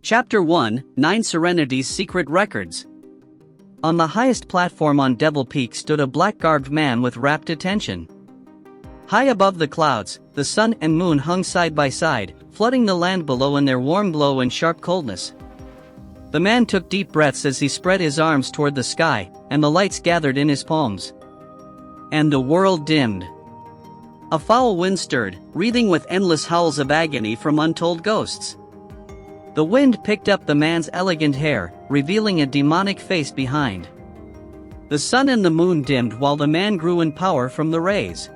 Chapter 1, 9 Serenity's Secret Records. On the highest platform on Devil Peak stood a black-garbed man with rapt attention. High above the clouds, the sun and moon hung side by side, flooding the land below in their warm glow and sharp coldness. The man took deep breaths as he spread his arms toward the sky, and the lights gathered in his palms. And the world dimmed. A foul wind stirred, wreathing with endless howls of agony from untold ghosts. The wind picked up the man's elegant hair, revealing a demonic face behind. The sun and the moon dimmed while the man grew in power from the rays.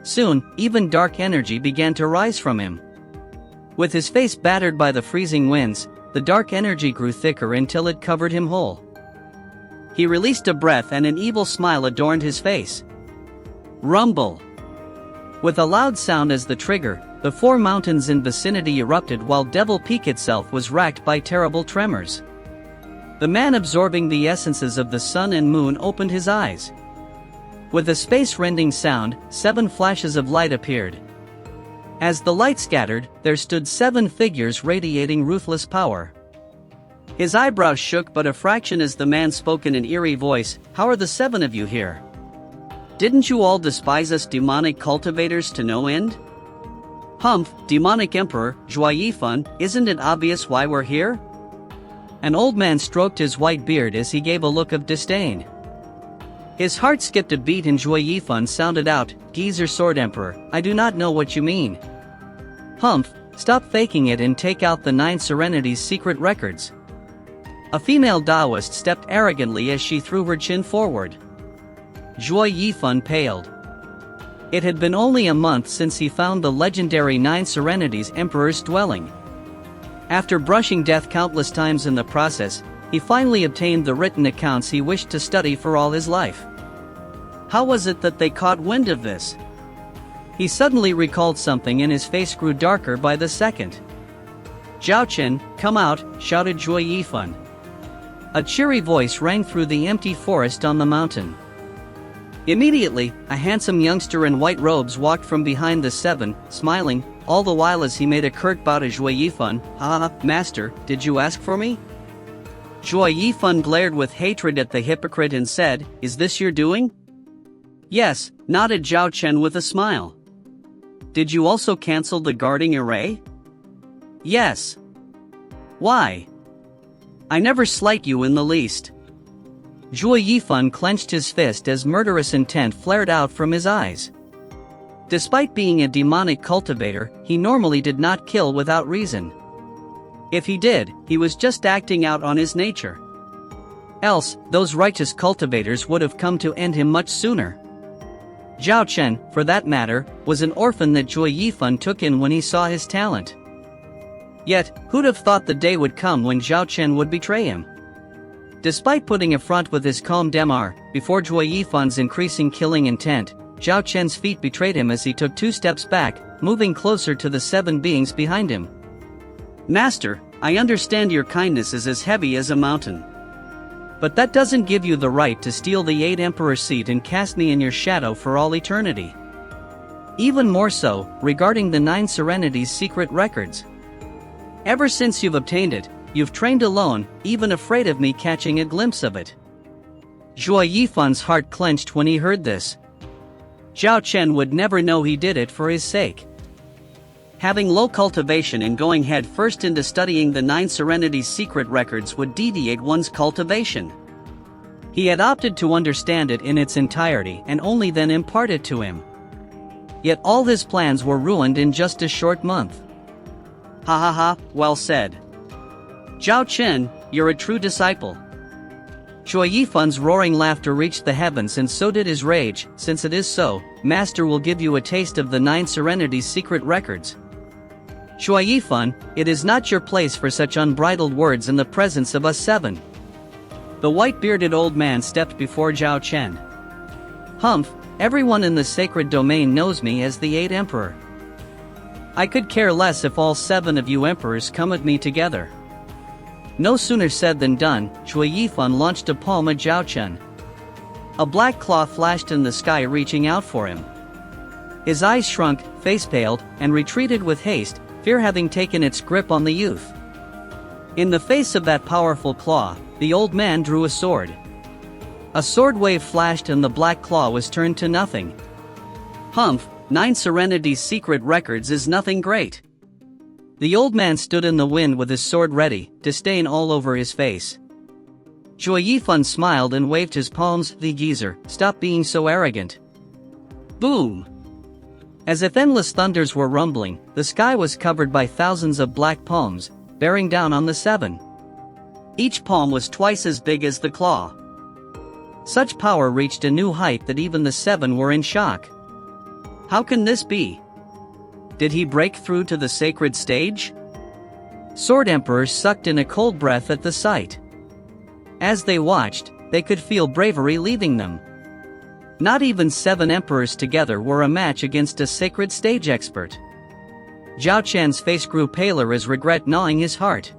Soon, even dark energy began to rise from him. With his face battered by the freezing winds, the dark energy grew thicker until it covered him whole. He released a breath and an evil smile adorned his face. Rumble! With a loud sound as the trigger, the 4 mountains in vicinity erupted while Devil Peak itself was racked by terrible tremors. The man absorbing the essences of the sun and moon opened his eyes. With a space-rending sound, 7 flashes of light appeared. As the light scattered, there stood 7 figures radiating ruthless power. His eyebrows shook but a fraction as the man spoke in an eerie voice, "How are the 7 of you here? Didn't you all despise us demonic cultivators to no end? Humph, demonic emperor, Joie Yifan, isn't it obvious why we're here?" An old man stroked his white beard as he gave a look of disdain. His heart skipped a beat and Joie Yifan sounded out, "Geezer Sword Emperor, I do not know what you mean. Humph, stop faking it and take out the 9 Serenity's secret records." A female Taoist stepped arrogantly as she threw her chin forward. Joie Yifan paled. It had been only a month since he found the legendary 9 Serenity's Emperor's dwelling. After brushing death countless times in the process, he finally obtained the written accounts he wished to study for all his life. How was it that they caught wind of this? He suddenly recalled something and his face grew darker by the second. "Zhao Chen, come out," shouted Joie Yifan. A cheery voice rang through the empty forest on the mountain. Immediately, a handsome youngster in white robes walked from behind the 7, smiling, all the while as he made a curt bow to Joie Yifan. "Ah, master, did you ask for me?" Joie Yifan glared with hatred at the hypocrite and said, "Is this your doing?" "Yes," nodded Zhao Chen with a smile. "Did you also cancel the guarding array?" "Yes." "Why?" "I never slight you in the least." Joie Yifan clenched his fist as murderous intent flared out from his eyes. Despite being a demonic cultivator, he normally did not kill without reason. If he did, he was just acting out on his nature. Else, those righteous cultivators would have come to end him much sooner. Zhao Chen, for that matter, was an orphan that Joie Yifan took in when he saw his talent. Yet, who'd have thought the day would come when Zhao Chen would betray him? Despite putting a front with his calm demeanor, before Joie Yifan's increasing killing intent, Zhao Chen's feet betrayed him as he took 2 steps back, moving closer to the 7 beings behind him. "Master, I understand your kindness is as heavy as a mountain. But that doesn't give you the right to steal the 8 Emperor seat and cast me in your shadow for all eternity. Even more so, regarding the 9 Serenity's secret records. Ever since you've obtained it, you've trained alone, even afraid of me catching a glimpse of it." Joie Yifan's heart clenched when he heard this. Zhao Chen would never know he did it for his sake. Having low cultivation and going head first into studying the 9 Serenity's secret records would deviate one's cultivation. He had opted to understand it in its entirety and only then impart it to him. Yet all his plans were ruined in just a short month. "Ha ha ha, well said. Zhao Chen, you're a true disciple." Joie Yifan's roaring laughter reached the heavens and so did his rage. "Since it is so, Master will give you a taste of the 9 Serenity's secret records." "Joie Yifan, it is not your place for such unbridled words in the presence of us 7. The white-bearded old man stepped before Zhao Chen. "Humph, everyone in the sacred domain knows me as the 8 Emperor. I could care less if all 7 of you emperors come at me together." No sooner said than done, Joie Yifan launched a palm at Zhao Chen. A black claw flashed in the sky reaching out for him. His eyes shrunk, face paled, and retreated with haste, fear having taken its grip on the youth. In the face of that powerful claw, the old man drew a sword. A sword wave flashed and the black claw was turned to nothing. Humph, 9 Serenity's secret records is nothing great. The old man stood in the wind with his sword ready, disdain all over his face. Zhuo Yifan smiled and waved his palms. The geezer, stop being so arrogant. Boom! As if endless thunders were rumbling, the sky was covered by thousands of black palms, bearing down on the 7. Each palm was twice as big as the claw. Such power reached a new height that even the 7 were in shock. How can this be? Did he break through to the sacred stage? Sword Emperors sucked in a cold breath at the sight. As they watched, they could feel bravery leaving them. Not even 7 emperors together were a match against a sacred stage expert. Zhao Qian's face grew paler as regret gnawing his heart.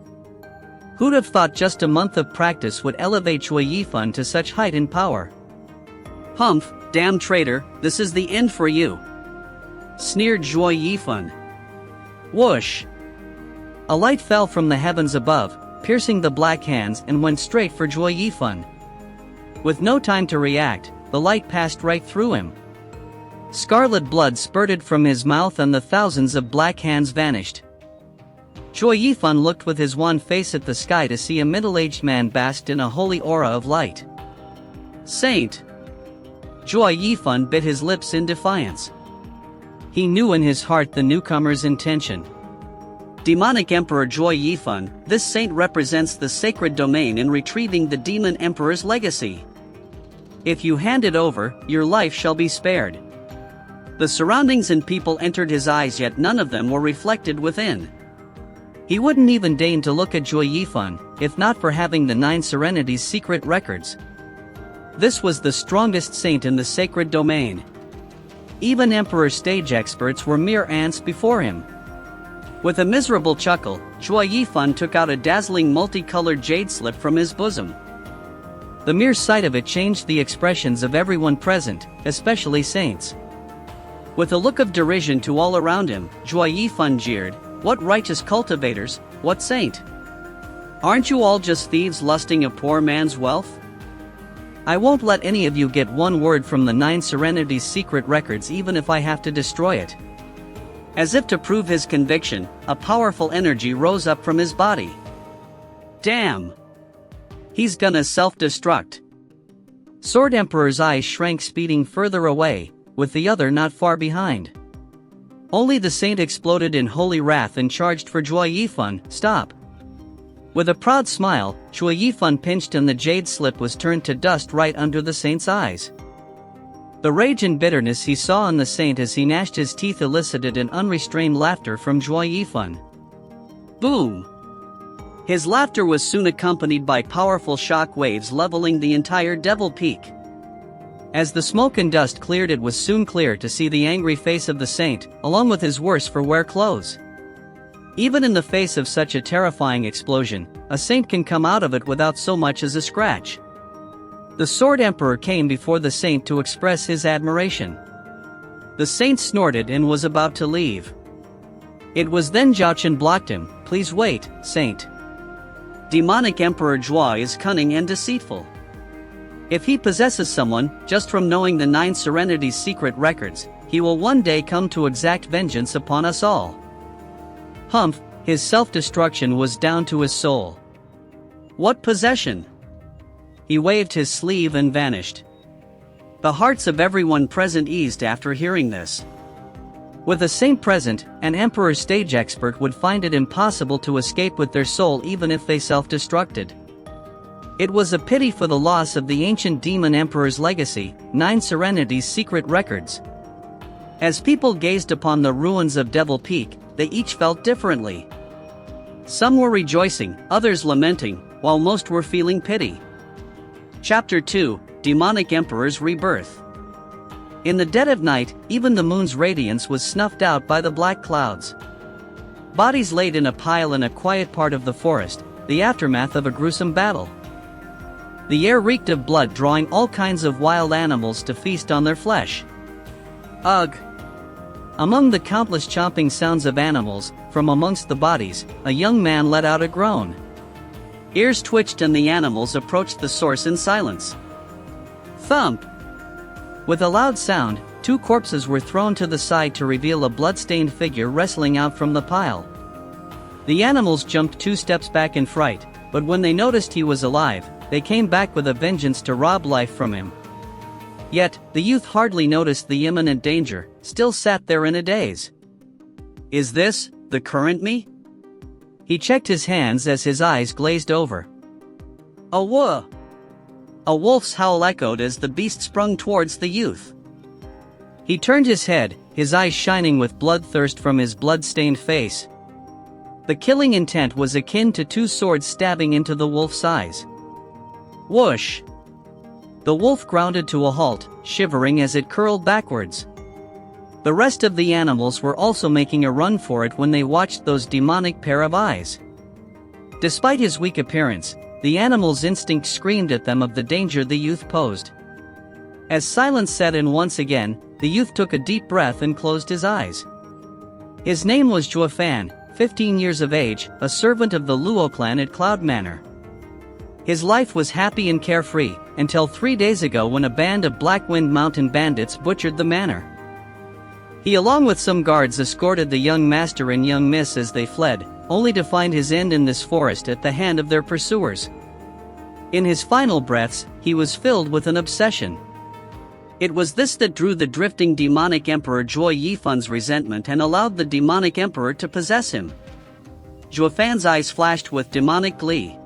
Who'd have thought just a month of practice would elevate Zhuo Yifan to such height and power? Humph, damn traitor, this is the end for you. Sneered Zhuo Yifan. Whoosh! A light fell from the heavens above, piercing the black hands and went straight for Zhuo Yifan. With no time to react, the light passed right through him. Scarlet blood spurted from his mouth and the thousands of black hands vanished. Zhuo Yifan looked with his wan face at the sky to see a middle-aged man basked in a holy aura of light. Saint! Zhuo Yifan bit his lips in defiance. He knew in his heart the newcomer's intention. Demonic Emperor Zhuo Yifan, this saint represents the sacred domain in retrieving the demon emperor's legacy. If you hand it over, your life shall be spared. The surroundings and people entered his eyes, yet none of them were reflected within. He wouldn't even deign to look at Zhuo Yifan, if not for having the 9 Serenity's secret records. This was the strongest saint in the sacred domain. Even Emperor stage experts were mere ants before him. With a miserable chuckle, Zhuo Yifan took out a dazzling multicolored jade slip from his bosom. The mere sight of it changed the expressions of everyone present, especially saints. With a look of derision to all around him, Zhuo Yifan jeered, "What righteous cultivators, what saint? Aren't you all just thieves lusting a poor man's wealth? I won't let any of you get one word from the 9 Serenity's secret records even if I have to destroy it." As if to prove his conviction, a powerful energy rose up from his body. Damn! He's gonna self-destruct. Sword Emperor's eyes shrank, speeding further away, with the other not far behind. Only the saint exploded in holy wrath and charged for Zhuo Yifan. Stop! With a proud smile, Zhuo Yifan pinched and the jade slip was turned to dust right under the saint's eyes. The rage and bitterness he saw in the saint as he gnashed his teeth elicited an unrestrained laughter from Zhuo Yifan. Boom! His laughter was soon accompanied by powerful shock waves leveling the entire Devil Peak. As the smoke and dust cleared, it was soon clear to see the angry face of the saint, along with his worse-for-wear clothes. Even in the face of such a terrifying explosion, a saint can come out of it without so much as a scratch. The Sword Emperor came before the saint to express his admiration. The saint snorted and was about to leave. It was then Zhao Qian blocked him. "Please wait, saint. Demonic Emperor Zhuo is cunning and deceitful. If he possesses someone, just from knowing the 9 Serenity's secret records, he will one day come to exact vengeance upon us all." Humph, his self-destruction was down to his soul. What possession? He waved his sleeve and vanished. The hearts of everyone present eased after hearing this. With a saint present, an emperor stage expert would find it impossible to escape with their soul even if they self-destructed. It was a pity for the loss of the ancient demon emperor's legacy, 9 Serenity's secret records. As people gazed upon the ruins of Devil Peak, they each felt differently. Some were rejoicing, others lamenting, while most were feeling pity. Chapter 2, Demonic Emperor's Rebirth. In the dead of night, even the moon's radiance was snuffed out by the black clouds. Bodies laid in a pile in a quiet part of the forest, the aftermath of a gruesome battle. The air reeked of blood, drawing all kinds of wild animals to feast on their flesh. Ugh! Among the countless chomping sounds of animals, from amongst the bodies, a young man let out a groan. Ears twitched and the animals approached the source in silence. Thump! With a loud sound, 2 corpses were thrown to the side to reveal a blood-stained figure wrestling out from the pile. The animals jumped 2 steps back in fright, but when they noticed he was alive, they came back with a vengeance to rob life from him. Yet, the youth hardly noticed the imminent danger, still sat there in a daze. Is this the current me? He checked his hands as his eyes glazed over. A whoa! A wolf's howl echoed as the beast sprung towards the youth. He turned his head, his eyes shining with bloodthirst from his blood-stained face. The killing intent was akin to 2 swords stabbing into the wolf's eyes. Whoosh! The wolf grounded to a halt, shivering as it curled backwards. The rest of the animals were also making a run for it when they watched those demonic pair of eyes. Despite his weak appearance, the animal's instinct screamed at them of the danger the youth posed. As silence set in once again, the youth took a deep breath and closed his eyes. His name was Juefan, 15 years of age, a servant of the Luo clan at Cloud Manor. His life was happy and carefree, until 3 days ago when a band of Blackwind Mountain bandits butchered the manor. He along with some guards escorted the young master and young miss as they fled, only to find his end in this forest at the hand of their pursuers. In his final breaths, he was filled with an obsession. It was this that drew the drifting demonic emperor Zhuo Yifan's resentment and allowed the demonic emperor to possess him. Juefan's eyes flashed with demonic glee.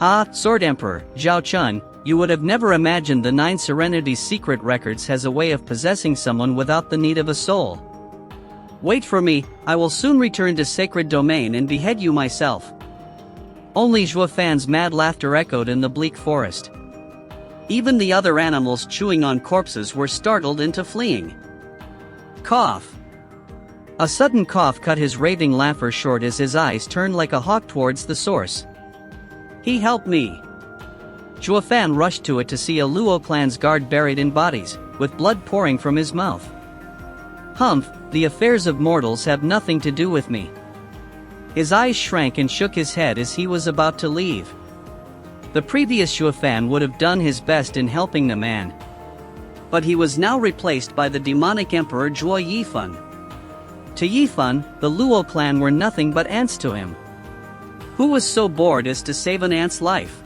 Ah, Sword Emperor, Zhao Chun, you would have never imagined the 9 Serenities secret records has a way of possessing someone without the need of a soul. Wait for me, I will soon return to Sacred Domain and behead you myself. Only Juefan's mad laughter echoed in the bleak forest. Even the other animals chewing on corpses were startled into fleeing. Cough. A sudden cough cut his raving laughter short as his eyes turned like a hawk towards the source. He helped me. Juefan rushed to it to see a Luo clan's guard buried in bodies, with blood pouring from his mouth. Humph, the affairs of mortals have nothing to do with me. His eyes shrank and shook his head as he was about to leave. The previous Juefan would have done his best in helping the man. But he was now replaced by the demonic emperor Zhuo Yifan. To Yifan, the Luo clan were nothing but ants to him. Who was so bored as to save an ant's life?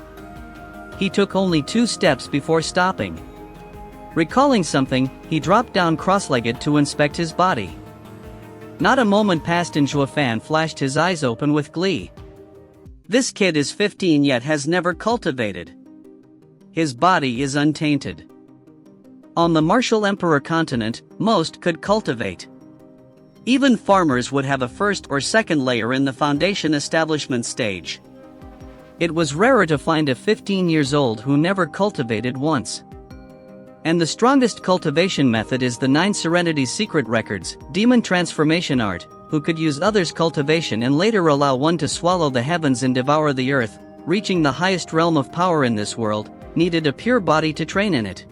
He took only 2 steps before stopping. Recalling something, he dropped down cross-legged to inspect his body. Not a moment passed and Juefan flashed his eyes open with glee. This kid is 15 yet has never cultivated. His body is untainted. On the Martial Emperor continent, most could cultivate. Even farmers would have a first or second layer in the foundation establishment stage. It was rarer to find a 15 years old who never cultivated once. And the strongest cultivation method is the 9 Serenities secret records, demon transformation art, who could use others' cultivation and later allow one to swallow the heavens and devour the earth, reaching the highest realm of power in this world, needed a pure body to train in it.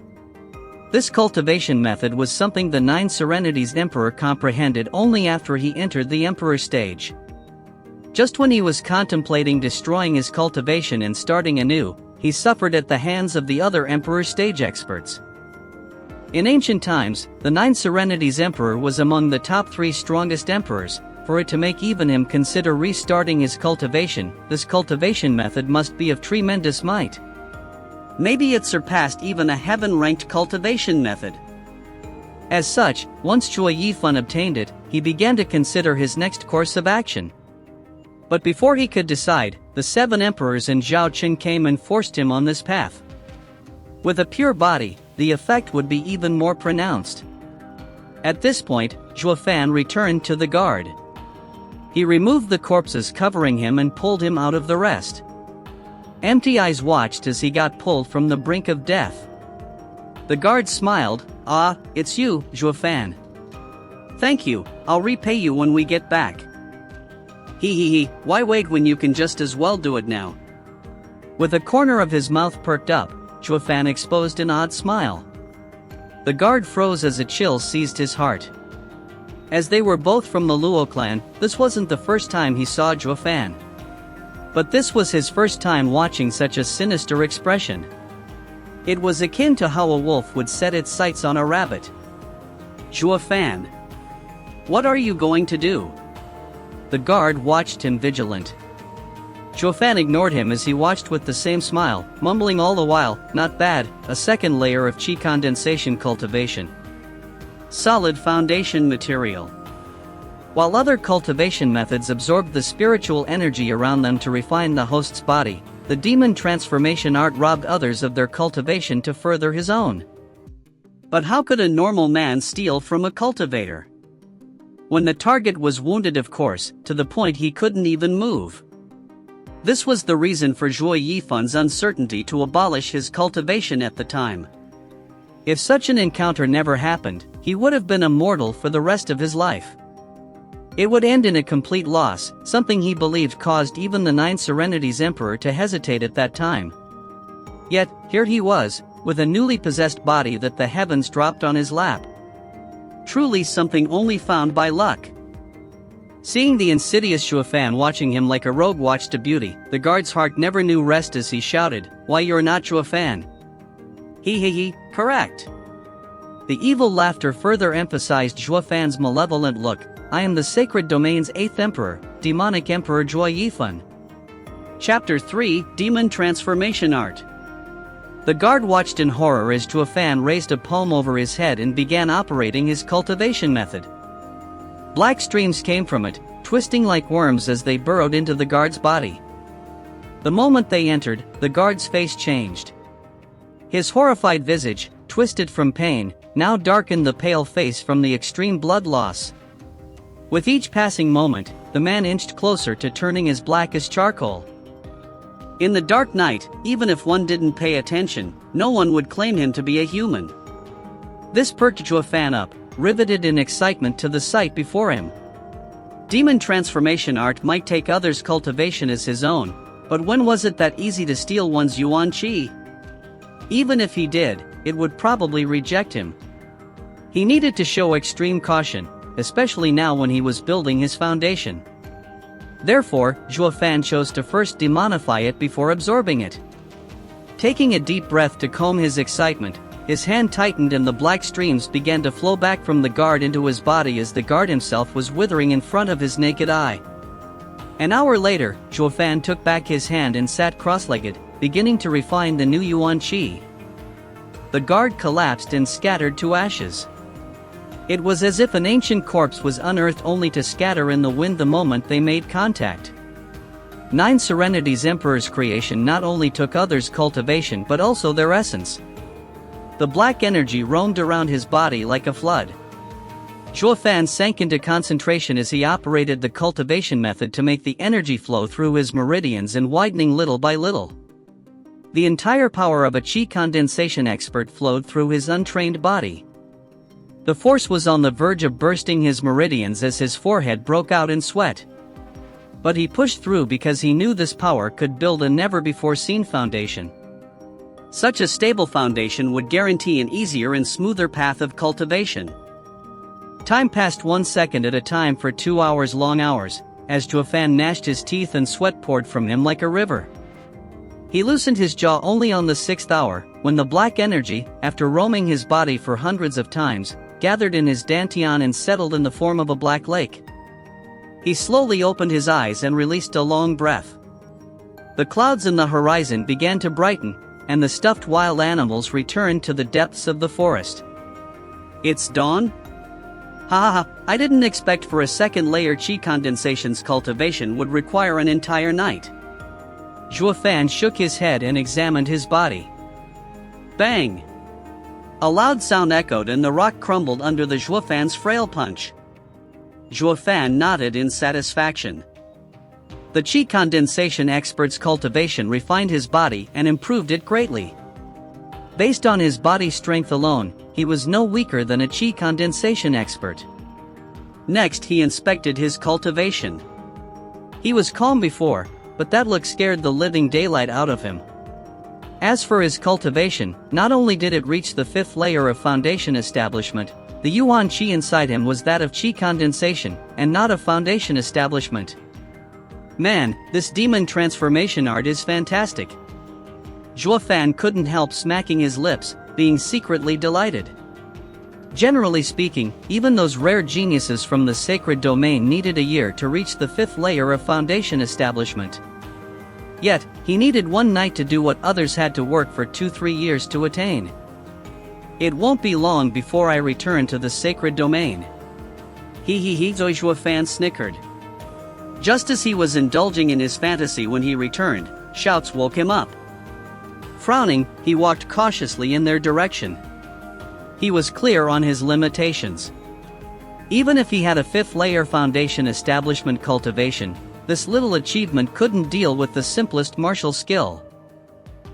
This cultivation method was something the 9 Serenities Emperor comprehended only after he entered the Emperor stage. Just when he was contemplating destroying his cultivation and starting anew, he suffered at the hands of the other Emperor stage experts. In ancient times, the 9 Serenities Emperor was among the top 3 strongest emperors. For it to make even him consider restarting his cultivation, this cultivation method must be of tremendous might. Maybe it surpassed even a heaven-ranked cultivation method. As such, once Zhuo Yifan obtained it, he began to consider his next course of action. But before he could decide, the 7 emperors and Zhao Qin came and forced him on this path. With a pure body, the effect would be even more pronounced. At this point, Juefan returned to the guard. He removed the corpses covering him and pulled him out of the rest. Empty eyes watched as he got pulled from the brink of death. The guard smiled. "Ah, it's you, Juefan. Thank you, I'll repay you when we get back." He, why wait when you can just as well do it now? With a corner of his mouth perked up, Juefan exposed an odd smile. The guard froze as a chill seized his heart. As they were both from the Luo clan, this wasn't the first time he saw Juefan. But this was his first time watching such a sinister expression. It was akin to how a wolf would set its sights on a rabbit. "Zhuo Fan, what are you going to do?" The guard watched him vigilant. Zhuo Fan ignored him as he watched with the same smile, mumbling all the while, "Not bad, a second layer of qi condensation cultivation. Solid foundation material." While other cultivation methods absorbed the spiritual energy around them to refine the host's body, the demon transformation art robbed others of their cultivation to further his own. But how could a normal man steal from a cultivator? When the target was wounded, of course, to the point he couldn't even move. This was the reason for Zhuo Yifan's uncertainty to abolish his cultivation at the time. If such an encounter never happened, he would have been immortal for the rest of his life. It would end in a complete loss, something he believed caused even the Nine Serenities Emperor to hesitate at that time. Yet, here he was, with a newly possessed body that the heavens dropped on his lap. Truly something only found by luck. Seeing the insidious Zhuo Fan watching him like a rogue watched a beauty, the guard's heart never knew rest as he shouted, "Why, you're not Zhuo Fan?" He, correct. The evil laughter further emphasized Zhuo Fan's malevolent look. "I am the sacred domain's 8th emperor, demonic emperor Zhuo Yifan." Chapter 3, Demon Transformation Art. The guard watched in horror as Zhuo Fan raised a palm over his head and began operating his cultivation method. Black streams came from it, twisting like worms as they burrowed into the guard's body. The moment they entered, the guard's face changed. His horrified visage, twisted from pain, now darkened the pale face from the extreme blood loss. With each passing moment, the man inched closer to turning as black as charcoal. In the dark night, even if one didn't pay attention, no one would claim him to be a human. This perked Zhuo Fan up, riveted in excitement to the sight before him. Demon transformation art might take others' cultivation as his own, but when was it that easy to steal one's yuan qi? Even if he did, it would probably reject him. He needed to show extreme caution, especially now when he was building his foundation. Therefore, Zhuo Fan chose to first demonify it before absorbing it. Taking a deep breath to calm his excitement, his hand tightened and the black streams began to flow back from the guard into his body as the guard himself was withering in front of his naked eye. An hour later, Zhuo Fan took back his hand and sat cross-legged, beginning to refine the new yuan qi. The guard collapsed and scattered to ashes. It was as if an ancient corpse was unearthed only to scatter in the wind the moment they made contact. Nine Serenities Emperor's creation not only took others' cultivation but also their essence. The black energy roamed around his body like a flood. Zhuo Fan sank into concentration as he operated the cultivation method to make the energy flow through his meridians and widening little by little. The entire power of a qi condensation expert flowed through his untrained body. The force was on the verge of bursting his meridians as his forehead broke out in sweat. But he pushed through because he knew this power could build a never-before-seen foundation. Such a stable foundation would guarantee an easier and smoother path of cultivation. Time passed 1 second at a time for 2 hours long hours, as Zhuo Fan gnashed his teeth and sweat poured from him like a river. He loosened his jaw only on the 6th hour, when the black energy, after roaming his body for hundreds of times, gathered in his dantian and settled in the form of a black lake. He slowly opened his eyes and released a long breath. The clouds in the horizon began to brighten, and the stuffed wild animals returned to the depths of the forest. "It's dawn? Ha, I didn't expect for a second layer qi condensation's cultivation would require an entire night." Zhuo Fan shook his head and examined his body. Bang! A loud sound echoed and the rock crumbled under the Zhuo Fan's frail punch. Zhuo Fan nodded in satisfaction. The qi condensation expert's cultivation refined his body and improved it greatly. Based on his body strength alone, he was no weaker than a qi condensation expert. Next he inspected his cultivation. He was calm before, but that look scared the living daylight out of him. As for his cultivation, not only did it reach the 5th layer of foundation establishment, the yuan qi inside him was that of qi condensation, and not of foundation establishment. Man, this demon transformation art is fantastic. Zhuo Fan couldn't help smacking his lips, being secretly delighted. Generally speaking, even those rare geniuses from the sacred domain needed a year to reach the 5th layer of foundation establishment. Yet, he needed one night to do what others had to work for 2-3 years to attain. It won't be long before I return to the sacred domain. Zhuo Fan snickered. Just as he was indulging in his fantasy when he returned, shouts woke him up. Frowning, he walked cautiously in their direction. He was clear on his limitations. Even if he had a 5th layer foundation establishment cultivation, this little achievement couldn't deal with the simplest martial skill.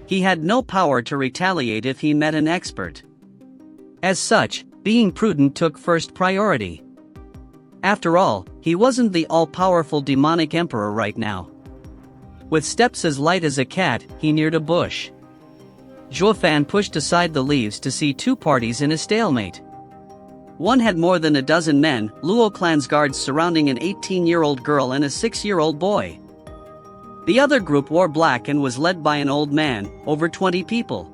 He had no power to retaliate if he met an expert. As such, being prudent took first priority. After all, he wasn't the all-powerful demonic emperor right now. With steps as light as a cat, he neared a bush. Zhuo Fan pushed aside the leaves to see 2 parties in a stalemate. One had more than a dozen men, Luo clan's guards surrounding an 18-year-old girl and a 6-year-old boy. The other group wore black and was led by an old man, over 20 people.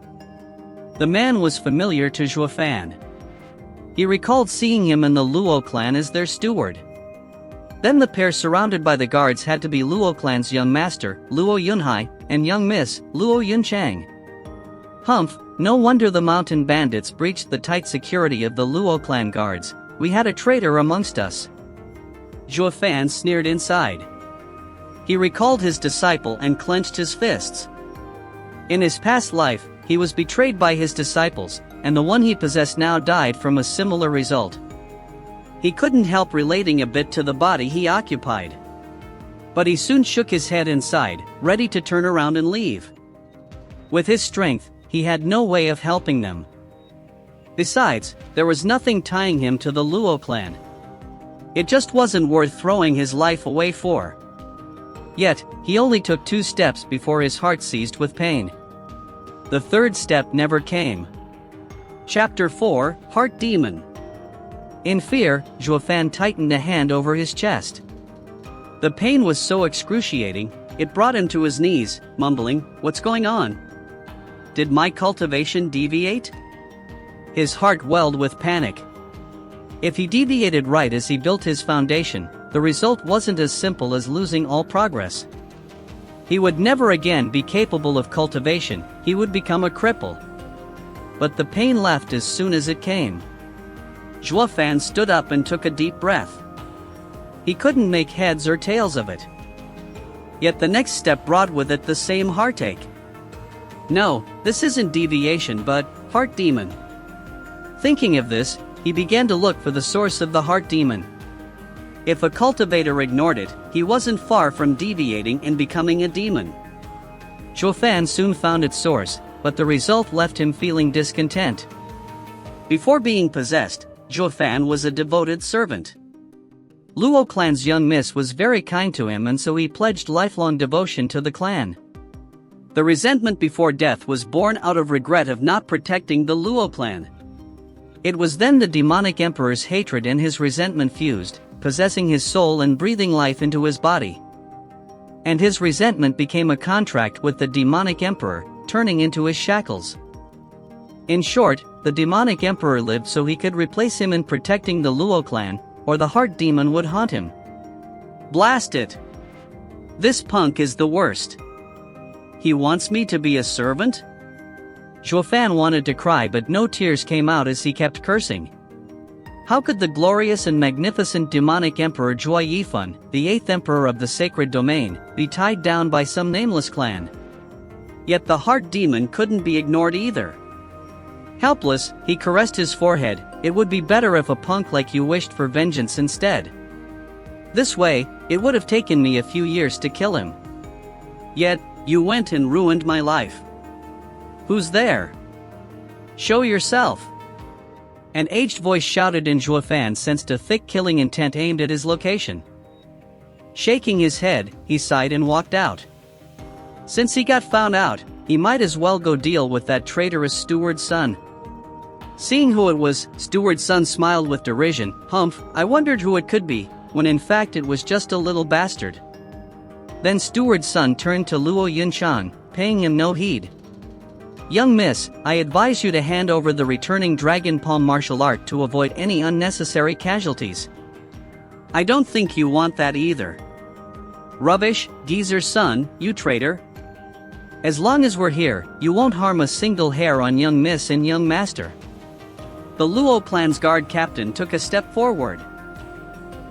The man was familiar to Zhuo Fan. He recalled seeing him in the Luo clan as their steward. Then the pair surrounded by the guards had to be Luo clan's young master, Luo Yunhai, and young miss, Luo Yunchang. Humph, no wonder the mountain bandits breached the tight security of the Luo clan guards. We had a traitor amongst us. Zhuo Fan sneered inside. He recalled his disciple and clenched his fists. In his past life, he was betrayed by his disciples, and the one he possessed now died from a similar result. He couldn't help relating a bit to the body he occupied. But he soon shook his head inside, ready to turn around and leave. With his strength, he had no way of helping them. Besides, there was nothing tying him to the Luo clan. It just wasn't worth throwing his life away for. Yet, he only took 2 steps before his heart seized with pain. The 3rd step never came. Chapter 4, Heart Demon. In fear, Zhuo Fan tightened a hand over his chest. The pain was so excruciating, it brought him to his knees, mumbling, "What's going on? Did my cultivation deviate?" His heart welled with panic. If he deviated right as he built his foundation, the result wasn't as simple as losing all progress. He would never again be capable of cultivation, he would become a cripple. But the pain left as soon as it came. Zhuo Fan stood up and took a deep breath. He couldn't make heads or tails of it. Yet the next step brought with it the same heartache. No, this isn't deviation but heart demon. Thinking of this, he began to look for the source of the heart demon. If a cultivator ignored it, he wasn't far from deviating and becoming a demon. Zhuo Fan soon found its source, but the result left him feeling discontent. Before being possessed, Zhuo Fan was a devoted servant. Luo clan's young miss was very kind to him, and so he pledged lifelong devotion to the clan. The resentment before death was born out of regret of not protecting the Luo clan. It was then the demonic emperor's hatred and his resentment fused, possessing his soul and breathing life into his body. And his resentment became a contract with the demonic emperor, turning into his shackles. In short, the demonic emperor lived so he could replace him in protecting the Luo clan, or the heart demon would haunt him. Blast it! This punk is the worst. He wants me to be a servant? Zhuo Fan wanted to cry, but no tears came out as he kept cursing. How could the glorious and magnificent demonic emperor Zhuo Yifan, the 8th emperor of the sacred domain, be tied down by some nameless clan? Yet the heart demon couldn't be ignored either. Helpless, he caressed his forehead. It would be better if a punk like you wished for vengeance instead. This way, it would have taken me a few years to kill him. Yet, you went and ruined my life. Who's there? Show yourself. An aged voice shouted, and Zhuo Fan sensed a thick killing intent aimed at his location. Shaking his head, he sighed and walked out. Since he got found out, he might as well go deal with that traitorous steward's son. Seeing who it was, steward's son smiled with derision. Humph, I wondered who it could be, when in fact it was just a little bastard. Then Steward's son turned to Luo Yunchang, paying him no heed. "Young miss, I advise you to hand over the returning Dragon Palm martial art to avoid any unnecessary casualties." "I don't think you want that either." "Rubbish, geezer's son, you traitor. As long as we're here, you won't harm a single hair on young miss and young master." The Luo clan's guard captain took a step forward.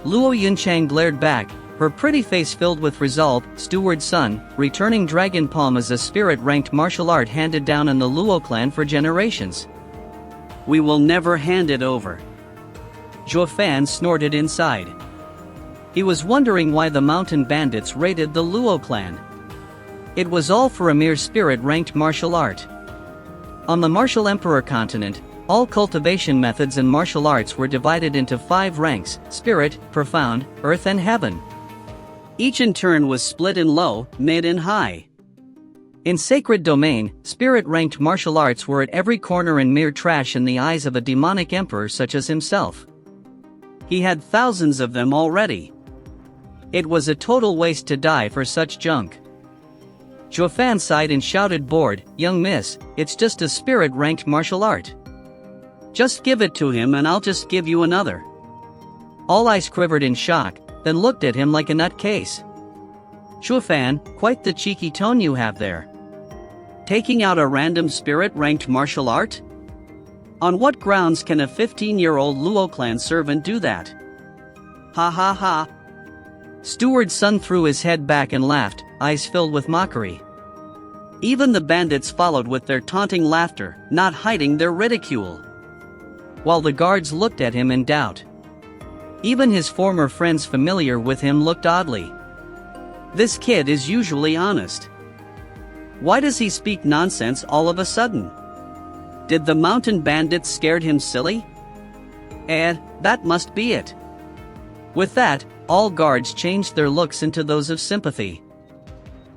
Luo Yunchang glared back, her pretty face filled with resolve. "Steward's son, returning Dragon Palm is a spirit-ranked martial art handed down in the Luo clan for generations. We will never hand it over." Zhuo Fan snorted inside. He was wondering why the mountain bandits raided the Luo clan. It was all for a mere spirit-ranked martial art. On the Martial Emperor continent, all cultivation methods and martial arts were divided into 5 ranks: spirit, profound, earth and heaven. Each in turn was split in low, mid and high. In sacred domain, spirit-ranked martial arts were at every corner and mere trash in the eyes of a demonic emperor such as himself. He had thousands of them already. It was a total waste to die for such junk. Zhuo Fan sighed and shouted, bored, "Young miss, it's just a spirit-ranked martial art. Just give it to him and I'll just give you another." All eyes quivered in shock, then looked at him like a nutcase. "Zhuo Fan, quite the cheeky tone you have there. Taking out a random spirit-ranked martial art? On what grounds can a 15-year-old Luo clan servant do that?" "Ha ha ha." Steward's son threw his head back and laughed, eyes filled with mockery. Even the bandits followed with their taunting laughter, not hiding their ridicule. While the guards looked at him in doubt. Even his former friends familiar with him looked oddly. This kid is usually honest. Why does he speak nonsense all of a sudden? Did the mountain bandits scared him silly? That must be it. With that, all guards changed their looks into those of sympathy.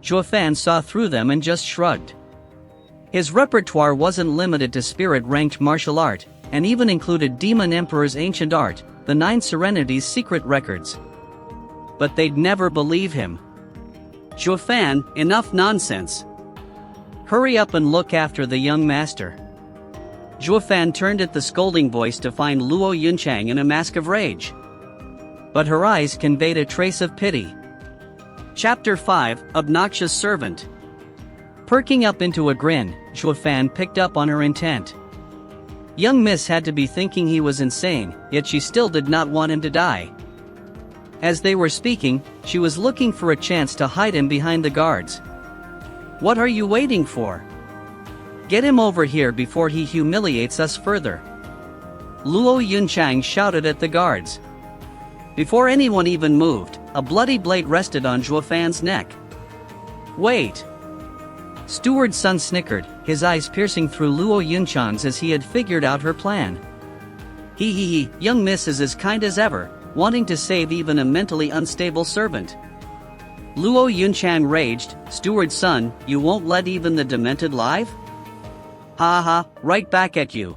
Zhuo Fan saw through them and just shrugged. His repertoire wasn't limited to spirit-ranked martial art, and even included Demon Emperor's ancient art, the 9 Serenities secret records. But they'd never believe him. "Zhuo Fan, enough nonsense. Hurry up and look after the young master." Zhuo Fan turned at the scolding voice to find Luo Yunchang in a mask of rage. But her eyes conveyed a trace of pity. Chapter 5, Obnoxious Servant. Perking up into a grin, Zhuo Fan picked up on her intent. Young miss had to be thinking he was insane, yet she still did not want him to die. As they were speaking, she was looking for a chance to hide him behind the guards. "What are you waiting for? Get him over here before he humiliates us further." Luo Yunchang shouted at the guards. Before anyone even moved, a bloody blade rested on Zhuo Fan's neck. "Wait!" Steward's son snickered, his eyes piercing through Luo Yunchang's as he had figured out her plan. He, young miss is as kind as ever, wanting to save even a mentally unstable servant." Luo Yunchang raged, "Steward's son, you won't let even the demented live? Ha ha, right back at you.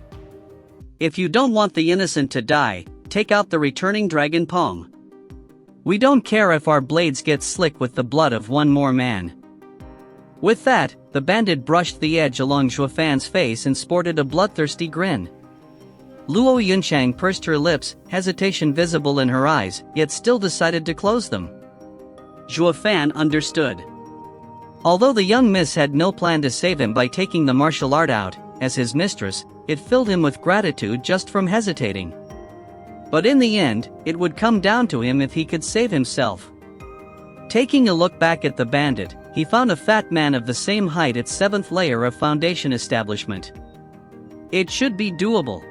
If you don't want the innocent to die, take out the returning Dragon Palm. We don't care if our blades get slick with the blood of one more man." With that, the bandit brushed the edge along Zhuo Fan's face and sported a bloodthirsty grin. Luo Yunchang pursed her lips, hesitation visible in her eyes, yet still decided to close them. Zhuo Fan understood. Although the young miss had no plan to save him by taking the martial art out, as his mistress, it filled him with gratitude just from hesitating. But in the end, it would come down to him if he could save himself. Taking a look back at the bandit, he found a fat man of the same height at 7th layer of foundation establishment. It should be doable.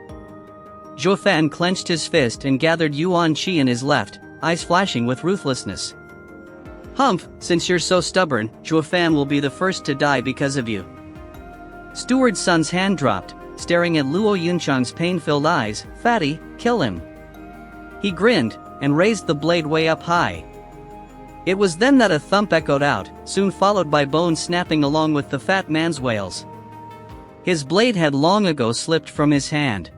Zhuo Fan clenched his fist and gathered Yuan Qi in his left, eyes flashing with ruthlessness. "Humph, since you're so stubborn, Zhuo Fan will be the first to die because of you." Steward's son's hand dropped, staring at Luo Yunchang's pain-filled eyes. "Fatty, kill him." He grinned, and raised the blade way up high. It was then that a thump echoed out, soon followed by bones snapping along with the fat man's wails. His blade had long ago slipped from his hand.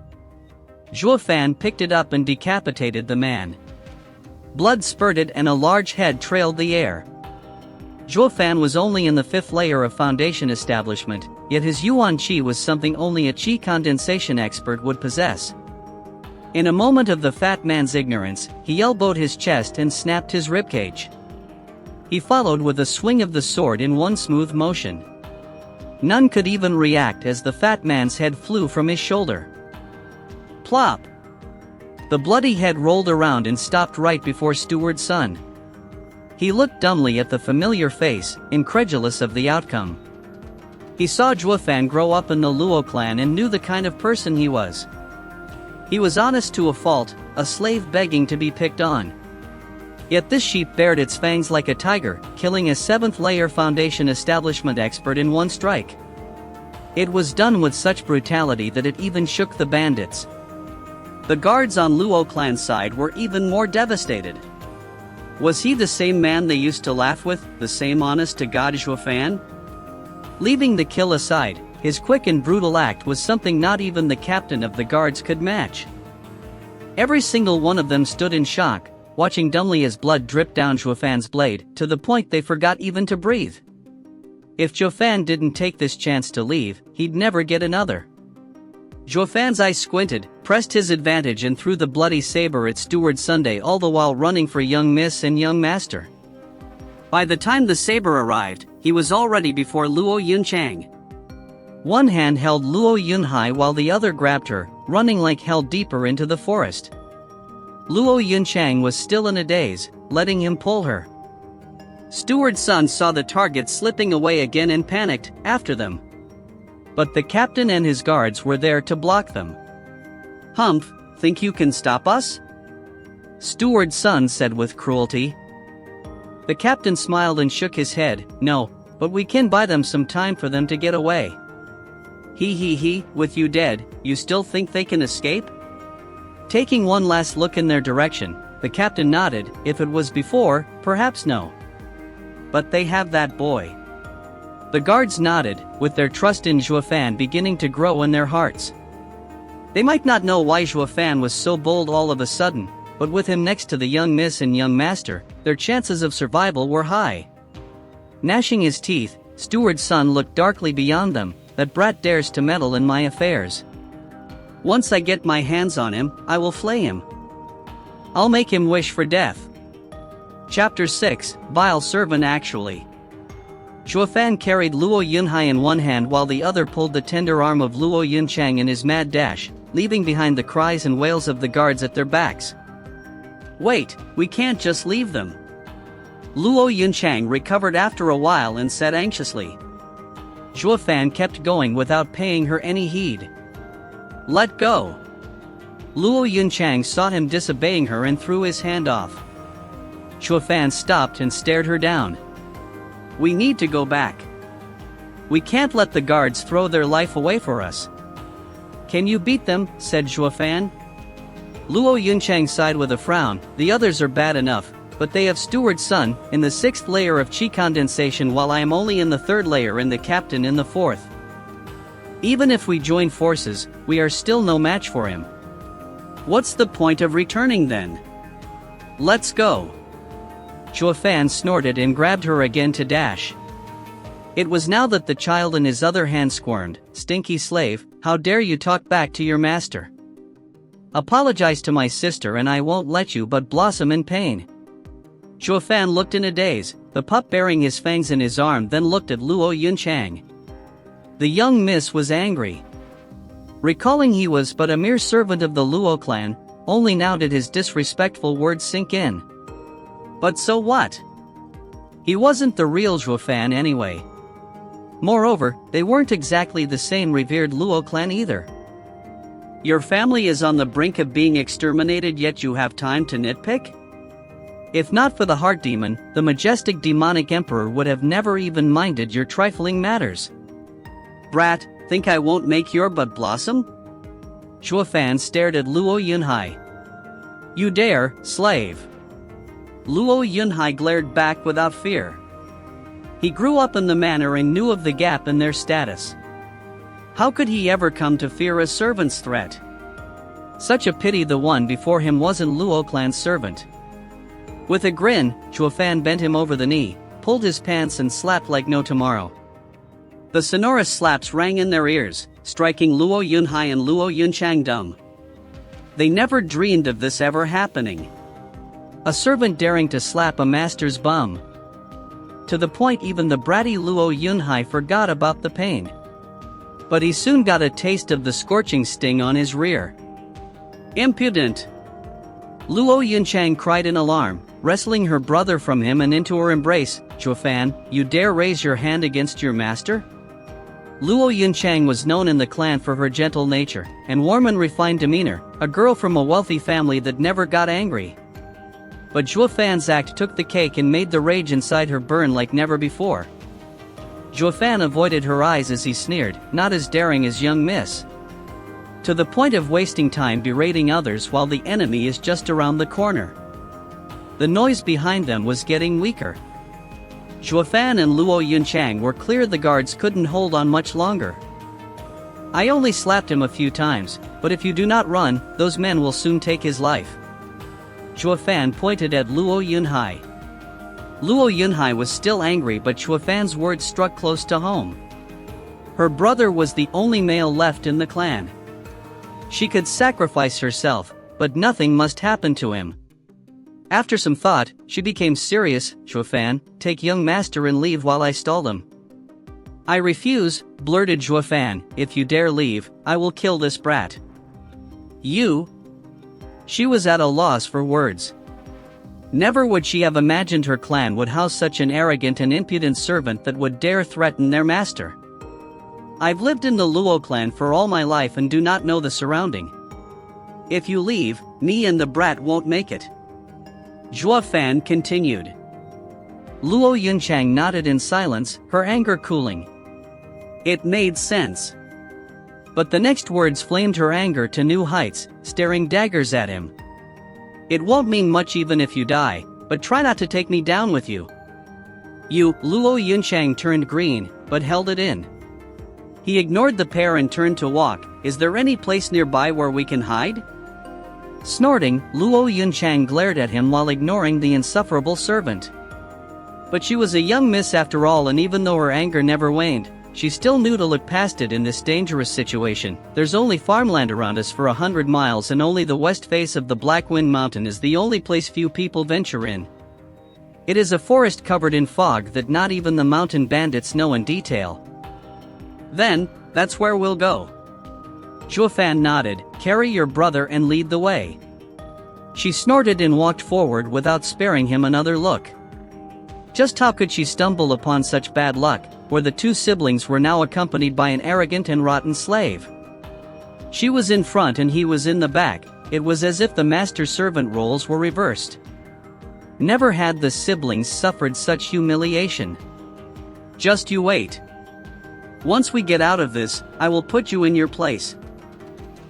Zhuo Fan picked it up and decapitated the man. Blood spurted and a large head trailed the air. Zhuo Fan was only in the 5th layer of foundation establishment, yet his Yuan Qi was something only a Qi condensation expert would possess. In a moment of the fat man's ignorance, he elbowed his chest and snapped his ribcage. He followed with a swing of the sword in one smooth motion. None could even react as the fat man's head flew from his shoulder. Plop! The bloody head rolled around and stopped right before Steward's son. He looked dumbly at the familiar face, incredulous of the outcome. He saw Zhuo Fan grow up in the Luo clan and knew the kind of person he was. He was honest to a fault, a slave begging to be picked on. Yet this sheep bared its fangs like a tiger, killing a 7th layer foundation establishment expert in one strike. It was done with such brutality that it even shook the bandits. The guards on Luo clan's side were even more devastated. Was he the same man they used to laugh with, the same honest-to-God Zhuo Fan? Leaving the kill aside, his quick and brutal act was something not even the captain of the guards could match. Every single one of them stood in shock, watching dumbly as blood dripped down Zhuo Fan's blade, to the point they forgot even to breathe. If Zhuo Fan didn't take this chance to leave, he'd never get another. Zhuo Fan's eyes squinted, pressed his advantage and threw the bloody saber at Steward Sunday, all the while running for young miss and young master. By the time the saber arrived, he was already before Luo Yunchang. One hand held Luo Yunhai while the other grabbed her, running like hell deeper into the forest. Luo Yunchang was still in a daze, letting him pull her. Steward's son saw the target slipping away again and panicked after them. But the captain and his guards were there to block them. "Humph, think you can stop us?" Steward's son said with cruelty. The captain smiled and shook his head. "No, but we can buy them some time for them to get away." He, with you dead, you still think they can escape?" Taking one last look in their direction, the captain nodded. If it was before, perhaps no. But they have that boy. The guards nodded, with their trust in Zhuo Fan beginning to grow in their hearts. They might not know why Zhuo Fan was so bold all of a sudden, but with him next to the young miss and young master, their chances of survival were high. Gnashing his teeth, Steward's son looked darkly beyond them. "That brat dares to meddle in my affairs. Once I get my hands on him, I will flay him. I'll make him wish for death." Chapter 6, Vile Servant Actually. Zhuo Fan carried Luo Yunhai in one hand while the other pulled the tender arm of Luo Yunchang in his mad dash, leaving behind the cries and wails of the guards at their backs. "Wait, we can't just leave them." Luo Yunchang recovered after a while and said anxiously. Zhuo Fan kept going without paying her any heed. "Let go." Luo Yunchang saw him disobeying her and threw his hand off. Zhuo Fan stopped and stared her down. "We need to go back. We can't let the guards throw their life away for us." "Can you beat them?" said Zhuo Fan. Luo Yunchang sighed with a frown. "The others are bad enough, but they have Steward's son in the 6th layer of Qi condensation while I am only in the 3rd layer and the captain in the 4th. Even if we join forces, we are still no match for him. What's the point of returning then? Let's go." Zhuo Fan snorted and grabbed her again to dash. It was now that the child in his other hand squirmed. "Stinky slave, how dare you talk back to your master? Apologize to my sister and I won't let you but blossom in pain." Zhuo Fan looked in a daze, the pup bearing his fangs in his arm, then looked at Luo Yunchang. The young miss was angry. Recalling he was but a mere servant of the Luo clan, only now did his disrespectful words sink in. But so what? He wasn't the real Zhuo Fan anyway. Moreover, they weren't exactly the same revered Luo clan either. Your family is on the brink of being exterminated, yet you have time to nitpick? If not for the heart demon, the majestic demonic emperor would have never even minded your trifling matters. Brat, think I won't make your butt blossom? Zhuo Fan stared at Luo Yunhai. You dare, slave? Luo Yunhai glared back without fear. He grew up in the manor and knew of the gap in their status. How could he ever come to fear a servant's threat? Such a pity the one before him wasn't Luo clan's servant. With a grin, Zhuo Fan bent him over the knee, pulled his pants and slapped like no tomorrow. The sonorous slaps rang in their ears, striking Luo Yunhai and Luo Yunchang dumb. They never dreamed of this ever happening. A servant daring to slap a master's bum. To the point even the bratty Luo Yunhai forgot about the pain. But he soon got a taste of the scorching sting on his rear. Impudent! Luo Yunchang cried in alarm, wrestling her brother from him and into her embrace. Zhuofan, you dare raise your hand against your master? Luo Yunchang was known in the clan for her gentle nature and warm and refined demeanor, a girl from a wealthy family that never got angry. But Zhuofan's act took the cake and made the rage inside her burn like never before. Zhuofan avoided her eyes as he sneered, not as daring as young miss. To the point of wasting time berating others while the enemy is just around the corner. The noise behind them was getting weaker. Zhuofan and Luo Yunchang were clear the guards couldn't hold on much longer. I only slapped him a few times, but if you do not run, those men will soon take his life. Zhuofan pointed at Luo Yunhai. Luo Yunhai was still angry, but Zhuofan's words struck close to home. Her brother was the only male left in the clan. She could sacrifice herself, but nothing must happen to him. After some thought, she became serious. Zhuofan, take young master and leave while I stall him. I refuse, blurted Zhuofan. If you dare leave, I will kill this brat. You? She was at a loss for words. Never would she have imagined her clan would house such an arrogant and impudent servant that would dare threaten their master. I've lived in the Luo clan for all my life and do not know the surrounding. If you leave, me and the brat won't make it. Zhuofan continued. Luo Yunchang nodded in silence, her anger cooling. It made sense. But the next words flamed her anger to new heights, staring daggers at him. It won't mean much even if you die, but try not to take me down with you. You, Luo Yunchang turned green, but held it in. He ignored the pair and turned to walk. Is there any place nearby where we can hide? Snorting, Luo Yunchang glared at him while ignoring the insufferable servant. But she was a young miss after all, and even though her anger never waned, she still knew to look past it in this dangerous situation. There's only farmland around us for 100 miles, and only the west face of the Black Wind Mountain is the only place few people venture in. It is a forest covered in fog that not even the mountain bandits know in detail. Then, that's where we'll go. Zhuofan nodded. Carry your brother and lead the way. She snorted and walked forward without sparing him another look. Just how could she stumble upon such bad luck, where the two siblings were now accompanied by an arrogant and rotten slave? She was in front and he was in the back. It was as if the master-servant roles were reversed. Never had the siblings suffered such humiliation. Just you wait. Once we get out of this, I will put you in your place.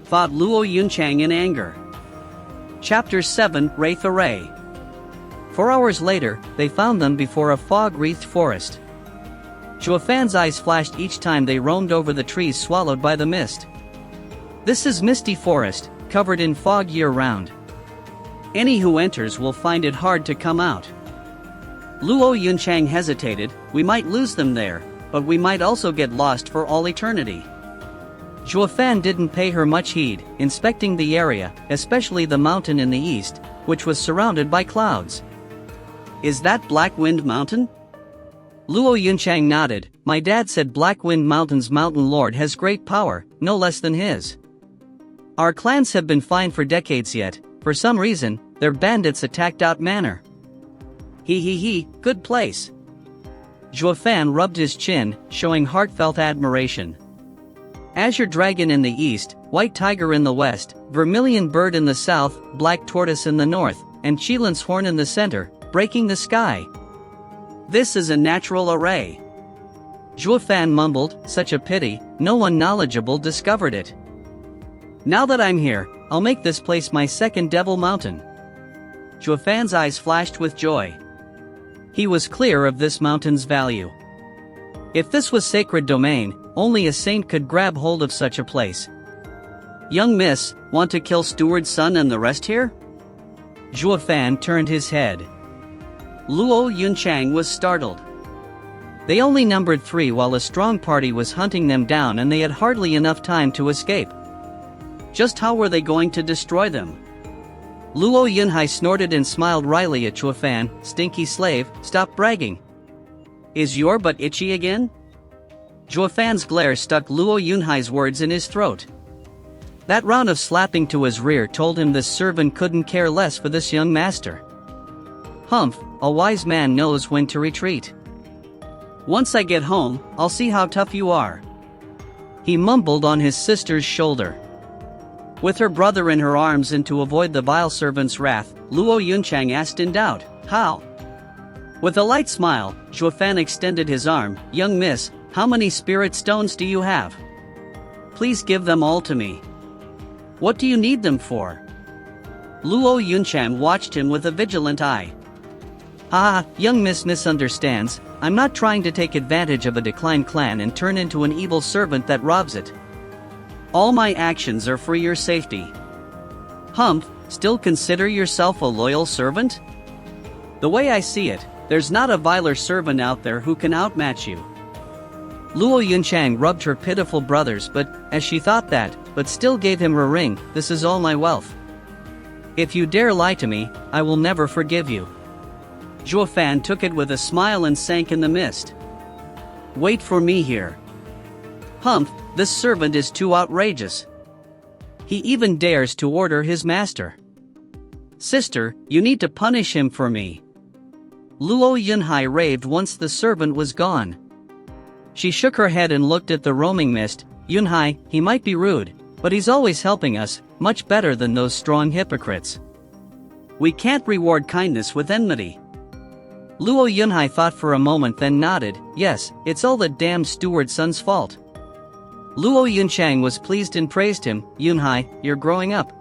Thought Luo Yunchang in anger. Chapter 7, Wraith Array. 4 hours later, they found them before a fog-wreathed forest. Zhuofan's eyes flashed each time they roamed over the trees swallowed by the mist. This is misty forest, covered in fog year-round. Any who enters will find it hard to come out. Luo Yunchang hesitated. We might lose them there, but we might also get lost for all eternity. Zhuofan didn't pay her much heed, inspecting the area, especially the mountain in the east, which was surrounded by clouds. Is that Black Wind Mountain? Luo Yunchang nodded. My dad said Black Wind Mountain's mountain lord has great power, no less than his. Our clans have been fine for decades yet, for some reason, their bandits attacked out manor. He, good place. Zhuofan rubbed his chin, showing heartfelt admiration. Azure Dragon in the east, White Tiger in the west, Vermilion Bird in the south, Black Tortoise in the north, and Chilin's Horn in the center, breaking the sky. This is a natural array. Zhuofan mumbled, such a pity, no one knowledgeable discovered it. Now that I'm here, I'll make this place my second Devil Mountain. Zhuofan's eyes flashed with joy. He was clear of this mountain's value. If this was sacred domain, only a saint could grab hold of such a place. Young miss, want to kill Steward's son and the rest here? Zhuofan turned his head. Luo Yunchang was startled. They only numbered 3 while a strong party was hunting them down, and they had hardly enough time to escape. Just how were they going to destroy them? Luo Yunhai snorted and smiled wryly at Chuafan. "Stinky slave, stop bragging. Is your butt itchy again?" Chuafan's glare stuck Luo Yunhai's words in his throat. That round of slapping to his rear told him this servant couldn't care less for this young master. Humph, a wise man knows when to retreat. "Once I get home, I'll see how tough you are," he mumbled on his sister's shoulder. With her brother in her arms and to avoid the vile servant's wrath, Luo Yunchang asked in doubt, "How?" With a light smile, Chuafan extended his arm. "Young miss, how many spirit stones do you have? Please give them all to me." "What do you need them for?" Luo Yunchang watched him with a vigilant eye. "Ah, young miss misunderstands. I'm not trying to take advantage of a declined clan and turn into an evil servant that robs it. All my actions are for your safety." "Humph, still consider yourself a loyal servant? The way I see it, there's not a viler servant out there who can outmatch you." Luo Yunchang rubbed her pitiful brothers, as she thought that, but still gave him her ring. "This is all my wealth. If you dare lie to me, I will never forgive you." Chuafan took it with a smile and sank in the mist. "Wait for me here." "Humph, this servant is too outrageous. He even dares to order his master." "Sister, you need to punish him for me." Luo Yunhai raved once the servant was gone. She shook her head and looked at the roaming mist. "Yunhai, he might be rude, but he's always helping us, much better than those strong hypocrites. We can't reward kindness with enmity." Luo Yunhai thought for a moment, then nodded. "Yes, it's all the damn steward son's fault." Luo Yunchang was pleased and praised him. "Yunhai, you're growing up."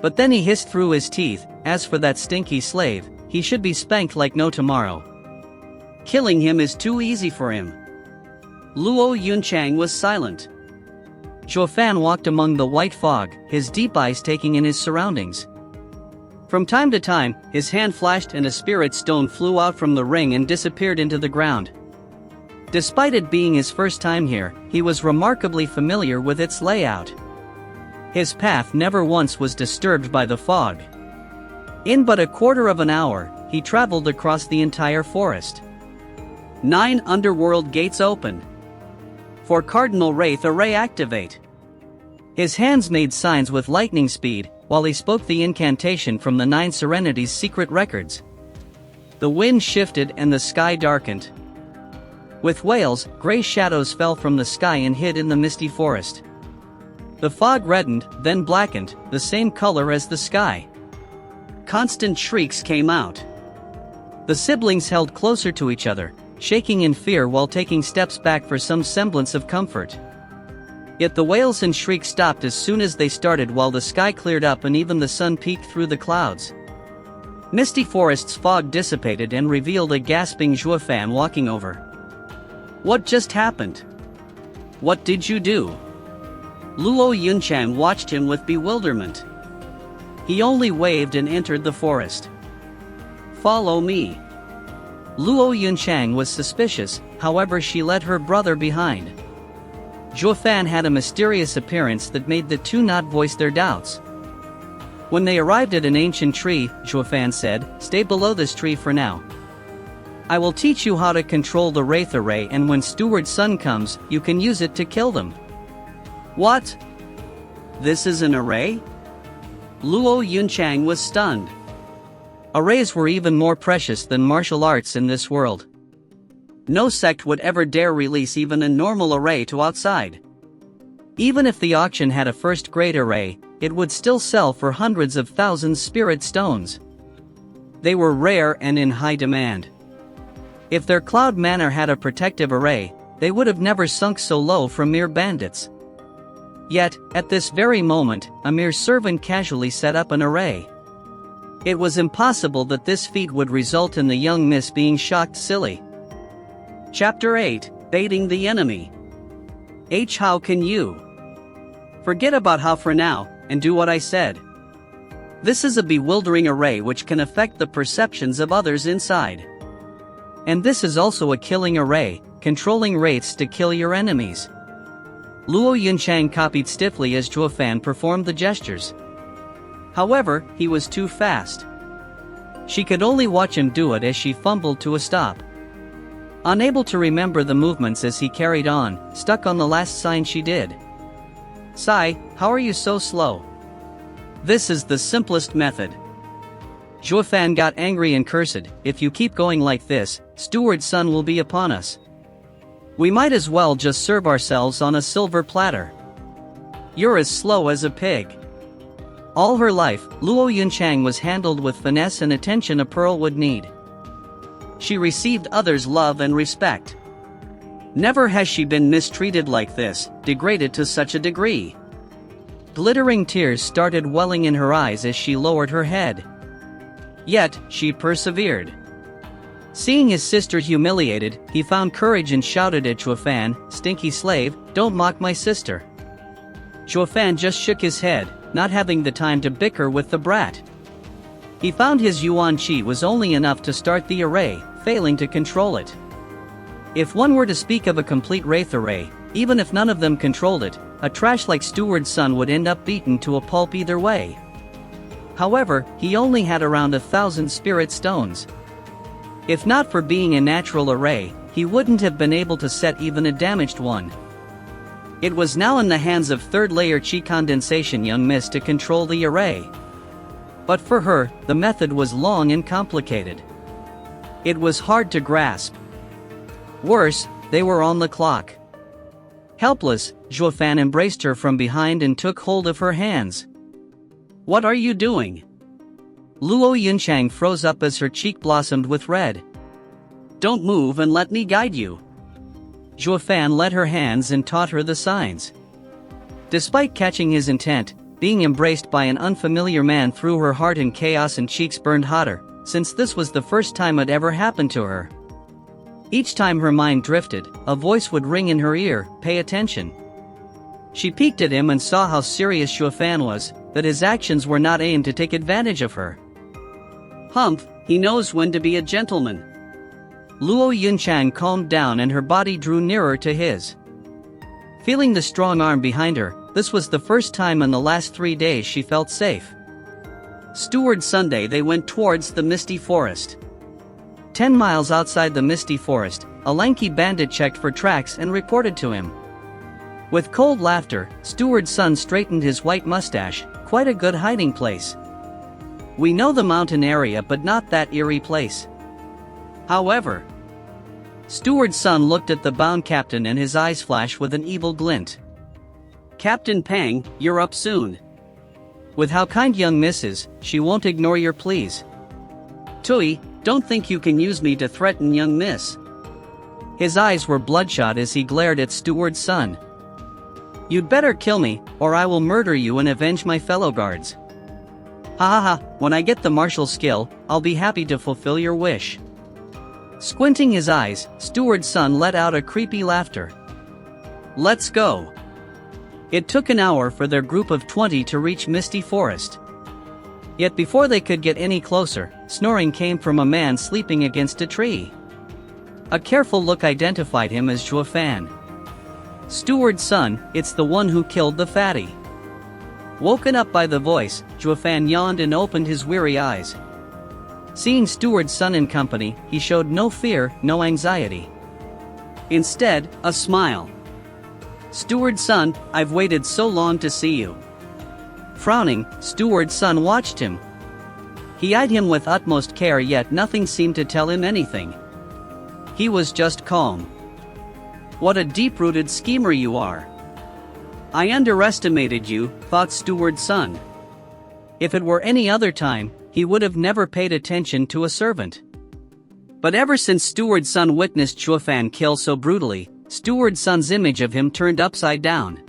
But then he hissed through his teeth, "As for that stinky slave, he should be spanked like no tomorrow. Killing him is too easy for him." Luo Yunchang was silent. Chuafan walked among the white fog, his deep eyes taking in his surroundings. From time to time, his hand flashed and a spirit stone flew out from the ring and disappeared into the ground. Despite it being his first time here, he was remarkably familiar with its layout. His path never once was disturbed by the fog. In but a quarter of an hour, he traveled across the entire forest. 9 underworld gates open. For Cardinal Wraith Array activate. His hands made signs with lightning speed, while he spoke the incantation from the 9 Serenities' secret records. The wind shifted and the sky darkened. With wails, gray shadows fell from the sky and hid in the misty forest. The fog reddened, then blackened, the same color as the sky. Constant shrieks came out. The siblings held closer to each other, shaking in fear while taking steps back for some semblance of comfort. Yet the wails and shrieks stopped as soon as they started, while the sky cleared up and even the sun peeked through the clouds. Misty Forest's fog dissipated and revealed a gasping Chuafan walking over. "What just happened? What did you do?" Luo Yunchang watched him with bewilderment. He only waved and entered the forest. "Follow me." Luo Yunchang was suspicious, however she led her brother behind. Chuafan had a mysterious appearance that made the two not voice their doubts. When they arrived at an ancient tree, Chuafan said, "Stay below this tree for now. I will teach you how to control the Wraith Array, and when Steward Sun comes, you can use it to kill them." "What? This is an array?" Luo Yunchang was stunned. Arrays were even more precious than martial arts in this world. No sect would ever dare release even a normal array to outside. Even if the auction had a first-grade array, it would still sell for hundreds of thousands spirit stones. They were rare and in high demand. If their Cloud Manor had a protective array, they would have never sunk so low from mere bandits. Yet, at this very moment, a mere servant casually set up an array. It was impossible that this feat would result in the young miss being shocked silly. Chapter 8, Baiting the Enemy. How can you? Forget about how for now, and do what I said. This is a bewildering array which can affect the perceptions of others inside. And this is also a killing array, controlling wraiths to kill your enemies. Luo Yunchang copied stiffly as Zhuo Fan performed the gestures. However, he was too fast. She could only watch him do it as she fumbled to a stop. Unable to remember the movements as he carried on, stuck on the last sign she did. "Sai, how are you so slow? This is the simplest method." Zhuo Fan got angry and cursed, "If you keep going like this, Steward's son will be upon us. We might as well just serve ourselves on a silver platter. You're as slow as a pig." All her life, Luo Yunchang was handled with finesse and attention a pearl would need. She received others' love and respect. Never has she been mistreated like this, degraded to such a degree. Glittering tears started welling in her eyes as she lowered her head. Yet, she persevered. Seeing his sister humiliated, he found courage and shouted at Zhuo Fan, "Stinky slave, don't mock my sister." Zhuo Fan just shook his head, not having the time to bicker with the brat. He found his Yuan Qi was only enough to start the array, failing to control it. If one were to speak of a complete wraith array, even if none of them controlled it, a trash like Steward's son would end up beaten to a pulp either way. However, he only had around 1,000 spirit stones. If not for being a natural array, he wouldn't have been able to set even a damaged one. It was now in the hands of third-layer Qi condensation young miss to control the array. But for her, the method was long and complicated. It was hard to grasp. Worse, they were on the clock. Helpless, Zhuo Fan embraced her from behind and took hold of her hands. "What are you doing?" Luo Yunchang froze up as her cheek blossomed with red. "Don't move and let me guide you." Zhuo Fan led her hands and taught her the signs. Despite catching his intent, being embraced by an unfamiliar man threw her heart in chaos and cheeks burned hotter, since this was the first time it ever happened to her. Each time her mind drifted, a voice would ring in her ear, "Pay attention." She peeked at him and saw how serious Zhuo Fan was, that his actions were not aimed to take advantage of her. "Humph, he knows when to be a gentleman." Luo Yunchang calmed down and her body drew nearer to his. Feeling the strong arm behind her, this was the first time in the last 3 days she felt safe. Steward Sunday they went towards the misty forest. 10 miles outside the misty forest, a lanky bandit checked for tracks and reported to him. With cold laughter, Steward's son straightened his white mustache, "Quite a good hiding place. We know the mountain area but not that eerie place." However, Steward's son looked at the bound captain and his eyes flashed with an evil glint. "Captain Pang, you're up soon. With how kind young miss is, she won't ignore your pleas. Tui, don't think you can use me to threaten young miss." His eyes were bloodshot as he glared at Steward's son. "You'd better kill me, or I will murder you and avenge my fellow guards. Ha ha ha, when I get the martial skill, I'll be happy to fulfill your wish." Squinting his eyes, Steward's son let out a creepy laughter. "Let's go." It took an hour for their group of 20 to reach Misty Forest. Yet before they could get any closer, snoring came from a man sleeping against a tree. A careful look identified him as Zhuo Fan. "Steward's son, it's the one who killed the fatty." Woken up by the voice, Zhuo Fan yawned and opened his weary eyes. Seeing Steward's son in company, he showed no fear, no anxiety. Instead, a smile. "Steward's son, I've waited so long to see you." Frowning, Steward's son watched him. He eyed him with utmost care, yet nothing seemed to tell him anything. He was just calm. "What a deep-rooted schemer you are. I underestimated you," thought Steward's son. If it were any other time, he would have never paid attention to a servant. But ever since Steward's son witnessed Zhuo Fan kill so brutally, Steward's son's image of him turned upside down.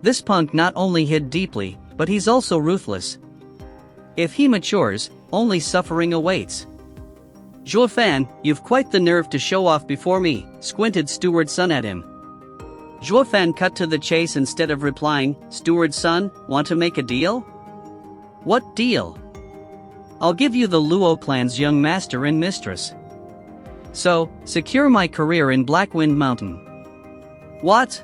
This punk not only hid deeply, but he's also ruthless. If he matures, only suffering awaits. "Zhuo Fan, you've quite the nerve to show off before me," squinted Steward's son at him. Zhuo Fan cut to the chase instead of replying. "Steward's son, want to make a deal?" "What deal?" "I'll give you the Luo clan's young master and mistress." So, secure my career in Blackwind Mountain. What?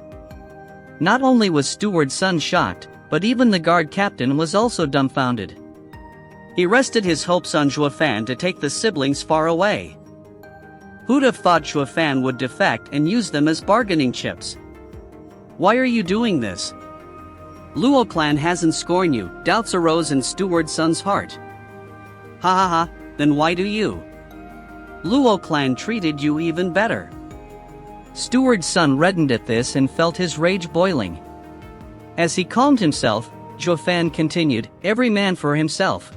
Not only was Steward's son shocked, but even the guard captain was also dumbfounded. He rested his hopes on Zhuofan to take the siblings far away. Who'd have thought Zhuofan would defect and use them as bargaining chips? Why are you doing this? Luo clan hasn't scorned you, doubts arose in Steward's son's heart. Ha ha ha, then why do you? Luo clan treated you even better. Steward's son reddened at this and felt his rage boiling. As he calmed himself, Zhuofan continued, every man for himself.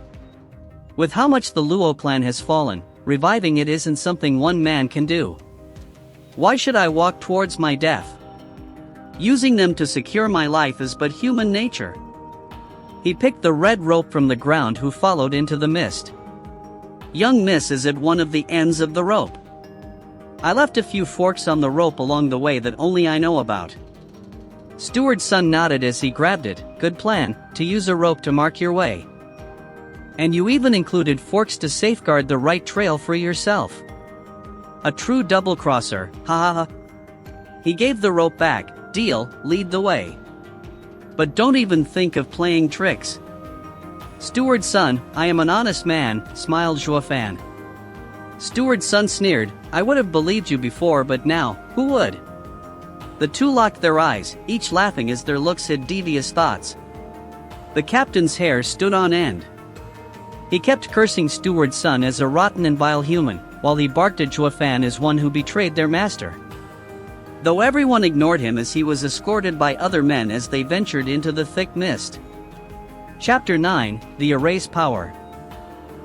With how much the Luo clan has fallen, reviving it isn't something one man can do. Why should I walk towards my death? Using them to secure my life is but human nature. He picked the red rope from the ground who followed into the mist. Young Miss is at one of the ends of the rope. I left a few forks on the rope along the way that only I know about. Steward's son nodded as he grabbed it, good plan, to use a rope to mark your way. And you even included forks to safeguard the right trail for yourself. A true double-crosser, ha ha ha. He gave the rope back, deal, lead the way. But don't even think of playing tricks. Steward's son, I am an honest man, smiled Zhuofan. Steward's son sneered, I would have believed you before but now, who would? The two locked their eyes, each laughing as their looks hid devious thoughts. The captain's hair stood on end. He kept cursing Steward's son as a rotten and vile human, while he barked at Zhuofan as one who betrayed their master. Though everyone ignored him as he was escorted by other men as they ventured into the thick mist. Chapter 9, The Erase Power.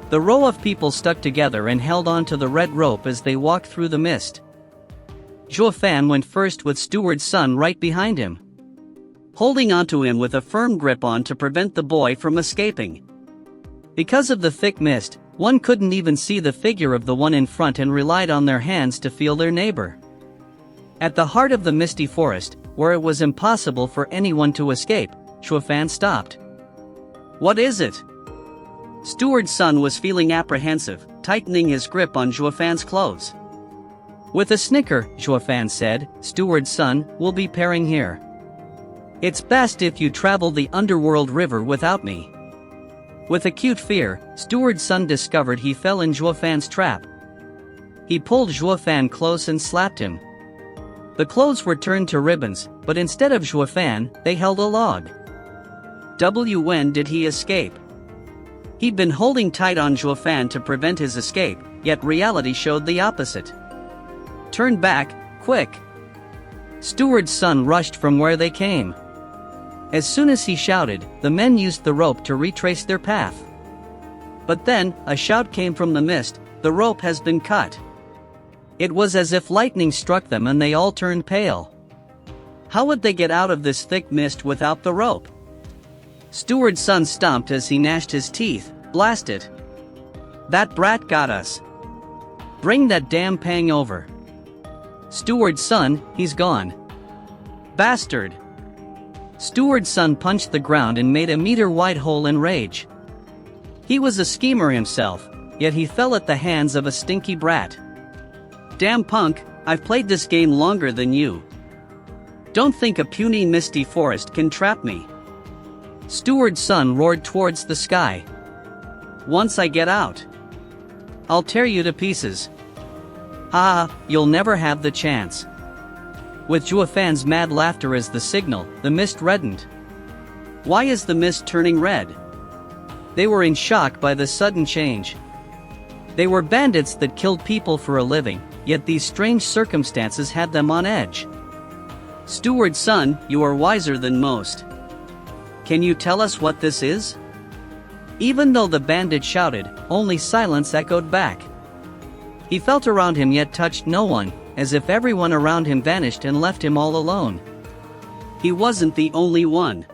The row of people stuck together and held on to the red rope as they walked through the mist. Zhuofan went first with Steward's son right behind him, holding onto him with a firm grip on to prevent the boy from escaping. Because of the thick mist, one couldn't even see the figure of the one in front and relied on their hands to feel their neighbor. At the heart of the misty forest, where it was impossible for anyone to escape, Zhuofan stopped. What is it? Steward's son was feeling apprehensive, tightening his grip on Zhuofan's clothes. With a snicker, Zhuofan said, Steward's son, we'll be pairing here. It's best if you travel the underworld river without me. With acute fear, Steward's son discovered he fell in Zhuofan's trap. He pulled Zhuofan close and slapped him. The clothes were turned to ribbons, but instead of Zhuofan, they held a log. When did he escape? He'd been holding tight on Zhuofan to prevent his escape, yet reality showed the opposite. Turn back, quick! Steward's son rushed from where they came. As soon as he shouted, the men used the rope to retrace their path. But then, a shout came from the mist, the rope has been cut. It was as if lightning struck them and they all turned pale. How would they get out of this thick mist without the rope? Steward's son stomped as he gnashed his teeth, blast it. That brat got us. Bring that damn Pang over. Steward's son, he's gone. Bastard. Steward's son punched the ground and made a meter-wide hole in rage. He was a schemer himself, yet he fell at the hands of a stinky brat. Damn punk, I've played this game longer than you. Don't think a puny misty forest can trap me. Steward's son roared towards the sky. Once I get out, I'll tear you to pieces. Ah, you'll never have the chance. With Zhuofan's mad laughter as the signal, the mist reddened. Why is the mist turning red? They were in shock by the sudden change. They were bandits that killed people for a living, yet these strange circumstances had them on edge. Steward's son, you are wiser than most. Can you tell us what this is? Even though the bandit shouted, only silence echoed back. He felt around him yet touched no one, as if everyone around him vanished and left him all alone. He wasn't the only one.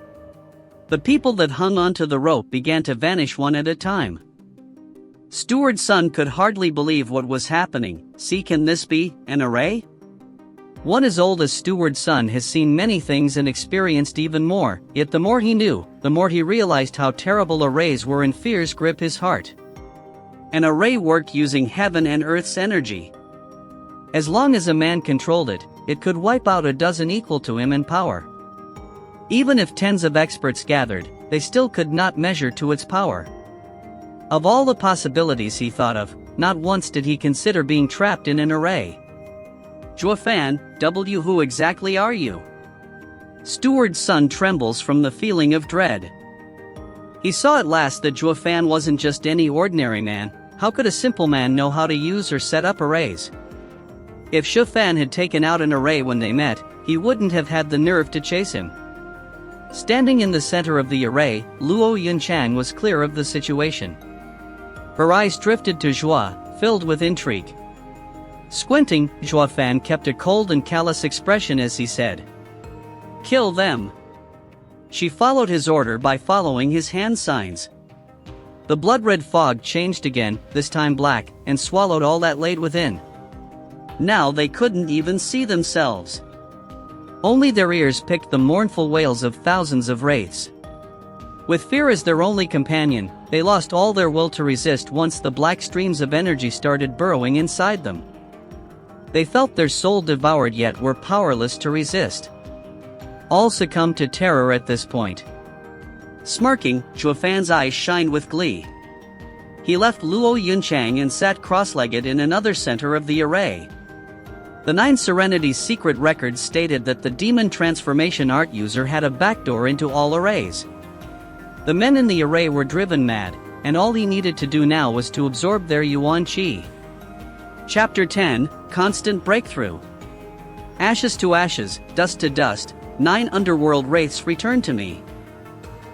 The people that hung onto the rope began to vanish one at a time. Steward's son could hardly believe what was happening. See, can this be an array? One as old as Steward's son has seen many things and experienced even more, yet the more he knew, the more he realized how terrible arrays were and fears grip his heart. An array worked using heaven and earth's energy. As long as a man controlled it, it could wipe out a dozen equal to him in power. Even if tens of experts gathered, they still could not measure to its power. Of all the possibilities he thought of, not once did he consider being trapped in an array. "Zhuofan, who exactly are you?" Steward's son trembles from the feeling of dread. He saw at last that Zhuofan wasn't just any ordinary man. How could a simple man know how to use or set up arrays? If Zhuofan had taken out an array when they met, he wouldn't have had the nerve to chase him. Standing in the center of the array, Luo Yunchang was clear of the situation. Her eyes drifted to Zhua, filled with intrigue. Squinting, Zhuofan kept a cold and callous expression as he said, "Kill them." She followed his order by following his hand signs. The blood-red fog changed again, this time black, and swallowed all that laid within. Now they couldn't even see themselves. Only their ears picked the mournful wails of thousands of wraiths. With fear as their only companion, they lost all their will to resist once the black streams of energy started burrowing inside them. They felt their soul devoured yet were powerless to resist. All succumbed to terror at this point. Smirking, Zhuofan's eyes shined with glee. He left Luo Yunchang and sat cross-legged in another center of the array. The 9 Serenity's secret records stated that the demon transformation art user had a backdoor into all arrays. The men in the array were driven mad, and all he needed to do now was to absorb their Yuan Qi. Chapter 10, Constant Breakthrough. Ashes to ashes, dust to dust, 9 underworld wraiths returned to me.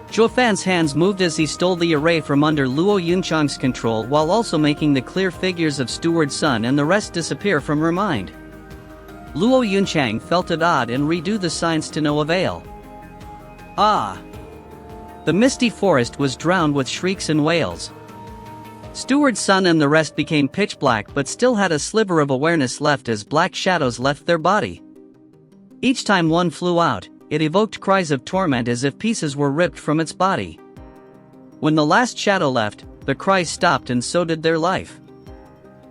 Zhuofan's hands moved as he stole the array from under Luo Yunchang's control while also making the clear figures of Steward's son and the rest disappear from her mind. Luo Yunchang felt it odd and redo the signs to no avail. Ah! The misty forest was drowned with shrieks and wails. Steward's son and the rest became pitch black but still had a sliver of awareness left as black shadows left their body. Each time one flew out, it evoked cries of torment as if pieces were ripped from its body. When the last shadow left, the cries stopped and so did their life.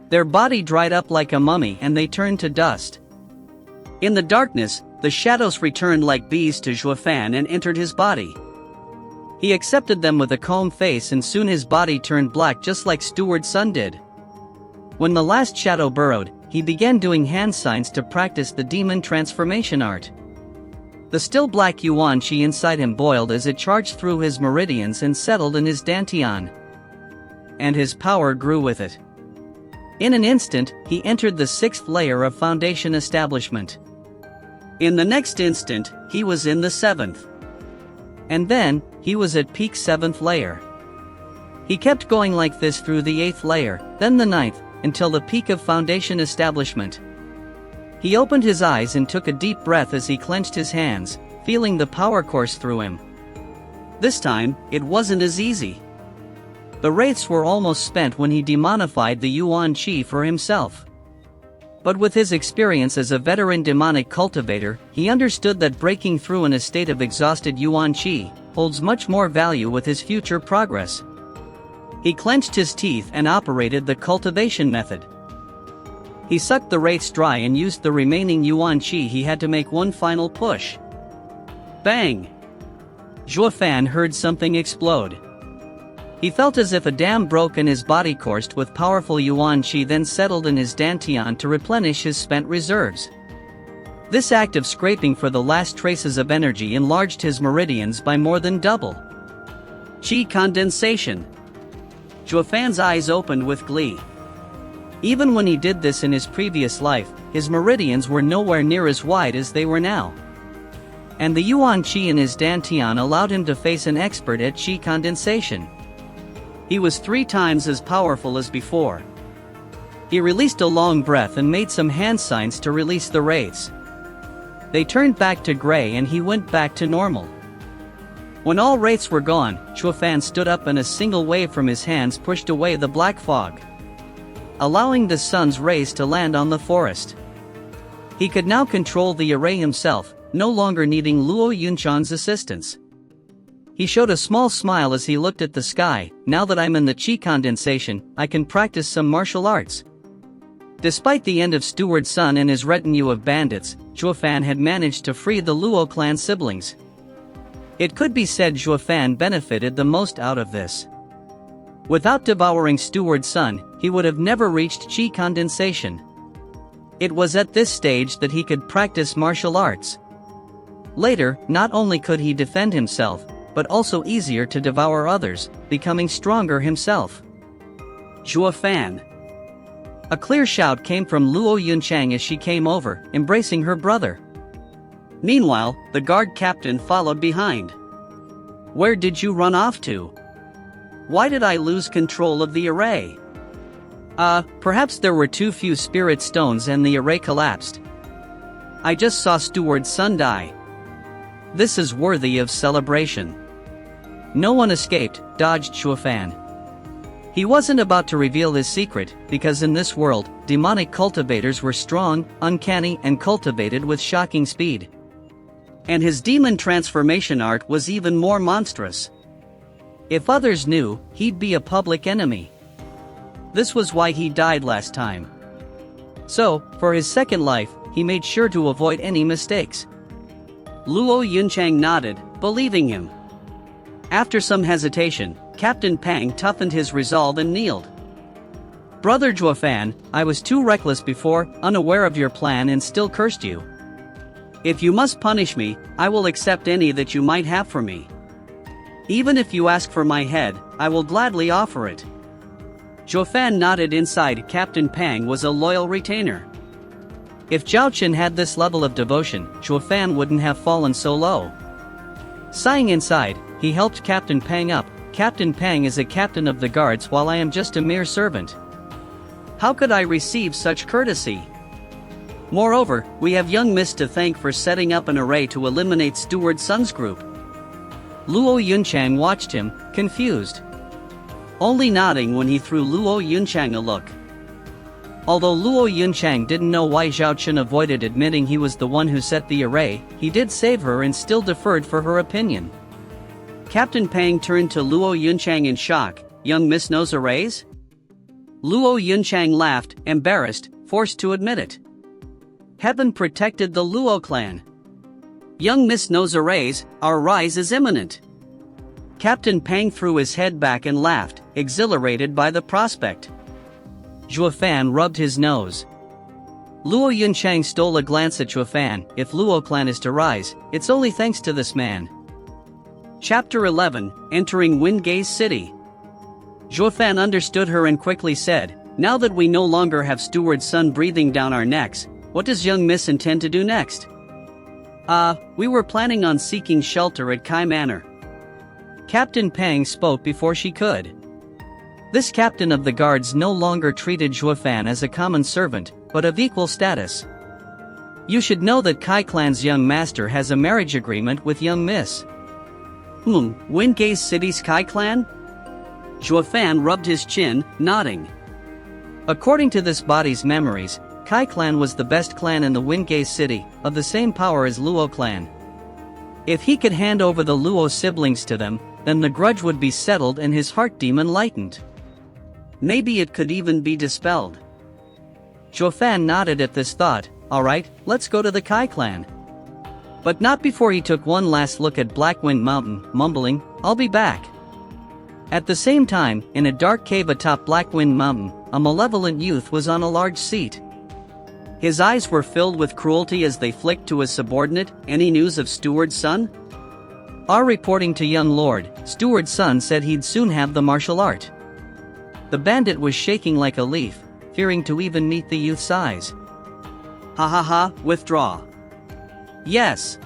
Their body dried up like a mummy and they turned to dust. In the darkness, the shadows returned like bees to Zhuofan and entered his body. He accepted them with a calm face and soon his body turned black just like Steward's son did. When the last shadow burrowed, he began doing hand signs to practice the demon transformation art. The still black Yuan Qi inside him boiled as it charged through his meridians and settled in his dantian. And his power grew with it. In an instant, he entered the 6th layer of foundation establishment. In the next instant, he was in the 7th. And then, he was at peak 7th layer. He kept going like this through the 8th layer, then the 9th, until the peak of foundation establishment. He opened his eyes and took a deep breath as he clenched his hands, feeling the power course through him. This time, it wasn't as easy. The wraiths were almost spent when he demonified the Yuan Qi for himself. But with his experience as a veteran demonic cultivator, he understood that breaking through in a state of exhausted Yuan Qi holds much more value with his future progress. He clenched his teeth and operated the cultivation method. He sucked the wraiths dry and used the remaining Yuan Qi he had to make one final push. Bang! Zhuofan heard something explode. He felt as if a dam broke and his body coursed with powerful Yuan Qi then settled in his dantian to replenish his spent reserves. This act of scraping for the last traces of energy enlarged his meridians by more than double. Qi condensation. Zhuofan's eyes opened with glee. Even when he did this in his previous life, his meridians were nowhere near as wide as they were now. And the Yuan Qi in his dantian allowed him to face an expert at Qi condensation. He was 3 times as powerful as before. He released a long breath and made some hand signs to release the wraiths. They turned back to gray and he went back to normal. When all wraiths were gone, Zhuofan stood up and a single wave from his hands pushed away the black fog, allowing the sun's rays to land on the forest. He could now control the array himself, no longer needing Luo Yunchang's assistance. He showed a small smile as he looked at the sky. Now that I'm in the Qi condensation, I can practice some martial arts. Despite the end of Steward Sun and his retinue of bandits, Zhuofan had managed to free the Luo clan siblings. It could be said Zhuofan benefited the most out of this. Without devouring Steward Sun, he would have never reached Qi condensation. It was at this stage that he could practice martial arts. Later, not only could he defend himself, but also easier to devour others, becoming stronger himself. Zhuofan. A clear shout came from Luo Yunchang as she came over, embracing her brother. Meanwhile, the guard captain followed behind. Where did you run off to? Why did I lose control of the array? Perhaps there were too few spirit stones and the array collapsed. I just saw Steward Sun die. This is worthy of celebration. No one escaped, dodged Zhuofan. He wasn't about to reveal his secret, because in this world, demonic cultivators were strong, uncanny and cultivated with shocking speed. And his demon transformation art was even more monstrous. If others knew, he'd be a public enemy. This was why he died last time. So, for his second life, he made sure to avoid any mistakes. Luo Yunchang nodded, believing him. After some hesitation, Captain Pang toughened his resolve and kneeled. Brother Zhuofan, I was too reckless before, unaware of your plan and still cursed you. If you must punish me, I will accept any that you might have for me. Even if you ask for my head, I will gladly offer it. Zhuofan nodded. Inside, Captain Pang was a loyal retainer. If Zhao Chen had this level of devotion, Zhuofan wouldn't have fallen so low. Sighing inside, he helped Captain Pang up. Captain Pang is a captain of the guards while I am just a mere servant. How could I receive such courtesy? Moreover, we have young Miss to thank for setting up an array to eliminate Steward Sun's group. Luo Yunchang watched him, confused. Only nodding when he threw Luo Yunchang a look. Although Luo Yunchang didn't know why Zhao Chen avoided admitting he was the one who set the array, he did save her and still deferred for her opinion. Captain Pang turned to Luo Yunchang in shock. Young Miss knows arrays? Luo Yunchang laughed, embarrassed, forced to admit it. Heaven protected the Luo clan. Young Miss knows arrays, our rise is imminent. Captain Pang threw his head back and laughed, exhilarated by the prospect. Zhuofan rubbed his nose. Luo Yunchang stole a glance at Zhuofan. If Luo clan is to rise, it's only thanks to this man. Chapter 11, Entering Wingate City. Zhuofan understood her and quickly said, now that we no longer have Steward Sun breathing down our necks, what does young Miss intend to do next? We were planning on seeking shelter at Kai Manor. Captain Pang spoke before she could. This captain of the guards no longer treated Zhuofan as a common servant, but of equal status. You should know that Kai clan's young master has a marriage agreement with young Miss. Wingate City's Kai clan? Zhuofan rubbed his chin, nodding. According to this body's memories, Kai clan was the best clan in the Wingate City, of the same power as Luo clan. If he could hand over the Luo siblings to them, then the grudge would be settled and his heart demon lightened. Maybe it could even be dispelled. Zhuofan nodded at this thought. Alright, let's go to the Kai clan. But not before he took one last look at Blackwind Mountain, mumbling, I'll be back. At the same time, in a dark cave atop Blackwind Mountain, a malevolent youth was on a large seat. His eyes were filled with cruelty as they flicked to his subordinate. Any news of Steward Sun? Our reporting to young Lord, Steward Sun said he'd soon have the martial art. The bandit was shaking like a leaf, fearing to even meet the youth's eyes. Withdraw. Yes.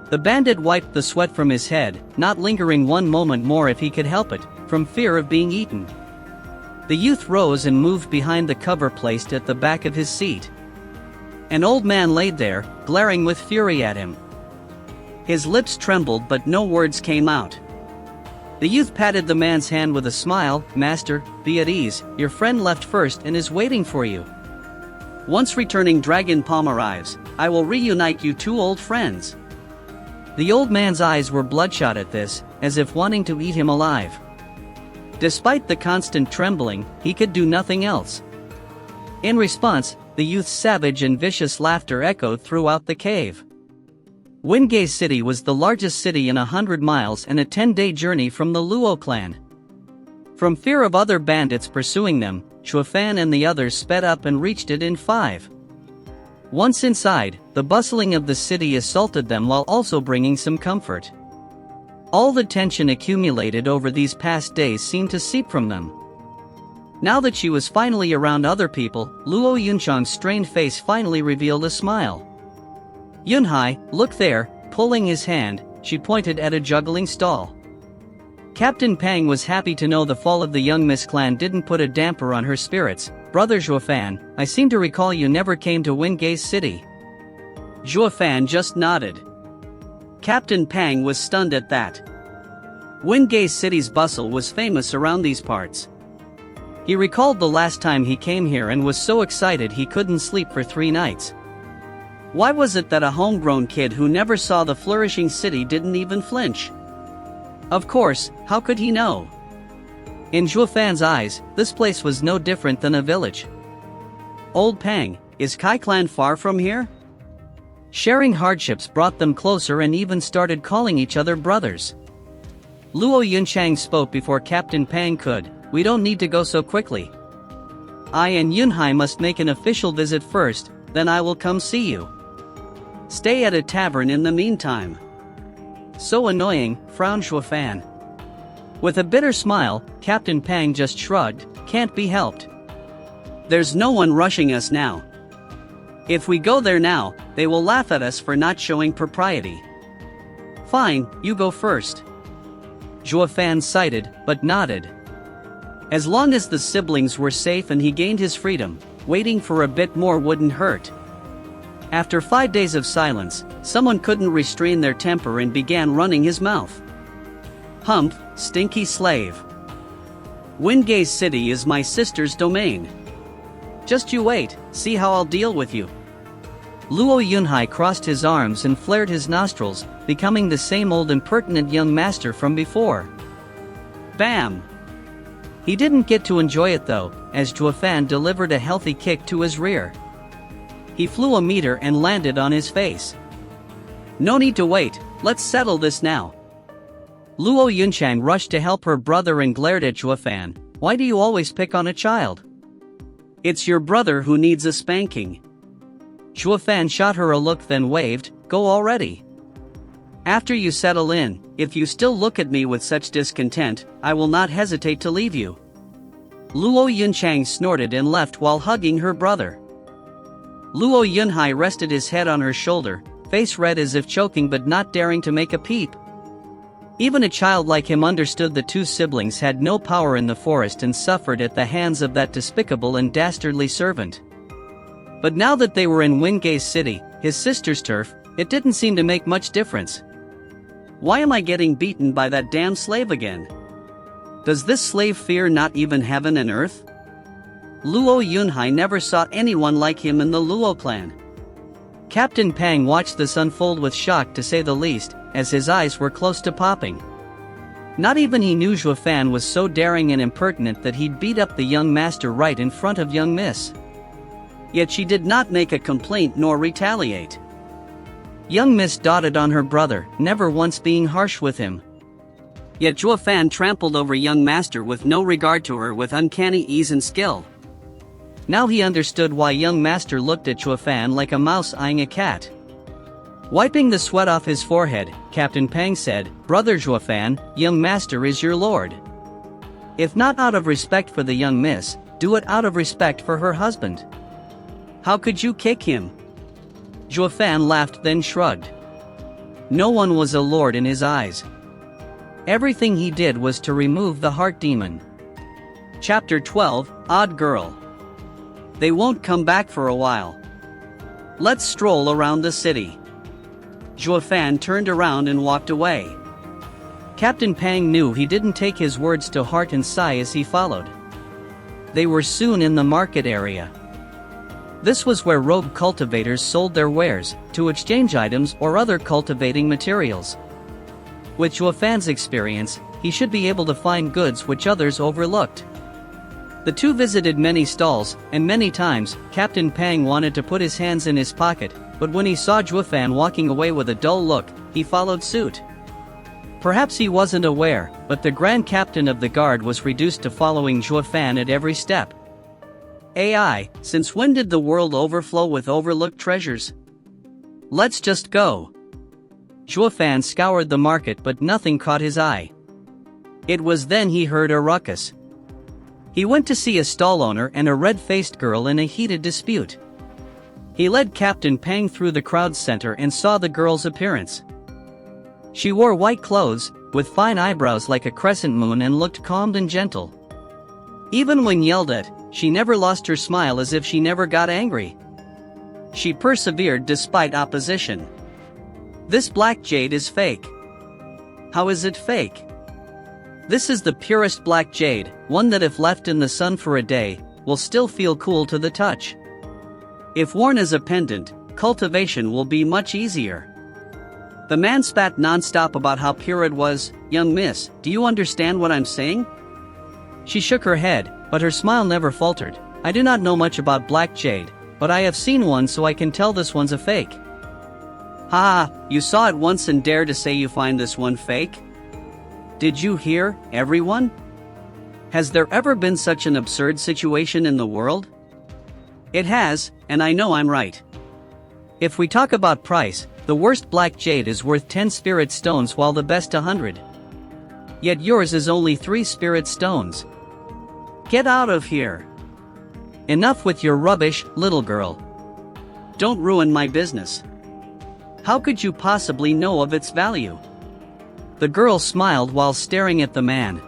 The bandit wiped the sweat from his head, not lingering one moment more if he could help it, from fear of being eaten. The youth rose and moved behind the cover placed at the back of his seat. An old man laid there, glaring with fury at him. His lips trembled but no words came out. The youth patted the man's hand with a smile. Master, be at ease, your friend left first and is waiting for you. Once returning Dragon Palm arrives, I will reunite you two old friends. The old man's eyes were bloodshot at this, as if wanting to eat him alive. Despite the constant trembling, he could do nothing else. In response, the youth's savage and vicious laughter echoed throughout the cave. Wingay City was the largest city in 100 miles and a 10-day journey from the Luo clan. From fear of other bandits pursuing them, Chuafan and the others sped up and reached it in 5. Once inside, the bustling of the city assaulted them while also bringing some comfort. All the tension accumulated over these past days seemed to seep from them. Now that she was finally around other people, Luo Yunchang's strained face finally revealed a smile. "Yunhai, look there," pulling his hand, she pointed at a juggling stall. Captain Pang was happy to know the fall of the young Miss clan didn't put a damper on her spirits. "Brother Zhuofan, I seem to recall you never came to Wingay City." Zhuofan just nodded. Captain Pang was stunned at that. Wingay City's bustle was famous around these parts. He recalled the last time he came here and was so excited he couldn't sleep for 3 nights. Why was it that a homegrown kid who never saw the flourishing city didn't even flinch? Of course, how could he know? In Zhuofan's eyes, this place was no different than a village. "Old Pang, is Kai clan far from here?" Sharing hardships brought them closer and even started calling each other brothers. Luo Yunchang spoke before Captain Pang could. "We don't need to go so quickly. I and Yunhai must make an official visit first, then I will come see you. Stay at a tavern in the meantime." "So annoying," frowned Zhuofan. With a bitter smile, Captain Pang just shrugged. "Can't be helped. There's no one rushing us now. If we go there now, they will laugh at us for not showing propriety." "Fine, you go first." Zhuofan sighed, but nodded. As long as the siblings were safe and he gained his freedom, waiting for a bit more wouldn't hurt. After 5 days of silence, someone couldn't restrain their temper and began running his mouth. "Humph, stinky slave. Wingay City is my sister's domain. Just you wait, see how I'll deal with you." Luo Yunhai crossed his arms and flared his nostrils, becoming the same old impertinent young master from before. Bam! He didn't get to enjoy it though, as Zhuofan delivered a healthy kick to his rear. He flew a meter and landed on his face. "No need to wait, let's settle this now." Luo Yunchang rushed to help her brother and glared at Zhuofan. "Why do you always pick on a child? It's your brother who needs a spanking." Zhuofan shot her a look then waved, "Go already. After you settle in, if you still look at me with such discontent, I will not hesitate to leave you." Luo Yunchang snorted and left while hugging her brother. Luo Yunhai rested his head on her shoulder, face red as if choking but not daring to make a peep. Even a child like him understood the two siblings had no power in the forest and suffered at the hands of that despicable and dastardly servant. But now that they were in Wingay City, his sister's turf, it didn't seem to make much difference. "Why am I getting beaten by that damn slave again? Does this slave fear not even heaven and earth?" Luo Yunhai never saw anyone like him in the Luo clan. Captain Pang watched this unfold with shock to say the least, as his eyes were close to popping. Not even he knew Zhuofan was so daring and impertinent that he'd beat up the young master right in front of young Miss. Yet she did not make a complaint nor retaliate. Young Miss dotted on her brother, never once being harsh with him. Yet Zhuofan trampled over young master with no regard to her with uncanny ease and skill. Now he understood why young master looked at Zhuofan like a mouse eyeing a cat. Wiping the sweat off his forehead, Captain Pang said, "Brother Zhuofan, young master is your lord. If not out of respect for the young miss, do it out of respect for her husband. How could you kick him?" Zhuofan laughed then shrugged. No one was a lord in his eyes. Everything he did was to remove the heart demon. Chapter 12, Odd Girl. They won't come back for a while. Let's stroll around the city. Zhuofan turned around and walked away. Captain Pang knew he didn't take his words to heart and sigh as he followed. They were soon in the market area. This was where rogue cultivators sold their wares, to exchange items or other cultivating materials. With Zhuofan's experience, he should be able to find goods which others overlooked. The two visited many stalls, and many times, Captain Pang wanted to put his hands in his pocket, but when he saw Zhuofan walking away with a dull look, he followed suit. Perhaps he wasn't aware, but the Grand Captain of the Guard was reduced to following Zhuofan at every step. AI, since when did the world overflow with overlooked treasures? Let's just go. Zhuofan scoured the market but nothing caught his eye. It was then he heard a ruckus. He went to see a stall owner and a red-faced girl in a heated dispute. He led Captain Pang through the crowd center and saw the girl's appearance. She wore white clothes, with fine eyebrows like a crescent moon and looked calm and gentle. Even when yelled at, she never lost her smile as if she never got angry. She persevered despite opposition. This black jade is fake. How is it fake? This is the purest black jade, one that if left in the sun for a day, will still feel cool to the touch. If worn as a pendant, cultivation will be much easier. The man spat non-stop about how pure it was. Young miss, do you understand what I'm saying? She shook her head, but her smile never faltered. I do not know much about black jade, but I have seen one so I can tell this one's a fake. Ha, you saw it once and dare to say you find this one fake? Did you hear, everyone? Has there ever been such an absurd situation in the world? It has, and I know I'm right. If we talk about price, the worst black jade is worth 10 spirit stones while the best 100. Yet yours is only 3 spirit stones. Get out of here. Enough with your rubbish, little girl. Don't ruin my business. How could you possibly know of its value? The girl smiled while staring at the man.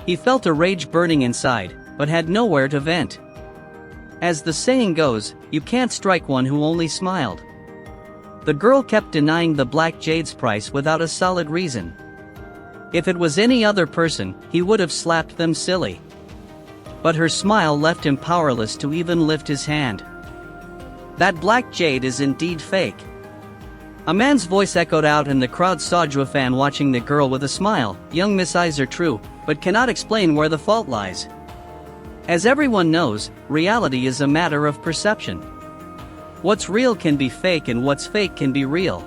He felt a rage burning inside, but had nowhere to vent. As the saying goes, you can't strike one who only smiled. The girl kept denying the black jade's price without a solid reason. If it was any other person, he would have slapped them silly. But her smile left him powerless to even lift his hand. That black jade is indeed fake. A man's voice echoed out and the crowd saw Zhuofan watching the girl with a smile. Young miss, eyes are true, but cannot explain where the fault lies. As everyone knows, reality is a matter of perception. What's real can be fake and what's fake can be real.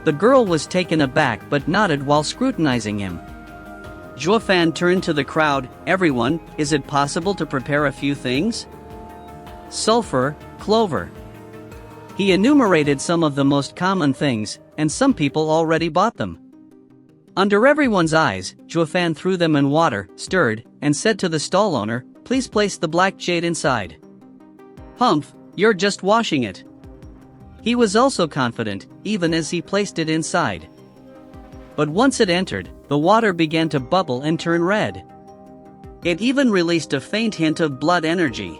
The girl was taken aback but nodded while scrutinizing him. Zhuofan turned to the crowd. Everyone, is it possible to prepare a few things? Sulfur, clover. He enumerated some of the most common things, and some people already bought them. Under everyone's eyes, Zhuofan threw them in water, stirred, and said to the stall owner, please place the black jade inside. Humph, you're just washing it. He was also confident, even as he placed it inside. But once it entered, the water began to bubble and turn red. It even released a faint hint of blood energy.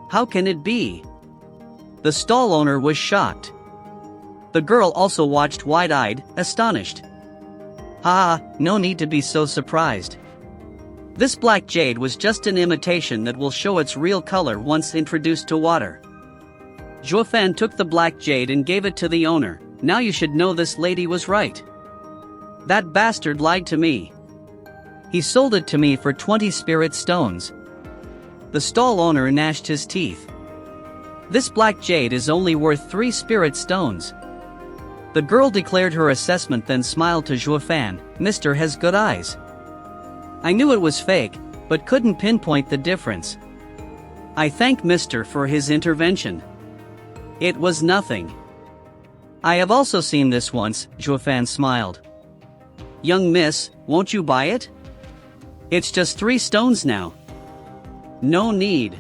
How can it be? The stall owner was shocked. The girl also watched wide-eyed, astonished. Ha, no need to be so surprised. This black jade was just an imitation that will show its real color once introduced to water. Zhuofan took the black jade and gave it to the owner. Now you should know this lady was right. That bastard lied to me. He sold it to me for 20 spirit stones. The stall owner gnashed his teeth. This black jade is only worth 3 spirit stones. The girl declared her assessment then smiled to Zhuofan. Mister has good eyes. I knew it was fake, but couldn't pinpoint the difference. I thank Mister for his intervention. It was nothing. I have also seen this once, Zhuofan smiled. Young miss, won't you buy it? It's just 3 stones now. No need.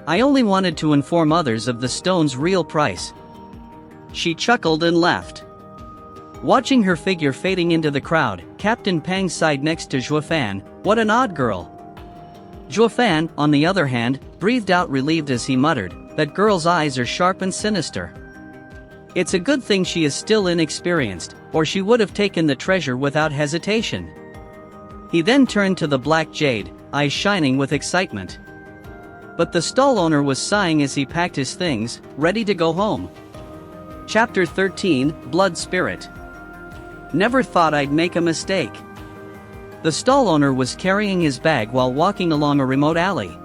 I only wanted to inform others of the stone's real price. She chuckled and left. Watching her figure fading into the crowd, Captain Pang sighed next to Zhuofan. What an odd girl. Zhuofan, on the other hand, breathed out relieved as he muttered, that girl's eyes are sharp and sinister. It's a good thing she is still inexperienced, or she would have taken the treasure without hesitation. He then turned to the black jade, eyes shining with excitement. But the stall owner was sighing as he packed his things, ready to go home. Chapter 13, Blood Spirit. Never thought I'd make a mistake. The stall owner was carrying his bag while walking along a remote alley.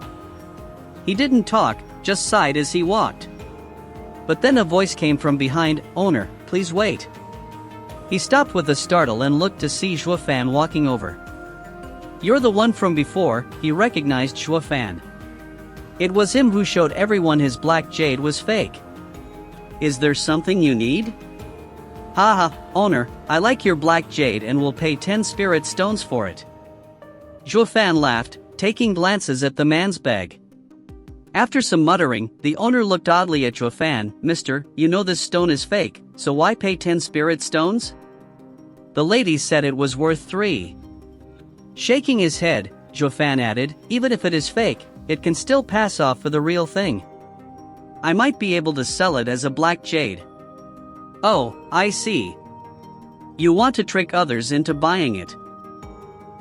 He didn't talk, just sighed as he walked. But then a voice came from behind. "Owner, please wait." He stopped with a startle and looked to see Zhuo Fan walking over. "You're the one from before," he recognized Zhuo Fan. It was him who showed everyone his black jade was fake. "Is there something you need?" "Haha, owner, I like your black jade and will pay 10 spirit stones for it." Zhuo Fan laughed, taking glances at the man's bag. After some muttering, the owner looked oddly at Zhuo Fan. "Mister, you know this stone is fake, so why pay 10 spirit stones?" The lady said it was worth 3. Shaking his head, Zhuo Fan added, "Even if it is fake, it can still pass off for the real thing. I might be able to sell it as a black jade." "Oh, I see. You want to trick others into buying it."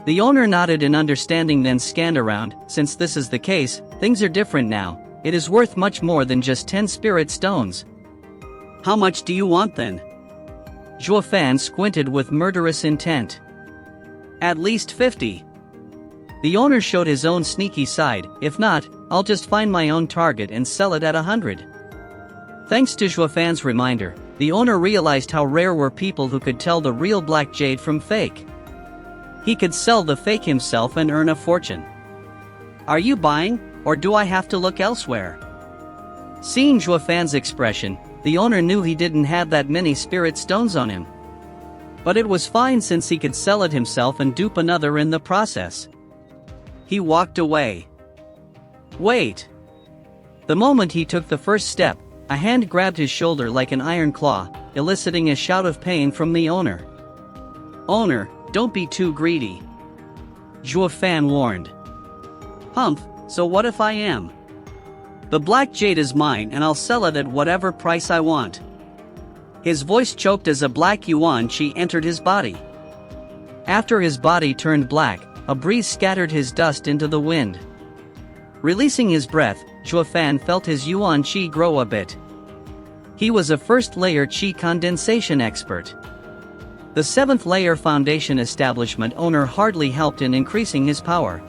The owner nodded in understanding, then scanned around. "Since this is the case, things are different now. It is worth much more than just 10 spirit stones." "How much do you want then?" Zhuo Fan squinted with murderous intent. "At least 50. The owner showed his own sneaky side. "If not, I'll just find my own target and sell it at 100. Thanks to Zhuo Fan's reminder, the owner realized how rare were people who could tell the real black jade from fake. He could sell the fake himself and earn a fortune. "Are you buying, or do I have to look elsewhere?" Seeing Zhuo Fan's expression, the owner knew he didn't have that many spirit stones on him. But it was fine since he could sell it himself and dupe another in the process. He walked away. "Wait!" The moment he took the first step, a hand grabbed his shoulder like an iron claw, eliciting a shout of pain from the owner. "Owner, don't be too greedy," Zhuo Fan warned. "Humph, so what if I am? The black jade is mine and I'll sell it at whatever price I want." His voice choked as a black yuan chi entered his body. After his body turned black, a breeze scattered his dust into the wind. Releasing his breath, Zhuo Fan felt his yuan chi grow a bit. He was a first-layer chi condensation expert. The 7th-layer foundation establishment owner hardly helped in increasing his power.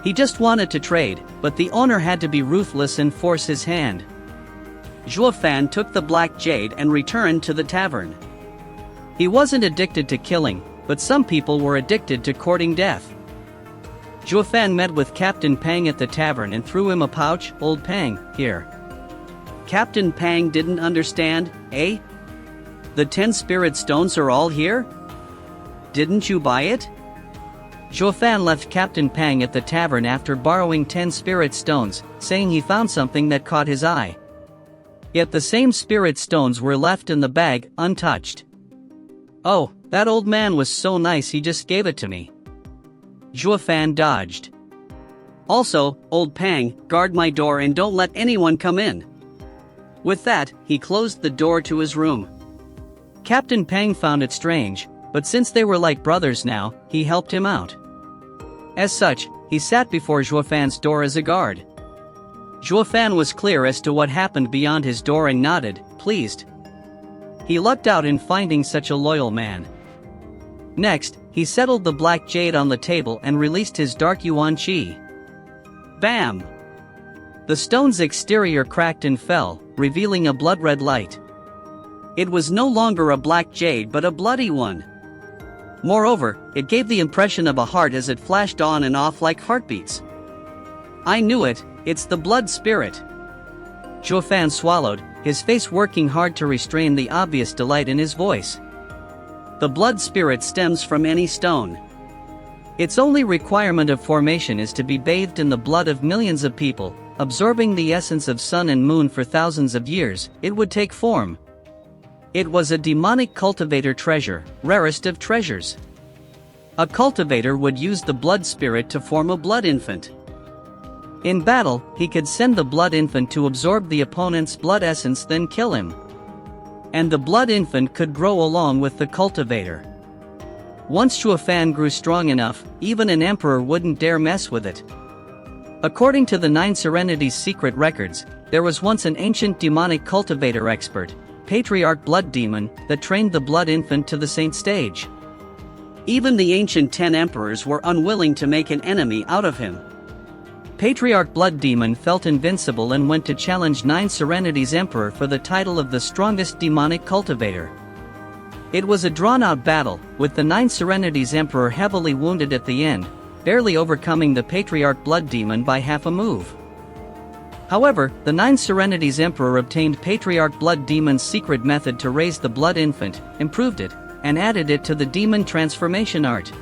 He just wanted to trade, but the owner had to be ruthless and force his hand. Zhuo Fan took the black jade and returned to the tavern. He wasn't addicted to killing, but some people were addicted to courting death. Zhuo Fan met with Captain Pang at the tavern and threw him a pouch. "Old Pang, here." Captain Pang didn't understand. "Eh? The 10 spirit stones are all here? Didn't you buy it?" Zhuo Fan left Captain Pang at the tavern after borrowing 10 spirit stones, saying he found something that caught his eye. Yet the same spirit stones were left in the bag, untouched. "Oh, that old man was so nice he just gave it to me." Zhuo Fan dodged. "Also, old Pang, guard my door and don't let anyone come in." With that, he closed the door to his room. Captain Pang found it strange, but since they were like brothers now, he helped him out. As such, he sat before Zhuo Fan's door as a guard. Zhuo Fan was clear as to what happened beyond his door and nodded, pleased. He lucked out in finding such a loyal man. Next, he settled the black jade on the table and released his dark yuan chi. Bam! The stone's exterior cracked and fell, revealing a blood-red light. It was no longer a black jade but a bloody one. Moreover, it gave the impression of a heart as it flashed on and off like heartbeats. "I knew it, it's the blood spirit." Zhuo Fan swallowed, his face working hard to restrain the obvious delight in his voice. The blood spirit stems from any stone. Its only requirement of formation is to be bathed in the blood of millions of people, absorbing the essence of sun and moon for thousands of years. It would take form. It was a demonic cultivator treasure, rarest of treasures. A cultivator would use the blood spirit to form a blood infant. In battle, he could send the blood infant to absorb the opponent's blood essence, then kill him. And the blood infant could grow along with the cultivator. Once Zhuo Fan grew strong enough, even an emperor wouldn't dare mess with it. According to the 9 Serenity's secret records, there was once an ancient demonic cultivator expert, Patriarch Blood Demon, that trained the blood infant to the saint stage. Even the ancient 10 emperors were unwilling to make an enemy out of him. Patriarch Blood Demon felt invincible and went to challenge 9 Serenity's emperor for the title of the strongest demonic cultivator. It was a drawn-out battle, with the 9 Serenity's emperor heavily wounded at the end, barely overcoming the Patriarch Blood Demon by half a move. However, the 9 Serenity's emperor obtained Patriarch Blood Demon's secret method to raise the Blood Infant, improved it, and added it to the demon transformation art.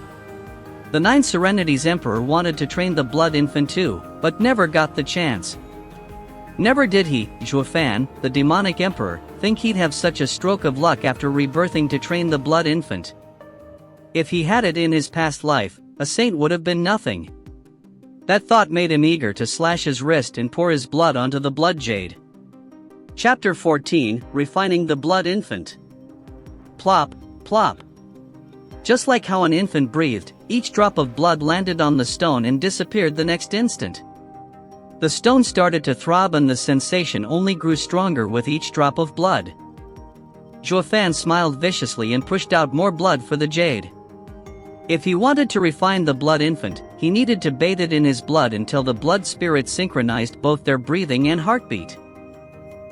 The 9 Serenity's emperor wanted to train the Blood Infant too, but never got the chance. Never did he, Zhuofan, the demonic emperor, think he'd have such a stroke of luck after rebirthing to train the Blood Infant. If he had it in his past life, a saint would have been nothing. That thought made him eager to slash his wrist and pour his blood onto the blood jade. Chapter 14, Refining the Blood Infant. Plop, plop. Just like how an infant breathed, each drop of blood landed on the stone and disappeared the next instant. The stone started to throb and the sensation only grew stronger with each drop of blood. Zhuofan smiled viciously and pushed out more blood for the jade. If he wanted to refine the Blood Infant, he needed to bathe it in his blood until the blood spirit synchronized both their breathing and heartbeat.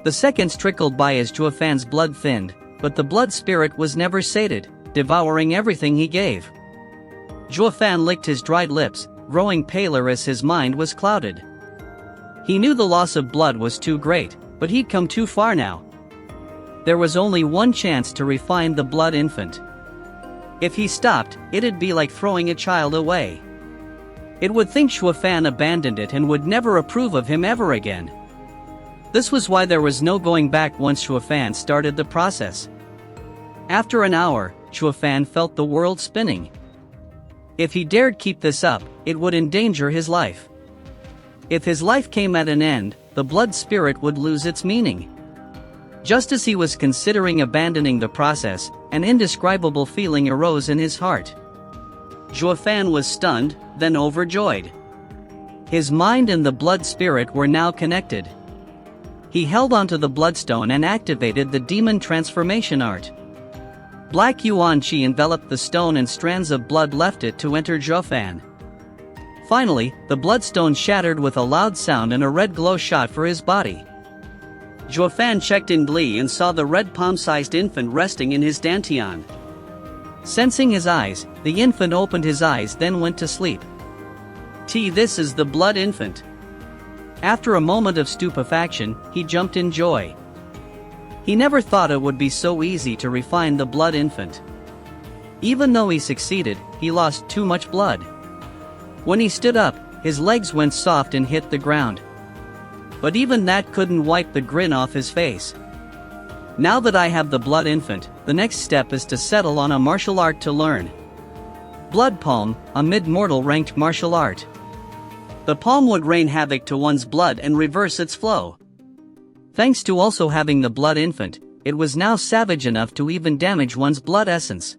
The seconds trickled by as Zhuofan's blood thinned, but the blood spirit was never sated, devouring everything he gave. Zhuofan licked his dried lips, growing paler as his mind was clouded. He knew the loss of blood was too great, but he'd come too far now. There was only one chance to refine the Blood Infant. If he stopped, it'd be like throwing a child away. It would think Zhuofan abandoned it and would never approve of him ever again. This was why there was no going back once Zhuofan started the process. After an hour, Zhuofan felt the world spinning. If he dared keep this up, it would endanger his life. If his life came at an end, the blood spirit would lose its meaning. Just as he was considering abandoning the process, an indescribable feeling arose in his heart. Zhuofan was stunned, then overjoyed. His mind and the blood spirit were now connected. He held onto the bloodstone and activated the demon transformation art. Black yuan qi enveloped the stone and strands of blood left it to enter Zhuofan. Finally, the bloodstone shattered with a loud sound and a red glow shot for his body. Zhuofan checked in glee and saw the red palm-sized infant resting in his dantian. Sensing his eyes, the infant opened his eyes then went to sleep. This is the Blood Infant. After a moment of stupefaction, he jumped in joy. He never thought it would be so easy to refine the Blood Infant. Even though he succeeded, he lost too much blood. When he stood up, his legs went soft and hit the ground. But even that couldn't wipe the grin off his face. Now that I have the Blood Infant, the next step is to settle on a martial art to learn. Blood Palm, a mid-mortal ranked martial art. The palm would rain havoc to one's blood and reverse its flow. Thanks to also having the Blood Infant, it was now savage enough to even damage one's blood essence.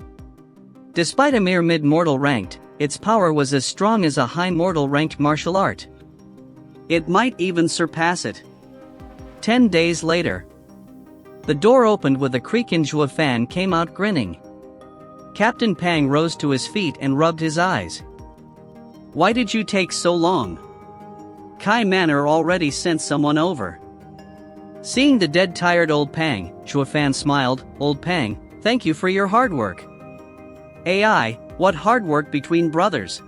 Despite a mere mid-mortal ranked, its power was as strong as a high mortal ranked martial art. It might even surpass it. 10 days later. The door opened with a creak and Zhuofan came out grinning. Captain Pang rose to his feet and rubbed his eyes. Why did you take so long? Kai Manor already sent someone over. Seeing the dead tired old Pang, Zhuofan smiled. Old Pang, thank you for your hard work. AI, what hard work between brothers.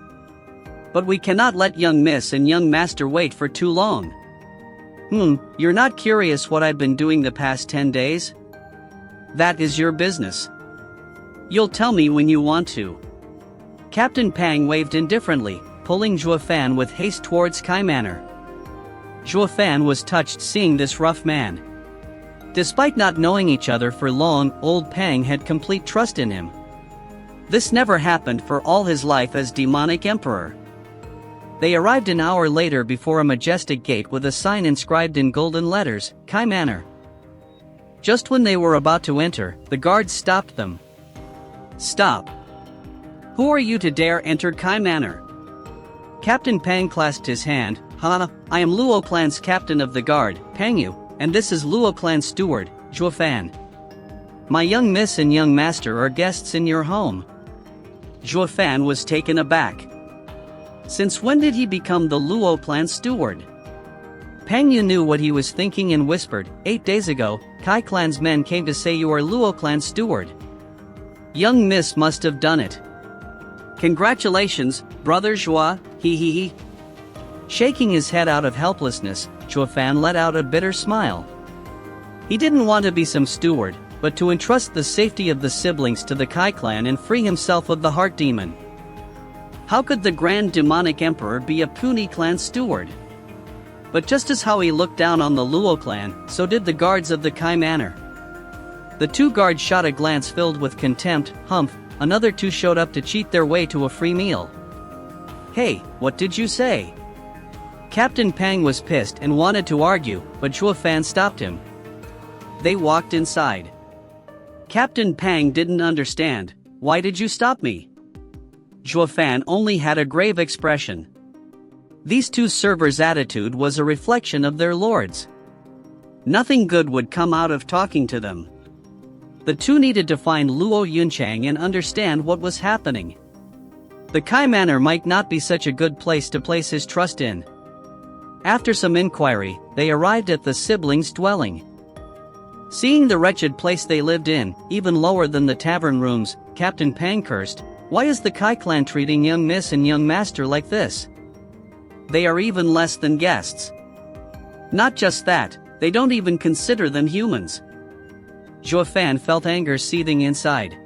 But we cannot let young miss and young master wait for too long. You're not curious what I've been doing the past 10 days? That is your business. You'll tell me when you want to. Captain Pang waved indifferently, pulling Zhuofan with haste towards Kai Manor. Zhuofan was touched seeing this rough man. Despite not knowing each other for long, old Pang had complete trust in him. This never happened for all his life as demonic emperor. They arrived an hour later before a majestic gate with a sign inscribed in golden letters, Kai Manor. Just when they were about to enter, the guards stopped them. Stop. Who are you to dare enter Kai Manor? Captain Pang clasped his hand. I am Luo Clan's captain of the guard, Pangyu, and this is Luo Clan's steward, Zhuofan. My young miss and young master are guests in your home. Zhuo Fan was taken aback. Since when did he become the Luo clan steward? Pang Yu knew what he was thinking and whispered, 8 days ago, Kai clan's men came to say you are Luo clan steward. Young miss must have done it. Congratulations, brother Zhuo, he. Shaking his head out of helplessness, Zhuo Fan let out a bitter smile. He didn't want to be some steward, but to entrust the safety of the siblings to the Kai clan and free himself of the heart demon. How could the Grand Demonic Emperor be a puny clan steward? But just as how he looked down on the Luo clan, so did the guards of the Kai manor. The 2 guards shot a glance filled with contempt. Humph, another 2 showed up to cheat their way to a free meal. Hey, what did you say? Captain Pang was pissed and wanted to argue, but Zhuo Fan stopped him. They walked inside. Captain Pang didn't understand. Why did you stop me? Zhuo Fan only had a grave expression. These 2 servers' attitude was a reflection of their lords. Nothing good would come out of talking to them. The 2 needed to find Luo Yunchang and understand what was happening. The Kai Manor might not be such a good place to place his trust in. After some inquiry, they arrived at the siblings' dwelling. Seeing the wretched place they lived in, even lower than the tavern rooms, Captain Pang cursed, "Why is the Kai clan treating young miss and young master like this? They are even less than guests. Not just that, they don't even consider them humans." Zhuo Fan felt anger seething inside.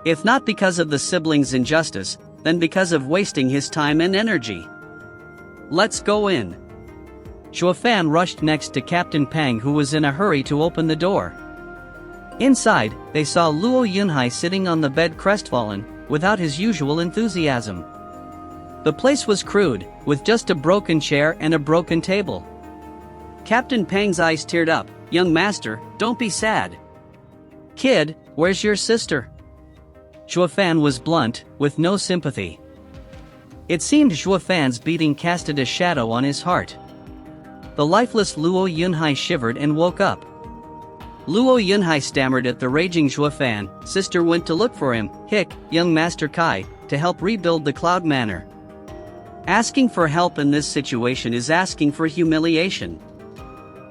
If not because of the siblings' injustice, then because of wasting his time and energy. "Let's go in." Zhuo Fan rushed next to Captain Pang, who was in a hurry to open the door. Inside, they saw Luo Yunhai sitting on the bed crestfallen, without his usual enthusiasm. The place was crude, with just a broken chair and a broken table. Captain Pang's eyes teared up. "Young master, don't be sad." "Kid, where's your sister?" Zhuo Fan was blunt, with no sympathy. It seemed Zhuo Fan's beating casted a shadow on his heart. The lifeless Luo Yunhai shivered and woke up. Luo Yunhai stammered at the raging Zhuo Fan. "Sister went to look for him, young Master Kai, to help rebuild the Cloud Manor." Asking for help in this situation is asking for humiliation.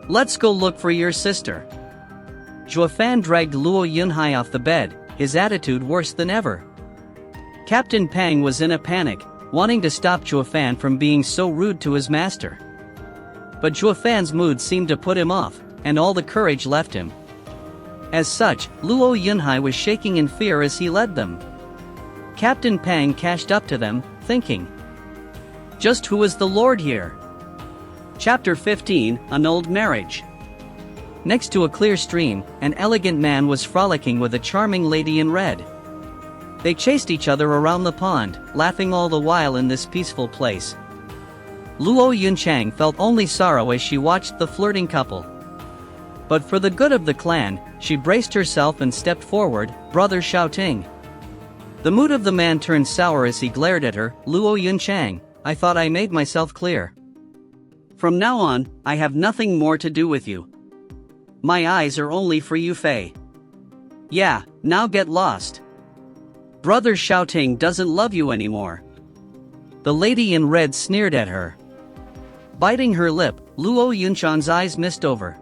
"Let's go look for your sister." Zhuo Fan dragged Luo Yunhai off the bed, his attitude worse than ever. Captain Pang was in a panic, wanting to stop Zhuo Fan from being so rude to his master. But Zhuo Fan's mood seemed to put him off, and all the courage left him. As such, Luo Yunhai was shaking in fear as he led them. Captain Pang cashed up to them, thinking, "Just who is the lord here?" Chapter 15, Annulled Marriage. Next to a clear stream, an elegant man was frolicking with a charming lady in red. They chased each other around the pond, laughing all the while in this peaceful place. Luo Yunchang felt only sorrow as she watched the flirting couple. But for the good of the clan, she braced herself and stepped forward. "Brother Xiaoting." The mood of the man turned sour as he glared at her. "Luo Yunchang, I thought I made myself clear. From now on, I have nothing more to do with you. My eyes are only for you, Fei. Yeah, now get lost. Brother Xiaoting doesn't love you anymore." The lady in red sneered at her. Biting her lip, Luo Yunchang's eyes mist over.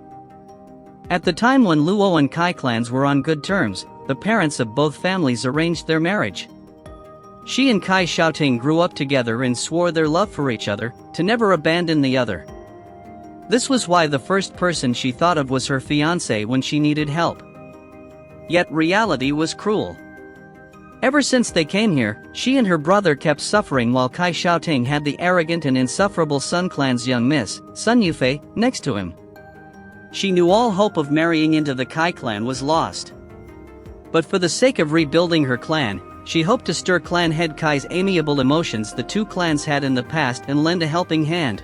At the time when Luo and Kai clans were on good terms, the parents of both families arranged their marriage. She and Kai Xiaoting grew up together and swore their love for each other, to never abandon the other. This was why the first person she thought of was her fiancé when she needed help. Yet reality was cruel. Ever since they came here, she and her brother kept suffering while Kai Xiaoting had the arrogant and insufferable Sun Clan's young miss, Sun Yufei, next to him. She knew all hope of marrying into the Kai clan was lost. But for the sake of rebuilding her clan, she hoped to stir clan head Kai's amiable emotions the 2 clans had in the past and lend a helping hand.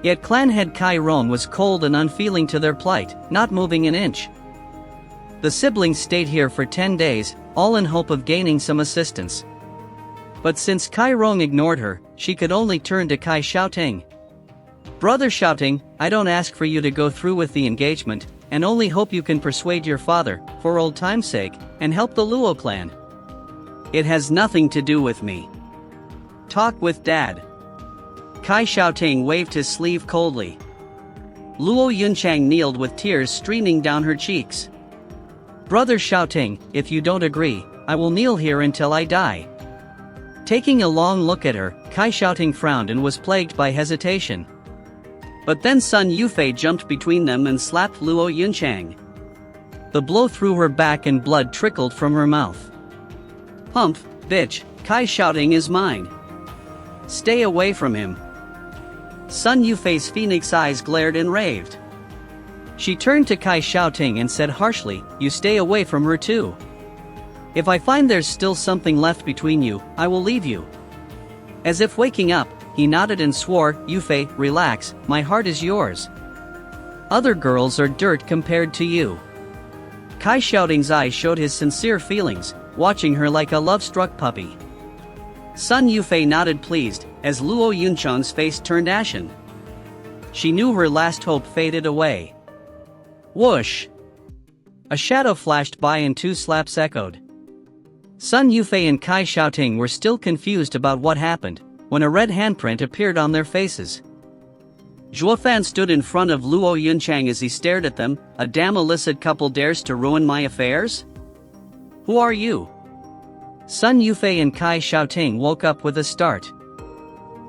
Yet clan head Kai Rong was cold and unfeeling to their plight, not moving an inch. The siblings stayed here for 10 days, all in hope of gaining some assistance. But since Kai Rong ignored her, she could only turn to Kai Xiaoting. "Brother Xiaoting, I don't ask for you to go through with the engagement, and only hope you can persuade your father, for old time's sake, and help the Luo clan. It has nothing to do with me. Talk with Dad. Kai Xiaoting waved his sleeve coldly. Luo Yunchang kneeled with tears streaming down her cheeks. Brother Xiaoting, if you don't agree, I will kneel here until I die. Taking a long look at her, Kai Xiaoting frowned and was plagued by hesitation. But then Sun Yufei jumped between them and slapped Luo Yunchang. The blow threw her back and blood trickled from her mouth. Humph, bitch, Kai Xiaoting is mine. Stay away from him. Sun Yufei's phoenix eyes glared and raved. She turned to Kai Xiaoting and said harshly, you stay away from her too. If I find there's still something left between you, I will leave you. As if waking up, he nodded and swore, Yufei, relax, my heart is yours. Other girls are dirt compared to you. Kai Xiaoting's eyes showed his sincere feelings, watching her like a love-struck puppy. Sun Yufei nodded pleased, as Luo Yunchang's face turned ashen. She knew her last hope faded away. Whoosh! A shadow flashed by and two slaps echoed. Sun Yufei and Kai Xiaoting were still confused about what happened, when a red handprint appeared on their faces. Zhuofan stood in front of Luo Yunchang as he stared at them. A damn illicit couple dares to ruin my affairs? Who are you? Sun Yufei and Kai Xiaoting woke up with a start.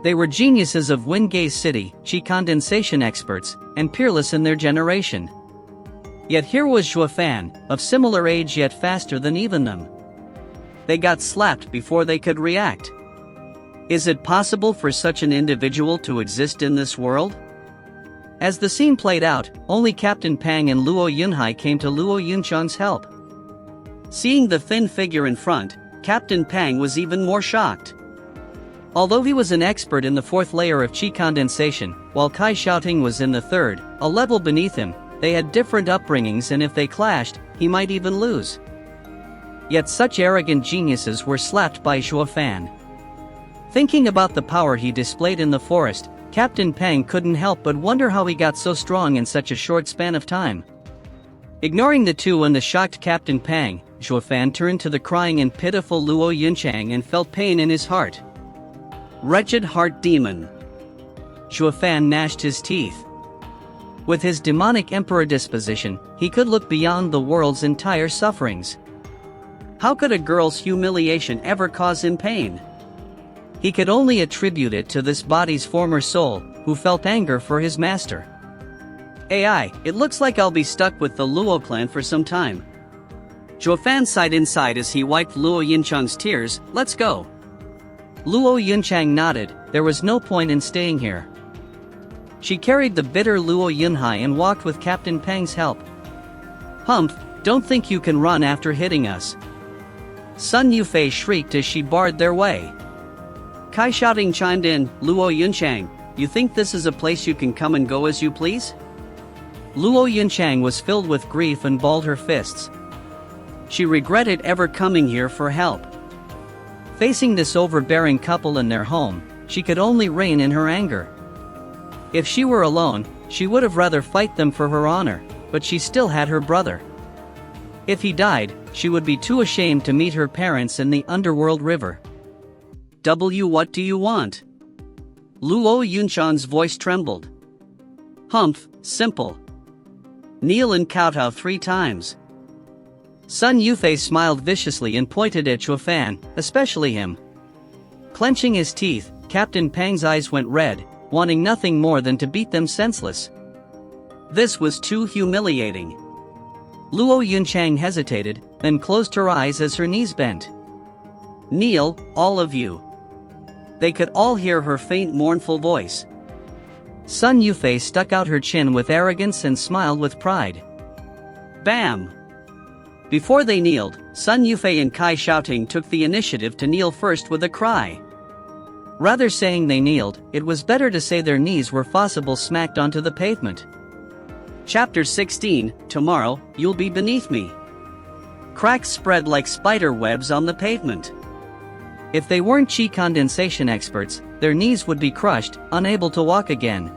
They were geniuses of Wingay City, Qi condensation experts, and peerless in their generation. Yet here was Zhuofan, of similar age yet faster than even them. They got slapped before they could react. Is it possible for such an individual to exist in this world? As the scene played out, only Captain Pang and Luo Yunhai came to Luo Yunchang's help. Seeing the thin figure in front, Captain Pang was even more shocked. Although he was an expert in the fourth layer of Qi condensation, while Kai Xiaoting was in the third, a level beneath him, they had different upbringings and if they clashed, he might even lose. Yet such arrogant geniuses were slapped by Zhuofan. Thinking about the power he displayed in the forest, Captain Pang couldn't help but wonder how he got so strong in such a short span of time. Ignoring the two and the shocked Captain Pang, Zhuofan turned to the crying and pitiful Luo Yunchang and felt pain in his heart. Wretched heart demon. Zhuofan gnashed his teeth. With his demonic emperor disposition, he could look beyond the world's entire sufferings. How could a girl's humiliation ever cause him pain? He could only attribute it to this body's former soul, who felt anger for his master. AI, it looks like I'll be stuck with the Luo clan for some time. Zhuofan sighed inside as he wiped Luo Yunchang's tears. Let's go. Luo Yunchang nodded. There was no point in staying here. She carried the bitter Luo Yunhai and walked with Captain Pang's help. Humph, don't think you can run after hitting us. Sun Yufei shrieked as she barred their way. Kai Xiaoting chimed in, Luo Yunchang, you think this is a place you can come and go as you please? Luo Yunchang was filled with grief and balled her fists. She regretted ever coming here for help. Facing this overbearing couple in their home, she could only rein in her anger. If she were alone, she would have rather fight them for her honor, but she still had her brother. If he died, she would be too ashamed to meet her parents in the underworld river. What do you want? Luo Yunchang's voice trembled. Humph, simple. Kneel and kowtow 3 times. Sun Yufei smiled viciously and pointed at Zhuofan, especially him. Clenching his teeth, Captain Pang's eyes went red, wanting nothing more than to beat them senseless. This was too humiliating. Luo Yunchang hesitated, then closed her eyes as her knees bent. Kneel, all of you. They could all hear her faint mournful voice. Sun Yufei stuck out her chin with arrogance and smiled with pride. Bam! Before they kneeled, Sun Yufei and Kai Xiaoting took the initiative to kneel first with a cry. Rather saying they kneeled, it was better to say their knees were forcibly smacked onto the pavement. Chapter 16, Tomorrow, you'll be beneath me. Cracks spread like spider webs on the pavement. If they weren't Qi condensation experts, their knees would be crushed, unable to walk again.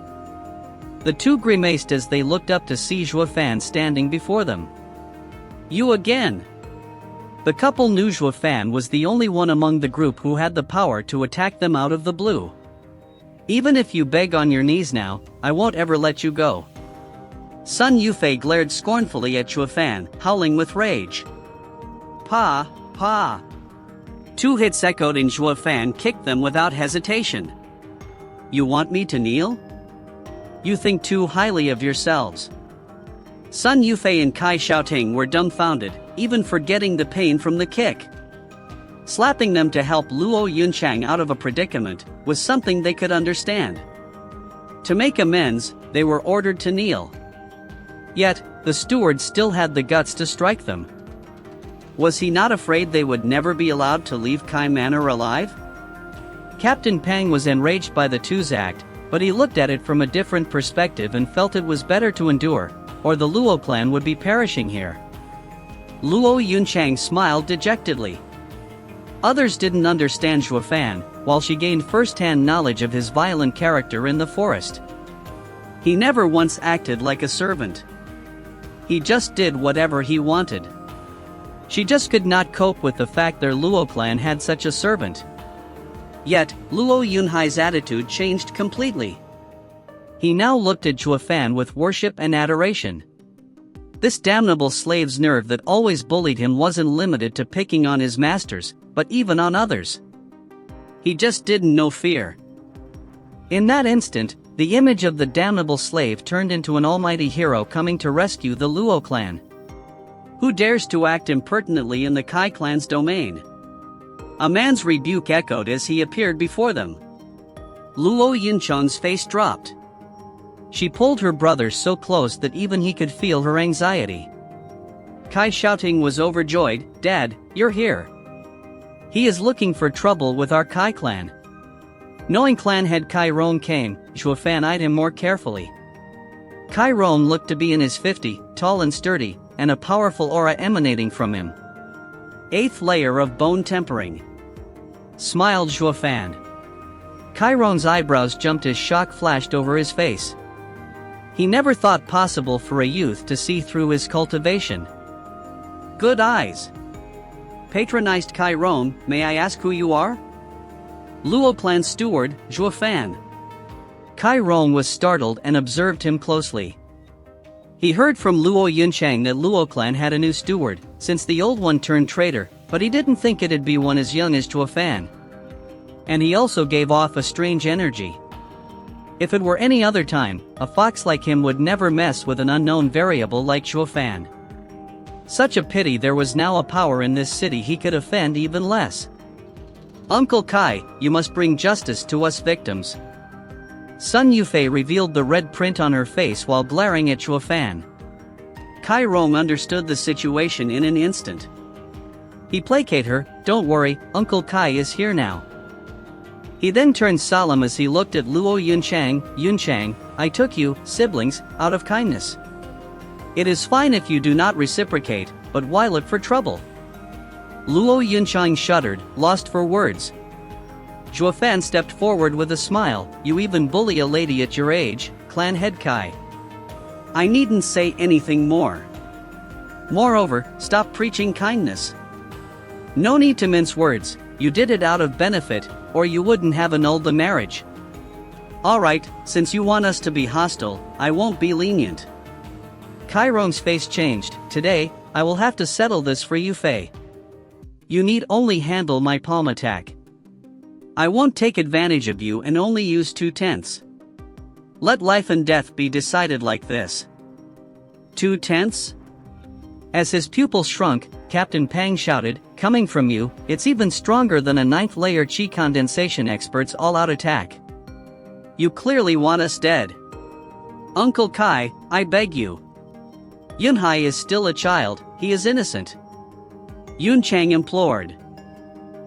The two grimaced as they looked up to see Zhuofan standing before them. You again! The couple knew Zhuo Fan was the only one among the group who had the power to attack them out of the blue. Even if you beg on your knees now, I won't ever let you go. Sun Yufei glared scornfully at Zhuo Fan, howling with rage. Pa, pa. 2 hits echoed and Zhuo Fan kicked them without hesitation. You want me to kneel? You think too highly of yourselves. Sun Yufei and Kai Xiaoting were dumbfounded, even forgetting the pain from the kick. Slapping them to help Luo Yunchang out of a predicament was something they could understand. To make amends, they were ordered to kneel. Yet, the steward still had the guts to strike them. Was he not afraid they would never be allowed to leave Kai Manor alive? Captain Pang was enraged by the two's act, but he looked at it from a different perspective and felt it was better to endure, or the Luo clan would be perishing here. Luo Yunchang smiled dejectedly. Others didn't understand Zhuo Fan, while she gained first-hand knowledge of his violent character in the forest. He never once acted like a servant. He just did whatever he wanted. She just could not cope with the fact their Luo clan had such a servant. Yet, Luo Yunhai's attitude changed completely. He now looked at Zhuo Fan with worship and adoration. This damnable slave's nerve that always bullied him wasn't limited to picking on his masters, but even on others. He just didn't know fear. In that instant, the image of the damnable slave turned into an almighty hero coming to rescue the Luo clan. Who dares to act impertinently in the Kai clan's domain? A man's rebuke echoed as he appeared before them. Luo Yunchang's face dropped. She pulled her brother so close that even he could feel her anxiety. Kai Xiaoting was overjoyed. Dad, you're here. He is looking for trouble with our Kai clan. Knowing clan head Kai Rong came, Zhuo Fan eyed him more carefully. Kai Rong looked to be in his 50s, tall and sturdy, and a powerful aura emanating from him. 8th layer of bone tempering. Smiled Zhuo Fan. Kai Rong's eyebrows jumped as shock flashed over his face. He never thought possible for a youth to see through his cultivation. Good eyes. Patronized Kai Rong, may I ask who you are? Luo clan steward, Zhuo Fan. Kai Rong was startled and observed him closely. He heard from Luo Yunchang that Luo clan had a new steward, since the old one turned traitor, but he didn't think it'd be one as young as Zhuo Fan. And he also gave off a strange energy. If it were any other time, a fox like him would never mess with an unknown variable like Zhuo Fan. Such a pity there was now a power in this city he could offend even less. Uncle Kai, you must bring justice to us victims. Sun Yufei revealed the red print on her face while glaring at Zhuo Fan. Kai Rong understood the situation in an instant. He placated her, don't worry, Uncle Kai is here now. He then turned solemn as he looked at Luo Yunchang, I took you, siblings, out of kindness. It is fine if you do not reciprocate, but why look for trouble? Luo Yunchang shuddered, lost for words. Zhuo Fan stepped forward with a smile, you even bully a lady at your age, clan head Kai. I needn't say anything more. Moreover, stop preaching kindness. No need to mince words, you did it out of benefit, or you wouldn't have annulled the marriage. Alright, since you want us to be hostile, I won't be lenient. Kai Rong's face changed, today, I will have to settle this for you Fei. You need only handle my palm attack. I won't take advantage of you and only use 2/10. Let life and death be decided like this. 2/10? As his pupil shrunk, Captain Pang shouted, coming from you, it's even stronger than a 9th layer Qi condensation expert's all-out attack. You clearly want us dead. Uncle Kai, I beg you. Yunhai is still a child, he is innocent. Yunchang implored.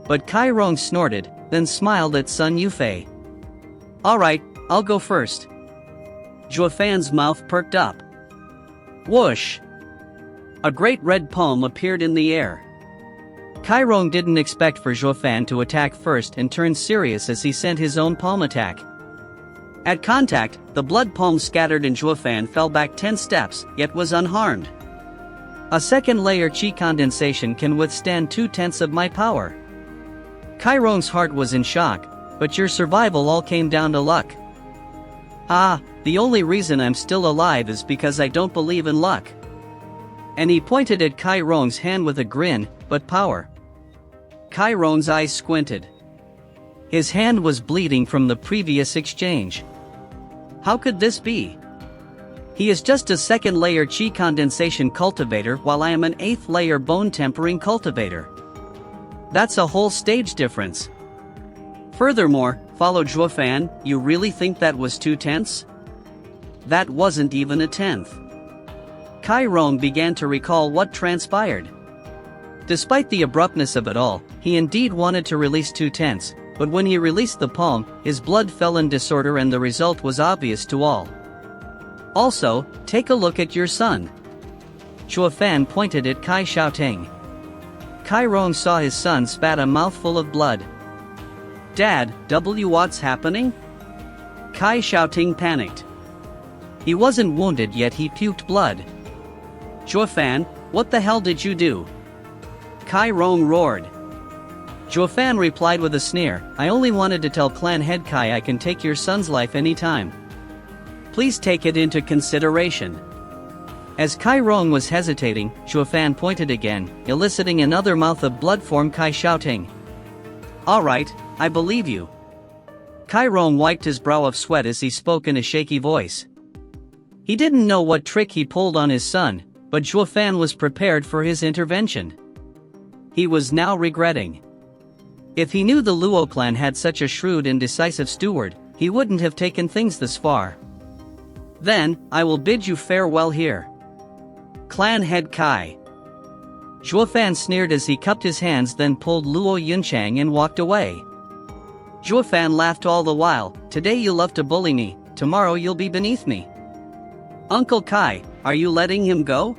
But Kai Rong snorted, then smiled at Sun Yufei. Alright, I'll go first. Zhuo Fan's mouth perked up. Whoosh! A great red palm appeared in the air. Kai Rong didn't expect for Zhuo Fan to attack first and turned serious as he sent his own palm attack. At contact, the blood palm scattered and Zhuo Fan fell back 10 steps, yet was unharmed. A second layer chi condensation can withstand 2/10 of my power. Kai Rong's heart was in shock, but your survival all came down to luck. Ah, the only reason I'm still alive is because I don't believe in luck. And he pointed at Kai Rong's hand with a grin, but power. Kai Rong's eyes squinted. His hand was bleeding from the previous exchange. How could this be? He is just a second layer chi condensation cultivator while I am an 8th layer bone tempering cultivator. That's a whole stage difference. Furthermore, followed Zhuofan, you really think that was 2/10? That wasn't even a 10th. Kai Rong began to recall what transpired. Despite the abruptness of it all, he indeed wanted to release 2/10, but when he released the palm, his blood fell in disorder and the result was obvious to all. Also, take a look at your son. Zhuofan pointed at Kai Xiaoting. Kai Rong saw his son spat a mouthful of blood. Dad, what's happening? Kai Xiaoting panicked. He wasn't wounded yet he puked blood. Zhuofan, what the hell did you do? Kai Rong roared. Zhuofan replied with a sneer, I only wanted to tell clan head Kai I can take your son's life anytime. Please take it into consideration. As Kai Rong was hesitating, Zhuofan pointed again, eliciting another mouth of blood from Kai Xiaoting. Alright, I believe you. Kai Rong wiped his brow of sweat as he spoke in a shaky voice. He didn't know what trick he pulled on his son, but Zhuofan was prepared for his intervention. He was now regretting. If he knew the Luo clan had such a shrewd and decisive steward, he wouldn't have taken things this far. Then, I will bid you farewell here. Clan head Kai. Zhuofan sneered as he cupped his hands, then pulled Luo Yunchang and walked away. Zhuofan laughed all the while, today you love to bully me, tomorrow you'll be beneath me. Uncle Kai, are you letting him go?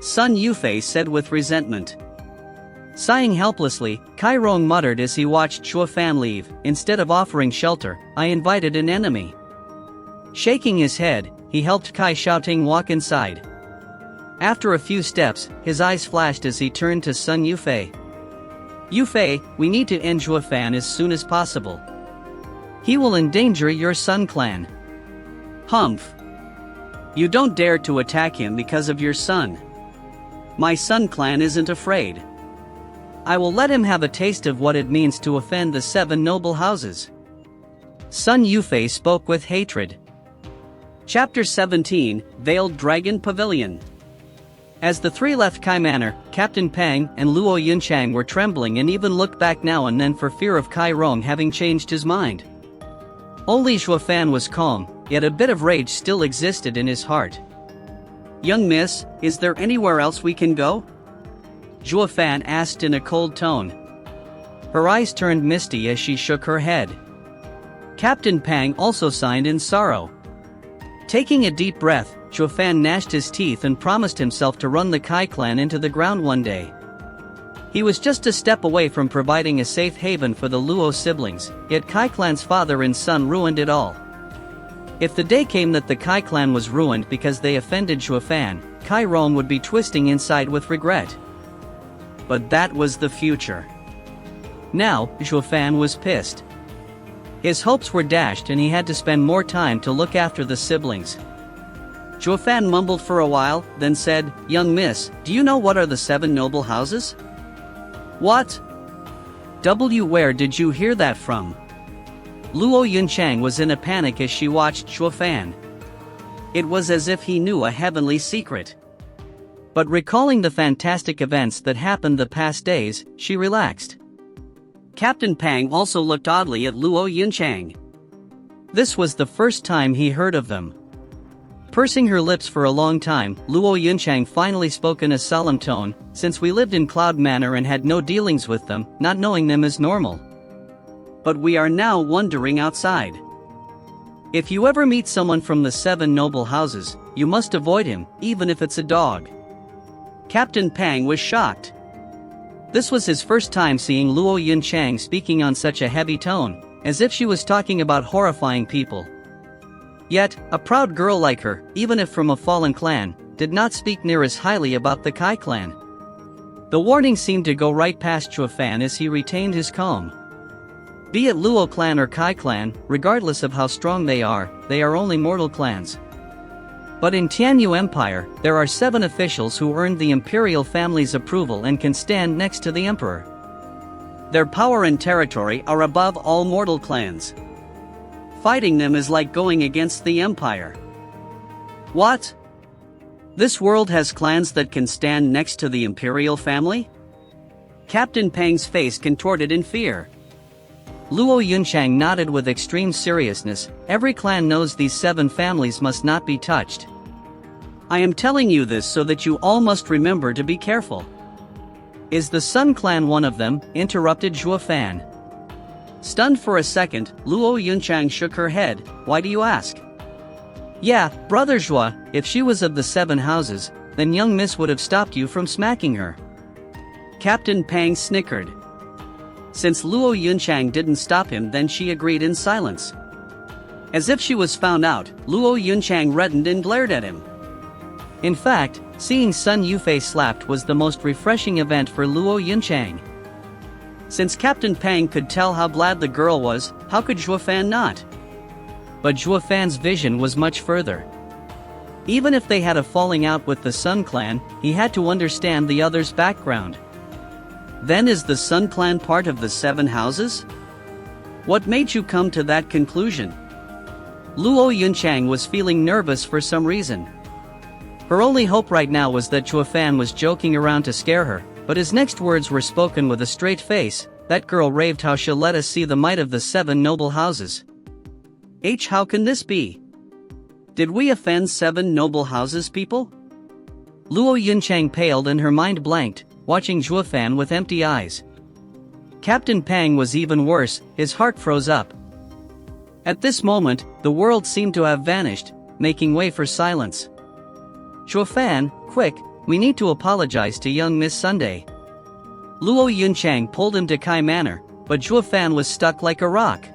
Sun Yufei said with resentment. Sighing helplessly, Kai Rong muttered as he watched Zhuofan leave, instead of offering shelter, I invited an enemy. Shaking his head, he helped Kai Xiaoting walk inside. After a few steps, his eyes flashed as he turned to Sun Yufei. Yufei, we need to end Zhuofan as soon as possible. He will endanger your Sun clan. Humph. You don't dare to attack him because of your son. My Sun clan isn't afraid. I will let him have a taste of what it means to offend the 7 noble houses. Sun Yufei spoke with hatred. Chapter 17, Veiled Dragon Pavilion. As the three left Kai Manor, Captain Pang and Luo Yunchang were trembling and even looked back now and then for fear of Kai Rong having changed his mind. Only Zhuofan was calm, yet a bit of rage still existed in his heart. Young miss, is there anywhere else we can go? Zhuofan asked in a cold tone. Her eyes turned misty as she shook her head. Captain Pang also sighed in sorrow. Taking a deep breath, Zhuofan gnashed his teeth and promised himself to run the Kai clan into the ground one day. He was just a step away from providing a safe haven for the Luo siblings, yet Kai clan's father and son ruined it all. If the day came that the Kai clan was ruined because they offended Zhuofan, Kai Rong would be twisting inside with regret. But that was the future. Now, Zhuofan was pissed. His hopes were dashed and he had to spend more time to look after the siblings. Zhuofan mumbled for a while, then said, Young miss, do you know what are the 7 noble houses? What? Where did you hear that from? Luo Yunchang was in a panic as she watched Zhuofan. It was as if he knew a heavenly secret. But recalling the fantastic events that happened the past days, she relaxed. Captain Pang also looked oddly at Luo Yunchang. This was the first time he heard of them. Pursing her lips for a long time, Luo Yunchang finally spoke in a solemn tone, since we lived in Cloud Manor and had no dealings with them, not knowing them is normal. But we are now wandering outside. If you ever meet someone from the 7 noble houses, you must avoid him, even if it's a dog. Captain Pang was shocked. This was his first time seeing Luo Yunchang speaking on such a heavy tone, as if she was talking about horrifying people. Yet, a proud girl like her, even if from a fallen clan, did not speak near as highly about the Kai clan. The warning seemed to go right past Chua Fan as he retained his calm. Be it Luo clan or Kai clan, regardless of how strong they are only mortal clans. But in Tianyu Empire, there are 7 officials who earned the imperial family's approval and can stand next to the emperor. Their power and territory are above all mortal clans. Fighting them is like going against the empire. What? This world has clans that can stand next to the imperial family? Captain Pang's face contorted in fear. Luo Yunchang nodded with extreme seriousness. Every clan knows these 7 families must not be touched. I am telling you this so that you all must remember to be careful. Is the Sun clan one of them? Interrupted Zhuo Fan. Stunned for a second, Luo Yunchang shook her head. Why do you ask? Yeah, brother Zhuo, if she was of the 7 houses, then young miss would have stopped you from smacking her. Captain Pang snickered. Since Luo Yunchang didn't stop him, then she agreed in silence. As if she was found out, Luo Yunchang reddened and glared at him. In fact, seeing Sun Yufei slapped was the most refreshing event for Luo Yunchang. Since Captain Pang could tell how glad the girl was, how could Zhuo Fan not? But Zhuo Fan's vision was much further. Even if they had a falling out with the Sun clan, he had to understand the other's background. Then is the Sun clan part of the 7 houses? What made you come to that conclusion? Luo Yunchang was feeling nervous for some reason. Her only hope right now was that Zhuo Fan was joking around to scare her, but his next words were spoken with a straight face. That girl raved how she'll let us see the might of the 7 noble houses. How can this be? Did we offend 7 noble houses, people? Luo Yunchang paled and her mind blanked, watching Zhuo Fan with empty eyes. Captain Pang was even worse, his heart froze up. At this moment, the world seemed to have vanished, making way for silence. Zhuo Fan, quick, we need to apologize to young Miss Sunday. Luo Yunchang pulled him to Kai Manor, but Zhuo Fan was stuck like a rock.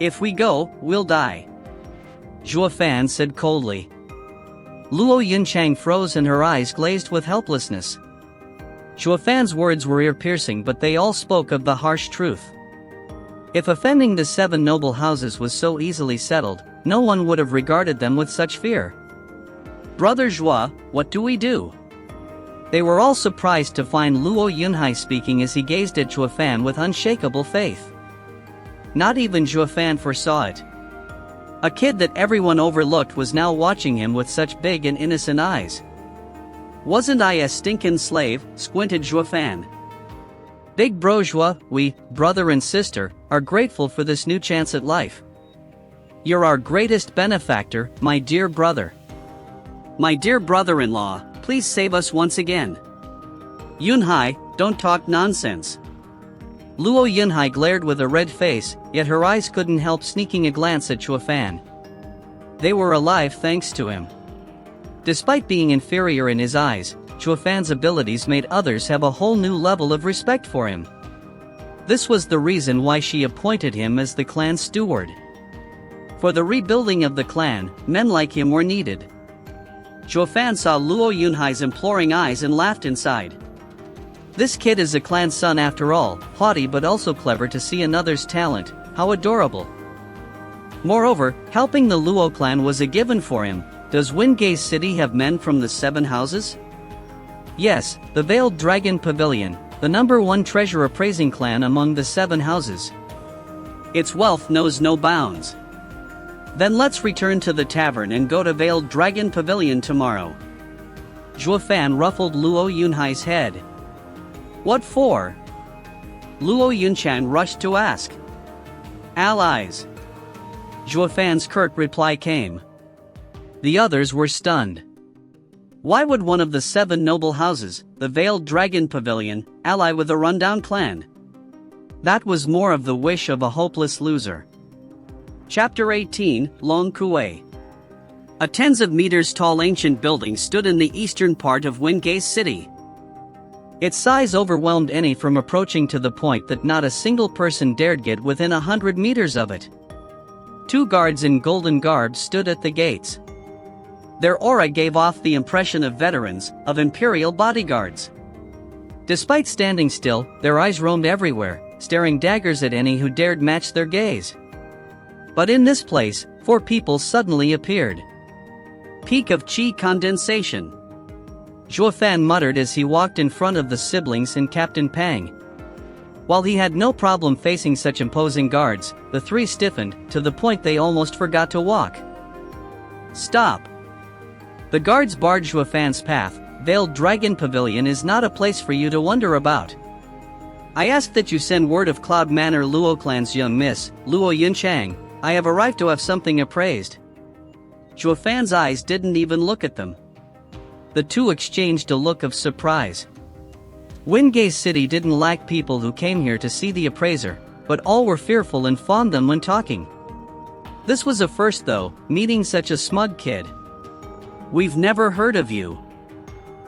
If we go, we'll die. Zhuo Fan said coldly. Luo Yunchang froze and her eyes glazed with helplessness. Zhuo Fan's words were ear-piercing, but they all spoke of the harsh truth. If offending the 7 noble houses was so easily settled, no one would have regarded them with such fear. Brother Zhuo, what do we do? They were all surprised to find Luo Yunhai speaking as he gazed at Zhuo Fan with unshakable faith. Not even Zhuo Fan foresaw it. A kid that everyone overlooked was now watching him with such big and innocent eyes. Wasn't I a stinkin' slave? Squinted Zhuo Fan. Big bro Zhuo, we, brother and sister, are grateful for this new chance at life. You're our greatest benefactor, my dear brother. My dear brother-in-law, please save us once again. Yunhai, don't talk nonsense. Luo Yunhai glared with a red face, yet her eyes couldn't help sneaking a glance at Zhuo Fan. They were alive thanks to him. Despite being inferior in his eyes, Zhuo Fan's abilities made others have a whole new level of respect for him. This was the reason why she appointed him as the clan's steward. For the rebuilding of the clan, men like him were needed. Zhuo Fan saw Luo Yunhai's imploring eyes and laughed inside. This kid is a clan son after all, haughty but also clever to see another's talent, how adorable. Moreover, helping the Luo clan was a given for him. Does Wingate City have men from the 7 houses? Yes, the Veiled Dragon Pavilion, the #1 treasure appraising clan among the 7 houses. Its wealth knows no bounds. Then let's return to the tavern and go to Veiled Dragon Pavilion tomorrow. Zhuo Fan ruffled Luo Yunhai's head. What for? Luo Yunchang rushed to ask. Allies. Zhuo Fan's curt reply came. The others were stunned. Why would one of the 7 noble houses, the Veiled Dragon Pavilion, ally with a rundown clan? That was more of the wish of a hopeless loser. Chapter 18, Long Kuei. A tens of meters tall ancient building stood in the eastern part of Wingate City. Its size overwhelmed any from approaching to the point that not a single person dared get within 100 meters of it. 2 guards in golden garbs stood at the gates. Their aura gave off the impression of veterans, of imperial bodyguards. Despite standing still, their eyes roamed everywhere, staring daggers at any who dared match their gaze. But in this place, 4 people suddenly appeared. Peak of chi condensation. Zhuo Fan muttered as he walked in front of the siblings and Captain Pang. While he had no problem facing such imposing guards, the 3 stiffened, to the point they almost forgot to walk. Stop! The guards barred Zhuo Fan's path. Veiled Dragon Pavilion is not a place for you to wonder about. I ask that you send word of Cloud Manor Luo Clan's young miss, Luo Yunchang. I have arrived to have something appraised. Zhuo Fan's eyes didn't even look at them. The 2 exchanged a look of surprise. Wingate City didn't lack people who came here to see the appraiser, but all were fearful and fawned them when talking. This was a first though, meeting such a smug kid. We've never heard of you.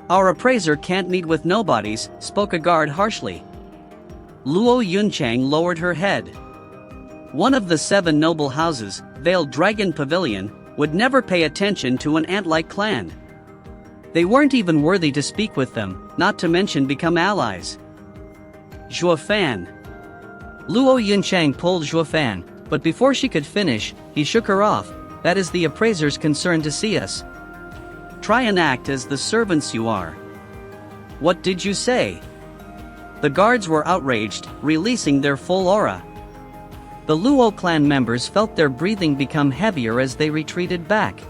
Our appraiser can't meet with nobodies, spoke a guard harshly. Luo Yunchang lowered her head. One of the 7 noble houses, Veiled Dragon Pavilion, would never pay attention to an ant-like clan. They weren't even worthy to speak with them, not to mention become allies. Zhuo Fan. Luo Yunchang pulled Zhuo Fan, but before she could finish, he shook her off. That is the appraiser's concern to see us. Try and act as the servants you are. What did you say? The guards were outraged, releasing their full aura. The Luo clan members felt their breathing become heavier as they retreated back.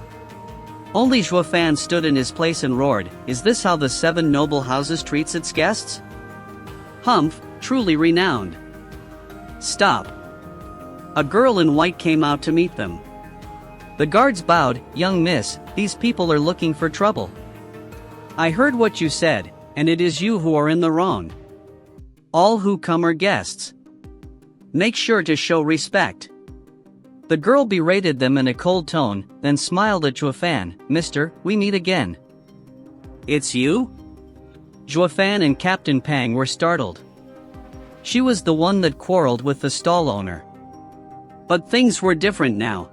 Only Zhuo Fan stood in his place and roared, "Is this how the 7 noble houses treats its guests? Humph, truly renowned." Stop. A girl in white came out to meet them. The guards bowed, "Young miss, these people are looking for trouble." I heard what you said, and it is you who are in the wrong. All who come are guests. Make sure to show respect. The girl berated them in a cold tone, then smiled at Zhuo Fan. "Mister, we meet again." "It's you?" Zhuo Fan and Captain Pang were startled. She was the one that quarreled with the stall owner. But things were different now.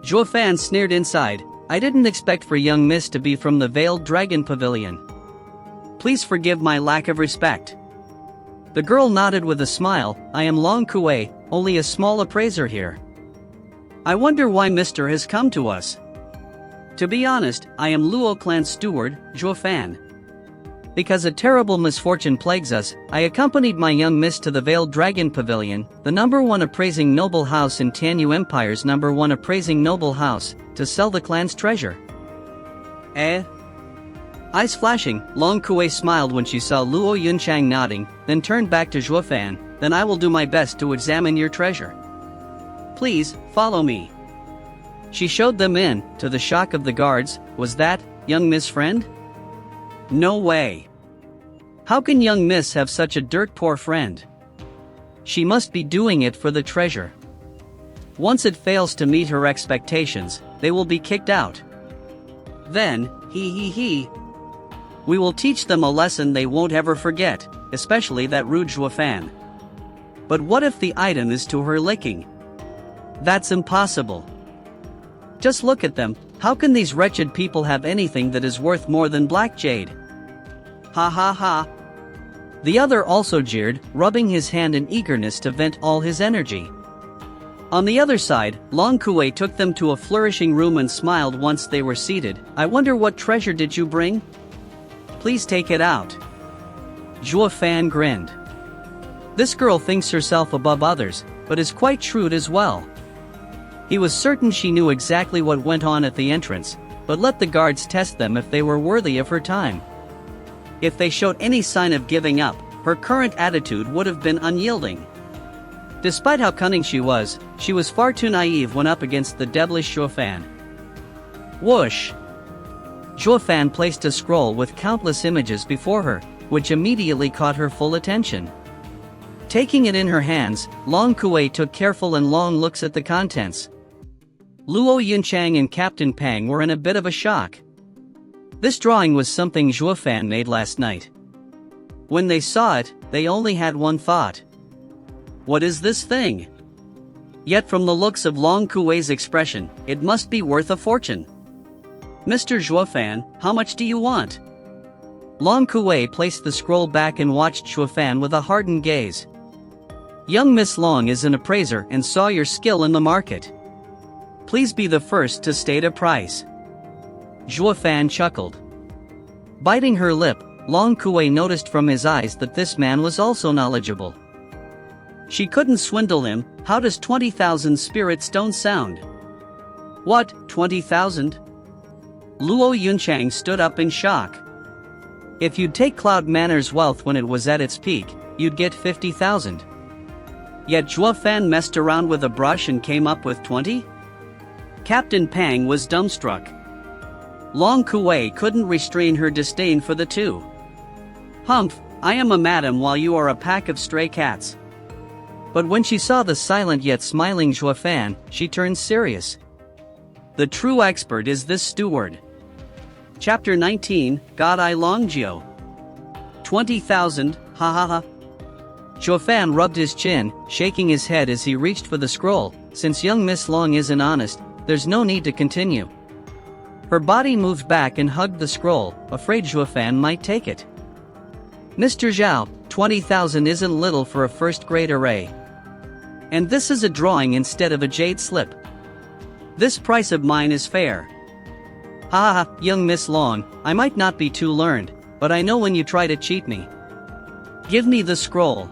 Zhuo Fan sneered inside, "I didn't expect for young miss to be from the Veiled Dragon Pavilion. Please forgive my lack of respect." The girl nodded with a smile, "I am Long Kuei, only a small appraiser here. I wonder why Mister has come to us. To be honest, I am Luo Clan's steward, Zhuo Fan. Because a terrible misfortune plagues us, I accompanied my young miss to the Veiled Dragon Pavilion, the #1 appraising noble house in Tianyu Empire's #1 appraising noble house, to sell the clan's treasure." Eh? Eyes flashing, Long Kuei smiled when she saw Luo Yunchang nodding, then turned back to Zhuo Fan. "Then I will do my best to examine your treasure. Please, follow me." She showed them in, to the shock of the guards. Was that, young miss friend? No way. How can young miss have such a dirt poor friend? She must be doing it for the treasure. Once it fails to meet her expectations, they will be kicked out. Then, we will teach them a lesson they won't ever forget, especially that rude Zhuo Fan. But what if the item is to her liking? That's impossible. Just look at them, how can these wretched people have anything that is worth more than black jade? Ha ha ha. The other also jeered, rubbing his hand in eagerness to vent all his energy. On the other side, Long Kuei took them to a flourishing room and smiled once they were seated. "I wonder what treasure did you bring? Please take it out." Zhuo Fan grinned. This girl thinks herself above others, but is quite shrewd as well. He was certain she knew exactly what went on at the entrance, but let the guards test them if they were worthy of her time. If they showed any sign of giving up, her current attitude would have been unyielding. Despite how cunning she was far too naive when up against the devilish Zhuo Fan. Whoosh! Zhuo Fan placed a scroll with countless images before her, which immediately caught her full attention. Taking it in her hands, Long Kuei took careful and long looks at the contents. Luo Yunchang and Captain Pang were in a bit of a shock. This drawing was something Zhuo Fan made last night. When they saw it, they only had one thought. What is this thing? Yet from the looks of Long Kuei's expression, it must be worth a fortune. Mr. Zhuofan, how much do you want? Long Kuei placed the scroll back and watched Zhuofan with a hardened gaze. Young Miss Long is an appraiser and saw your skill in the market. Please be the first to state a price. Zhuofan chuckled. Biting her lip, Long Kuei noticed from his eyes that this man was also knowledgeable. She couldn't swindle him. How does 20,000 spirit stones sound? What, 20,000? Luo Yunchang stood up in shock. If you'd take Cloud Manor's wealth when it was at its peak, you'd get 50,000. Yet Zhuofan messed around with a brush and came up with 20? Captain Pang was dumbstruck. Long Kuei couldn't restrain her disdain for the two. Humph, I am a madam while you are a pack of stray cats. But when she saw the silent yet smiling Zhuofan, she turned serious. The true expert is this steward. Chapter 19, God I Longjio. 20,000, ha ha ha. Zhuofan rubbed his chin, shaking his head as he reached for the scroll. Since young Miss Long isn't honest, there's no need to continue. Her body moved back and hugged the scroll, afraid Zhuofan might take it. Mr. Zhao, 20,000 isn't little for a first-grade array. And this is a drawing instead of a jade slip. This price of mine is fair. Ha ha, young Miss Long, I might not be too learned, but I know when you try to cheat me. Give me the scroll.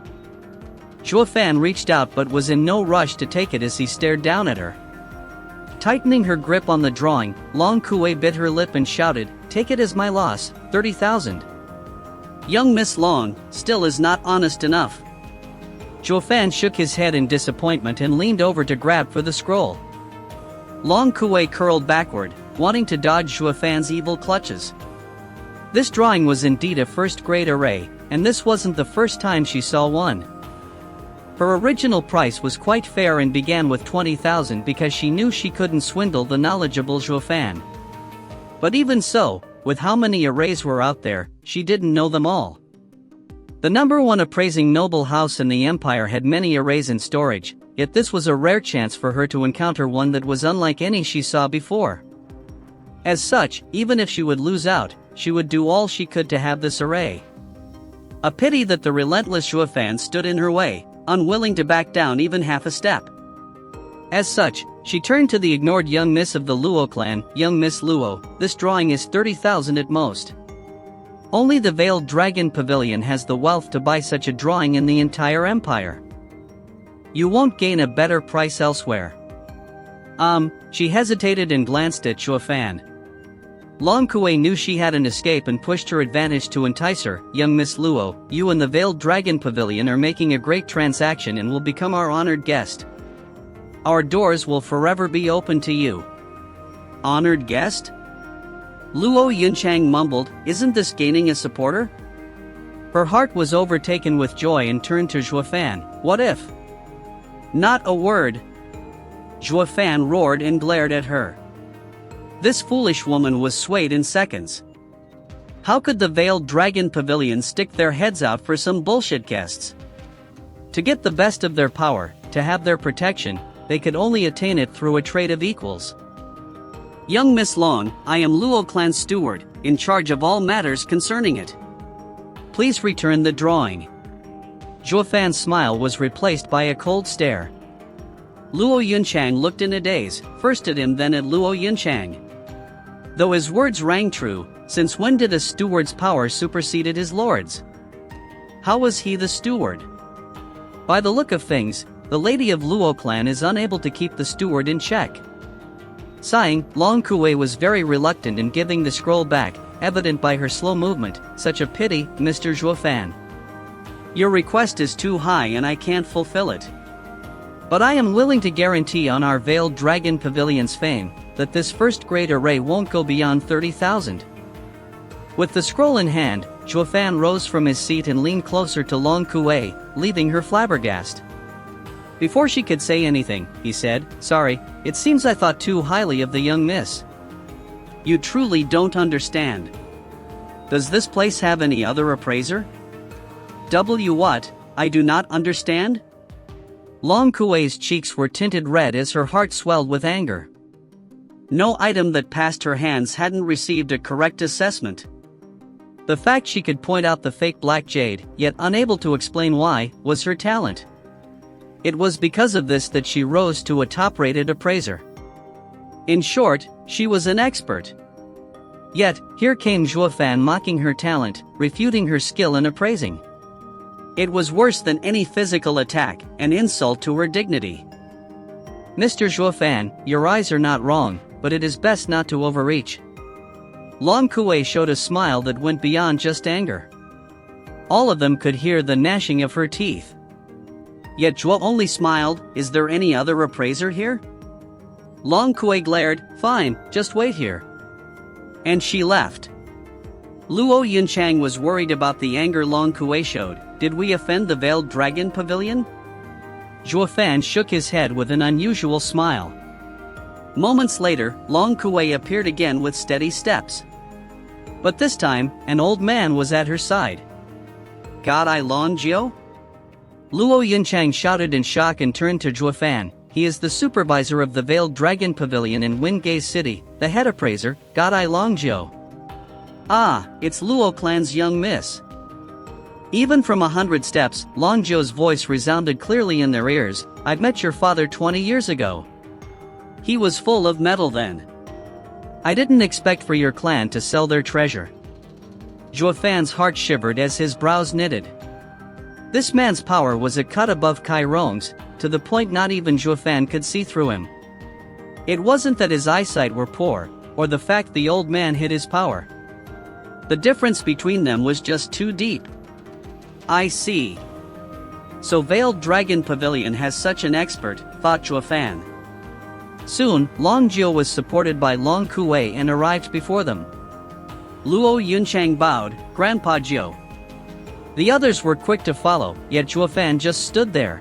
Zhuofan reached out but was in no rush to take it as he stared down at her. Tightening her grip on the drawing, Long Kuei bit her lip and shouted, "Take it as my loss, 30,000. Young Miss Long still is not honest enough. Zhuofan shook his head in disappointment and leaned over to grab for the scroll. Long Kuei curled backward, wanting to dodge Zhuofan's evil clutches. This drawing was indeed a first-grade array, and this wasn't the first time she saw one. Her original price was quite fair and began with 20,000 because she knew she couldn't swindle the knowledgeable Zhuofan. But even so, with how many arrays were out there, she didn't know them all. The number one appraising noble house in the empire had many arrays in storage, yet this was a rare chance for her to encounter one that was unlike any she saw before. As such, even if she would lose out, she would do all she could to have this array. A pity that the relentless Zhuofan stood in her way, unwilling to back down even half a step. As such, she turned to the ignored young miss of the Luo clan. Young Miss Luo, this drawing is 30,000 at most. Only the Veiled Dragon Pavilion has the wealth to buy such a drawing in the entire empire. You won't gain a better price elsewhere. She hesitated and glanced at Zhuofan. Long Kuei knew she had an escape and pushed her advantage to entice her. Young Miss Luo, you and the Veiled Dragon Pavilion are making a great transaction and will become our honored guest. Our doors will forever be open to you. Honored guest? Luo Yunchang mumbled, isn't this gaining a supporter? Her heart was overtaken with joy and turned to Zhuofan. What if? Not a word. Zhuofan roared and glared at her. This foolish woman was swayed in seconds. How could the Veiled Dragon Pavilion stick their heads out for some bullshit guests? To get the best of their power, to have their protection, they could only attain it through a trade of equals. Young Miss Long, I am Luo Clan's steward, in charge of all matters concerning it. Please return the drawing. Zhuofan's smile was replaced by a cold stare. Luo Yunchang looked in a daze, first at him then at Luo Yunchang. Though his words rang true, since when did a steward's power supersede his lord's? How was he the steward? By the look of things, the lady of Luo clan is unable to keep the steward in check. Sighing, Long Kuei was very reluctant in giving the scroll back, evident by her slow movement. Such a pity, Mr. Zhuofan. Your request is too high and I can't fulfill it. But I am willing to guarantee on our Veiled Dragon Pavilion's fame, that this first-grade array won't go beyond 30,000. With the scroll in hand, Zhuofan rose from his seat and leaned closer to Long Kuei, leaving her flabbergasted. Before she could say anything, he said, sorry, it seems I thought too highly of the young miss. You truly don't understand. Does this place have any other appraiser? What? I do not understand? Long Kuei's cheeks were tinted red as her heart swelled with anger. No item that passed her hands hadn't received a correct assessment. The fact she could point out the fake black jade, yet unable to explain why, was her talent. It was because of this that she rose to a top-rated appraiser. In short, she was an expert. Yet, here came Zhuo Fan mocking her talent, refuting her skill in appraising. It was worse than any physical attack, an insult to her dignity. Mr. Zhuo Fan, your eyes are not wrong, but it is best not to overreach. Long Kuei showed a smile that went beyond just anger. All of them could hear the gnashing of her teeth. Yet Zhuo only smiled. Is there any other appraiser here? Long Kuei glared. Fine, just wait here. And she left. Luo Yunchang was worried about the anger Long Kuei showed. Did we offend the Veiled Dragon Pavilion? Zhuo Fan shook his head with an unusual smile. Moments later, Long Kuei appeared again with steady steps. But this time, an old man was at her side. God I Long Jiao? Luo Yunchang shouted in shock and turned to Zhuo Fan. He is the supervisor of the Veiled Dragon Pavilion in Wingay City, the head appraiser, God I Long Jiao. Ah, it's Luo clan's young miss. Even from 100 steps, Long Jiao's voice resounded clearly in their ears. I've met your father 20 years ago. He was full of mettle then. I didn't expect for your clan to sell their treasure. Zhuo Fan's heart shivered as his brows knitted. This man's power was a cut above Kai Rong's, to the point not even Zhuo Fan could see through him. It wasn't that his eyesight were poor, or the fact the old man hid his power. The difference between them was just too deep. I see. So Veiled Dragon Pavilion has such an expert, thought Zhuo Fan. Soon, Long Jiao was supported by Long Kuei and arrived before them. Luo Yunchang bowed. Grandpa Jiao. The others were quick to follow, yet Zhuo Fan just stood there.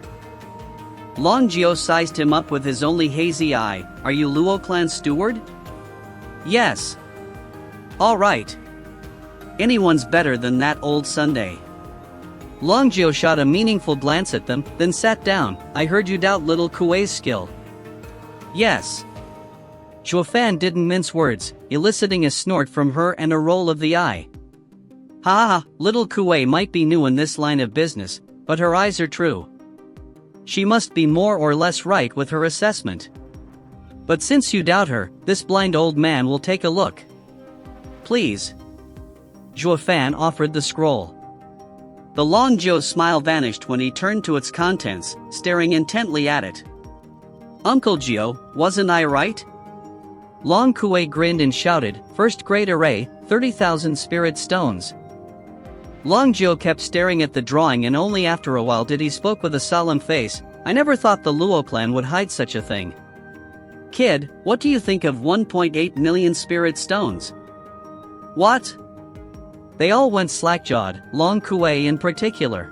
Long Jiao sized him up with his only hazy eye. Are you Luo clan steward? Yes. All right. Anyone's better than that old Sunday. Long Jiao shot a meaningful glance at them, then sat down. I heard you doubt little Kuei's skill. Yes. Zhuo Fan didn't mince words, eliciting a snort from her and a roll of the eye. Ha ha, little Kuei might be new in this line of business, but her eyes are true. She must be more or less right with her assessment. But since you doubt her, this blind old man will take a look. Please. Zhuo Fan offered the scroll. The Long Jiao's smile vanished when he turned to its contents, staring intently at it. Uncle Jiao, wasn't I right? Long Kuei grinned and shouted, first grade array, 30,000 spirit stones. Long Jiao kept staring at the drawing and only after a while did he spoke with a solemn face. I never thought the Luo clan would hide such a thing. Kid, what do you think of 1.8 million spirit stones? What? They all went slack-jawed, Long Kuei in particular.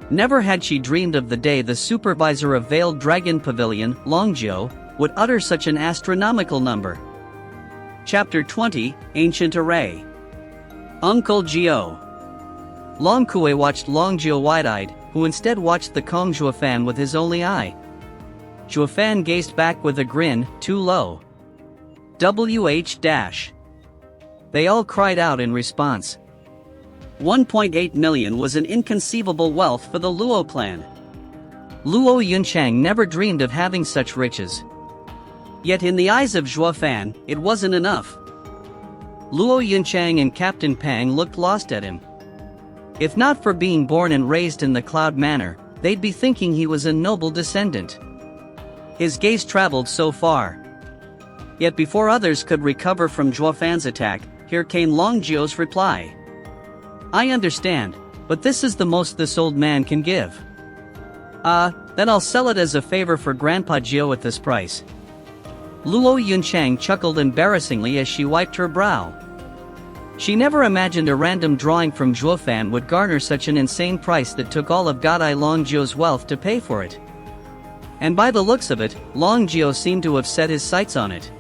Never had she dreamed of the day the supervisor of Veiled Dragon Pavilion, Long Jiao, would utter such an astronomical number. Chapter 20, Ancient Array. Uncle Jiao. Long Kuei watched Long Jiao wide-eyed, who instead watched the Kong Zhuo Fan with his only eye. Zhuo Fan gazed back with a grin, too low. WH-. They all cried out in response. 1.8 million was an inconceivable wealth for the Luo clan. Luo Yunchang never dreamed of having such riches. Yet in the eyes of Zhuo Fan, it wasn't enough. Luo Yunchang and Captain Pang looked lost at him. If not for being born and raised in the Cloud Manor, they'd be thinking he was a noble descendant. His gaze traveled so far. Yet before others could recover from Zhuo Fan's attack, here came Long Jiao's reply. I understand, but this is the most this old man can give. Then I'll sell it as a favor for Grandpa Jiao at this price. Luo Yunchang chuckled embarrassingly as she wiped her brow. She never imagined a random drawing from Zhuo Fan would garner such an insane price that took all of Godai Long Jiao's wealth to pay for it. And by the looks of it, Long Jiao seemed to have set his sights on it.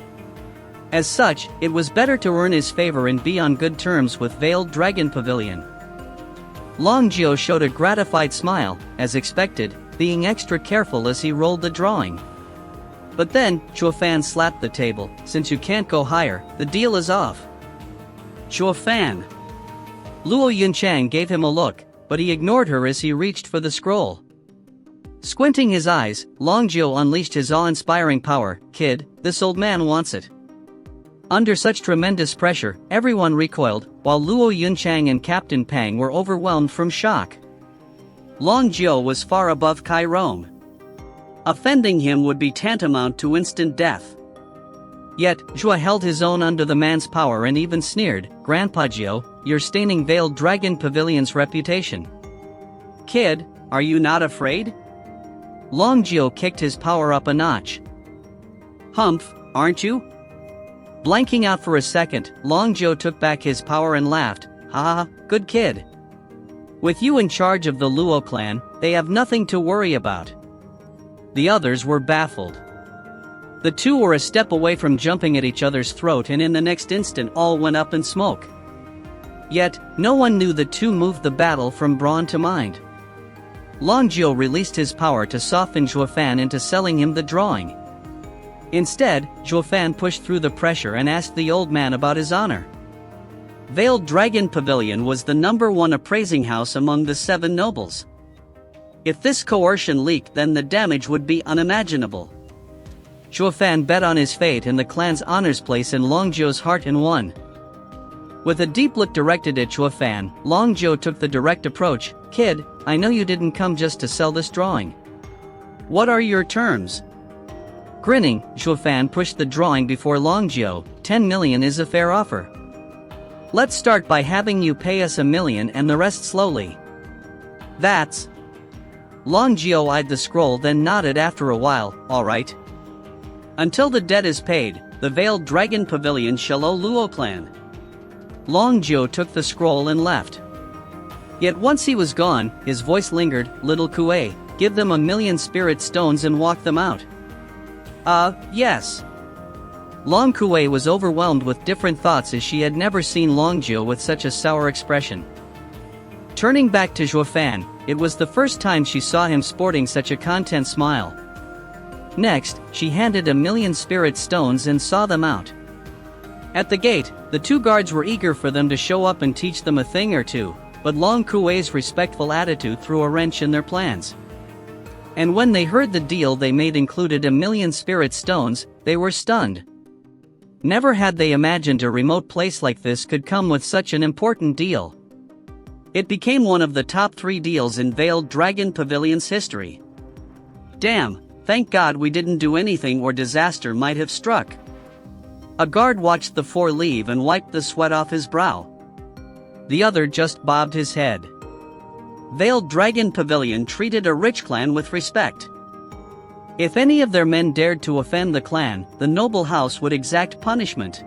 As such, it was better to earn his favor and be on good terms with Veiled Dragon Pavilion. Long Jiao showed a gratified smile, as expected, being extra careful as he rolled the drawing. But then, Chuafan slapped the table. Since you can't go higher, the deal is off. Chuafan. Luo Yunchang gave him a look, but he ignored her as he reached for the scroll. Squinting his eyes, Longjio unleashed his awe-inspiring power. Kid, this old man wants it. Under such tremendous pressure, everyone recoiled, while Luo Yunchang and Captain Pang were overwhelmed from shock. Longjio was far above Kai Rome. Offending him would be tantamount to instant death. Yet, Zhua held his own under the man's power and even sneered, Grandpa Jiao, you're staining Veiled Dragon Pavilion's reputation. Kid, are you not afraid? Longjio kicked his power up a notch. Humph, aren't you? Blanking out for a second, Longjio took back his power and laughed, ha ha, good kid. With you in charge of the Luo clan, they have nothing to worry about. The others were baffled. The two were a step away from jumping at each other's throat, and in the next instant all went up in smoke. Yet, no one knew the two moved the battle from brawn to mind. Longjio released his power to soften Zhuofan into selling him the drawing. Instead, Zhuofan pushed through the pressure and asked the old man about his honor. Veiled Dragon Pavilion was the #1 appraising house among the 7 nobles. If this coercion leaked, then the damage would be unimaginable. Zhuofan bet on his fate and the clan's honors place in Longjio's heart and won. With a deep look directed at Zhuofan, Longjio took the direct approach. Kid, I know you didn't come just to sell this drawing. What are your terms? Grinning, Zhuofan pushed the drawing before Longjio. 10 million is a fair offer. Let's start by having you pay us 1 million and the rest slowly. That's... Longjio eyed the scroll, then nodded after a while. All right. Until the debt is paid, the Veiled Dragon Pavilion shall owe Luo clan. Longjio took the scroll and left. Yet once he was gone, his voice lingered. Little Kuei, give them 1 million spirit stones and walk them out. Yes. Long Kuei was overwhelmed with different thoughts as she had never seen Longjio with such a sour expression. Turning back to Zhuofan, it was the first time she saw him sporting such a content smile. Next, she handed 1 million spirit stones and saw them out. At the gate, the 2 guards were eager for them to show up and teach them a thing or two, but Long Kuei's respectful attitude threw a wrench in their plans. And when they heard the deal they made included 1 million spirit stones, they were stunned. Never had they imagined a remote place like this could come with such an important deal. It became one of the top 3 deals in Veiled Dragon Pavilion's history. Damn, thank God we didn't do anything or disaster might have struck. A guard watched the 4 leave and wiped the sweat off his brow. The other just bobbed his head. Veiled Dragon Pavilion treated a rich clan with respect. If any of their men dared to offend the clan, the noble house would exact punishment.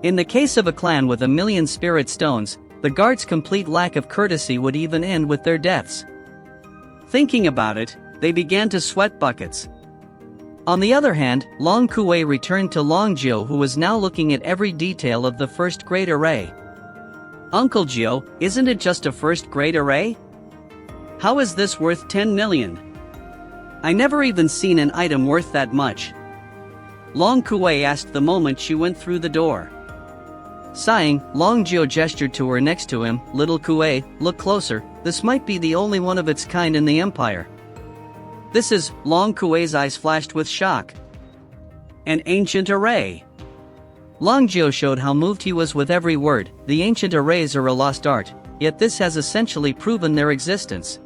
In the case of a clan with 1 million spirit stones, the guards' complete lack of courtesy would even end with their deaths. Thinking about it, they began to sweat buckets. On the other hand, Long Kuei returned to Longjio, who was now looking at every detail of the first grade array. Uncle Jiao, isn't it just a first grade array? How is this worth 10 million? I never even seen an item worth that much. Long Kuei asked the moment she went through the door. Sighing, Longjio gestured to her next to him. Little Kuei, look closer, this might be the only one of its kind in the empire. This is, Long Kuei's eyes flashed with shock. An ancient array. Longjio showed how moved he was with every word. The ancient arrays are a lost art, yet this has essentially proven their existence.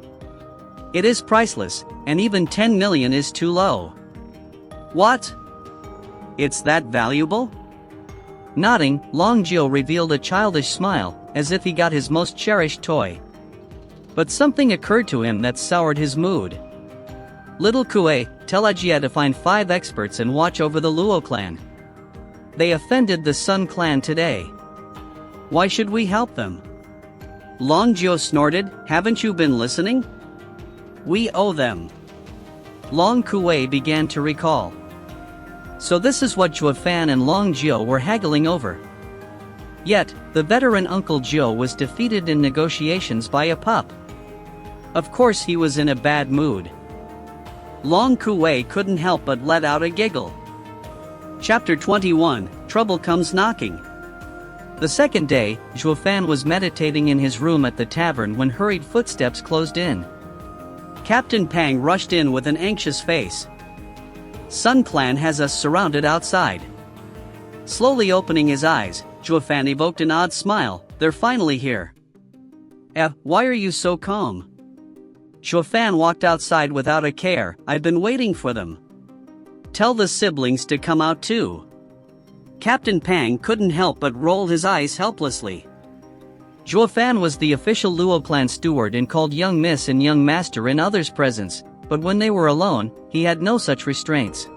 It is priceless, and even 10 million is too low. What? It's that valuable? Nodding, Longjio revealed a childish smile, as if he got his most cherished toy. But something occurred to him that soured his mood. Little Kuei, tell Ajia to find 5 experts and watch over the Luo clan. They offended the Sun clan today. Why should we help them? Longjio snorted, haven't you been listening? We owe them. Long Kuei began to recall. So this is what Zhuofan and Longjio were haggling over. Yet, the veteran Uncle Jiao was defeated in negotiations by a pup. Of course he was in a bad mood. Long Kuwei couldn't help but let out a giggle. Chapter 21, Trouble Comes Knocking. The second day, Zhuo Fan was meditating in his room at the tavern when hurried footsteps closed in. Captain Pang rushed in with an anxious face. Sun Clan has us surrounded outside. Slowly opening his eyes, Zhuo Fan evoked an odd smile. They're finally here. Why are you so calm? Zhuo Fan walked outside without a care. I've been waiting for them. Tell the siblings to come out too. Captain Pang couldn't help but roll his eyes helplessly. Zhuo Fan was the official Luo clan steward and called young miss and young master in others' presence, but when they were alone, he had no such restraints.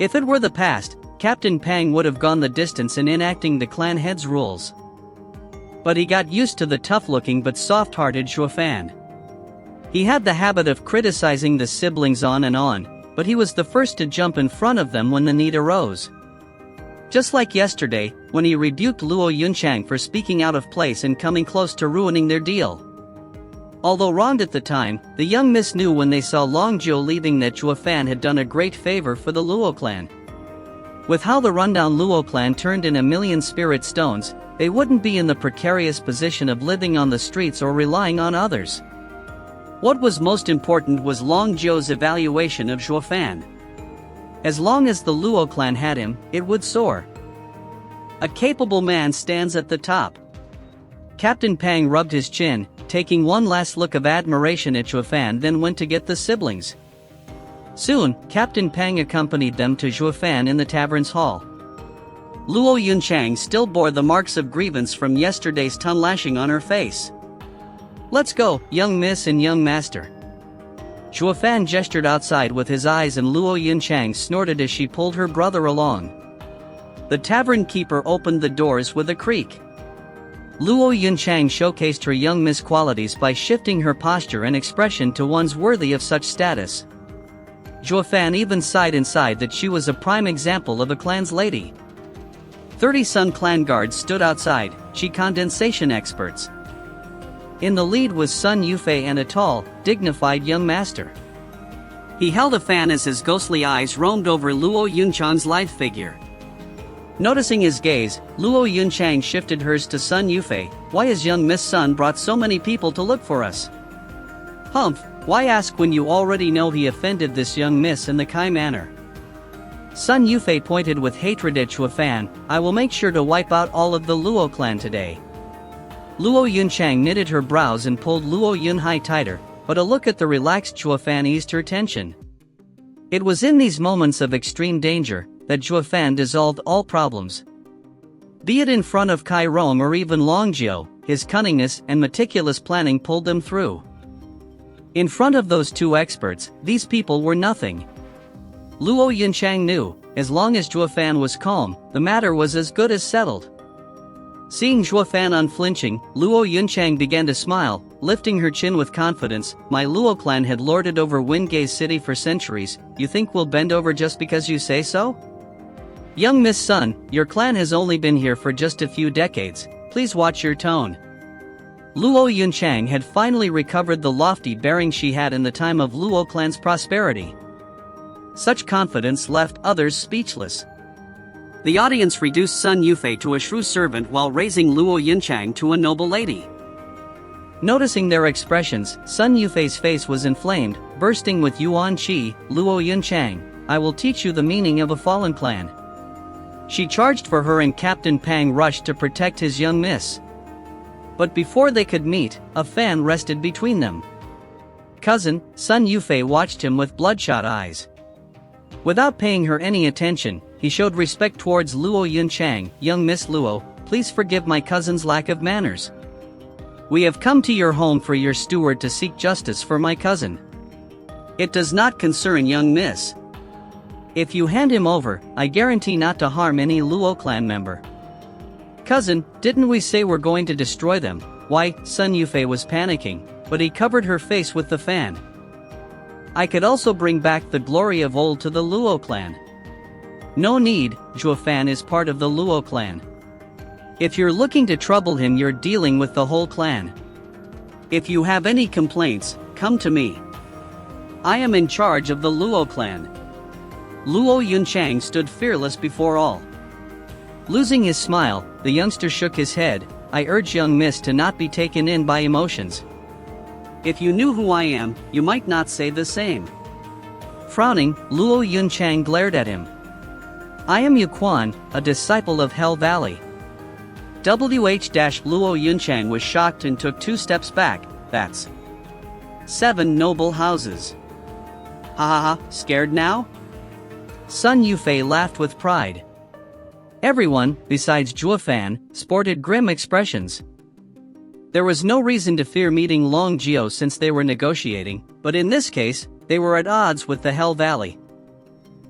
If it were the past, Captain Pang would have gone the distance in enacting the clan head's rules. But he got used to the tough-looking but soft-hearted Zhuo Fan. He had the habit of criticizing the siblings on and on, but he was the first to jump in front of them when the need arose. Just like yesterday, when he rebuked Luo Yunchang for speaking out of place and coming close to ruining their deal. Although wronged at the time, the young miss knew when they saw Long Jiu leaving that Zhuo Fan had done a great favor for the Luo clan. With how the rundown Luo clan turned in a million spirit stones, they wouldn't be in the precarious position of living on the streets or relying on others. What was most important was Long Jiu's evaluation of Zhuo Fan. As long as the Luo clan had him, it would soar. A capable man stands at the top. Captain Pang rubbed his chin, taking one last look of admiration at Zhuo Fan, then went to get the siblings. Soon, Captain Pang accompanied them to Zhuo Fan in the tavern's hall. Luo Yunchang still bore the marks of grievance from yesterday's tongue lashing on her face. Let's go, young miss and young master. Zhuo Fan gestured outside with his eyes and Luo Yunchang snorted as she pulled her brother along. The tavern keeper opened the doors with a creak. Luo Yunchang showcased her young miss qualities by shifting her posture and expression to ones worthy of such status. Zhuo Fan even sighed inside that she was a prime example of a clan's lady. 30 Sun Clan guards stood outside, Qi condensation experts. In the lead was Sun Yufei and a tall, dignified young master. He held a fan as his ghostly eyes roamed over Luo Yunchang's lithe figure. Noticing his gaze, Luo Yunchang shifted hers to Sun Yufei. Why has young Miss Sun brought so many people to look for us? Humph, why ask when you already know he offended this young miss in the Kai manner? Sun Yufei pointed with hatred at Zhuo Fan. I will make sure to wipe out all of the Luo clan today. Luo Yunchang knitted her brows and pulled Luo Yunhai tighter, but a look at the relaxed Zhuo Fan eased her tension. It was in these moments of extreme danger that Zhuo Fan dissolved all problems. Be it in front of Kai Rong or even Long Jiu, his cunningness and meticulous planning pulled them through. In front of those two experts, these people were nothing. Luo Yunchang knew, as long as Zhuo Fan was calm, the matter was as good as settled. Seeing Zhuo Fan unflinching, Luo Yunchang began to smile, lifting her chin with confidence. My Luo clan had lorded over Wingate City for centuries. You think we'll bend over just because you say so? Young Miss Sun, your clan has only been here for just a few decades. Please watch your tone. Luo Yunchang had finally recovered the lofty bearing she had in the time of Luo clan's prosperity. Such confidence left others speechless. The audience reduced Sun Yufei to a shrew servant while raising Luo Yunchang to a noble lady. Noticing their expressions, Sun Yufei's face was inflamed, bursting with Yuan Qi. Luo Yunchang, I will teach you the meaning of a fallen clan. She charged for her and Captain Pang rushed to protect his young miss. But before they could meet, a fan rested between them. Cousin, Sun Yufei watched him with bloodshot eyes. Without paying her any attention, he showed respect towards Luo Yunchang. Young Miss Luo, please forgive my cousin's lack of manners. We have come to your home for your steward to seek justice for my cousin. It does not concern young miss. If you hand him over, I guarantee not to harm any Luo clan member. Cousin, didn't we say we're going to destroy them? Why, Sun Yufei was panicking, but he covered her face with the fan. I could also bring back the glory of old to the Luo clan. No need, Zhuo Fan is part of the Luo clan. If you're looking to trouble him, you're dealing with the whole clan. If you have any complaints, come to me. I am in charge of the Luo clan. Luo Yunchang stood fearless before all. Losing his smile, the youngster shook his head. I urge young miss to not be taken in by emotions. If you knew who I am, you might not say the same. Frowning, Luo Yunchang glared at him. I am Yu Quan, a disciple of Hell Valley. Luo Yunchang was shocked and took 2 steps back. That's 7 noble houses. Ha ha ha, scared now? Sun Yufei laughed with pride. Everyone, besides Zhuo Fan, sported grim expressions. There was no reason to fear meeting Long Jiao since they were negotiating, but in this case, they were at odds with the Hell Valley.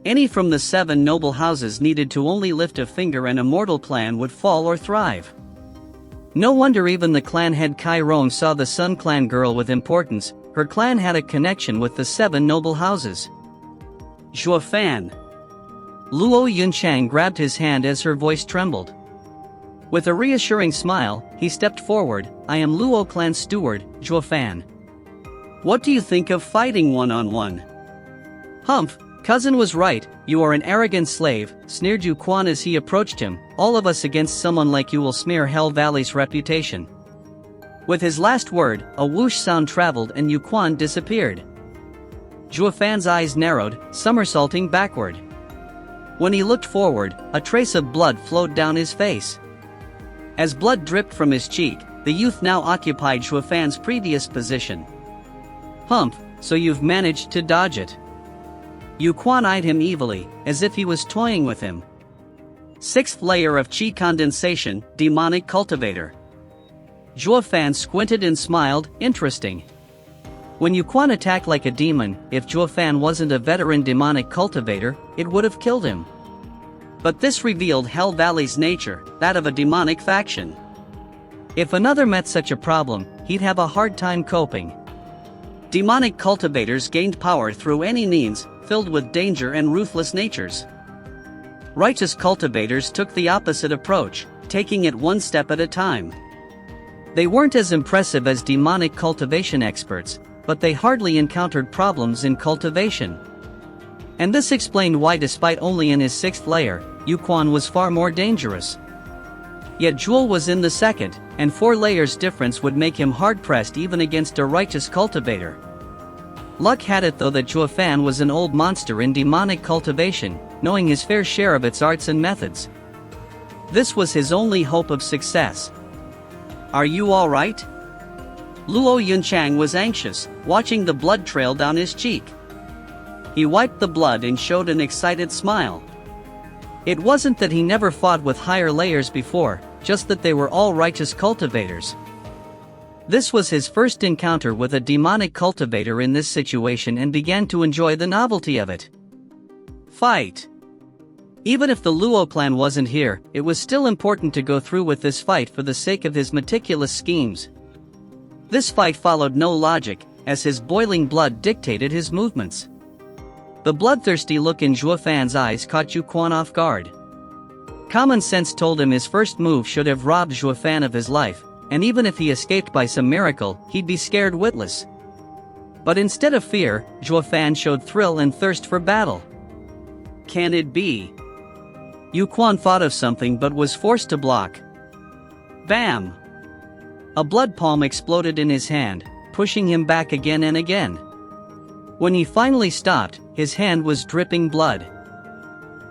Any from the 7 noble houses needed to only lift a finger and a mortal clan would fall or thrive. No wonder even the clan head Kai Rong saw the Sun clan girl with importance. Her clan had a connection with the 7 noble houses. Zhuo Fan. Luo Yunchang grabbed his hand as her voice trembled. With a reassuring smile, he stepped forward. I am Luo clan steward, Zhuo Fan. What do you think of fighting one-on-one? Humph, cousin was right, you are an arrogant slave, sneered Yu Quan as he approached him. All of us against someone like you will smear Hell Valley's reputation. With his last word, a whoosh sound traveled and Yu Quan disappeared. Zhuo Fan's eyes narrowed, somersaulting backward. When he looked forward, a trace of blood flowed down his face. As blood dripped from his cheek, the youth now occupied Zhuo Fan's previous position. Humph, so you've managed to dodge it. Yu Quan eyed him evilly, as if he was toying with him. 6th layer of Qi condensation, demonic cultivator. Zhuo Fan squinted and smiled, interesting. When Yu Quan attacked like a demon, if Zhuo Fan wasn't a veteran demonic cultivator, it would have killed him. But this revealed Hell Valley's nature, that of a demonic faction. If another met such a problem, he'd have a hard time coping. Demonic cultivators gained power through any means, filled with danger and ruthless natures. Righteous cultivators took the opposite approach, taking it one step at a time. They weren't as impressive as demonic cultivation experts, but they hardly encountered problems in cultivation. And this explained why, despite only in his 6th layer, Yu Quan was far more dangerous. Yet Zhuo was in the 2nd, and 4 layers difference would make him hard-pressed even against a righteous cultivator. Luck had it though that Zhuo Fan was an old monster in demonic cultivation, knowing his fair share of its arts and methods. This was his only hope of success. Are you alright? Luo Yunchang was anxious, watching the blood trail down his cheek. He wiped the blood and showed an excited smile. It wasn't that he never fought with higher layers before, just that they were all righteous cultivators. This was his first encounter with a demonic cultivator in this situation and began to enjoy the novelty of it. Fight. Even if the Luo clan wasn't here, it was still important to go through with this fight for the sake of his meticulous schemes. This fight followed no logic, as his boiling blood dictated his movements. The bloodthirsty look in Zhuo Fan's eyes caught Yu Quan off guard. Common sense told him his first move should have robbed Zhuo Fan of his life, and even if he escaped by some miracle, he'd be scared witless. But instead of fear, Zhuo Fan showed thrill and thirst for battle. Can it be? Yu Quan thought of something but was forced to block. Bam! A blood palm exploded in his hand, pushing him back again and again. When he finally stopped, his hand was dripping blood.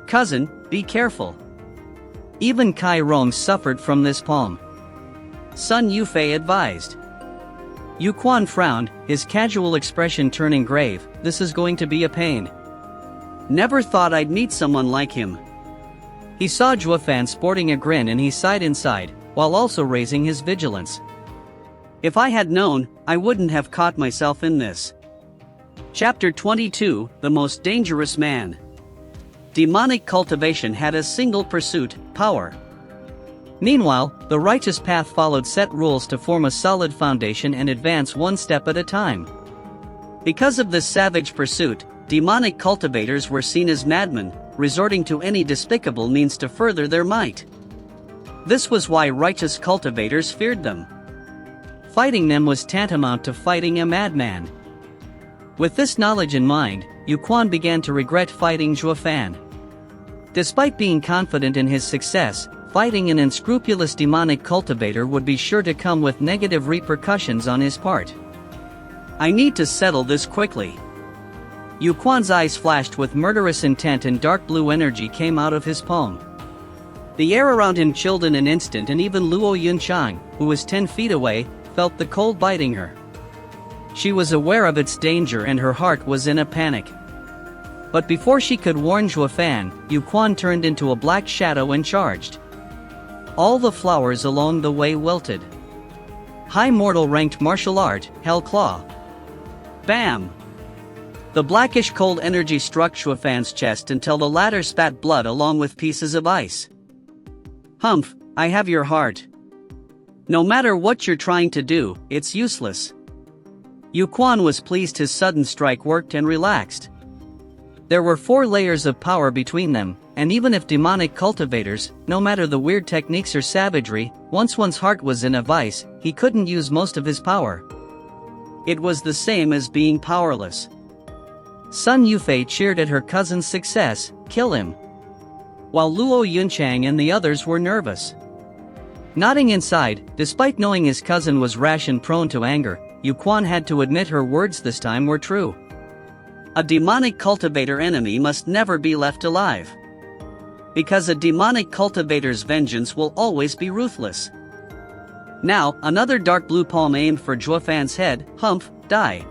Cousin, be careful. Even Kai Rong suffered from this palm. Sun Yufei advised. Yu Quan frowned, his casual expression turning grave. This is going to be a pain. Never thought I'd meet someone like him. He saw Zhuo Fan sporting a grin and he sighed inside, while also raising his vigilance. If I had known, I wouldn't have caught myself in this. Chapter 22, The Most Dangerous Man. Demonic cultivation had a single pursuit, power. Meanwhile, the righteous path followed set rules to form a solid foundation and advance one step at a time. Because of this savage pursuit, demonic cultivators were seen as madmen, resorting to any despicable means to further their might. This was why righteous cultivators feared them. Fighting them was tantamount to fighting a madman. With this knowledge in mind, Yu Quan began to regret fighting Zhuo Fan. Despite being confident in his success, fighting an unscrupulous demonic cultivator would be sure to come with negative repercussions on his part. I need to settle this quickly. Yu Quan's eyes flashed with murderous intent and dark blue energy came out of his palm. The air around him chilled in an instant and even Luo Yunchang, who was 10 feet away, felt the cold biting her. She was aware of its danger and her heart was in a panic. But before she could warn Zhuo Fan, Yu Quan turned into a black shadow and charged. All the flowers along the way wilted. High mortal ranked martial art, Hell Claw. Bam! The blackish cold energy struck Zhuo Fan's chest until the latter spat blood along with pieces of ice. Humph, I have your heart. No matter what you're trying to do, it's useless. Yu Quan was pleased his sudden strike worked and relaxed. There were 4 layers of power between them, and even if demonic cultivators, no matter the weird techniques or savagery, once one's heart was in a vice, he couldn't use most of his power. It was the same as being powerless. Sun Yufei cheered at her cousin's success, kill him. While Luo Yunchang and the others were nervous. Nodding inside, despite knowing his cousin was rash and prone to anger, Yu Quan had to admit her words this time were true. A demonic cultivator enemy must never be left alive. Because a demonic cultivator's vengeance will always be ruthless. Now, another dark blue palm aimed for Zhuo Fan's head, humph, die.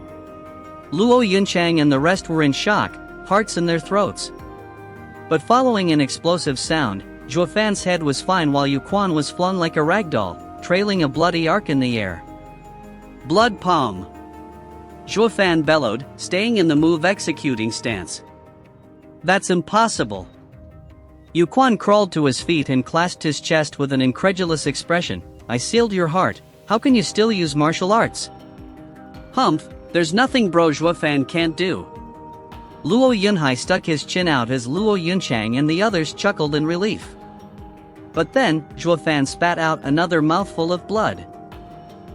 Luo Yunchang and the rest were in shock, hearts in their throats. But following an explosive sound, Zhuo Fan's head was fine while Yu Quan was flung like a ragdoll, trailing a bloody arc in the air. Blood palm. Zhuo Fan bellowed, staying in the move executing stance. That's impossible. Yu Quan crawled to his feet and clasped his chest with an incredulous expression. I sealed your heart, how can you still use martial arts? Humph, there's nothing bro Zhuo Fan can't do. Luo Yunhai stuck his chin out as Luo Yunchang and the others chuckled in relief. But then, Zhuo Fan spat out another mouthful of blood.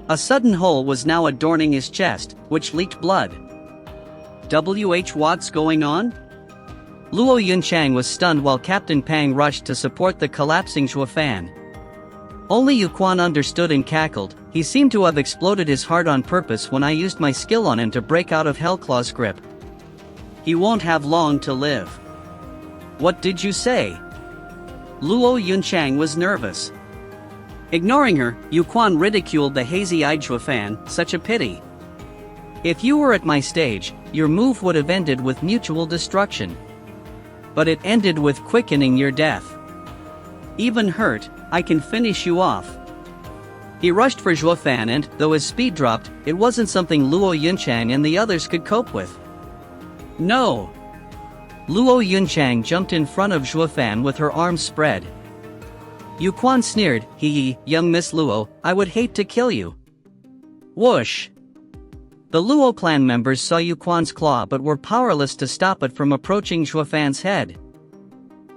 A sudden hole was now adorning his chest, which leaked blood. What's going on? Luo Yunchang was stunned while Captain Pang rushed to support the collapsing Zhuo Fan. Only Yu Quan understood and cackled. He seemed to have exploded his heart on purpose when I used my skill on him to break out of Hellclaw's grip. He won't have long to live. What did you say? Luo Yunchang was nervous. Ignoring her, Yu Quan ridiculed the hazy-eyed Zhuo Fan, such a pity. If you were at my stage, your move would have ended with mutual destruction. But it ended with quickening your death. Even hurt, I can finish you off. He rushed for Zhuo Fan and, though his speed dropped, it wasn't something Luo Yunchang and the others could cope with. No! Luo Yunchang jumped in front of Zhuo Fan with her arms spread. Yu Quan sneered, hee hee, young Miss Luo, I would hate to kill you. Whoosh! The Luo clan members saw Yu Quan's claw but were powerless to stop it from approaching Zhuo Fan's head.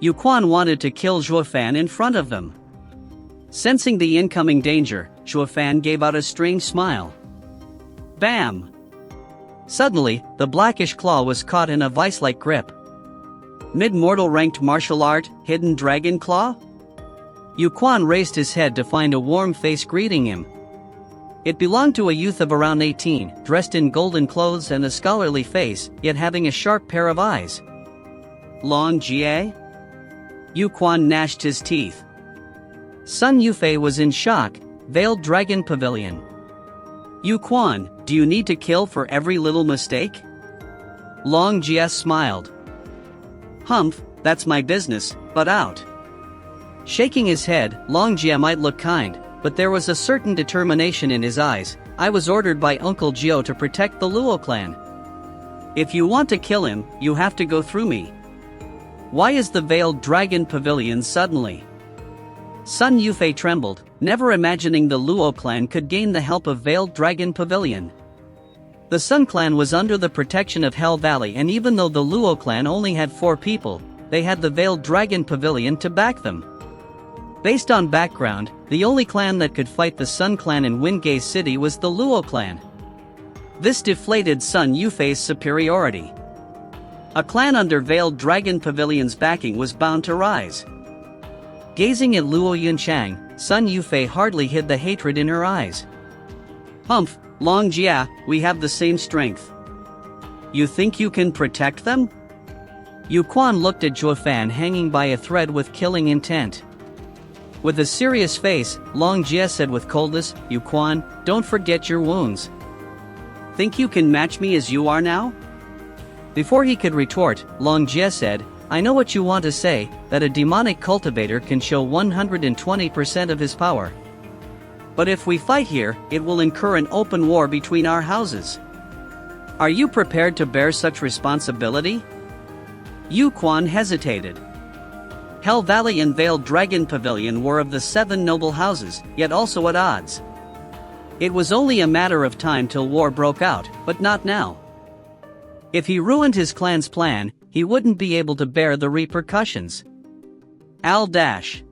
Yu Quan wanted to kill Zhuo Fan in front of them. Sensing the incoming danger, Zhuo Fan gave out a strange smile. Bam! Suddenly, the blackish claw was caught in a vice-like grip. Mid-mortal ranked martial art, Hidden Dragon Claw? Yu Quan raised his head to find a warm face greeting him. It belonged to a youth of around 18, dressed in golden clothes and a scholarly face, yet having a sharp pair of eyes. Long Jie? Yu Quan gnashed his teeth. Sun Yufei was in shock. Veiled Dragon Pavilion. Yu Quan, do you need to kill for every little mistake? Long Jie smiled. Humph, that's my business, but out. Shaking his head, Long Jie might look kind, but there was a certain determination in his eyes. I was ordered by Uncle Jio to protect the Luo clan. If you want to kill him, you have to go through me. Why is the Veiled Dragon Pavilion suddenly? Sun Yufei trembled, never imagining the Luo clan could gain the help of Veiled Dragon Pavilion. The Sun clan was under the protection of Hell Valley, and even though the Luo clan only had 4 people, they had the Veiled Dragon Pavilion to back them. Based on background, the only clan that could fight the Sun clan in Wingay City was the Luo clan. This deflated Sun Yufei's superiority. A clan under Veiled Dragon Pavilion's backing was bound to rise. Gazing at Luo Yunchang, Sun Yufei hardly hid the hatred in her eyes. Humph, Long Jia, we have the same strength. You think you can protect them? Yu Quan looked at Zhuo Fan hanging by a thread with killing intent. With a serious face, Long Jia said with coldness, Yu Quan, don't forget your wounds. Think you can match me as you are now? Before he could retort, Long Jia said, I know what you want to say, that a demonic cultivator can show 120% of his power. But if we fight here, it will incur an open war between our houses. Are you prepared to bear such responsibility? Yu Quan hesitated. Hell Valley and Veiled Dragon Pavilion were of the 7 noble houses, yet also at odds. It was only a matter of time till war broke out, but not now. If he ruined his clan's plan, he wouldn't be able to bear the repercussions. Al dash.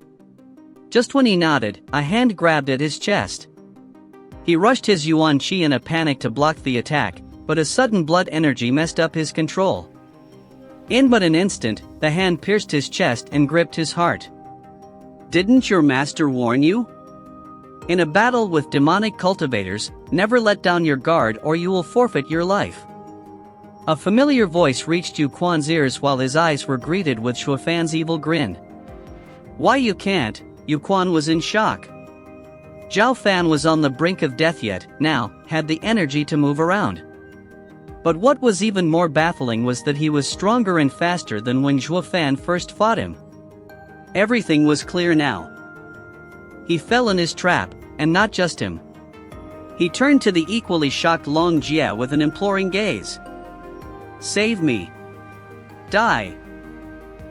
Just when he nodded, a hand grabbed at his chest. He rushed his Yuan Qi in a panic to block the attack, but a sudden blood energy messed up his control. In but an instant, the hand pierced his chest and gripped his heart. Didn't your master warn you? In a battle with demonic cultivators, never let down your guard or you will forfeit your life. A familiar voice reached Yu Quan's ears while his eyes were greeted with Zhuo Fan's evil grin. Why you can't? Yu Quan was in shock. Zhao Fan was on the brink of death yet, now, had the energy to move around. But what was even more baffling was that he was stronger and faster than when Zhuo Fan first fought him. Everything was clear now. He fell in his trap, and not just him. He turned to the equally shocked Long Jia with an imploring gaze. Save me. Die.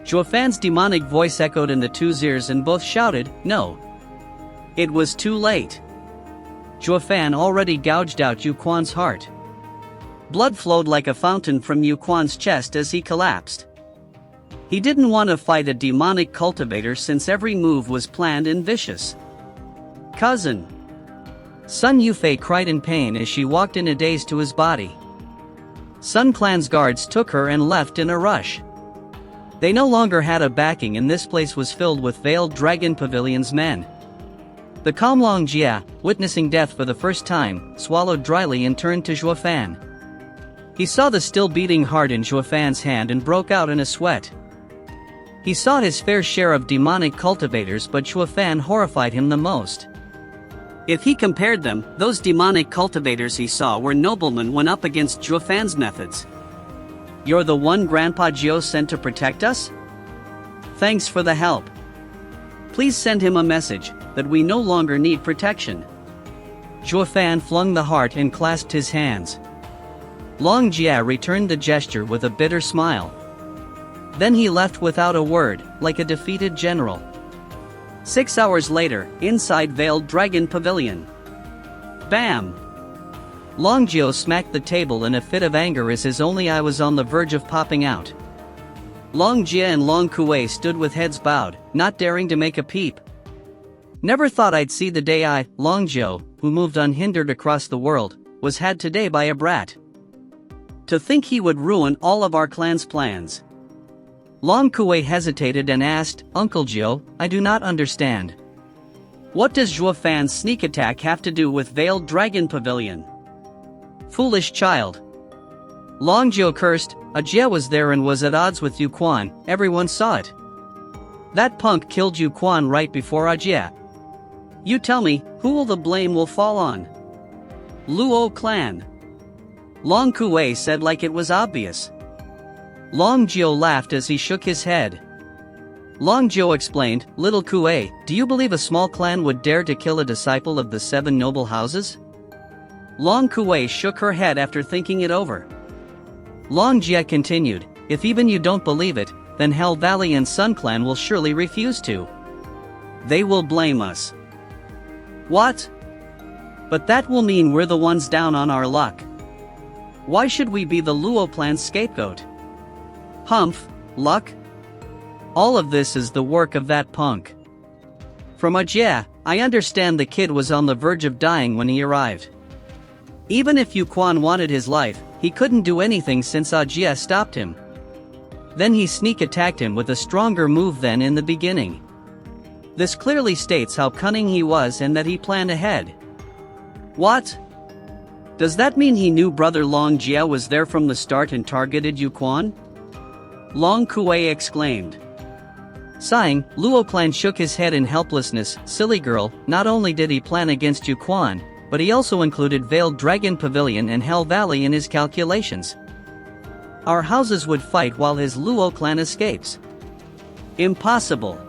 Zhuo Fan's demonic voice echoed in the two's ears and both shouted, no. It was too late. Zhuo Fan already gouged out Yu Quan's heart. Blood flowed like a fountain from Yu Quan's chest as he collapsed. He didn't want to fight a demonic cultivator since every move was planned and vicious. Cousin. Sun Yufei cried in pain as she walked in a daze to his body. Sun Clan's guards took her and left in a rush. They no longer had a backing and this place was filled with Veiled Dragon Pavilion's men. The calm Long Jia, witnessing death for the first time, swallowed dryly and turned to Zhuo Fan. He saw the still beating heart in Zhuo Fan's hand and broke out in a sweat. He saw his fair share of demonic cultivators, but Zhuo Fan horrified him the most. If he compared them, those demonic cultivators he saw were noblemen when up against Zhuo Fan's methods. You're the one Grandpa Jiao sent to protect us? Thanks for the help. Please send him a message that we no longer need protection. Zhuo Fan flung the heart and clasped his hands. Long Jia returned the gesture with a bitter smile. Then he left without a word, like a defeated general. 6 hours later, inside Veiled Dragon Pavilion. Bam! Long Jio smacked the table in a fit of anger as his only eye was on the verge of popping out. Long Jia and Long Kuei stood with heads bowed, not daring to make a peep. Never thought I'd see the day I, Long Jio, who moved unhindered across the world, was had today by a brat. To think he would ruin all of our clan's plans. Long Kuei hesitated and asked, Uncle Jio, I do not understand. What does Zhuo Fan's sneak attack have to do with Veiled Dragon Pavilion? Foolish child. Long Jio cursed, a Jia was there and was at odds with Yu Quan, everyone saw it. That punk killed Yu Quan right before Ajia. You tell me, who will the blame will fall on? Luo clan. Long Kuei said like it was obvious. Long Jio laughed as he shook his head. Long Jio explained, Little Kuei, do you believe a small clan would dare to kill a disciple of the 7 noble houses? Long Kuei shook her head after thinking it over. Long Jia continued, if even you don't believe it, then Hell Valley and Sun Clan will surely refuse to. They will blame us. What? But that will mean we're the ones down on our luck. Why should we be the Luo clan's scapegoat? Humph, luck? All of this is the work of that punk. From Ajia, I understand the kid was on the verge of dying when he arrived. Even if Yu Quan wanted his life, he couldn't do anything since Jia stopped him. Then he sneak attacked him with a stronger move than in the beginning. This clearly states how cunning he was and that he planned ahead. What? Does that mean he knew brother Long Jia was there from the start and targeted Yu Quan? Long Kuei exclaimed. Sighing, Luo Clan shook his head in helplessness. Silly girl, not only did he plan against Yu Quan, but he also included Veiled Dragon Pavilion and Hell Valley in his calculations. Our houses would fight while his Luo clan escapes. Impossible.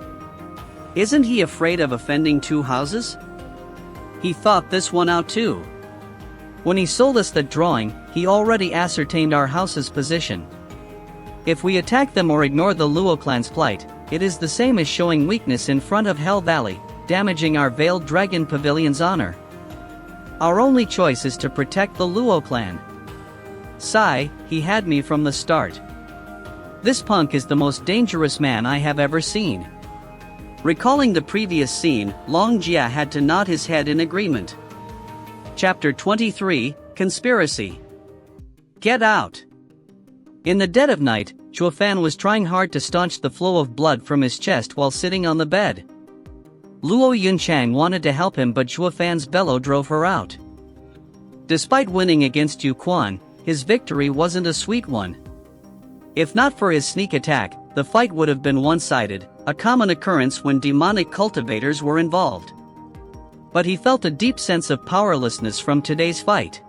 Isn't he afraid of offending two houses? He thought this one out too. When he sold us that drawing, he already ascertained our house's position. If we attack them or ignore the Luo clan's plight, it is the same as showing weakness in front of Hell Valley, damaging our Veiled Dragon Pavilion's honor. Our only choice is to protect the Luo clan. Sigh, he had me from the start. This punk is the most dangerous man I have ever seen. Recalling the previous scene, Long Jia had to nod his head in agreement. Chapter 23, Conspiracy. Get out! In the dead of night, Chuofan was trying hard to staunch the flow of blood from his chest while sitting on the bed. Luo Yunchang wanted to help him, but Chuofan's bellow drove her out. Despite winning against Yu Quan, his victory wasn't a sweet one. If not for his sneak attack, the fight would have been one-sided, a common occurrence when demonic cultivators were involved. But he felt a deep sense of powerlessness from today's fight.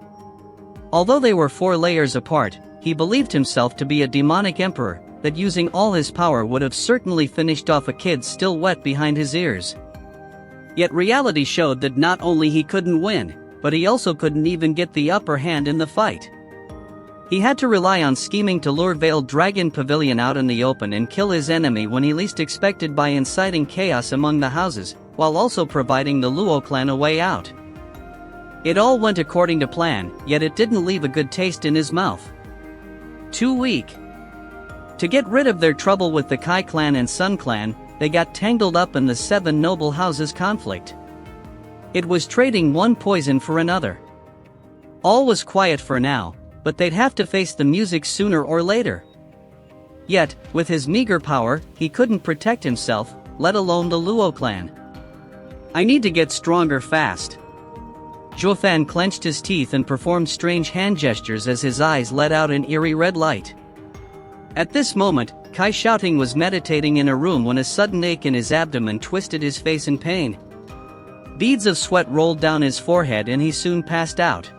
Although they were 4 layers apart, he believed himself to be a demonic emperor, that using all his power would have certainly finished off a kid still wet behind his ears. Yet reality showed that not only he couldn't win, but he also couldn't even get the upper hand in the fight. He had to rely on scheming to lure Veiled Dragon Pavilion out in the open and kill his enemy when he least expected by inciting chaos among the houses, while also providing the Luo clan a way out. It all went according to plan, yet it didn't leave a good taste in his mouth. Too weak. To get rid of their trouble with the Kai clan and Sun clan, they got tangled up in the 7 noble houses conflict. It was trading one poison for another. All was quiet for now, but they'd have to face the music sooner or later. Yet, with his meager power, he couldn't protect himself, let alone the Luo clan. I need to get stronger fast. Zhuofan clenched his teeth and performed strange hand gestures as his eyes let out an eerie red light. At this moment, Kai Shouting was meditating in a room when a sudden ache in his abdomen twisted his face in pain. Beads of sweat rolled down his forehead and he soon passed out.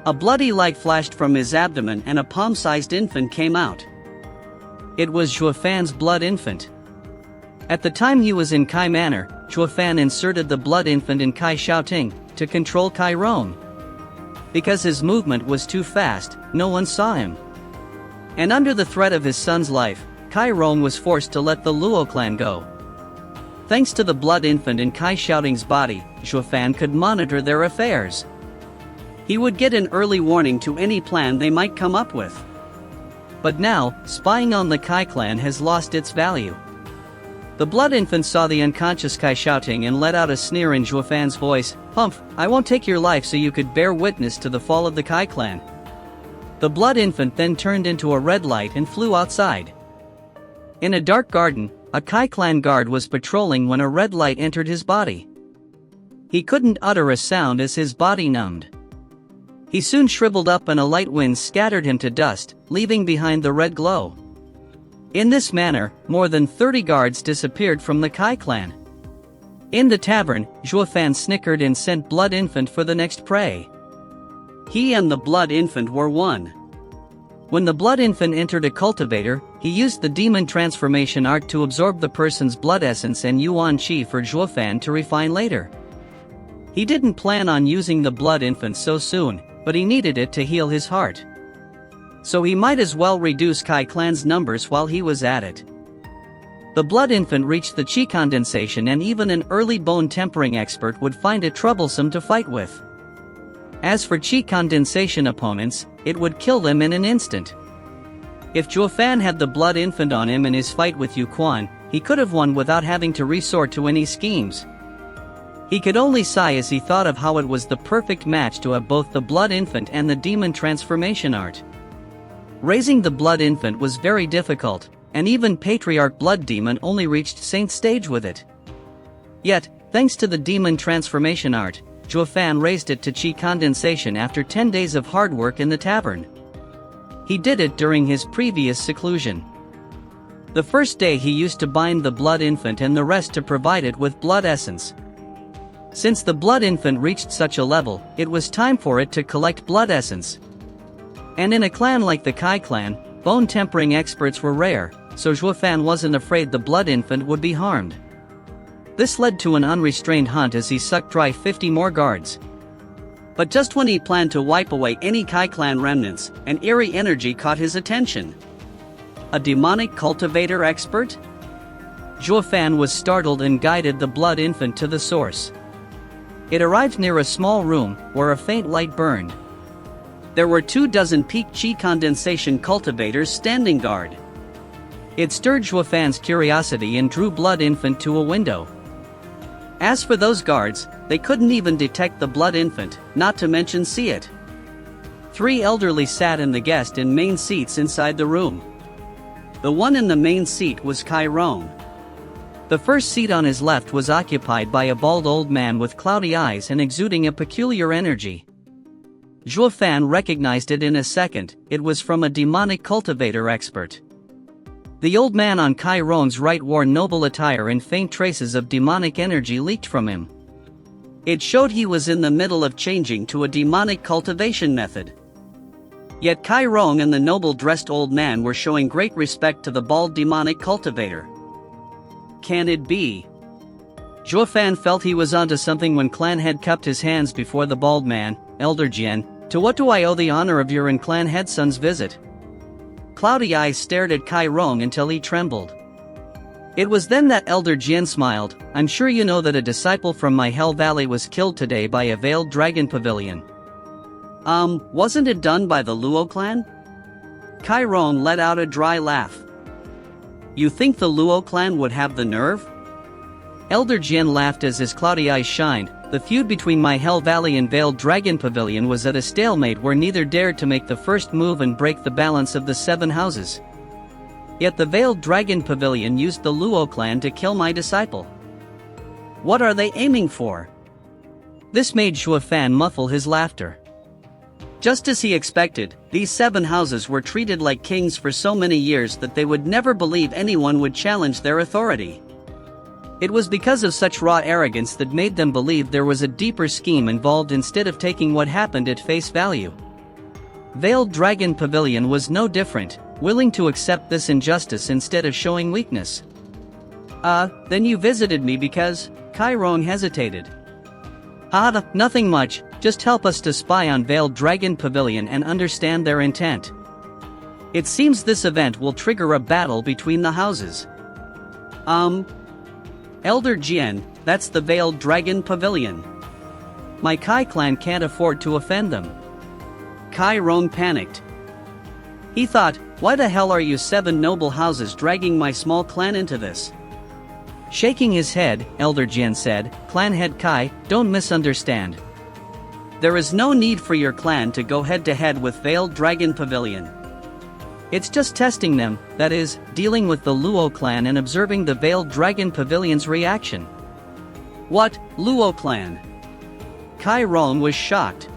A bloody light flashed from his abdomen and a palm-sized infant came out. It was Zhuofan's blood infant. At the time he was in Kai Manor, Zhuofan inserted the blood infant in Kai Shouting to control Kai Rong. Because his movement was too fast, no one saw him. And under the threat of his son's life, Kai Rong was forced to let the Luo clan go. Thanks to the blood infant in Kai Shouting's body, Zhuofan could monitor their affairs. He would get an early warning to any plan they might come up with. But now, spying on the Kai clan has lost its value. The blood infant saw the unconscious Kai Shouting and let out a sneer in Zhuofan's voice, "Humph, I won't take your life so you could bear witness to the fall of the Kai clan." The blood infant then turned into a red light and flew outside. In a dark garden, a Kai clan guard was patrolling when a red light entered his body. He couldn't utter a sound as his body numbed. He soon shriveled up and a light wind scattered him to dust, leaving behind the red glow. In this manner, more than 30 guards disappeared from the Kai clan. In the tavern, Zhuofan snickered and sent Blood Infant for the next prey. He and the Blood Infant were one. When the Blood Infant entered a cultivator, he used the demon transformation art to absorb the person's blood essence and Yuan Qi for Zhuofan to refine later. He didn't plan on using the Blood Infant so soon, but he needed it to heal his heart. So he might as well reduce Kai clan's numbers while he was at it. The Blood Infant reached the Qi condensation and even an early bone tempering expert would find it troublesome to fight with. As for Qi condensation opponents, it would kill them in an instant. If Zhuofan had the Blood Infant on him in his fight with Yu Quan, he could have won without having to resort to any schemes. He could only sigh as he thought of how it was the perfect match to have both the Blood Infant and the Demon Transformation art. Raising the Blood Infant was very difficult, and even Patriarch Blood Demon only reached Saint stage with it. Yet, thanks to the Demon Transformation art, Juefan raised it to Qi Condensation after 10 days of hard work in the tavern. He did it during his previous seclusion. The first day he used to bind the Blood Infant and the rest to provide it with blood essence. Since the Blood Infant reached such a level, it was time for it to collect blood essence. And in a clan like the Kai clan, bone tempering experts were rare, so Juefan wasn't afraid the Blood Infant would be harmed. This led to an unrestrained hunt as he sucked dry 50 more guards. But just when he planned to wipe away any Kai clan remnants, an eerie energy caught his attention. A demonic cultivator expert? Juefan was startled and guided the Blood Infant to the source. It arrived near a small room, where a faint light burned. There were 24 peak Qi Condensation cultivators standing guard. It stirred Juefan's curiosity and drew Blood Infant to a window. As for those guards, they couldn't even detect the Blood Infant, not to mention see it. 3 elderly sat in the guest and main seats inside the room. The one in the main seat was Kai Rong. The first seat on his left was occupied by a bald old man with cloudy eyes and exuding a peculiar energy. Juefan recognized it in a second. It was from a demonic cultivator expert. The old man on Kai Rong's right wore noble attire and faint traces of demonic energy leaked from him. It showed he was in the middle of changing to a demonic cultivation method. Yet Kai Rong and the noble-dressed old man were showing great respect to the bald demonic cultivator. Can it be? Juefan felt he was onto something when clan head cupped his hands before the bald man. Elder Jian, to what do I owe the honor of your and clan head son's visit? Cloudy eyes stared at Kai Rong until he trembled. It was then that Elder Jian smiled. I'm sure you know that a disciple from my Hell Valley was killed today by a veiled dragon pavilion. Wasn't it done by the Luo clan? Kai Rong let out a dry laugh. You think the Luo clan would have the nerve? Elder Jian laughed as his cloudy eyes shined. The feud between my Hell Valley and Veiled Dragon Pavilion was at a stalemate where neither dared to make the first move and break the balance of the 7 houses. Yet the Veiled Dragon Pavilion used the Luo clan to kill my disciple. What are they aiming for? This made Juefan muffle his laughter. Just as he expected, these 7 houses were treated like kings for so many years that they would never believe anyone would challenge their authority. It was because of such raw arrogance that made them believe there was a deeper scheme involved instead of taking what happened at face value. Veiled Dragon Pavilion was no different, willing to accept this injustice instead of showing weakness. Then you visited me because? Kai Rong hesitated. Nothing much, just help us to spy on Veiled Dragon Pavilion and understand their intent. It seems this event will trigger a battle between the houses. Elder Jian, that's the Veiled Dragon Pavilion. My Kai clan can't afford to offend them. Kai Rong panicked. He thought, why the hell are you 7 noble houses dragging my small clan into this? Shaking his head, Elder Jian said, Clan head Kai, don't misunderstand. There is no need for your clan to go head-to-head with Veiled Dragon Pavilion. It's just testing them, that is, dealing with the Luo clan and observing the Veiled Dragon Pavilion's reaction. What, Luo clan? Kai Rong was shocked.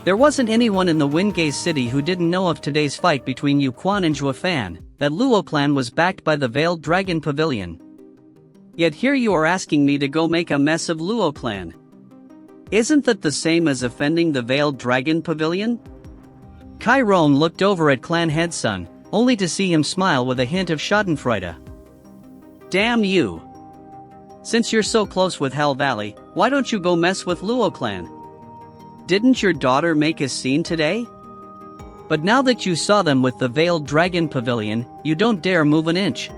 There wasn't anyone in the Wingate city who didn't know of today's fight between Yu Quan and Juefan, that Luo clan was backed by the Veiled Dragon Pavilion. Yet here you are asking me to go make a mess of Luo clan. Isn't that the same as offending the Veiled Dragon Pavilion? Kai Rong looked over at clan head son, only to see him smile with a hint of schadenfreude. Damn you! Since you're so close with Hell Valley, why don't you go mess with Luo clan? Didn't your daughter make a scene today? But now that you saw them with the Veiled Dragon Pavilion, you don't dare move an inch.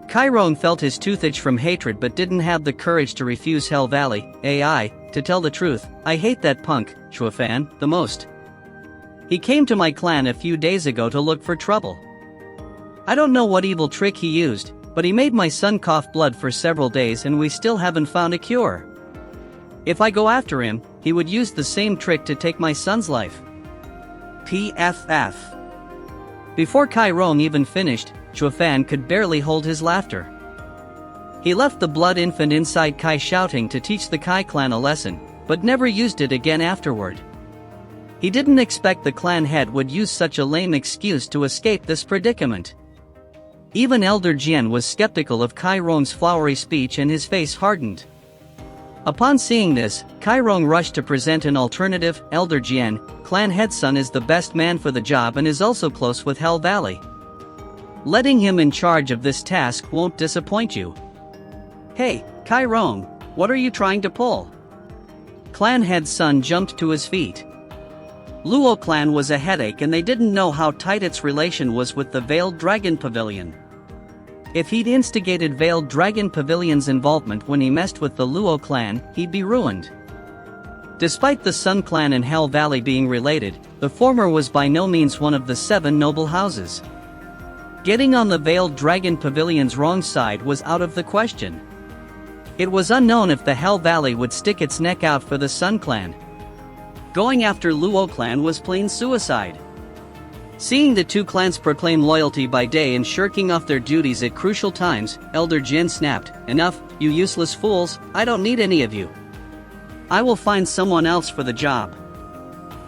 Kai Rong felt his tooth itch from hatred but didn't have the courage to refuse Hell Valley. To tell the truth, I hate that punk, Juefan, the most. He came to my clan a few days ago to look for trouble. I don't know what evil trick he used, but he made my son cough blood for several days and we still haven't found a cure. If I go after him, he would use the same trick to take my son's life. PFF. Before Kai Rong even finished, Juefan could barely hold his laughter. He left the blood infant inside Kai shouting to teach the Kai clan a lesson, but never used it again afterward. He didn't expect the clan head would use such a lame excuse to escape this predicament. Even Elder Jian was skeptical of Kai Rong's flowery speech and his face hardened. Upon seeing this, Kai Rong rushed to present an alternative. Elder Jian, clan head son, is the best man for the job and is also close with Hell Valley. Letting him in charge of this task won't disappoint you. Hey, Kai Rong, what are you trying to pull? Clan head son jumped to his feet. Luo clan was a headache and they didn't know how tight its relation was with the Veiled Dragon Pavilion. If he'd instigated Veiled Dragon Pavilion's involvement when he messed with the Luo clan, he'd be ruined. Despite the Sun clan and Hell Valley being related, the former was by no means one of the 7 noble houses. Getting on the Veiled Dragon Pavilion's wrong side was out of the question. It was unknown if the Hell Valley would stick its neck out for the Sun clan. Going after Luo clan was plain suicide. Seeing the two clans proclaim loyalty by day and shirking off their duties at crucial times, Elder Jin snapped, "Enough, you useless fools, I don't need any of you. I will find someone else for the job.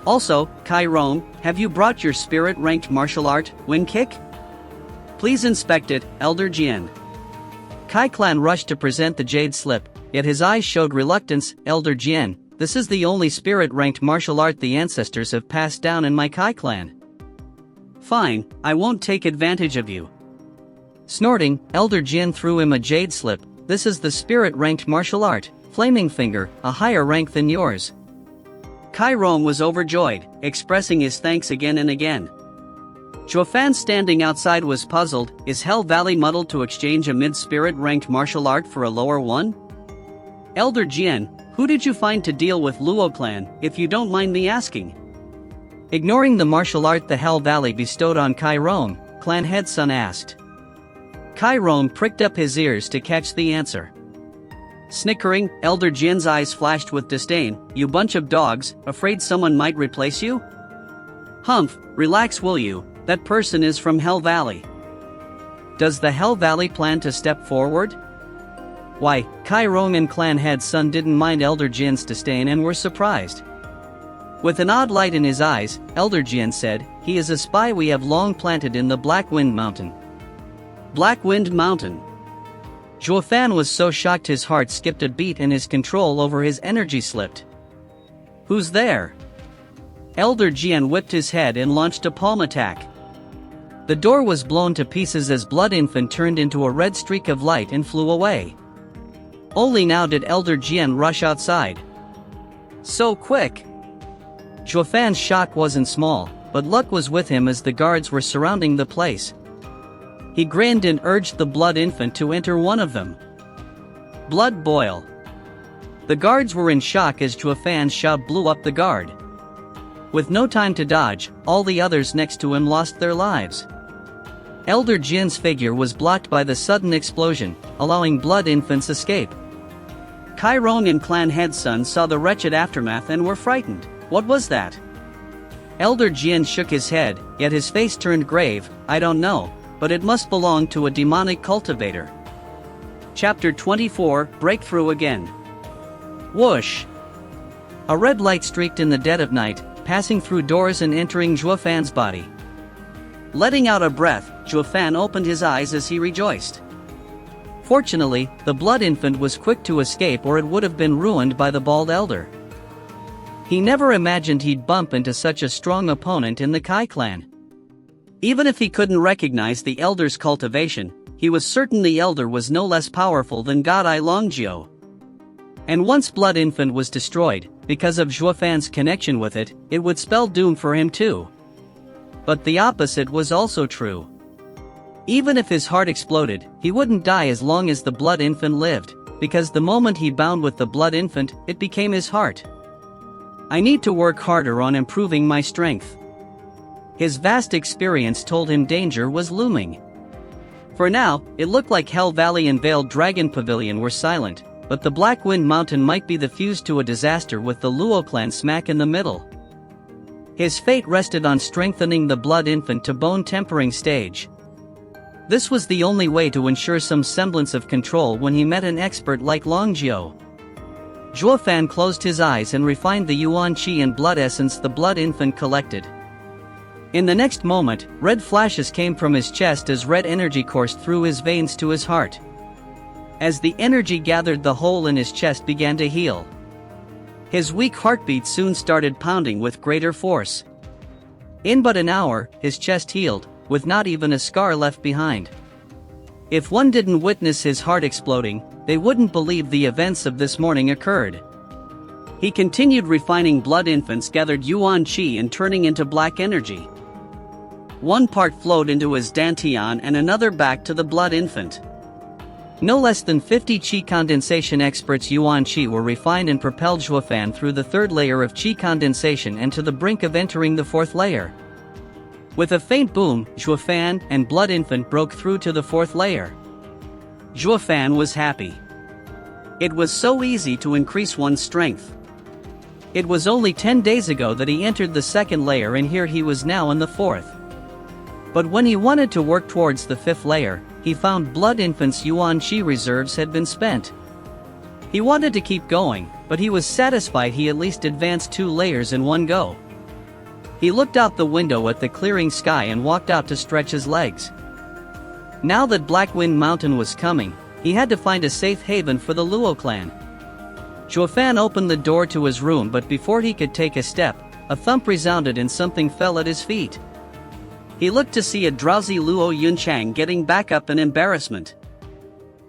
Also, Kai Rong, have you brought your spirit-ranked martial art, Wind Kick? Please inspect it, Elder Jian." Kai clan rushed to present the jade slip, yet his eyes showed reluctance. "Elder Jian, this is the only spirit-ranked martial art the ancestors have passed down in my Kai clan." "Fine, I won't take advantage of you." Snorting, Elder Jin threw him a jade slip. "This is the spirit-ranked martial art, Flaming Finger, a higher rank than yours." Kai Rong was overjoyed, expressing his thanks again and again. Juefan standing outside was puzzled. Is Hell Valley muddled to exchange a mid-spirit-ranked martial art for a lower one? "Elder Jian, who did you find to deal with Luo clan, if you don't mind me asking?" Ignoring the martial art the Hell Valley bestowed on Kai Rong, clan head son asked. Kai Rong pricked up his ears to catch the answer. Snickering, Elder Jin's eyes flashed with disdain. "You bunch of dogs, afraid someone might replace you? Humph, relax will you, that person is from Hell Valley." Does the Hell Valley plan to step forward? Why, Kai Rong and clan head son didn't mind Elder Jin's disdain and were surprised. With an odd light in his eyes, Elder Jin said, "He is a spy we have long planted in the Black Wind Mountain." Black Wind Mountain. Juefan was so shocked his heart skipped a beat and his control over his energy slipped. "Who's there?" Elder Jian whipped his head and launched a palm attack. The door was blown to pieces as Blood Infant turned into a red streak of light and flew away. Only now did Elder Jian rush outside. So quick! Juefan's shock wasn't small, but luck was with him as the guards were surrounding the place. He grinned and urged the Blood Infant to enter one of them. Blood boil. The guards were in shock as Juefan's shout blew up the guard. With no time to dodge, all the others next to him lost their lives. Elder Jin's figure was blocked by the sudden explosion, allowing Blood Infant's escape. Kai Rong and clan head son saw the wretched aftermath and were frightened. What was that? Elder Jin shook his head, yet his face turned grave. "I don't know, but it must belong to a demonic cultivator." Chapter 24, Breakthrough Again. Whoosh! A red light streaked in the dead of night, passing through doors and entering Juefan's body. Letting out a breath, Juefan opened his eyes as he rejoiced. Fortunately, the Blood Infant was quick to escape or it would have been ruined by the bald elder. He never imagined he'd bump into such a strong opponent in the Kai clan. Even if he couldn't recognize the elder's cultivation, he was certain the elder was no less powerful than God I Longjio. And once Blood Infant was destroyed, because of Juefan's connection with it, it would spell doom for him too. But the opposite was also true. Even if his heart exploded, he wouldn't die as long as the Blood Infant lived, because the moment he bound with the Blood Infant, it became his heart. "I need to work harder on improving my strength." His vast experience told him danger was looming. For now, it looked like Hell Valley and Veiled Dragon Pavilion were silent, but the Black Wind Mountain might be the fuse to a disaster with the Luo clan smack in the middle. His fate rested on strengthening the blood infant to bone-tempering stage. This was the only way to ensure some semblance of control when he met an expert like Long Jiu. Zhuo Fan closed his eyes and refined the yuan qi and blood essence the blood infant collected. In the next moment, red flashes came from his chest as red energy coursed through his veins to his heart. As the energy gathered, the hole in his chest began to heal. His weak heartbeat soon started pounding with greater force. In but an hour, his chest healed, with not even a scar left behind. If one didn't witness his heart exploding, they wouldn't believe the events of this morning occurred. He continued refining blood infants gathered yuan qi and turning into black energy. One part flowed into his dantian and another back to the blood infant. No less than 50 qi condensation experts yuan qi were refined and propelled Zhuo Fan through the third layer of qi condensation and to the brink of entering the fourth layer. With a faint boom, Zhuo Fan and blood infant broke through to the fourth layer. Zhuo Fan was happy. It was so easy to increase one's strength. It was only 10 days ago that he entered the second layer, and here he was now in the fourth. But when he wanted to work towards the fifth layer, he found blood infant's yuan qi reserves had been spent. He wanted to keep going, but he was satisfied he at least advanced 2 layers in one go. He looked out the window at the clearing sky and walked out to stretch his legs. Now that Black Wind Mountain was coming, he had to find a safe haven for the Luo clan. Zhuo Fan opened the door to his room, but before he could take a step, a thump resounded and something fell at his feet. He looked to see a drowsy Luo Yunchang getting back up in embarrassment.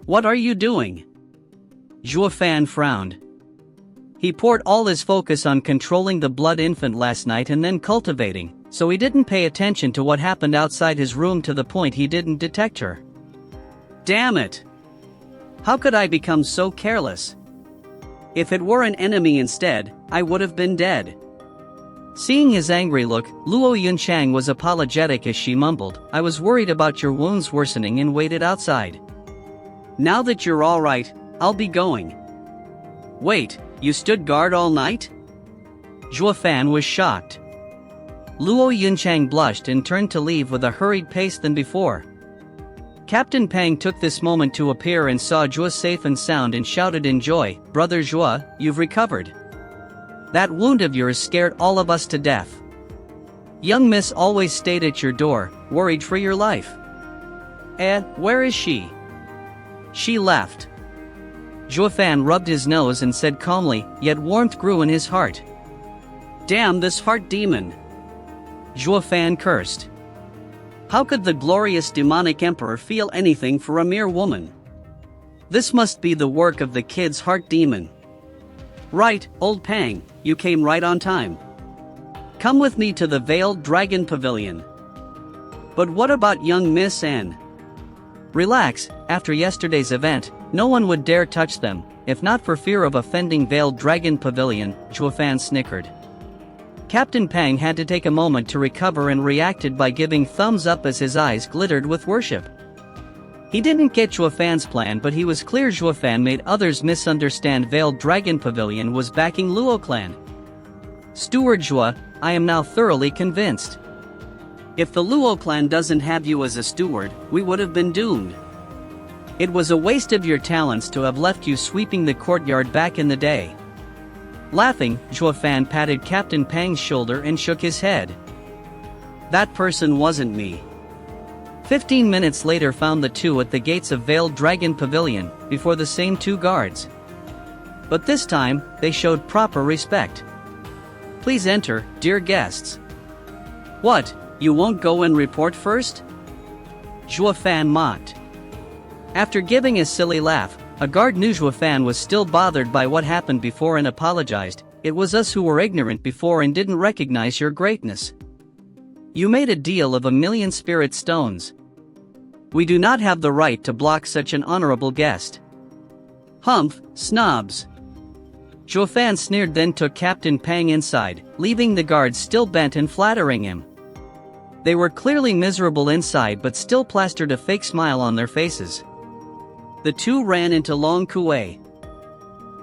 "What are you doing?" Zhuo Fan frowned. He poured all his focus on controlling the blood infant last night and then cultivating, so he didn't pay attention to what happened outside his room to the point he didn't detect her. Damn it! How could I become so careless? If it were an enemy instead, I would have been dead. Seeing his angry look, Luo Yunchang was apologetic as she mumbled, "I was worried about your wounds worsening and waited outside. Now that you're alright, I'll be going." "Wait, you stood guard all night?" Zhuo Fan was shocked. Luo Yunchang blushed and turned to leave with a hurried pace than before. Captain Pang took this moment to appear and saw Zhuo safe and sound and shouted in joy, "Brother Zhuo, you've recovered. That wound of yours scared all of us to death. Young Miss always stayed at your door, worried for your life." Where is she?" She left. Zhuo Fan rubbed his nose and said calmly, yet warmth grew in his heart. "Damn this heart demon." Zhuo Fan cursed. How could the glorious demonic emperor feel anything for a mere woman? This must be the work of the kid's heart demon. "Right, old Pang, you came right on time. Come with me to the Veiled Dragon Pavilion." "But what about young Miss N?" "Relax, after yesterday's event, no one would dare touch them, if not for fear of offending Veiled Dragon Pavilion," Zhuo Fan snickered. Captain Pang had to take a moment to recover and reacted by giving thumbs up as his eyes glittered with worship. He didn't get Zhuo Fan's plan, but he was clear Zhuo Fan made others misunderstand Veiled Dragon Pavilion was backing Luo clan. "Steward Zhuo, I am now thoroughly convinced. If the Luo clan doesn't have you as a steward, we would have been doomed. It was a waste of your talents to have left you sweeping the courtyard back in the day." Laughing, Zhuo Fan patted Captain Pang's shoulder and shook his head. "That person wasn't me." 15 minutes later found the two at the gates of Veiled Dragon Pavilion, before the same 2 guards. But this time, they showed proper respect. "Please enter, dear guests." "What, you won't go and report first?" Zhuo Fan mocked. After giving a silly laugh, a guard knew Zhuo Fan was still bothered by what happened before and apologized. "It was us who were ignorant before and didn't recognize your greatness. You made a deal of 1,000,000 spirit stones. We do not have the right to block such an honorable guest." "Humph, snobs." Zhuo Fan sneered, then took Captain Pang inside, leaving the guards still bent and flattering him. They were clearly miserable inside but still plastered a fake smile on their faces. The two ran into Long Kuei.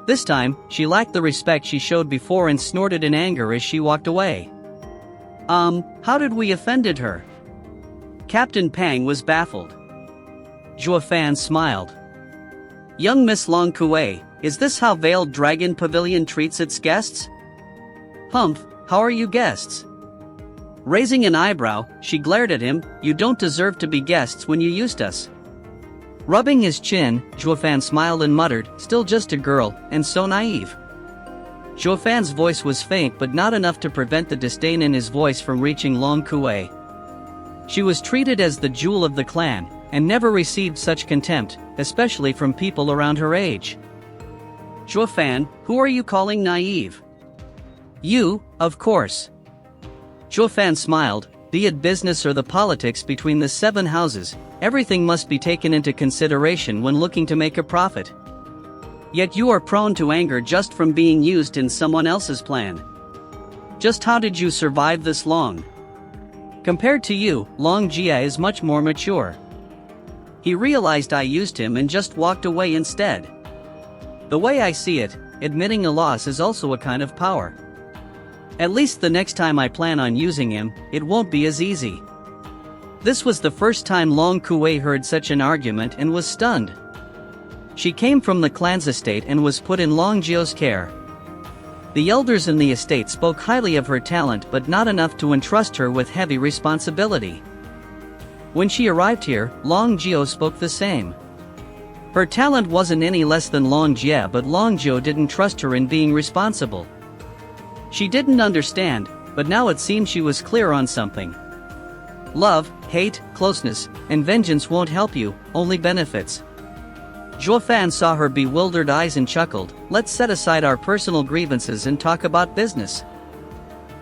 This time, she lacked the respect she showed before and snorted in anger as she walked away. How did we offended her? Captain Pang was baffled. Zhuo Fan smiled. Young Miss Long Kuei, is this how Veiled Dragon Pavilion treats its guests? Humph, how are you guests? Raising an eyebrow, she glared at him, you don't deserve to be guests when you used us. Rubbing his chin, Zhuo Fan smiled and muttered, still just a girl, and so naive. Zhuo Fan's voice was faint but not enough to prevent the disdain in his voice from reaching Long Kuei. She was treated as the jewel of the clan, and never received such contempt, especially from people around her age. Zhuo Fan, who are you calling naive? You, of course. Zhuo Fan smiled, be it business or the politics between the 7 houses, everything must be taken into consideration when looking to make a profit. Yet you are prone to anger just from being used in someone else's plan. Just how did you survive this long? Compared to you, Long Jia is much more mature. He realized I used him and just walked away instead. The way I see it, admitting a loss is also a kind of power. At least the next time I plan on using him, it won't be as easy. This was the first time Long Kuei heard such an argument and was stunned. She came from the clan's estate and was put in Long Jio's care. The elders in the estate spoke highly of her talent but not enough to entrust her with heavy responsibility. When she arrived here, Long Jio spoke the same. Her talent wasn't any less than Long Jia, but Long Jio didn't trust her in being responsible. She didn't understand, but now it seemed she was clear on something. Love, hate, closeness, and vengeance won't help you, only benefits. Zhuo Fan saw her bewildered eyes and chuckled, let's set aside our personal grievances and talk about business.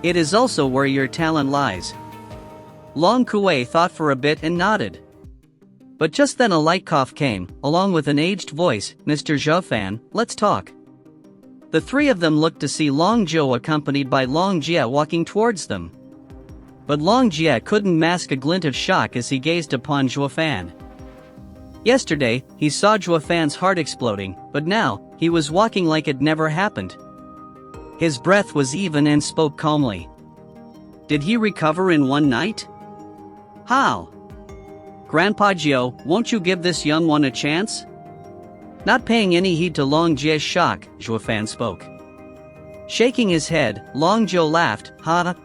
It is also where your talent lies. Long Kuei thought for a bit and nodded. But just then a light cough came, along with an aged voice, Mr. Zhuo Fan, let's talk. The 3 of them looked to see Long Zhou accompanied by Long Jia walking towards them. But Long Jia couldn't mask a glint of shock as he gazed upon Zhuo Fan. Yesterday, he saw Zhuo Fan's heart exploding, but now, he was walking like it never happened. His breath was even and spoke calmly. Did he recover in one night? How? Grandpa Jiao, won't you give this young one a chance? Not paying any heed to Long Jia's shock, Zhuo Fan spoke. Shaking his head, Long Jiao laughed,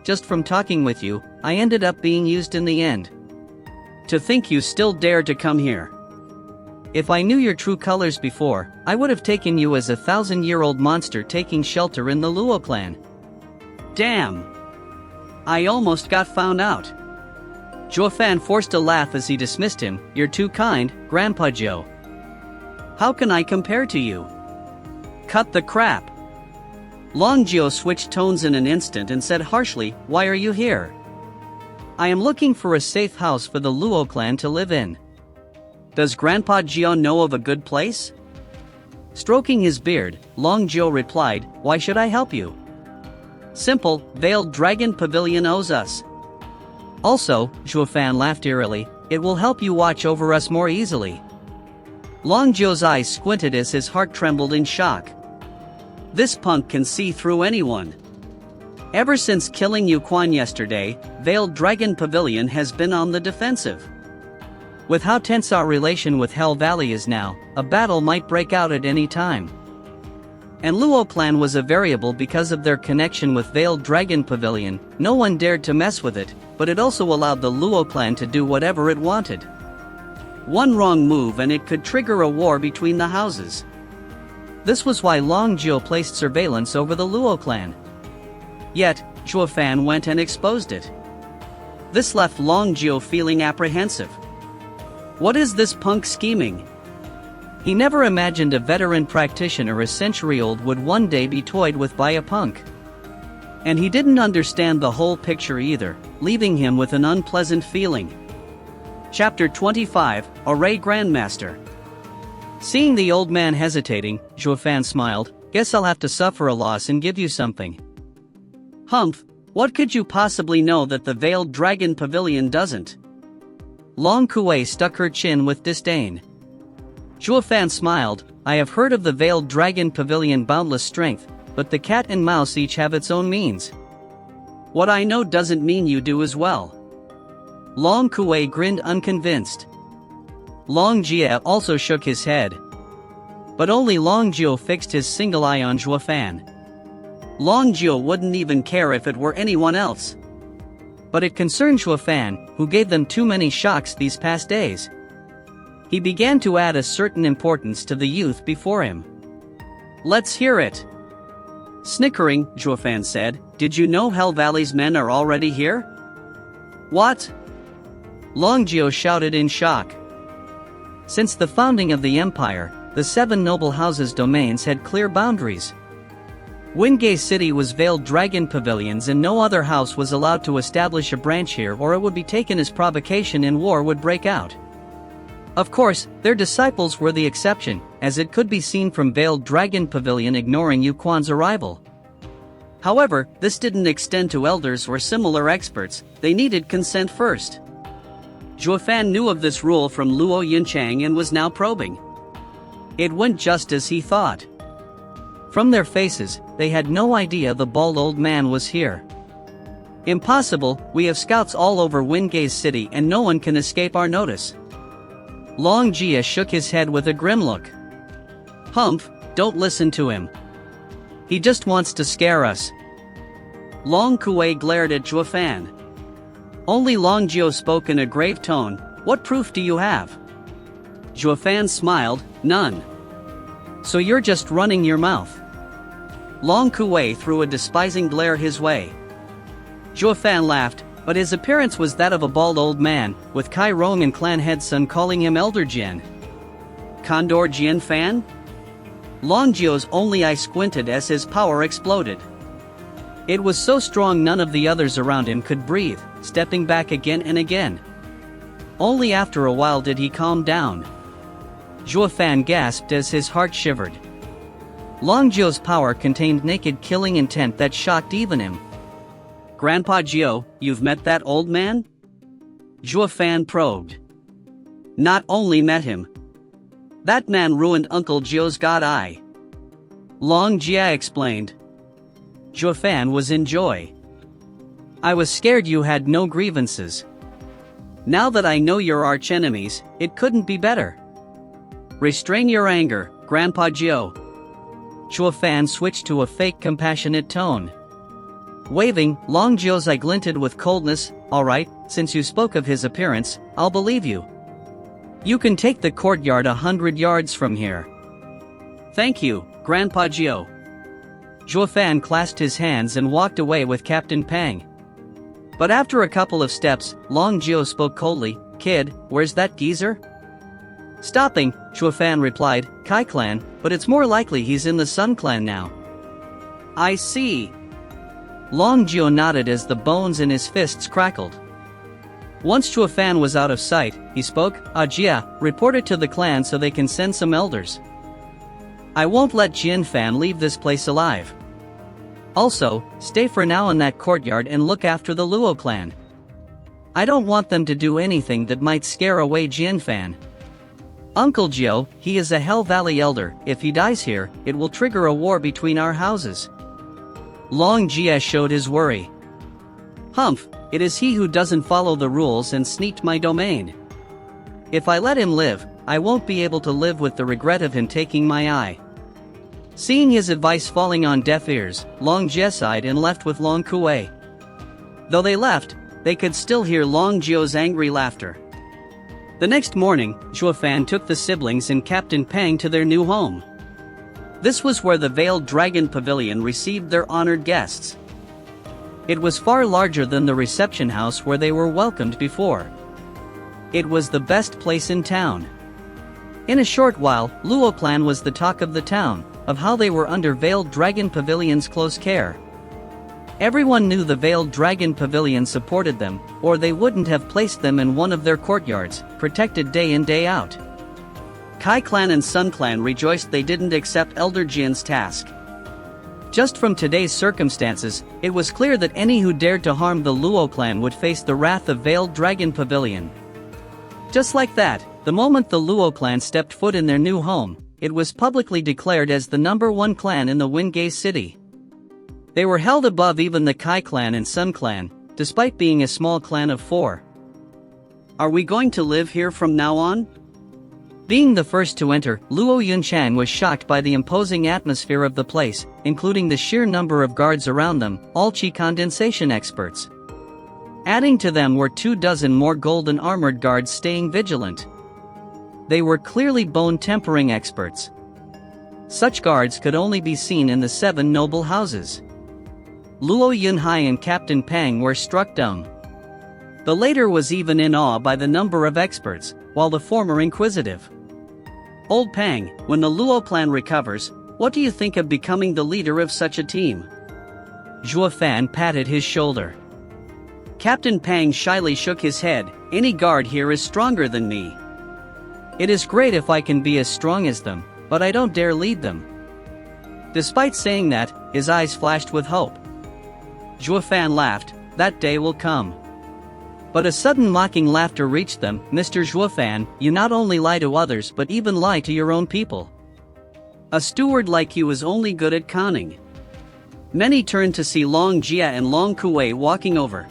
just from talking with you, I ended up being used in the end. To think you still dared to come here. If I knew your true colors before, I would have taken you as a 1,000-year-old monster taking shelter in the Luo clan. Damn! I almost got found out. Zhuo Fan forced a laugh as he dismissed him, you're too kind, Grandpa Jiao. How can I compare to you? Cut the crap. Long Jiao switched tones in an instant and said harshly, why are you here? I am looking for a safe house for the Luo clan to live in. Does Grandpa Jiao know of a good place? Stroking his beard, Long Jiao replied, why should I help you? Simple, Veiled Dragon Pavilion owes us. Also, Zhuo Fan laughed eerily, it will help you watch over us more easily. Long Jiao's eyes squinted as his heart trembled in shock. This punk can see through anyone. Ever since killing Yu Quan yesterday, Veiled Dragon Pavilion has been on the defensive. With how tense our relation with Hell Valley is now, a battle might break out at any time. And Luo clan was a variable because of their connection with Veiled Dragon Pavilion, no one dared to mess with it, but it also allowed the Luo clan to do whatever it wanted. One wrong move and it could trigger a war between the houses. This was why Long Jiao placed surveillance over the Luo clan. Yet, Zhuo Fan went and exposed it. This left Long Jiao feeling apprehensive. What is this punk scheming? He never imagined a veteran practitioner a century old would one day be toyed with by a punk. And he didn't understand the whole picture either, leaving him with an unpleasant feeling. Chapter 25, Array Grandmaster. Seeing the old man hesitating, Zhuo Fan smiled, guess I'll have to suffer a loss and give you something. Humph, what could you possibly know that the Veiled Dragon Pavilion doesn't? Long Kuei stuck her chin with disdain. Zhuo Fan smiled, I have heard of the Veiled Dragon Pavilion boundless strength, but the cat and mouse each have its own means. What I know doesn't mean you do as well. Long Kuei grinned unconvinced. Long Jie also shook his head. But only Long Jiu fixed his single eye on Zhuo Fan. Long Jiu wouldn't even care if it were anyone else. But it concerned Zhuo Fan, who gave them too many shocks these past days. He began to add a certain importance to the youth before him. Let's hear it. Snickering, Zhuo Fan said, did you know Hell Valley's men are already here? What? Long Jiu shouted in shock. Since the founding of the empire, the 7 noble houses' domains had clear boundaries. Wingay City was Veiled Dragon Pavilions and no other house was allowed to establish a branch here or it would be taken as provocation and war would break out. Of course, their disciples were the exception, as it could be seen from Veiled Dragon Pavilion ignoring Yu Quan's arrival. However, this didn't extend to elders or similar experts, they needed consent first. Zhuo Fan knew of this rule from Luo Yinchang and was now probing. It went just as he thought. From their faces, they had no idea the bald old man was here. Impossible, we have scouts all over Wingay City and no one can escape our notice. Long Jia shook his head with a grim look. Humph, don't listen to him. He just wants to scare us. Long Kuei glared at Zhuo Fan. Only Long Jiu spoke in a grave tone, what proof do you have? Zhuo Fan smiled, none. So you're just running your mouth. Long Kuei threw a despising glare his way. Zhuo Fan laughed, but his appearance was that of a bald old man, with Kai Rong and clan head son calling him Elder Jian. Condor Jian Fan? Long Jiu's only eye squinted as his power exploded. It was so strong none of the others around him could breathe, stepping back again and again. Only after a while did he calm down. Zhuo Fan gasped as his heart shivered. Long Jiu's power contained naked killing intent that shocked even him. Grandpa Jiu, you've met that old man? Zhuo Fan probed. Not only met him. That man ruined Uncle Jiu's god eye. Long Jia explained. Zhuo Fan was in joy. I was scared you had no grievances. Now that I know you're archenemies, it couldn't be better. Restrain your anger, Grandpa Jiu. Zhuo Fan switched to a fake compassionate tone. Waving, Long Jiu's eye glinted with coldness. Alright, since you spoke of his appearance, I'll believe you. You can take the courtyard 100 yards from here. Thank you, Grandpa Jiu. Zhuo Fan clasped his hands and walked away with Captain Pang. But after a couple of steps, Long Jiu spoke coldly, Kid, where's that geezer? Stopping, Zhuo Fan replied, Kai Clan, but it's more likely he's in the Sun Clan now. I see. Long Jiu nodded as the bones in his fists crackled. Once Zhuo Fan was out of sight, he spoke, Jia, report it to the clan so they can send some elders. I won't let Jian Fan leave this place alive. Also, stay for now in that courtyard and look after the Luo clan. I don't want them to do anything that might scare away Jian Fan. Uncle Jiu, he is a Hell Valley elder, if he dies here, it will trigger a war between our houses. Long Jia showed his worry. Humph, it is he who doesn't follow the rules and sneaked my domain. If I let him live, I won't be able to live with the regret of him taking my eye. Seeing his advice falling on deaf ears, Long Jia sighed and left with Long Kuei. Though they left, they could still hear Long Jiu's angry laughter. The next morning, Zhuo Fan took the siblings and Captain Pang to their new home. This was where the Veiled Dragon Pavilion received their honored guests. It was far larger than the reception house where they were welcomed before. It was the best place in town. In a short while, Luo clan was the talk of the town, of how they were under Veiled Dragon Pavilion's close care. Everyone knew the Veiled Dragon Pavilion supported them, or they wouldn't have placed them in one of their courtyards, protected day in day out. Kai Clan and Sun Clan rejoiced they didn't accept Elder Jian's task. Just from today's circumstances, it was clear that any who dared to harm the Luo clan would face the wrath of Veiled Dragon Pavilion. Just like that, the moment the Luo clan stepped foot in their new home, it was publicly declared as the #1 clan in the Wingay city. They were held above even the Kai clan and Sun clan, despite being a small clan of 4. Are we going to live here from now on? Being the first to enter, Luo Yunchang was shocked by the imposing atmosphere of the place, including the sheer number of guards around them, all chi condensation experts. Adding to them were 24 more golden armored guards staying vigilant. They were clearly bone tempering experts. Such guards could only be seen in the 7 noble houses. Luo Yunhai and Captain Pang were struck dumb. The latter was even in awe by the number of experts, while the former inquisitive. Old Pang, when the Luo clan recovers, what do you think of becoming the leader of such a team? Zhuo Fan patted his shoulder. Captain Pang shyly shook his head. Any guard here is stronger than me. It is great if I can be as strong as them, but I don't dare lead them. Despite saying that, his eyes flashed with hope. Zhuo Fan laughed. That day will come. But a sudden mocking laughter reached them. Mr. Zhuo Fan, you not only lie to others but even lie to your own people. A steward like you is only good at conning. Many turned to see Long Jia and Long Kuei walking over.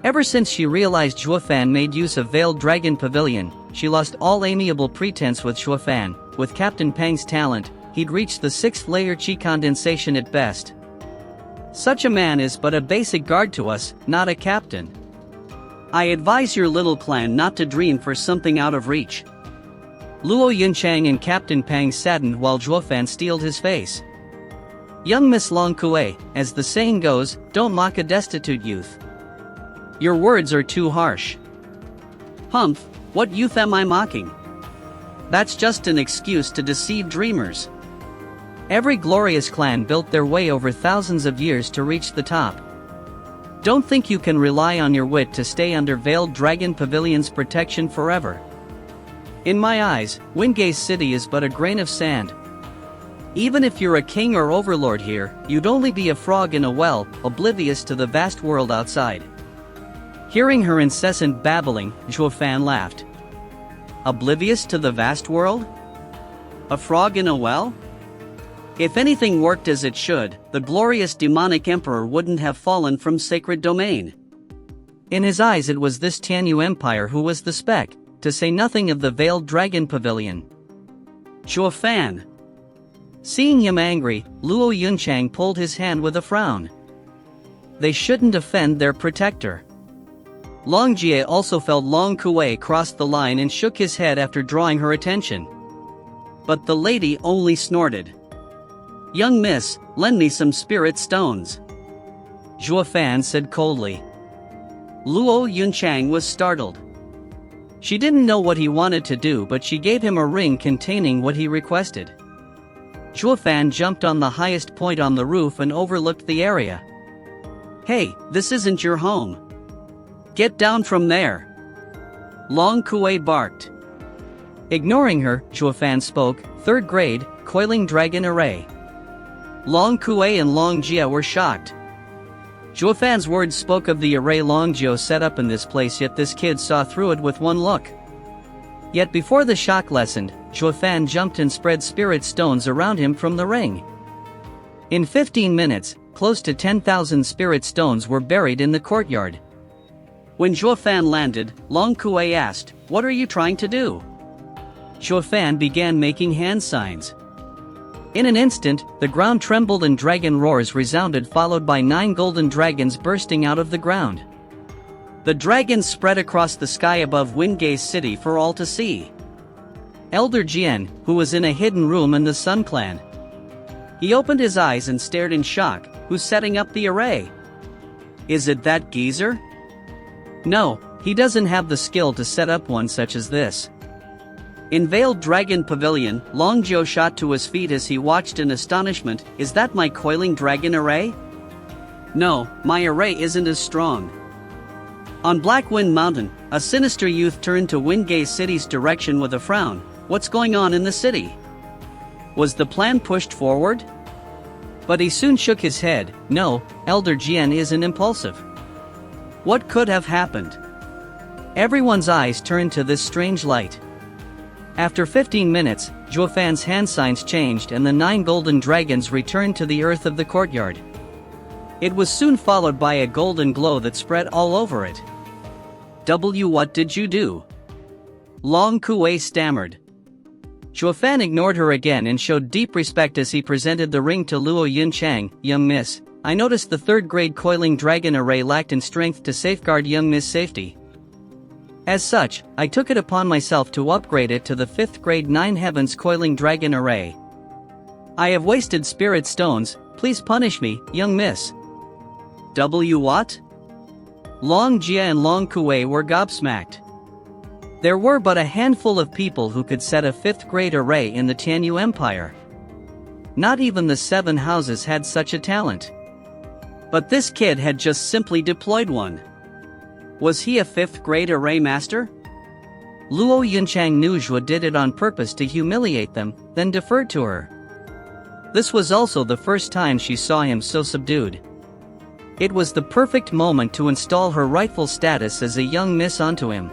Ever since she realized Zhuo Fan made use of Veiled Dragon Pavilion, she lost all amiable pretense with Zhuo Fan. With Captain Pang's talent, he'd reached the 6th layer chi condensation at best. Such a man is but a basic guard to us, not a captain. I advise your little clan not to dream for something out of reach. Luo Yunchang and Captain Pang saddened while Zhuo Fan steeled his face. Young Miss Long Kuei, as the saying goes, don't mock a destitute youth. Your words are too harsh. Humph, what youth am I mocking? That's just an excuse to deceive dreamers. Every glorious clan built their way over thousands of years to reach the top. Don't think you can rely on your wit to stay under Veiled Dragon Pavilion's protection forever. In my eyes, Wingay City is but a grain of sand. Even if you're a king or overlord here, you'd only be a frog in a well, oblivious to the vast world outside. Hearing her incessant babbling, Zhuo Fan laughed. Oblivious to the vast world? A frog in a well? If anything worked as it should, the glorious demonic emperor wouldn't have fallen from sacred domain. In his eyes it was this Tianyu Empire who was the speck, to say nothing of the Veiled Dragon Pavilion. Zhuo Fan. Seeing him angry, Luo Yunchang pulled his hand with a frown. They shouldn't offend their protector. Long Jie also felt Long Kuei crossed the line and shook his head after drawing her attention. But the lady only snorted. Young miss, lend me some spirit stones. Zhuo Fan said coldly. Luo Yunchang was startled. She didn't know what he wanted to do, but she gave him a ring containing what he requested. Zhuo Fan jumped on the highest point on the roof and overlooked the area. Hey, this isn't your home. Get down from there. Long Kuei barked. Ignoring her, Zhuo Fan spoke, 3rd grade, Coiling Dragon Array. Long Kuei and Long Jia were shocked. Zhuo Fan's words spoke of the array Long Jio set up in this place, yet this kid saw through it with one look. Yet before the shock lessened, Zhuo Fan jumped and spread spirit stones around him from the ring. In 15 minutes, close to 10,000 spirit stones were buried in the courtyard. When Zhuo Fan landed, Long Kuei asked, "What are you trying to do?" Zhuo Fan began making hand signs. In an instant, the ground trembled and dragon roars resounded, followed by 9 golden dragons bursting out of the ground. The dragons spread across the sky above Wingay City for all to see. Elder Jian, who was in a hidden room in the Sun Clan. He opened his eyes and stared in shock. Who's setting up the array? Is it that geezer? No, he doesn't have the skill to set up one such as this. In Veiled Dragon Pavilion, Long Jiao shot to his feet as he watched in astonishment. Is that my Coiling Dragon array? No, my array isn't as strong. On Blackwind Mountain, a sinister youth turned to Wingay City's direction with a frown. What's going on in the city? Was the plan pushed forward? But he soon shook his head. No, Elder Jian isn't impulsive. What could have happened? Everyone's eyes turned to this strange light. After 15 minutes, Zhuofan's hand signs changed and the 9 golden dragons returned to the earth of the courtyard. It was soon followed by a golden glow that spread all over it. What did you do?" Long Kuei stammered. Zhuofan ignored her again and showed deep respect as he presented the ring to Luo Yunchang. "Young miss, I noticed the 3rd grade coiling dragon array lacked in strength to safeguard young miss' safety. As such, I took it upon myself to upgrade it to the 5th grade 9 heavens coiling dragon array. I have wasted spirit stones, please punish me, young miss." What? Long Jia and Long Kuei were gobsmacked. There were but a handful of people who could set a 5th grade array in the Tianyu Empire. Not even the 7 houses had such a talent. But this kid had just simply deployed one. Was he a 5th grade array master? Luo Yunchang knew Zhuo did it on purpose to humiliate them, then deferred to her. This was also the first time she saw him so subdued. It was the perfect moment to install her rightful status as a young miss onto him.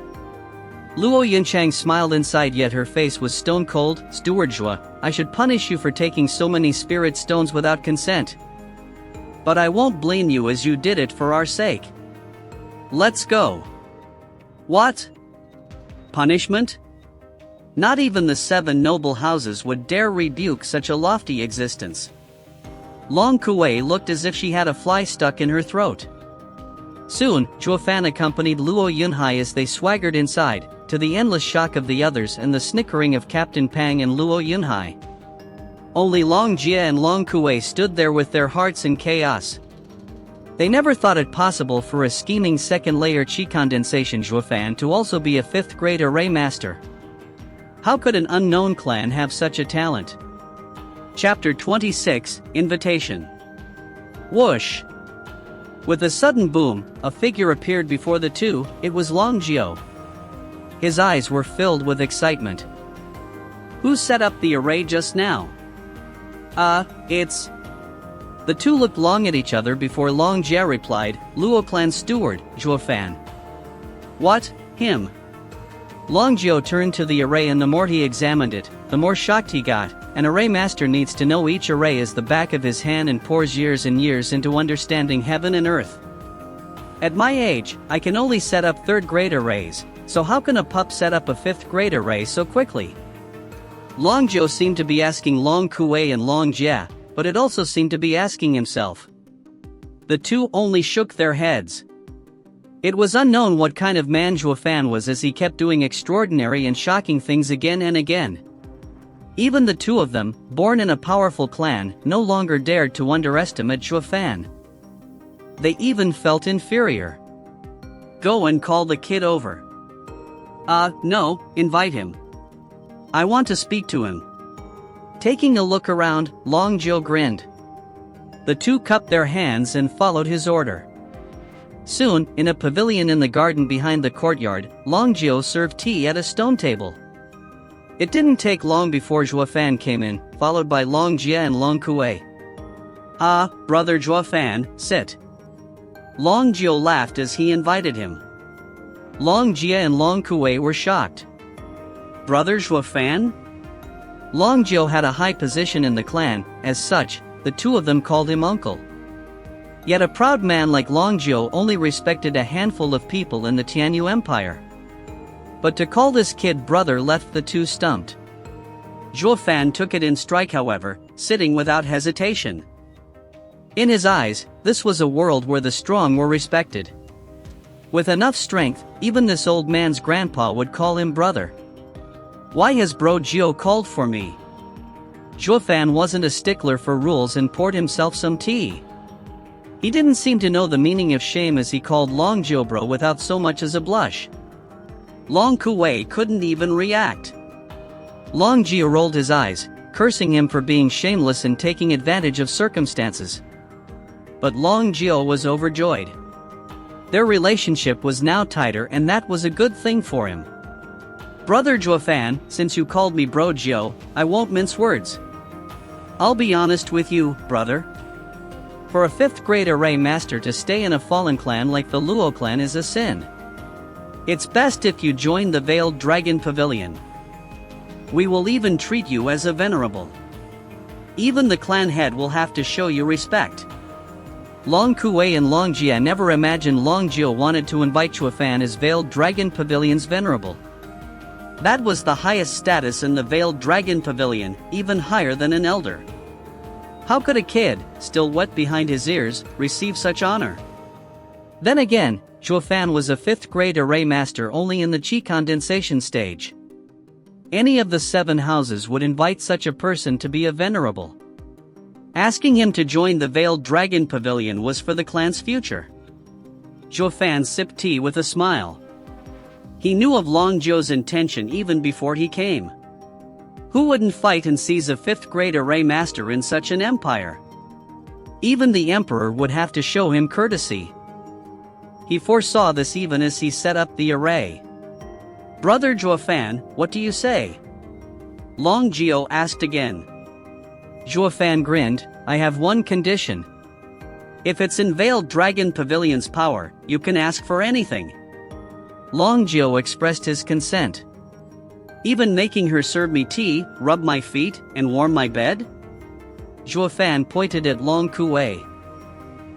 Luo Yunchang smiled inside, yet her face was stone cold. "Steward Zhuo, I should punish you for taking so many spirit stones without consent. But I won't blame you as you did it for our sake. Let's go." What? Punishment? Not even the 7 noble houses would dare rebuke such a lofty existence. Long Kuei looked as if she had a fly stuck in her throat. Soon, Zhuofan accompanied Luo Yunhai as they swaggered inside, to the endless shock of the others and the snickering of Captain Pang and Luo Yunhai. Only Long Jia and Long Kuei stood there with their hearts in chaos. They never thought it possible for a scheming second-layer chi condensation Zhuofan to also be a 5th grade array master. How could an unknown clan have such a talent? Chapter 26, Invitation. Whoosh! With a sudden boom, a figure appeared before the two. It was Long Jiao. His eyes were filled with excitement. "Who set up the array just now?" It's..." The two looked long at each other before Long Jia replied, "Luo clan steward, Zhuofan." "What, him?" Long Jiao turned to the array, and the more he examined it, the more shocked he got. An array master needs to know each array as the back of his hand and pours years and years into understanding heaven and earth. At my age, I can only set up 3rd grade arrays, so how can a pup set up a 5th grade array so quickly? Long Jiao seemed to be asking Long Kuei and Long Jia, but it also seemed to be asking himself. The two only shook their heads. It was unknown what kind of man Zhuofan was, as he kept doing extraordinary and shocking things again and again. Even the two of them, born in a powerful clan, no longer dared to underestimate Zhuofan. They even felt inferior. "Go and call the kid over." No, invite him. I want to speak to him." Taking a look around, Long Jiao grinned. The two cupped their hands and followed his order. Soon, in a pavilion in the garden behind the courtyard, Long Jiao served tea at a stone table. It didn't take long before Zhuofan came in, followed by Long Jia and Long Kuei. Brother Zhuofan, sit." Long Jiao laughed as he invited him. Long Jia and Long Kuei were shocked. "Brother Zhuofan?" Long Jiao had a high position in the clan. As such, the two of them called him uncle. Yet a proud man like Long Jiao only respected a handful of people in the Tianyu Empire. But to call this kid brother left the two stumped. Zhuofan took it in strike, however, sitting without hesitation. In his eyes, this was a world where the strong were respected. With enough strength, even this old man's grandpa would call him brother. "Why has Bro Jiao called for me?" Zhuofan wasn't a stickler for rules and poured himself some tea. He didn't seem to know the meaning of shame as he called Long Jiao bro without so much as a blush. Long Kuei couldn't even react. Long Jia rolled his eyes, cursing him for being shameless and taking advantage of circumstances. But Long Jiao was overjoyed. Their relationship was now tighter, and that was a good thing for him. "Brother Zhuofan, since you called me Bro Jiao, I won't mince words. I'll be honest with you, brother. For a 5th grade array master to stay in a fallen clan like the Luo clan is a sin. It's best if you join the Veiled Dragon Pavilion." We will even treat you as a venerable. Even the clan head will have to show you respect. Long Kuei and Long Jia never imagined Long Jio wanted to invite Chuafan as Veiled Dragon Pavilion's venerable. That was the highest status in the Veiled Dragon Pavilion, even higher than an elder. How could a kid, still wet behind his ears, receive such honor? Then again, Chuafan was a 5th grade array master only in the Qi condensation stage. Any of the 7 houses would invite such a person to be a venerable. Asking him to join the Veiled Dragon Pavilion was for the clan's future. Chuafan sipped tea with a smile. He knew of Long Jio's intention even before he came. Who wouldn't fight and seize a 5th grade array master in such an empire? Even the emperor would have to show him courtesy. He foresaw this even as he set up the array. Brother Chuafan, what do you say? Long Jio asked again. Chuafan grinned, I have one condition. If it's in Veiled Dragon Pavilion's power, you can ask for anything. Long Jio expressed his consent. Even making her serve me tea, rub my feet, and warm my bed? Chuafan pointed at Long Kuei.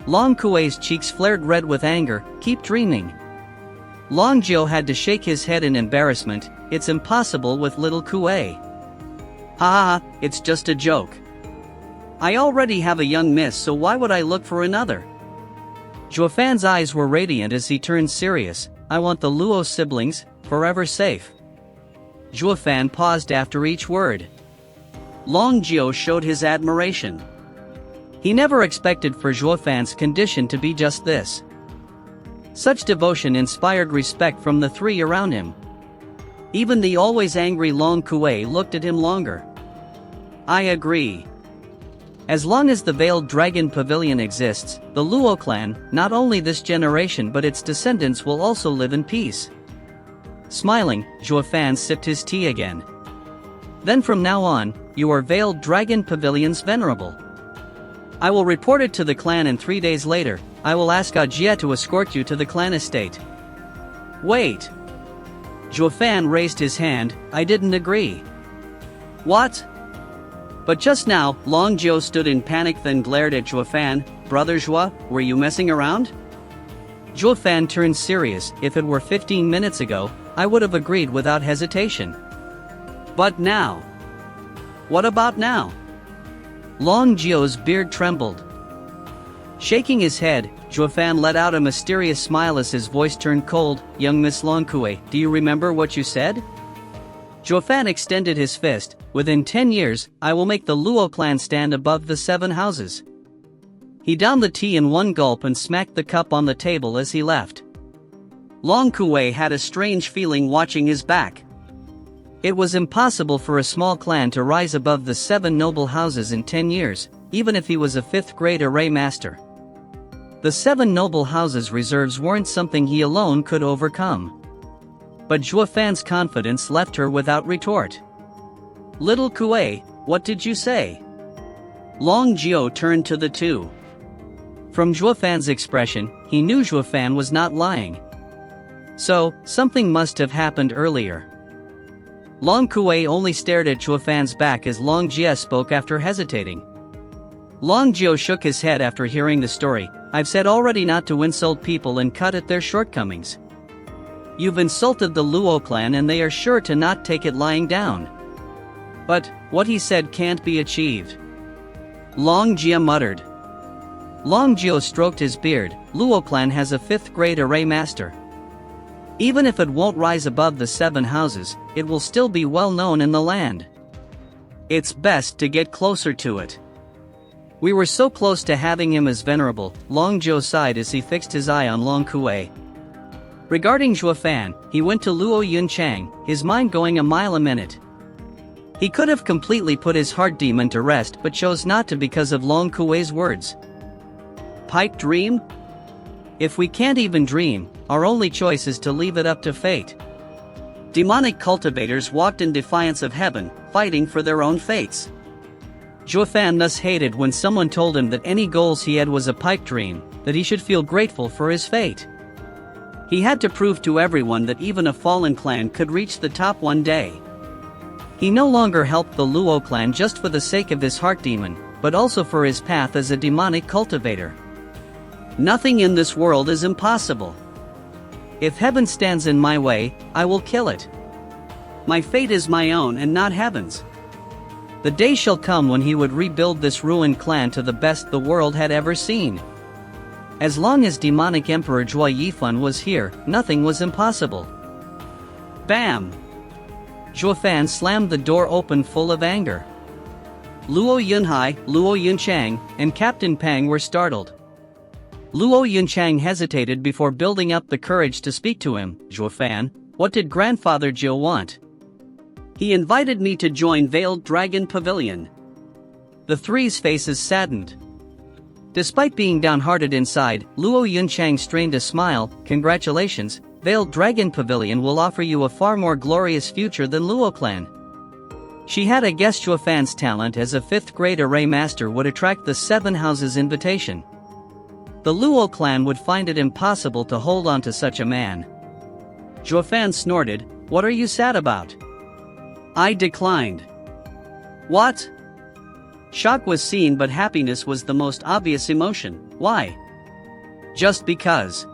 Long Kuei's cheeks flared red with anger. Keep dreaming. Long Jio had to shake his head in embarrassment. It's impossible with little Kuei. Ha ha, it's just a joke. I already have a young miss, so why would I look for another? Chuafan's eyes were radiant as he turned serious. I want the Luo siblings, forever safe. Chuafan paused after each word. Long Jio showed his admiration. He never expected for Chuafan's condition to be just this. Such devotion inspired respect from the 3 around him. Even the always angry Long Kuei looked at him longer. I agree. As long as the Veiled Dragon Pavilion exists, the Luo clan, not only this generation but its descendants, will also live in peace. Smiling, Chuafan sipped his tea again. Then from now on, you are Veiled Dragon Pavilion's venerable. I will report it to the clan, and 3 days later, I will ask Jia to escort you to the clan estate. Wait. Chuafan raised his hand. I didn't agree. What? But just now, Long Jio stood in panic, then glared at Chuafan. Brother Jua, were you messing around? Chuafan turned serious. If it were 15 minutes ago, I would have agreed without hesitation. But now? What about now? Long Jio's beard trembled. Shaking his head, Chuafan let out a mysterious smile as his voice turned cold. Young Miss Long Kuei, do you remember what you said? Chuafan extended his fist. Within 10 years, I will make the Luo clan stand above the 7 houses. He downed the tea in one gulp and smacked the cup on the table as he left. Long Kuei had a strange feeling watching his back. It was impossible for a small clan to rise above the 7 noble houses in 10 years, even if he was a 5th grade array master. The 7 noble houses' reserves weren't something he alone could overcome. But Chuafan's confidence left her without retort. Little Kuei, what did you say? Long Jio turned to the 2. From Chuafan's expression, he knew Chuafan was not lying. So, something must have happened earlier. Long Kuei only stared at Chuafan's back as Long Jia spoke after hesitating. Long Jio shook his head after hearing the story. I've said already not to insult people and cut at their shortcomings. You've insulted the Luo clan and they are sure to not take it lying down. But, what he said can't be achieved. Long Jia muttered. Long Jio stroked his beard. Luo clan has a 5th grade array master. Even if it won't rise above the 7 houses, it will still be well known in the land. It's best to get closer to it. We were so close to having him as venerable. Long Jio sighed as he fixed his eye on Long Kuei. Regarding Chuafan, he went to Luo Yunchang, his mind going a mile a minute. He could have completely put his heart demon to rest but chose not to because of Long Kuei's words. Pipe dream? If we can't even dream, our only choice is to leave it up to fate. Demonic cultivators walked in defiance of heaven, fighting for their own fates. Chuafan thus hated when someone told him that any goals he had was a pipe dream, that he should feel grateful for his fate. He had to prove to everyone that even a fallen clan could reach the top one day. He no longer helped the Luo clan just for the sake of his heart demon, but also for his path as a demonic cultivator. Nothing in this world is impossible. If heaven stands in my way, I will kill it. My fate is my own and not heaven's. The day shall come when he would rebuild this ruined clan to the best the world had ever seen. As long as demonic Emperor Zhuo Yifan was here, nothing was impossible. Bam! Zhuo Fan slammed the door open full of anger. Luo Yunhai, Luo Yunchang, and Captain Pang were startled. Luo Yunchang hesitated before building up the courage to speak to him. Zhuo Fan, what did Grandfather Jiu want? He invited me to join Veiled Dragon Pavilion. The three's faces saddened. Despite being downhearted inside, Luo Yunchang strained a smile. Congratulations, Veiled Dragon Pavilion will offer you a far more glorious future than Luo clan. She had guessed Zhuo Fan's talent as a 5th grade array master would attract the 7 houses invitation. The Luo clan would find it impossible to hold on to such a man. Zhuo Fan snorted, what are you sad about? I declined. What? Shock was seen, but happiness was the most obvious emotion. Why? Just because.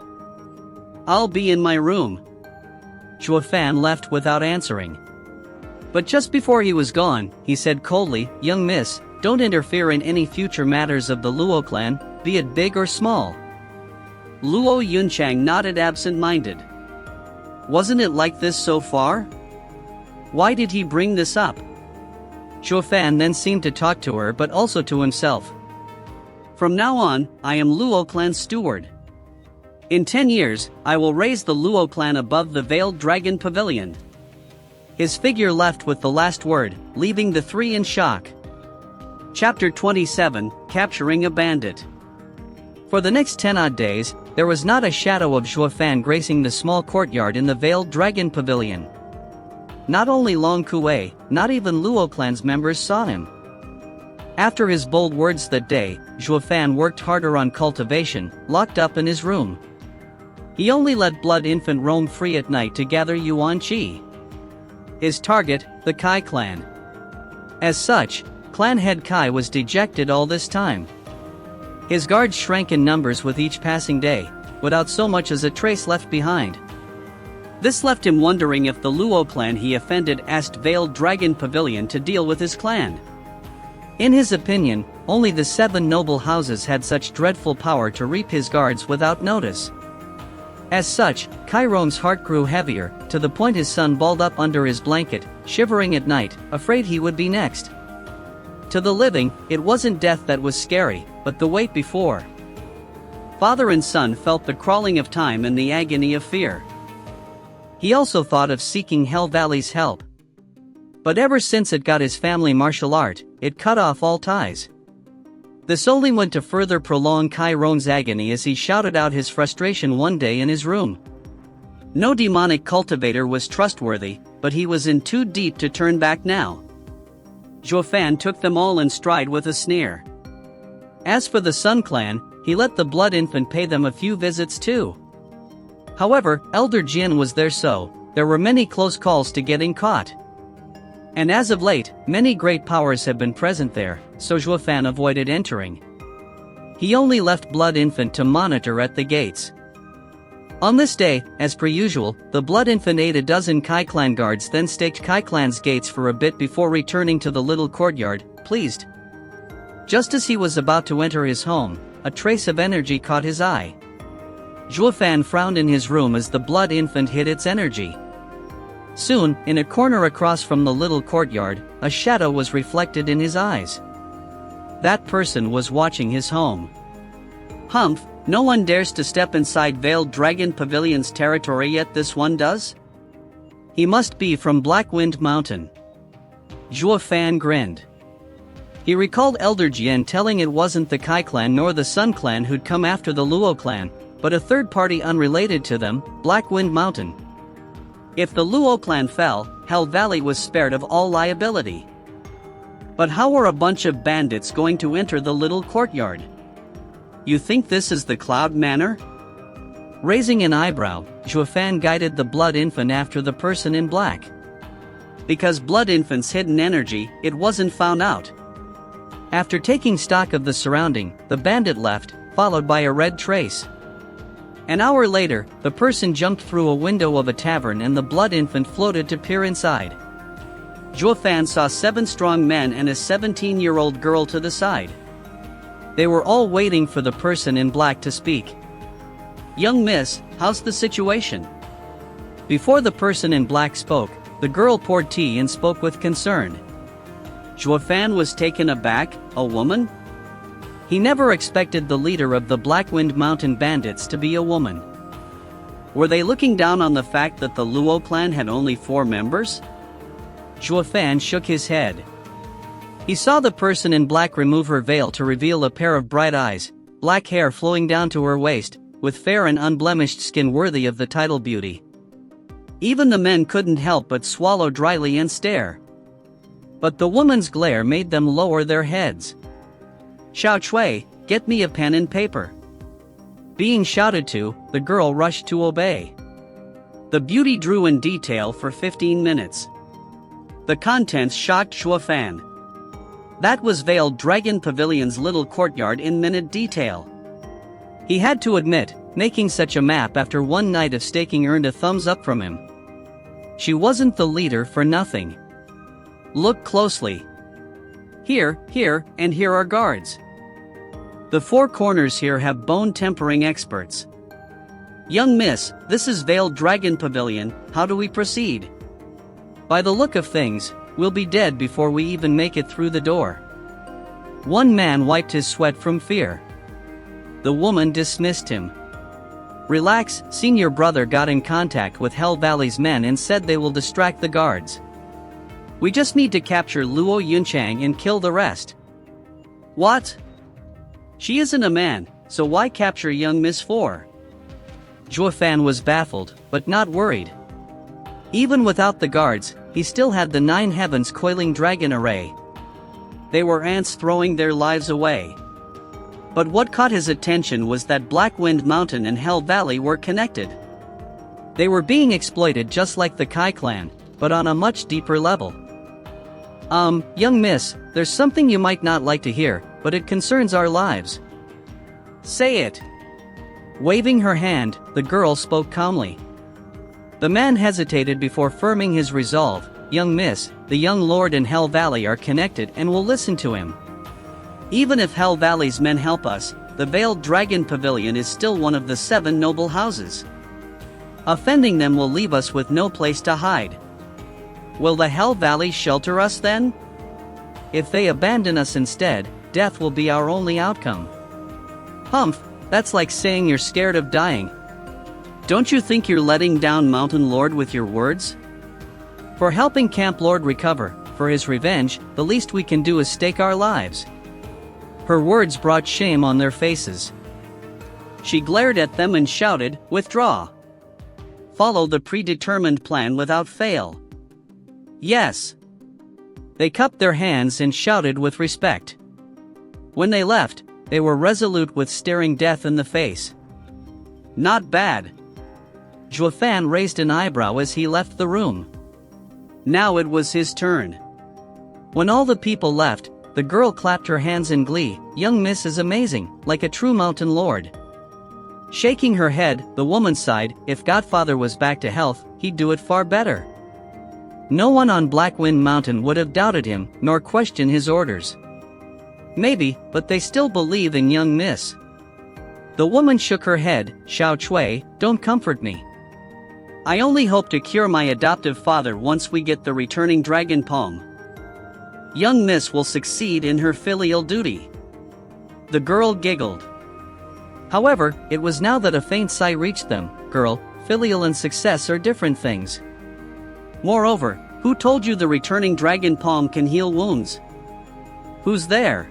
I'll be in my room. Zhuo Fan left without answering. But just before he was gone, he said coldly, young miss, don't interfere in any future matters of the Luo clan, be it big or small. Luo Yunchang nodded absent-minded. Wasn't it like this so far? Why did he bring this up? Zhuo Fan then seemed to talk to her but also to himself. From now on, I am Luo clan's steward. In 10 years, I will raise the Luo clan above the Veiled Dragon Pavilion. His figure left with the last word, leaving the three in shock. Chapter 27, Capturing a Bandit. For the next 10 odd days, there was not a shadow of Zhuo Fan gracing the small courtyard in the Veiled Dragon Pavilion. Not only Long Kuei, not even Luo clan's members saw him. After his bold words that day, Zhuo Fan worked harder on cultivation, locked up in his room. He only let Blood Infant roam free at night to gather Yuan Qi. His target, the Kai clan. As such, clan head Kai was dejected all this time. His guards shrank in numbers with each passing day, without so much as a trace left behind. This left him wondering if the Luo clan he offended asked Veiled Dragon Pavilion to deal with his clan. In his opinion, only the 7 noble houses had such dreadful power to reap his guards without notice. As such, Chiron's heart grew heavier, to the point his son balled up under his blanket, shivering at night, afraid he would be next. To the living, it wasn't death that was scary, but the wait before. Father and son felt the crawling of time and the agony of fear. He also thought of seeking Hell Valley's help. But ever since it got his family martial art, it cut off all ties. This only went to further prolong Chiron's agony as he shouted out his frustration one day in his room. No demonic cultivator was trustworthy, but he was in too deep to turn back now. Zhuo Fan took them all in stride with a sneer. As for the Sun clan, he let the Blood Infant pay them a few visits too. However, Elder Jin was there, so there were many close calls to getting caught. And as of late, many great powers have been present there, so Zhuo Fan avoided entering. He only left Blood Infant to monitor at the gates. On this day, as per usual, the Blood Infant ate a dozen Kai clan guards, then staked Kai clan's gates for a bit before returning to the little courtyard, pleased. Just as he was about to enter his home, a trace of energy caught his eye. Zhuo Fan frowned in his room as the Blood Infant hid its energy. Soon, in a corner across from the little courtyard, a shadow was reflected in his eyes. That person was watching his home. Humph, no one dares to step inside Veiled Dragon Pavilion's territory, yet this one does? He must be from Blackwind Mountain. Zhuo Fan grinned. He recalled Elder Jian telling it wasn't the Kai clan nor the Sun clan who'd come after the Luo clan, but a third party unrelated to them, Blackwind Mountain. If the Luo clan fell, Hell Valley was spared of all liability. But how are a bunch of bandits going to enter the little courtyard? You think this is the Cloud Manor? Raising an eyebrow, Zhuo Fan guided the Blood Infant after the person in black. Because blood infant's hidden energy, it wasn't found out. After taking stock of the surrounding, the bandit left, followed by a red trace. An hour later, the person jumped through a window of a tavern and the blood infant floated to peer inside. Zhuo Fan saw 7 strong men and a 17-year-old girl to the side. They were all waiting for the person in black to speak. "Young miss, how's the situation?" Before the person in black spoke, the girl poured tea and spoke with concern. Zhuo Fan was taken aback. A woman? He never expected the leader of the Blackwind Mountain Bandits to be a woman. Were they looking down on the fact that the Luo clan had only 4 members? Zhuo Fan shook his head. He saw the person in black remove her veil to reveal a pair of bright eyes, black hair flowing down to her waist, with fair and unblemished skin worthy of the title beauty. Even the men couldn't help but swallow dryly and stare. But the woman's glare made them lower their heads. "Xiao Chui, get me a pen and paper." Being shouted to, the girl rushed to obey. The beauty drew in detail for 15 minutes. The contents shocked Zhuo Fan. That was Veiled Dragon Pavilion's little courtyard in minute detail. He had to admit, making such a map after one night of staking earned a thumbs up from him. She wasn't the leader for nothing. Look closely. Here, and here are guards. The 4 corners here have bone tempering experts. "Young miss, this is Veiled Dragon Pavilion, how do we proceed?" "By the look of things, we'll be dead before we even make it through the door." One man wiped his sweat from fear. The woman dismissed him. "Relax, senior brother got in contact with Hell Valley's men and said they will distract the guards. We just need to capture Luo Yunchang and kill the rest." "What? She isn't a man, so why capture young Miss for?" Zhuo Fan was baffled, but not worried. Even without the guards, he still had the 9 heavens coiling dragon array. They were ants throwing their lives away. But what caught his attention was that Blackwind Mountain and Hell Valley were connected. They were being exploited just like the Kai clan, but on a much deeper level. Young miss, there's something you might not like to hear, but it concerns our lives." "Say it." Waving her hand, the girl spoke calmly. The man hesitated before firming his resolve. "Young miss, the young lord and Hell Valley are connected and will listen to him. Even if Hell Valley's men help us, the Veiled Dragon Pavilion is still one of the 7 noble houses. Offending them will leave us with no place to hide. Will the Hell Valley shelter us then? If they abandon us instead, death will be our only outcome." "Humph, that's like saying you're scared of dying. Don't you think you're letting down Mountain Lord with your words? For helping Camp Lord recover, for his revenge, the least we can do is stake our lives." Her words brought shame on their faces. She glared at them and shouted, "Withdraw. Follow the predetermined plan without fail." "Yes." They cupped their hands and shouted with respect. When they left, they were resolute with staring death in the face. "Not bad." Zhuo Fan raised an eyebrow as he left the room. Now it was his turn. When all the people left, the girl clapped her hands in glee. "Young miss is amazing, like a true mountain lord." Shaking her head, the woman sighed, "If Godfather was back to health, he'd do it far better." No one on Blackwind Mountain would have doubted him, nor questioned his orders. Maybe, but they still believe in young miss. The woman shook her head. "Xiao Chui, don't comfort me. I only hope to cure my adoptive father once we get the returning dragon palm. Young miss will succeed in her filial duty." The girl giggled. However, it was now that a faint sigh reached them. "Girl, filial and success are different things. Moreover, who told you the returning dragon palm can heal wounds? Who's there?"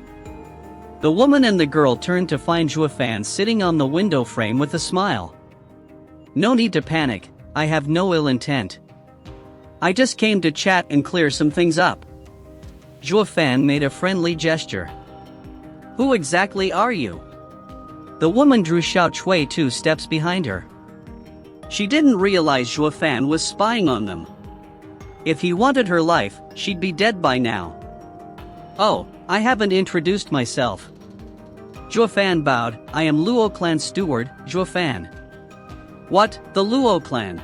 The woman and the girl turned to find Zhuo Fan sitting on the window frame with a smile. "No need to panic, I have no ill intent. I just came to chat and clear some things up." Zhuo Fan made a friendly gesture. "Who exactly are you?" The woman drew Xiao Chui 2 steps behind her. She didn't realize Zhuo Fan was spying on them. If he wanted her life, she'd be dead by now. Oh, I haven't introduced myself. Zhuo Fan bowed. I am Luo clan steward, Zhuo Fan. What, the Luo clan?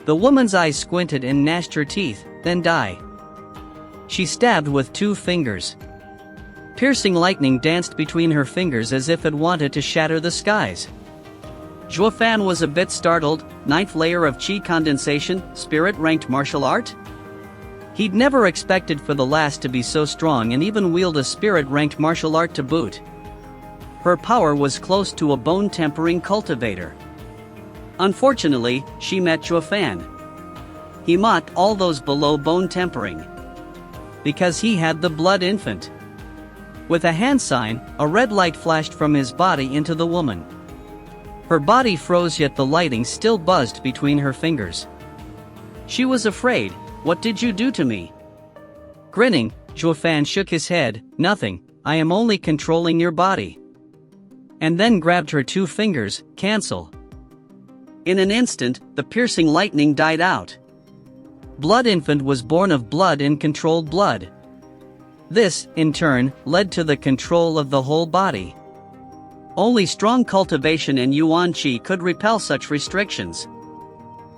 The woman's eyes squinted and gnashed her teeth, then die. She stabbed with 2 fingers. Piercing lightning danced between her fingers as if it wanted to shatter the skies. Zhuo Fan was a bit startled. 9th layer of Qi condensation, spirit-ranked martial art? He'd never expected for the last to be so strong and even wield a spirit-ranked martial art to boot. Her power was close to a bone-tempering cultivator. Unfortunately, she met Zhuo Fan. He mocked all those below bone tempering. Because he had the blood infant. With a hand sign, a red light flashed from his body into the woman. Her body froze, yet the lighting still buzzed between her fingers. She was afraid. What did you do to me? Grinning, Zhuo Fan shook his head. Nothing, I am only controlling your body. And then grabbed her 2 fingers. Cancel. In an instant, the piercing lightning died out. Blood infant was born of blood and controlled blood. This, in turn, led to the control of the whole body. Only strong cultivation and Yuan Qi could repel such restrictions.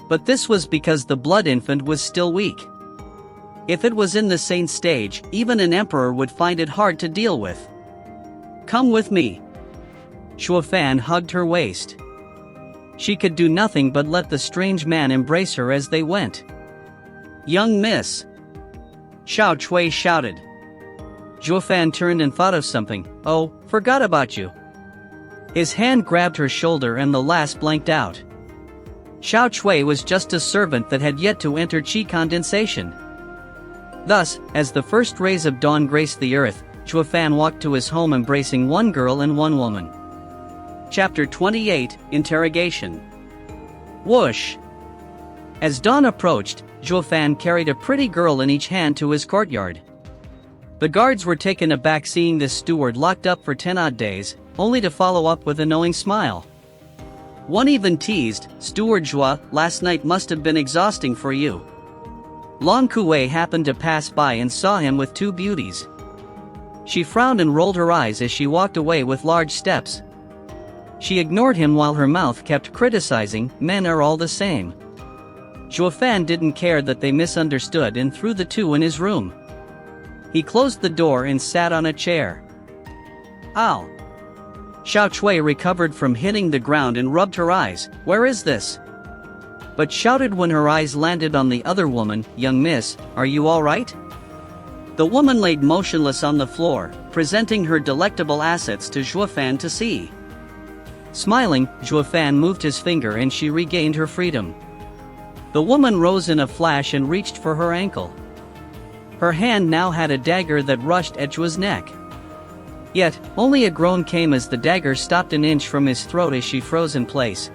But this was because the blood infant was still weak. If it was in the same stage, even an emperor would find it hard to deal with. Come with me. Zhuo Fan hugged her waist. She could do nothing but let the strange man embrace her as they went. Young miss. Xiao Chui shouted. Zhuo Fan turned and thought of something. Oh, forgot about you. His hand grabbed her shoulder and the lass blanked out. Xiao Chui was just a servant that had yet to enter Qi condensation. Thus, as the first rays of dawn graced the earth, Zhuo Fan walked to his home embracing 1 girl and 1 woman. Chapter 28, Interrogation. Whoosh! As dawn approached, Zhuo Fan carried a pretty girl in each hand to his courtyard. The guards were taken aback seeing this steward locked up for 10 odd days, only to follow up with a knowing smile. One even teased, Steward Zhuo, last night must have been exhausting for you. Long Kuei happened to pass by and saw him with 2 beauties. She frowned and rolled her eyes as she walked away with large steps. She ignored him while her mouth kept criticizing, men are all the same. Zhuo Fan didn't care that they misunderstood and threw the 2 in his room. He closed the door and sat on a chair. Ow! Xiao Chui recovered from hitting the ground and rubbed her eyes. Where is this? But shouted when her eyes landed on the other woman, young miss, are you all right? The woman laid motionless on the floor, presenting her delectable assets to Zhuo Fan to see. Smiling, Zhuo Fan moved his finger and she regained her freedom. The woman rose in a flash and reached for her ankle. Her hand now had a dagger that rushed at Zhuo's neck. Yet, only a groan came as the dagger stopped an inch from his throat as she froze in place.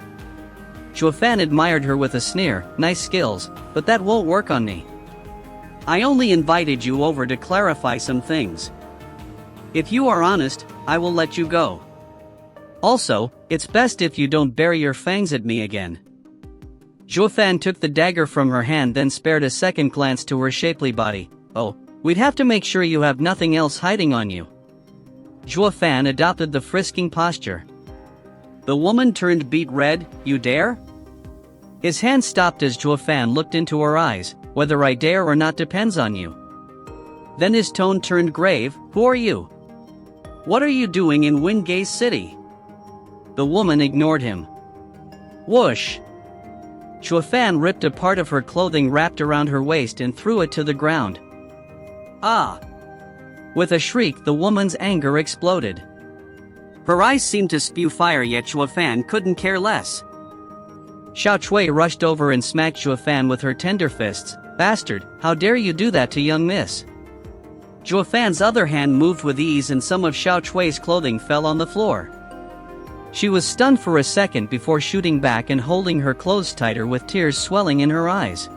Zhuo Fan admired her with a sneer, nice skills, but that won't work on me. I only invited you over to clarify some things. If you are honest, I will let you go. Also, it's best if you don't bury your fangs at me again. Zhuo Fan took the dagger from her hand, then spared a second glance to her shapely body. Oh, we'd have to make sure you have nothing else hiding on you. Zhuo Fan adopted the frisking posture. The woman turned beet red. You dare? His hand stopped as Zhuo Fan looked into her eyes. Whether I dare or not depends on you. Then his tone turned grave. Who are you? What are you doing in Wingate City? The woman ignored him. Whoosh! Zhuo Fan ripped a part of her clothing wrapped around her waist and threw it to the ground. Ah! With a shriek, the woman's anger exploded. Her eyes seemed to spew fire, yet Zhuo Fan couldn't care less. Xiao Chui rushed over and smacked Zhuo Fan with her tender fists. Bastard, how dare you do that to young miss? Zhuo Fan's other hand moved with ease and some of Xiao Chui's clothing fell on the floor. She was stunned for a second before shooting back and holding her clothes tighter with tears swelling in her eyes.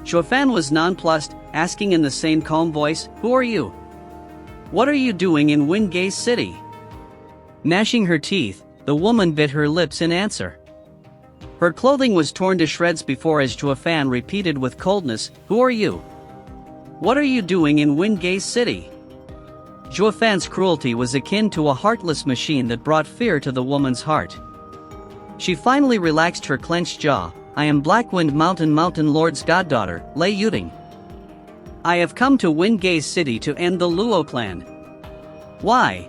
Zhuo Fan was nonplussed, asking in the same calm voice, Who are you? What are you doing in Wingate City? Gnashing her teeth, the woman bit her lips in answer. Her clothing was torn to shreds before as Juefan repeated with coldness, "Who are you? What are you doing in Wingay City?" Juefan's cruelty was akin to a heartless machine that brought fear to the woman's heart. She finally relaxed her clenched jaw. "I am Blackwind Mountain Lord's goddaughter, Lei Yuting. I have come to Wingay City to end the Luo clan." "Why?"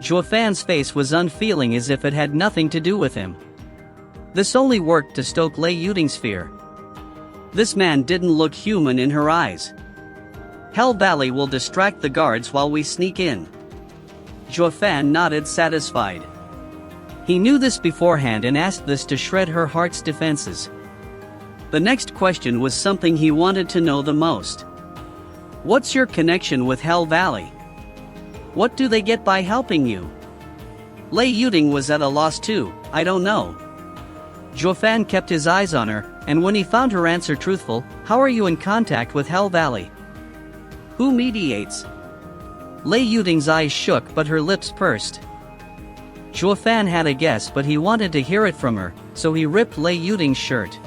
Juefan's face was unfeeling as if it had nothing to do with him. This only worked to stoke Lei Yuting's fear. This man didn't look human in her eyes. "Hell Valley will distract the guards while we sneak in." Juefan nodded satisfied. He knew this beforehand and asked this to shred her heart's defenses. The next question was something he wanted to know the most. "What's your connection with Hell Valley? What do they get by helping you?" Lei Yuting was at a loss too. "I don't know." Juefan kept his eyes on her, and when he found her answer truthful, "How are you in contact with Hell Valley? Who mediates?" Lei Yuting's eyes shook but her lips pursed. Juefan had a guess but he wanted to hear it from her, so he ripped Lei Yuting's shirt.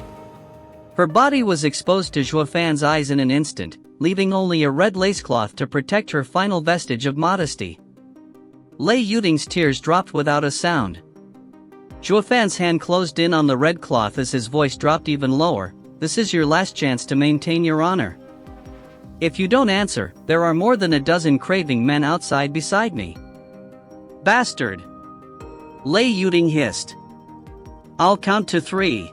Her body was exposed to Juefan's eyes in an instant, leaving only a red lace cloth to protect her final vestige of modesty. Lei Yuting's tears dropped without a sound. Juefan's hand closed in on the red cloth as his voice dropped even lower. "This is your last chance to maintain your honor. If you don't answer, there are more than a dozen craving men outside beside me." "Bastard!" Lei Yuting hissed. "I'll count to 3.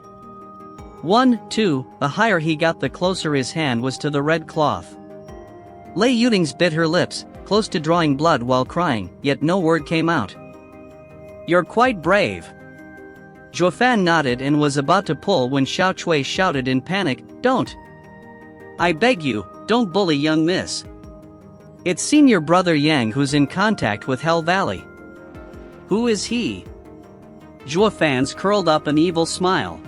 1, 2, the higher he got the closer his hand was to the red cloth. Lei Yuting's bit her lips, close to drawing blood while crying, yet no word came out. "You're quite brave." Juefan nodded and was about to pull when Xiao Chui shouted in panic, "Don't! I beg you, don't bully young miss. It's senior brother Yang who's in contact with Hell Valley." "Who is he?" Juefan's curled up an evil smile.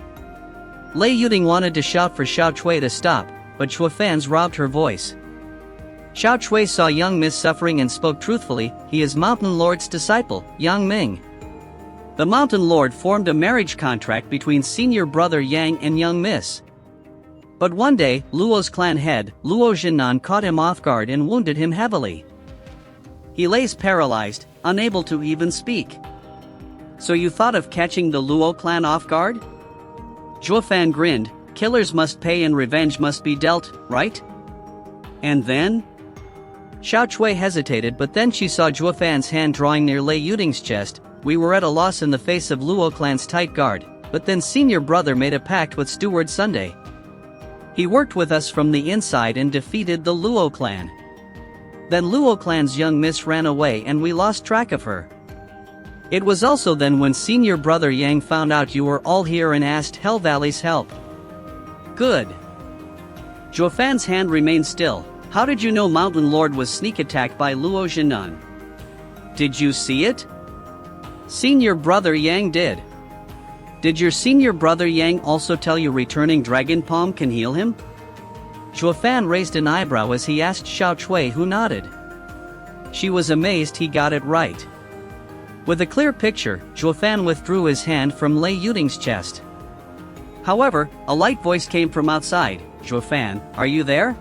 Lei Yuting wanted to shout for Xiao Chui to stop, but Juefan's robbed her voice. Xiao Chui saw young miss suffering and spoke truthfully. "He is Mountain Lord's disciple, Yang Ming." The Mountain Lord formed a marriage contract between senior brother Yang and young miss. But one day, Luo's clan head, Luo Jinan, caught him off guard and wounded him heavily. He lays paralyzed, unable to even speak. "So you thought of catching the Luo clan off guard?" Juefan grinned. "Killers must pay and revenge must be dealt, right? And then?" Xiao Chui hesitated, but then she saw Juefan's hand drawing near Lei Yuting's chest. "We were at a loss in the face of Luo clan's tight guard, but then senior brother made a pact with Steward Sunday. He worked with us from the inside and defeated the Luo clan. Then Luo clan's young miss ran away and we lost track of her. It was also then when senior brother Yang found out you were all here and asked Hell Valley's help." "Good." Juefan's hand remained still. "How did you know Mountain Lord was sneak attacked by Luo Jinan? Did you see it?" "Senior brother Yang did." "Did your senior brother Yang also tell you returning Dragon Palm can heal him?" Juefan raised an eyebrow as he asked Xiao Chui, who nodded. She was amazed he got it right. With a clear picture, Juefan withdrew his hand from Lei Yuting's chest. However, a light voice came from outside. "Juefan, are you there?"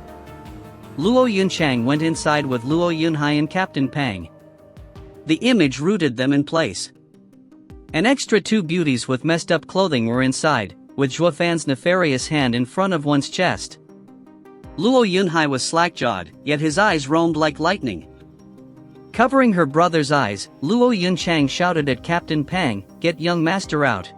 Luo Yunchang went inside with Luo Yunhai and Captain Pang. The image rooted them in place. An extra 2 beauties with messed up clothing were inside, with Juefan's nefarious hand in front of one's chest. Luo Yunhai was slack-jawed, yet his eyes roamed like lightning. Covering her brother's eyes, Luo Yunchang shouted at Captain Pang, "Get young master out."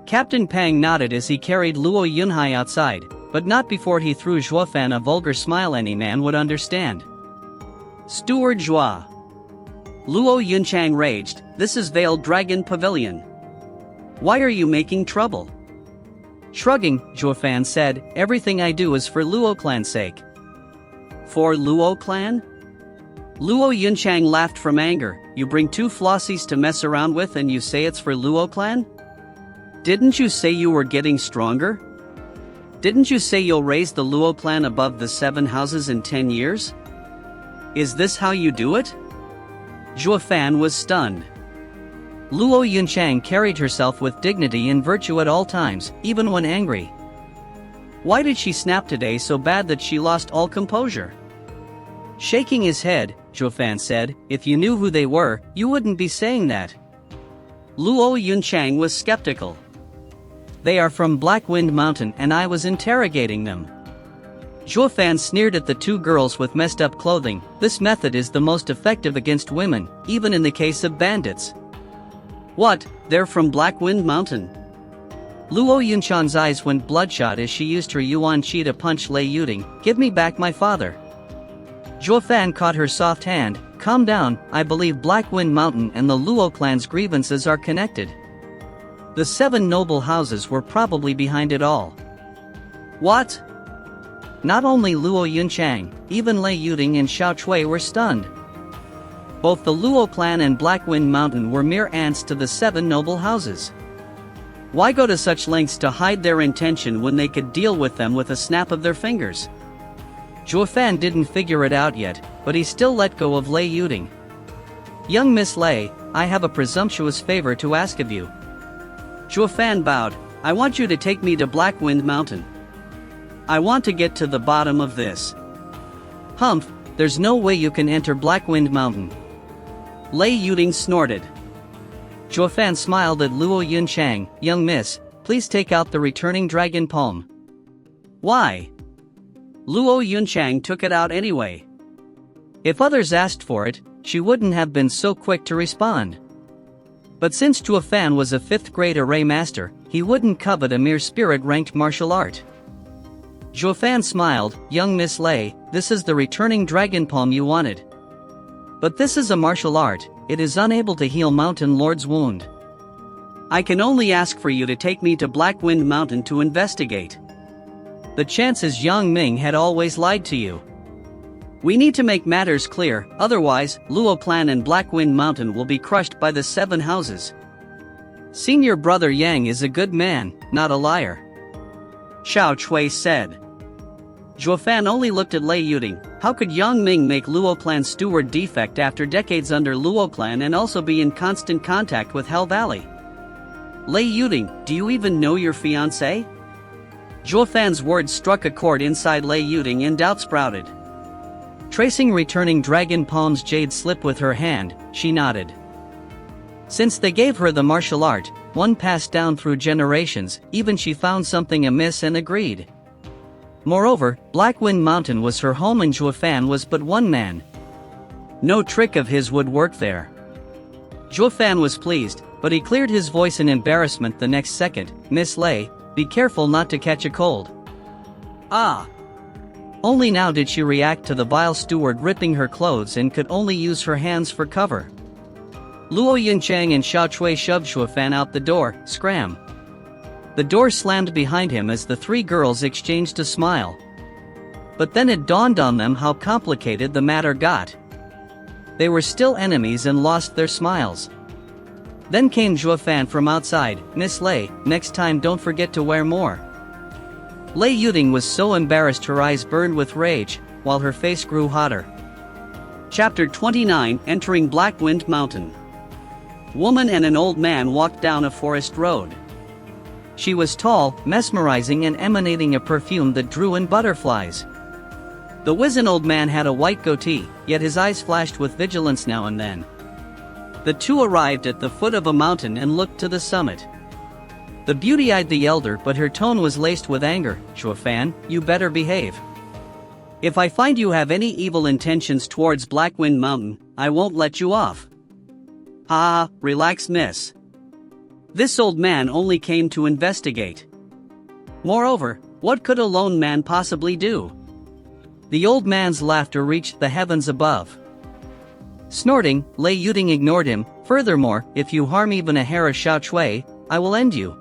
Captain Pang nodded as he carried Luo Yunhai outside, but not before he threw Juefan a vulgar smile any man would understand. "Steward Jua." Luo Yunchang raged, "This is Veiled Dragon Pavilion. Why are you making trouble?" Shrugging, Juefan said, "Everything I do is for Luo clan's sake." "For Luo clan?" Luo Yunchang laughed from anger. "You bring 2 flossies to mess around with and you say it's for Luo clan? Didn't you say you were getting stronger? Didn't you say you'll raise the Luo clan above the 7 houses in 10 years? Is this how you do it?" Juefan was stunned. Luo Yunchang carried herself with dignity and virtue at all times, even when angry. Why did she snap today so bad that she lost all composure? Shaking his head, Zhuo Fan said, if you knew who they were, you wouldn't be saying that. Luo Yunchang was skeptical. They are from Black Wind Mountain and I was interrogating them. Zhuo Fan sneered at the two girls with messed up clothing. This method is the most effective against women, even in the case of bandits. What, they're from Black Wind Mountain? Luo Yunchang's eyes went bloodshot as she used her Yuan Qi to punch Lei Yuding. Give me back my father. Zhuo Fan caught her soft hand. Calm down, I believe Black Wind Mountain and the Luo clan's grievances are connected. The 7 noble houses were probably behind it all. What? Not only Luo Yunchang, even Lei Yuding and Xiao Chui were stunned. Both the Luo clan and Black Wind Mountain were mere ants to the 7 noble houses. Why go to such lengths to hide their intention when they could deal with them with a snap of their fingers? Zhuo Fan didn't figure it out yet, but he still let go of Lei Yuding. Young Miss Lei, I have a presumptuous favor to ask of you. Zhuo Fan bowed. I want you to take me to Black Wind Mountain. I want to get to the bottom of this. Humph, there's no way you can enter Black Wind Mountain. Lei Yuding snorted. Zhuo Fan smiled at Luo Yunchang. Young miss, please take out the returning dragon palm. Why? Luo Yunchang took it out anyway. If others asked for it, she wouldn't have been so quick to respond. But since Zhuo Fan was a 5th grade array master, he wouldn't covet a mere spirit-ranked martial art. Zhuo Fan smiled. Young Miss Lei, this is the returning dragon palm you wanted. But this is a martial art, it is unable to heal Mountain Lord's wound. I can only ask for you to take me to Black Wind Mountain to investigate. The chances Yang Ming had always lied to you. We need to make matters clear, otherwise, Luo Clan and Black Wind Mountain will be crushed by the 7 houses. Senior brother Yang is a good man, not a liar. Xiao Chui said. Zhuo Fan only looked at Lei Yuding. How could Yang Ming make Luo Clan steward defect after decades under Luo Clan and also be in constant contact with Hell Valley? Lei Yuding, do you even know your fiancé? Zhuo Fan's words struck a chord inside Lei Yuding and doubt sprouted. Tracing returning dragon palm's jade slip with her hand, she nodded. Since they gave her the martial art, one passed down through generations, even she found something amiss and agreed. Moreover, Black Wind Mountain was her home and Zhuo Fan was but one man. No trick of his would work there. Zhuo Fan was pleased, but he cleared his voice in embarrassment the next second. Miss Lei, be careful not to catch a cold. Ah! Only now did she react to the vile steward ripping her clothes and could only use her hands for cover. Luo Yunchang and Xiao Chui shoved Zhuo Fan out the door. Scram! The door slammed behind him as the 3 girls exchanged a smile. But then it dawned on them how complicated the matter got. They were still enemies and lost their smiles. Then came Zhuo Fan from outside. Miss Lei, next time don't forget to wear more. Lei Yuding was so embarrassed her eyes burned with rage, while her face grew hotter. Chapter 29, Entering Black Wind Mountain. Woman and an old man walked down a forest road. She was tall, mesmerizing and emanating a perfume that drew in butterflies. The wizened old man had a white goatee, yet his eyes flashed with vigilance now and then. The two arrived at the foot of a mountain and looked to the summit. The beauty eyed the elder, but her tone was laced with anger. Zhuo Fan, you better behave. If I find you have any evil intentions towards Black Wind Mountain, I won't let you off. Ah, relax miss. This old man only came to investigate. Moreover, what could a lone man possibly do? The old man's laughter reached the heavens above. Snorting, Lei Yuding ignored him. Furthermore, if you harm even a hair of Xiao Chui, I will end you.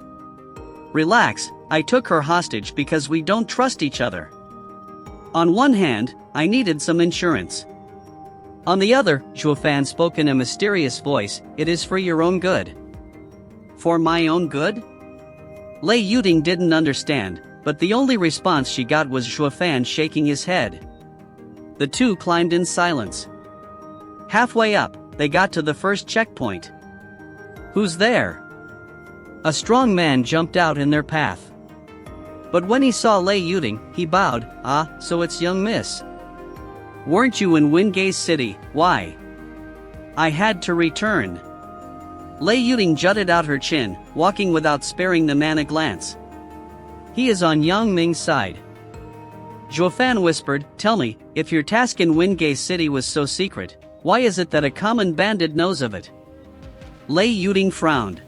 Relax, I took her hostage because we don't trust each other. On one hand, I needed some insurance. On the other, Zhuo Fan spoke in a mysterious voice, it is for your own good. For my own good? Lei Yuding didn't understand, but the only response she got was Zhuo Fan shaking his head. The two climbed in silence. Halfway up, they got to the first checkpoint. "Who's there?" A strong man jumped out in their path. But when he saw Lei Yuding, he bowed. "Ah, so it's young miss. Weren't you in Wingay City? Why? I had to return." Lei Yuding jutted out her chin, walking without sparing the man a glance. "He is on Yang Ming's side." Zhuo Fan whispered, "Tell me, if your task in Wingay City was so secret, why is it that a common bandit knows of it?" Lei Yuding frowned.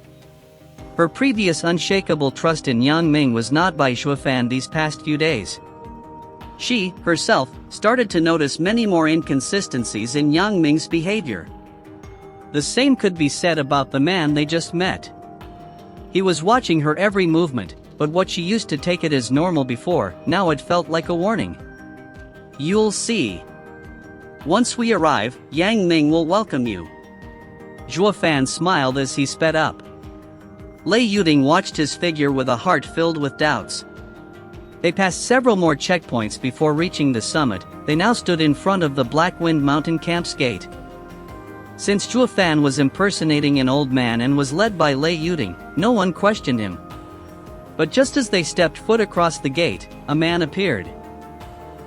Her previous unshakable trust in Yang Ming was gnawed by Zhuo Fan these past few days. She, herself, started to notice many more inconsistencies in Yang Ming's behavior. The same could be said about the man they just met. He was watching her every movement, but what she used to take it as normal before, now it felt like a warning. "You'll see. Once we arrive, Yang Ming will welcome you." Zhuo Fan smiled as he sped up. Lei Yuding watched his figure with a heart filled with doubts. They passed several more checkpoints before reaching the summit. They now stood in front of the Black Wind Mountain Camp's gate. Since Zhuo Fan was impersonating an old man and was led by Lei Yuding, no one questioned him. But just as they stepped foot across the gate, a man appeared.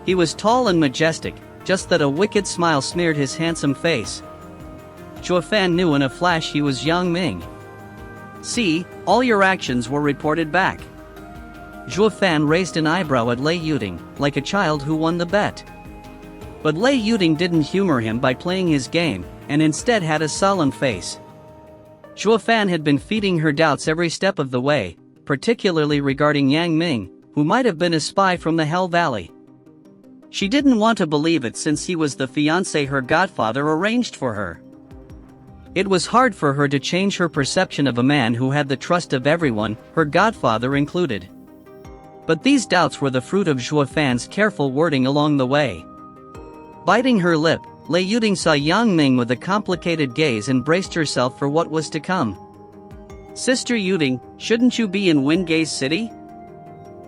He was tall and majestic, just that a wicked smile smeared his handsome face. Zhuo Fan knew in a flash he was Yang Ming. "See, all your actions were reported back." Zhuo Fan raised an eyebrow at Lei Yuding, like a child who won the bet. But Lei Yuding didn't humor him by playing his game, and instead had a solemn face. Zhuo Fan had been feeding her doubts every step of the way, particularly regarding Yang Ming, who might have been a spy from the Hell Valley. She didn't want to believe it since he was the fiancé her godfather arranged for her. It was hard for her to change her perception of a man who had the trust of everyone, her godfather included. But these doubts were the fruit of Zhuo Fan's careful wording along the way. Biting her lip, Lei Yuding saw Yang Ming with a complicated gaze and braced herself for what was to come. "Sister Yuding, shouldn't you be in Wingay City?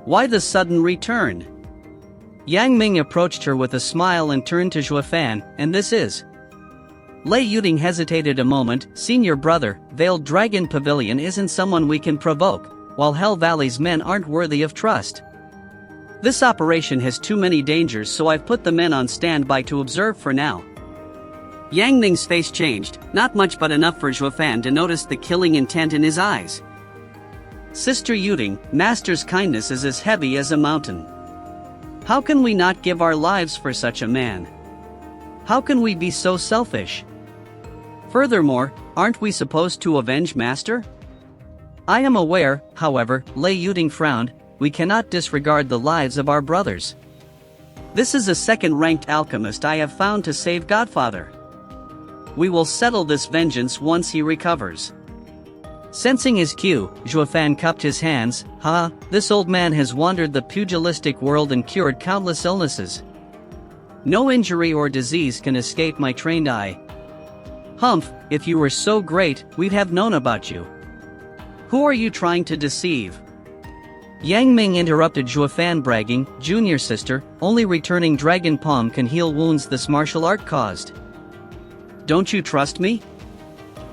Why the sudden return?" Yang Ming approached her with a smile and turned to Zhuo Fan, "And this is?" Lei Yuding hesitated a moment. "Senior brother, Veiled Dragon Pavilion isn't someone we can provoke, while Hell Valley's men aren't worthy of trust. This operation has too many dangers, so I've put the men on standby to observe for now." Yang Ming's face changed, not much but enough for Zhuo Fan to notice the killing intent in his eyes. "Sister Yuding, Master's kindness is as heavy as a mountain. How can we not give our lives for such a man? How can we be so selfish? Furthermore, aren't we supposed to avenge Master?" "I am aware, however," Lei Yuding frowned, "we cannot disregard the lives of our brothers. This is a second-ranked alchemist I have found to save Godfather. We will settle this vengeance once he recovers." Sensing his cue, Zhuo Fan cupped his hands. "Ha, this old man has wandered the pugilistic world and cured countless illnesses. No injury or disease can escape my trained eye. Humph, if you were so great, we'd have known about you. Who are you trying to deceive?" Yang Ming interrupted Zhuo Fan, bragging, "Junior sister, only returning dragon palm can heal wounds this martial art caused. Don't you trust me?"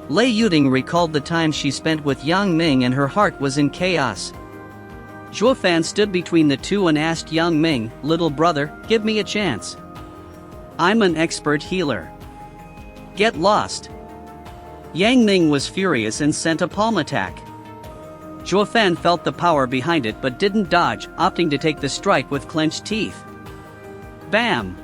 Lei Yuding recalled the time she spent with Yang Ming and her heart was in chaos. Zhuo Fan stood between the two and asked Yang Ming, "Little brother, give me a chance. I'm an expert healer. Get lost." Yang Ming was furious and sent a palm attack. Zhuo Fan felt the power behind it but didn't dodge, opting to take the strike with clenched teeth. Bam!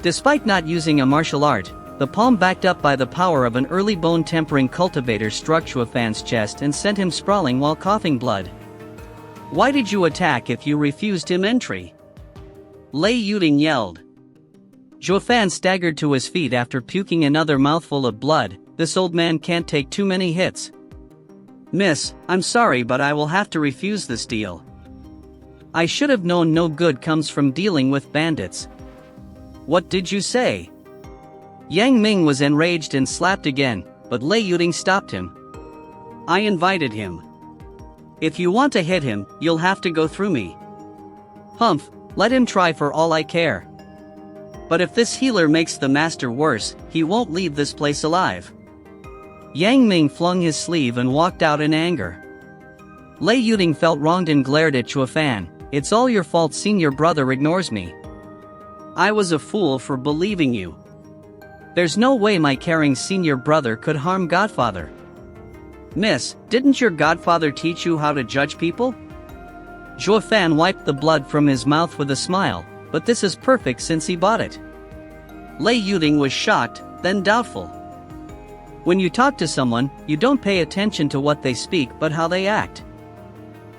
Despite not using a martial art, the palm backed up by the power of an early bone-tempering cultivator struck Zhuo Fan's chest and sent him sprawling while coughing blood. "Why did you attack if you refused him entry?" Lei Yuding yelled. Zhuo Fan staggered to his feet after puking another mouthful of blood. "This old man can't take too many hits. Miss, I'm sorry but I will have to refuse this deal. I should have known no good comes from dealing with bandits." "What did you say?" Yang Ming was enraged and slapped again, but Lei Yuding stopped him. "I invited him. If you want to hit him, you'll have to go through me. Humph, let him try for all I care. But if this healer makes the master worse, he won't leave this place alive." Yang Ming flung his sleeve and walked out in anger. Lei Yuding felt wronged and glared at Chua Fan. "It's all your fault, senior brother ignores me. I was a fool for believing you. There's no way my caring senior brother could harm Godfather." "Miss, didn't your godfather teach you how to judge people?" Zhuo Fan wiped the blood from his mouth with a smile, "But this is perfect since he bought it." Lei Yuding was shocked, then doubtful. "When you talk to someone, you don't pay attention to what they speak but how they act."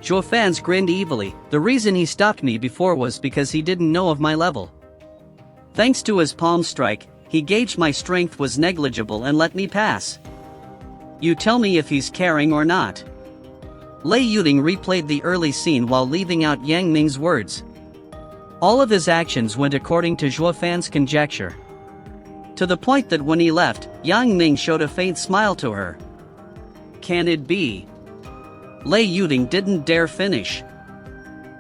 Zhuo Fan grinned evilly. "The reason he stopped me before was because he didn't know of my level. Thanks to his palm strike, he gauged my strength was negligible and let me pass. You tell me if he's caring or not." Lei Yuding replayed the early scene while leaving out Yang Ming's words. All of his actions went according to Zhuo Fan's conjecture. To the point that when he left, Yang Ming showed a faint smile to her. Can it be? Lei Yuding didn't dare finish.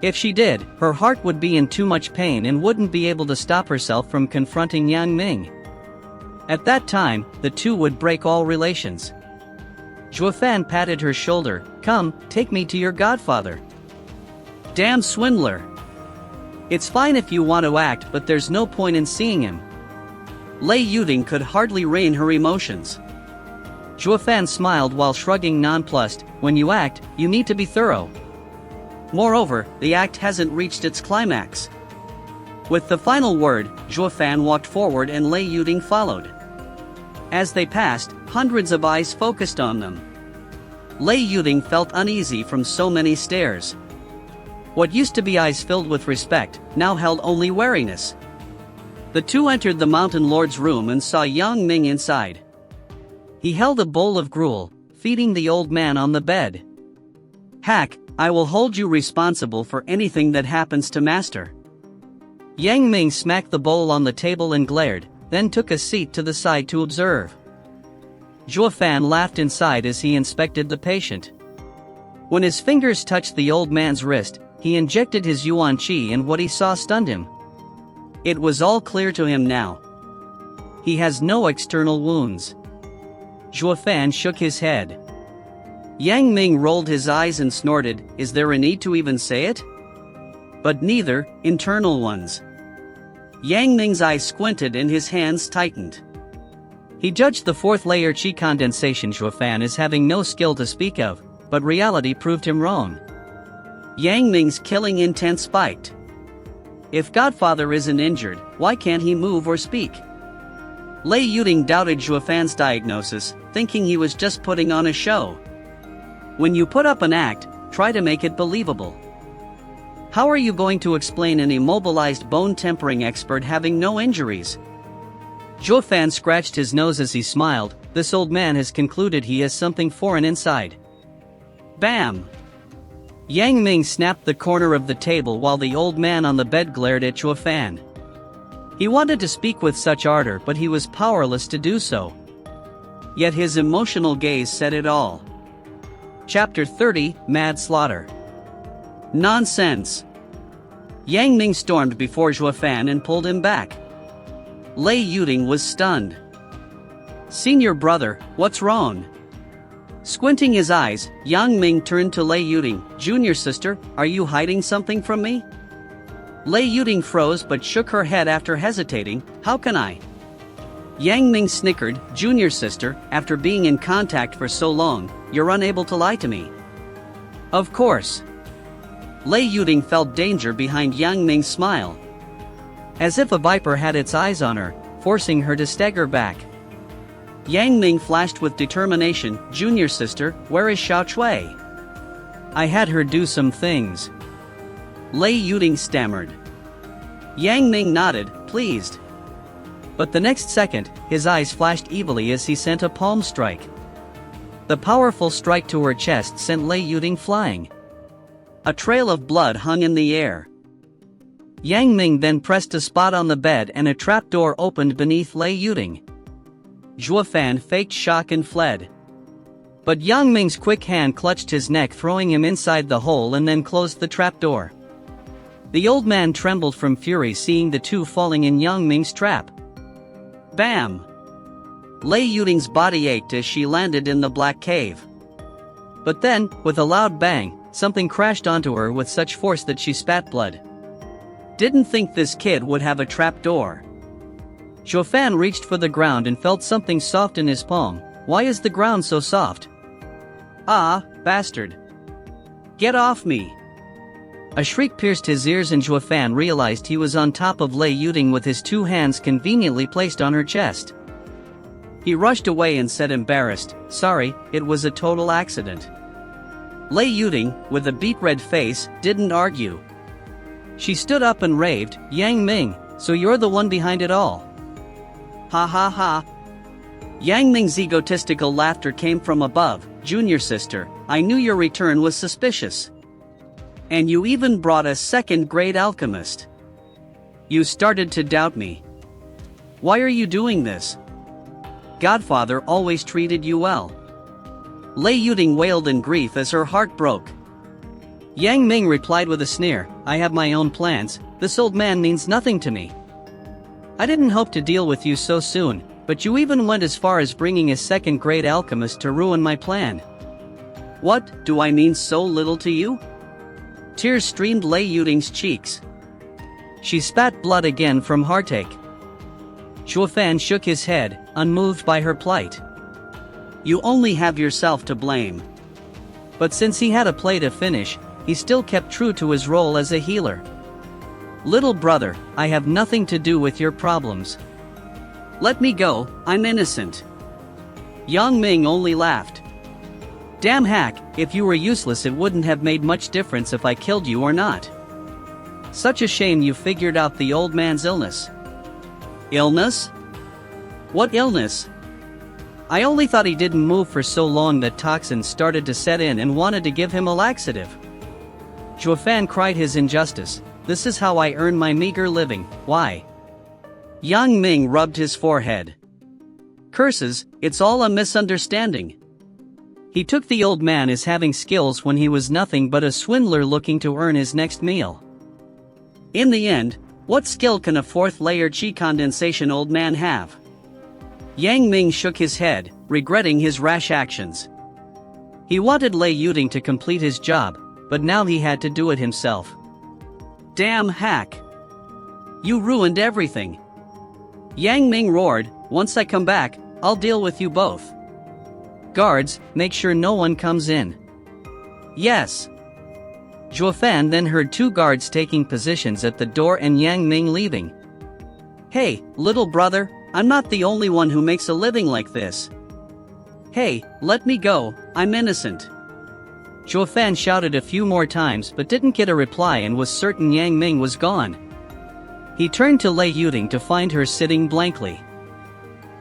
If she did, her heart would be in too much pain and wouldn't be able to stop herself from confronting Yang Ming. At that time, the two would break all relations. Zhuo Fan patted her shoulder. "Come, take me to your godfather." "Damn swindler. It's fine if you want to act, but there's no point in seeing him." Lei Yuding could hardly rein her emotions. Zhuo Fan smiled while shrugging nonplussed. "When you act, you need to be thorough. Moreover, the act hasn't reached its climax." With the final word, Zhuo Fan walked forward and Lei Yuding followed. As they passed, hundreds of eyes focused on them. Lei Yuding felt uneasy from so many stares. What used to be eyes filled with respect, now held only wariness. The two entered the Mountain Lord's room and saw Yang Ming inside. He held a bowl of gruel, feeding the old man on the bed. "Hack, I will hold you responsible for anything that happens to Master." Yang Ming smacked the bowl on the table and glared, then took a seat to the side to observe. Zhuo Fan laughed inside as he inspected the patient. When his fingers touched the old man's wrist, he injected his yuan qi and what he saw stunned him. It was all clear to him now. He has no external wounds. Zhuo Fan shook his head. Yang Ming rolled his eyes and snorted, "Is there a need to even say it?" "But neither, internal ones." Yang Ming's eyes squinted and his hands tightened. He judged the fourth layer qi condensation Zhuo Fan as having no skill to speak of, but reality proved him wrong. Yang Ming's killing intent spiked. If Godfather isn't injured, why can't he move or speak? Lei Yuding doubted Zhuo Fan's diagnosis, thinking he was just putting on a show. When you put up an act, try to make it believable. How are you going to explain an immobilized bone-tempering expert having no injuries? Zhuo Fan scratched his nose as he smiled. This old man has concluded he has something foreign inside. Bam! Yang Ming snapped the corner of the table while the old man on the bed glared at Zhuo Fan. He wanted to speak with such ardor, but he was powerless to do so. Yet his emotional gaze said it all. Chapter 30, Mad Slaughter. Nonsense! Yang Ming stormed before Zhuo Fan and pulled him back. Lei Yuding was stunned. "Senior brother, what's wrong?" Squinting his eyes, Yang Ming turned to Lei Yuding. "Junior sister, are you hiding something from me?" Lei Yuding froze but shook her head after hesitating. "How can I?" Yang Ming snickered. "Junior sister, after being in contact for so long, you're unable to lie to me." "Of course." Lei Yuding felt danger behind Yang Ming's smile. As if a viper had its eyes on her, forcing her to stagger back. Yang Ming flashed with determination. "Junior sister, where is Xiao Chui?" "I had her do some things." Lei Yuding stammered. Yang Ming nodded, pleased. But the next second, his eyes flashed evilly as he sent a palm strike. The powerful strike to her chest sent Lei Yuding flying. A trail of blood hung in the air. Yang Ming then pressed a spot on the bed and a trapdoor opened beneath Lei Yuding. Zhuo Fan faked shock and fled. But Yang Ming's quick hand clutched his neck, throwing him inside the hole, and then closed the trapdoor. The old man trembled from fury seeing the two falling in Yang Ming's trap. Bam! Lei Yuding's body ached as she landed in the black cave. But then, with a loud bang, something crashed onto her with such force that she spat blood. Didn't think this kid would have a trapdoor. Zhuofan reached for the ground and felt something soft in his palm. Why is the ground so soft? Ah, bastard. Get off me. A shriek pierced his ears and Zhuofan realized he was on top of Lei Yuding with his two hands conveniently placed on her chest. He rushed away and said embarrassed, "Sorry, it was a total accident." Lei Yuding, with a beet-red face, didn't argue. She stood up and raved, "Yang Ming, so you're the one behind it all." Ha ha ha. Yang Ming's egotistical laughter came from above. "Junior sister, I knew your return was suspicious. And you even brought a second-grade alchemist. You started to doubt me. Why are you doing this? Godfather always treated you well." Lei Yuding wailed in grief as her heart broke. Yang Ming replied with a sneer, "I have my own plans, this old man means nothing to me. I didn't hope to deal with you so soon, but you even went as far as bringing a second-grade alchemist to ruin my plan. What, do I mean so little to you?" Tears streamed Lei Yuding's cheeks. She spat blood again from heartache. Zhuofan shook his head, unmoved by her plight. "You only have yourself to blame." But since he had a play to finish, he still kept true to his role as a healer. "Little brother, I have nothing to do with your problems. Let me go, I'm innocent." Yang Ming only laughed. "Damn hack, if you were useless it wouldn't have made much difference if I killed you or not. Such a shame you figured out the old man's illness." "Illness? What illness? I only thought he didn't move for so long that toxins started to set in and wanted to give him a laxative." Zhuofan cried his injustice. "This is how I earn my meager living, why?" Yang Ming rubbed his forehead. "Curses, it's all a misunderstanding. He took the old man as having skills when he was nothing but a swindler looking to earn his next meal. In the end, what skill can a fourth-layer qi condensation old man have?" Yang Ming shook his head, regretting his rash actions. He wanted Lei Yuding to complete his job, but now he had to do it himself. "Damn hack! You ruined everything!" Yang Ming roared, "Once I come back, I'll deal with you both. Guards, make sure no one comes in." "Yes." Zhuofan then heard two guards taking positions at the door and Yang Ming leaving. "Hey, little brother, I'm not the only one who makes a living like this. Hey, let me go, I'm innocent." Zhuofan shouted a few more times but didn't get a reply and was certain Yang Ming was gone. He turned to Lei Yuding to find her sitting blankly.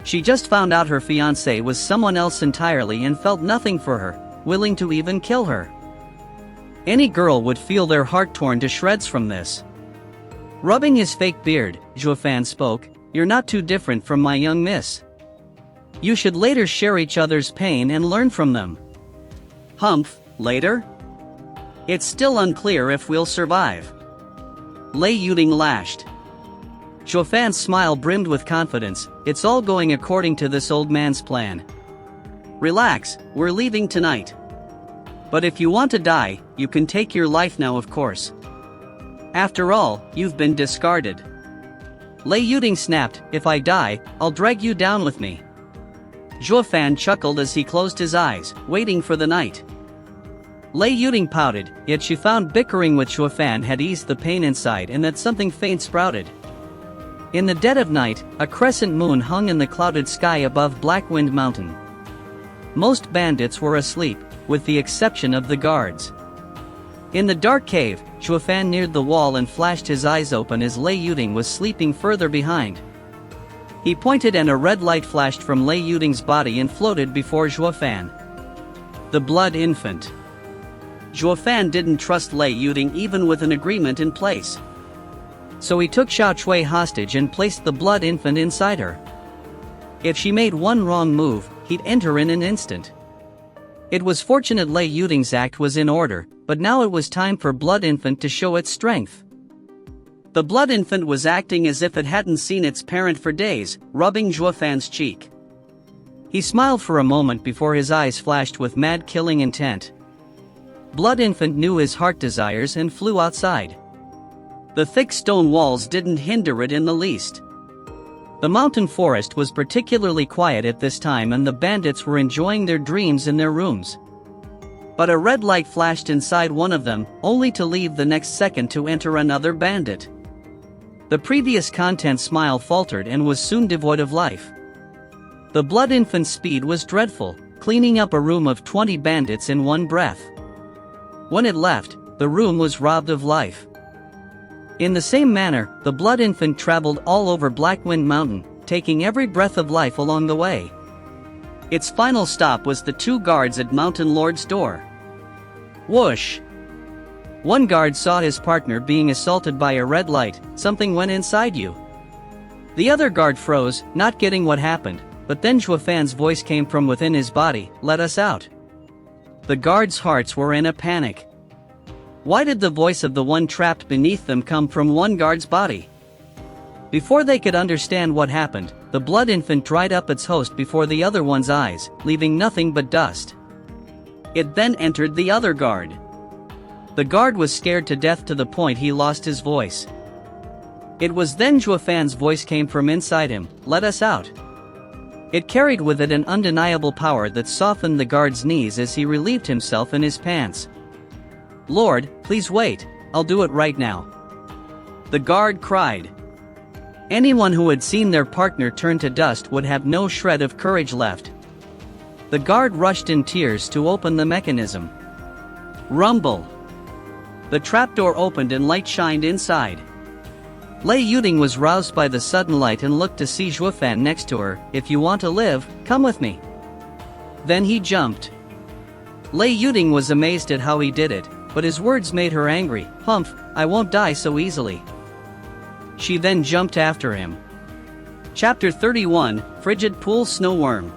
She just found out her fiancé was someone else entirely and felt nothing for her, willing to even kill her. Any girl would feel their heart torn to shreds from this. Rubbing his fake beard, Zhuofan spoke, "You're not too different from my young miss. You should later share each other's pain and learn from them." "Humph, later? It's still unclear if we'll survive." Lei Yuding lashed. Zhuofan's smile brimmed with confidence. "It's all going according to this old man's plan. Relax, we're leaving tonight. But if you want to die, you can take your life now, of course. After all, you've been discarded." Lei Yuding snapped, "If I die, I'll drag you down with me." Zhuofan chuckled as he closed his eyes, waiting for the night. Lei Yuding pouted, yet she found bickering with Zhuofan had eased the pain inside and that something faint sprouted. In the dead of night, a crescent moon hung in the clouded sky above Blackwind Mountain. Most bandits were asleep, with the exception of the guards. In the dark cave, Zhuofan neared the wall and flashed his eyes open as Lei Yuding was sleeping further behind. He pointed and a red light flashed from Lei Yuding's body and floated before Zhuofan. The Blood Infant. Zhuofan didn't trust Lei Yuding even with an agreement in place. So he took Xiao Chui hostage and placed the Blood Infant inside her. If she made one wrong move, he'd end her in an instant. It was fortunate Lei Yuding's act was in order, but now it was time for Blood Infant to show its strength. The Blood Infant was acting as if it hadn't seen its parent for days, rubbing Zhuofan's cheek. He smiled for a moment before his eyes flashed with mad killing intent. Blood Infant knew his heart desires and flew outside. The thick stone walls didn't hinder it in the least. The mountain forest was particularly quiet at this time, and the bandits were enjoying their dreams in their rooms. But a red light flashed inside one of them, only to leave the next second to enter another bandit. The previous content's smile faltered and was soon devoid of life. The Blood Infant's speed was dreadful, cleaning up a room of 20 bandits in one breath. When it left, the room was robbed of life. In the same manner, the Blood Infant traveled all over Blackwind Mountain, taking every breath of life along the way. Its final stop was the 2 guards at Mountain Lord's door. Whoosh! One guard saw his partner being assaulted by a red light. Something went inside you. The other guard froze, not getting what happened, but then Zhuofan's voice came from within his body, "Let us out." The guards' hearts were in a panic. Why did the voice of the one trapped beneath them come from one guard's body? Before they could understand what happened, the Blood Infant dried up its host before the other one's eyes, leaving nothing but dust. It then entered the other guard. The guard was scared to death to the point he lost his voice. It was then Zhuofan's voice came from inside him, "Let us out." It carried with it an undeniable power that softened the guard's knees as he relieved himself in his pants. "Lord, please wait, I'll do it right now," the guard cried. Anyone who had seen their partner turn to dust would have no shred of courage left. The guard rushed in tears to open the mechanism. Rumble! The trapdoor opened and light shined inside. Lei Yuding was roused by the sudden light and looked to see Zhuofan next to her. "If you want to live, come with me." Then he jumped. Lei Yuding was amazed at how he did it, but his words made her angry. "Humph, I won't die so easily." She then jumped after him. Chapter 31, Frigid Pool Snowworm.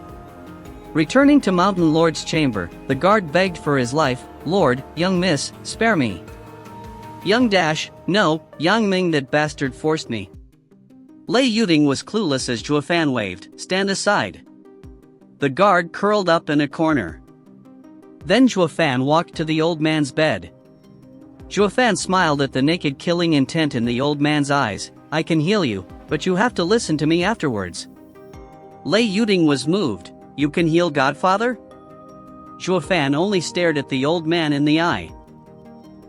Returning to Mountain Lord's chamber, the guard begged for his life. "Lord, young miss, spare me." Young dash, "No, Yang Ming, that bastard forced me." Lei Yuding was clueless as Zhuofan waved, "Stand aside." The guard curled up in a corner. Then Zhuofan walked to the old man's bed. Zhuofan smiled at the naked killing intent in the old man's eyes. "I can heal you, but you have to listen to me afterwards." Lei Yuding was moved. "You can heal Godfather?" Zhuofan only stared at the old man in the eye.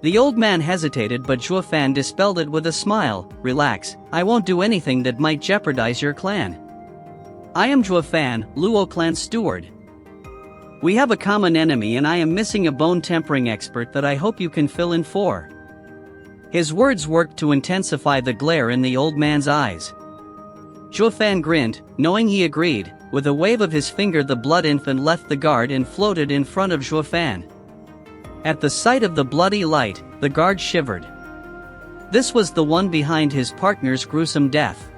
The old man hesitated, but Zhuofan dispelled it with a smile. "Relax, I won't do anything that might jeopardize your clan. I am Zhuofan, Luo clan's steward. We have a common enemy and I am missing a bone tempering expert that I hope you can fill in for." His words worked to intensify the glare in the old man's eyes. Zhuofan grinned, knowing he agreed. With a wave of his finger, the Blood Infant left the guard and floated in front of Zhuofan. At the sight of the bloody light, the guard shivered. This was the one behind his partner's gruesome death.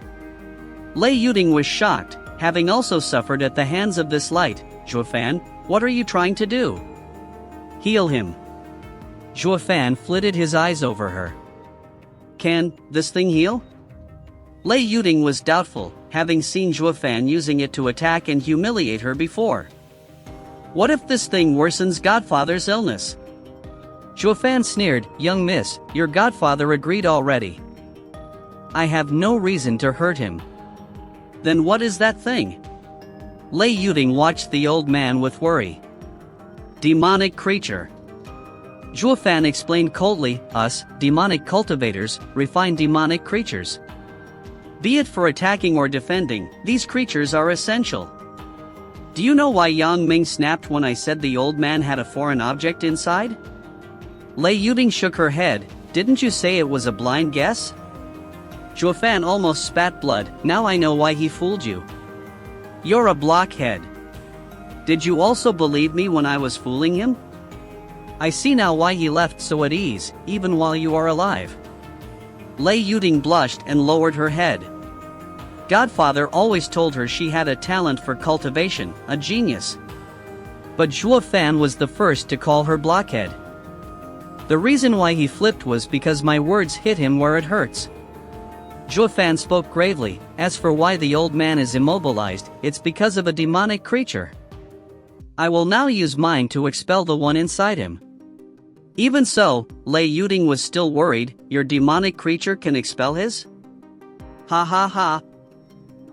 Lei Yuding was shocked, having also suffered at the hands of this light. "Zhuofan, what are you trying to do?" "Heal him." Zhuofan flitted his eyes over her. "Can this thing heal?" Lei Yuding was doubtful, having seen Zhuofan using it to attack and humiliate her before. "What if this thing worsens Godfather's illness?" Zhuofan sneered. "Young miss, your godfather agreed already. I have no reason to hurt him." "Then what is that thing?" Lei Yuding watched the old man with worry. "Demonic creature." Zhuofan explained coldly, "Us, demonic cultivators, refine demonic creatures. Be it for attacking or defending, these creatures are essential." "Do you know why Yang Ming snapped when I said the old man had a foreign object inside?" Lei Yuding shook her head. "Didn't you say it was a blind guess?" Zhuofan almost spat blood. "Now I know why he fooled you. You're a blockhead. Did you also believe me when I was fooling him? I see now why he left so at ease, even while you are alive." Lei Yuding blushed and lowered her head. Godfather always told her she had a talent for cultivation, a genius. But Zhuofan was the first to call her blockhead. The reason why he flipped was because my words hit him where it hurts. Zhuo Fan spoke gravely. As for why the old man is immobilized, it's because of a demonic creature. I will now use mine to expel the one inside him. Even so, Lei Yuding was still worried. Your demonic creature can expel his? Ha ha ha.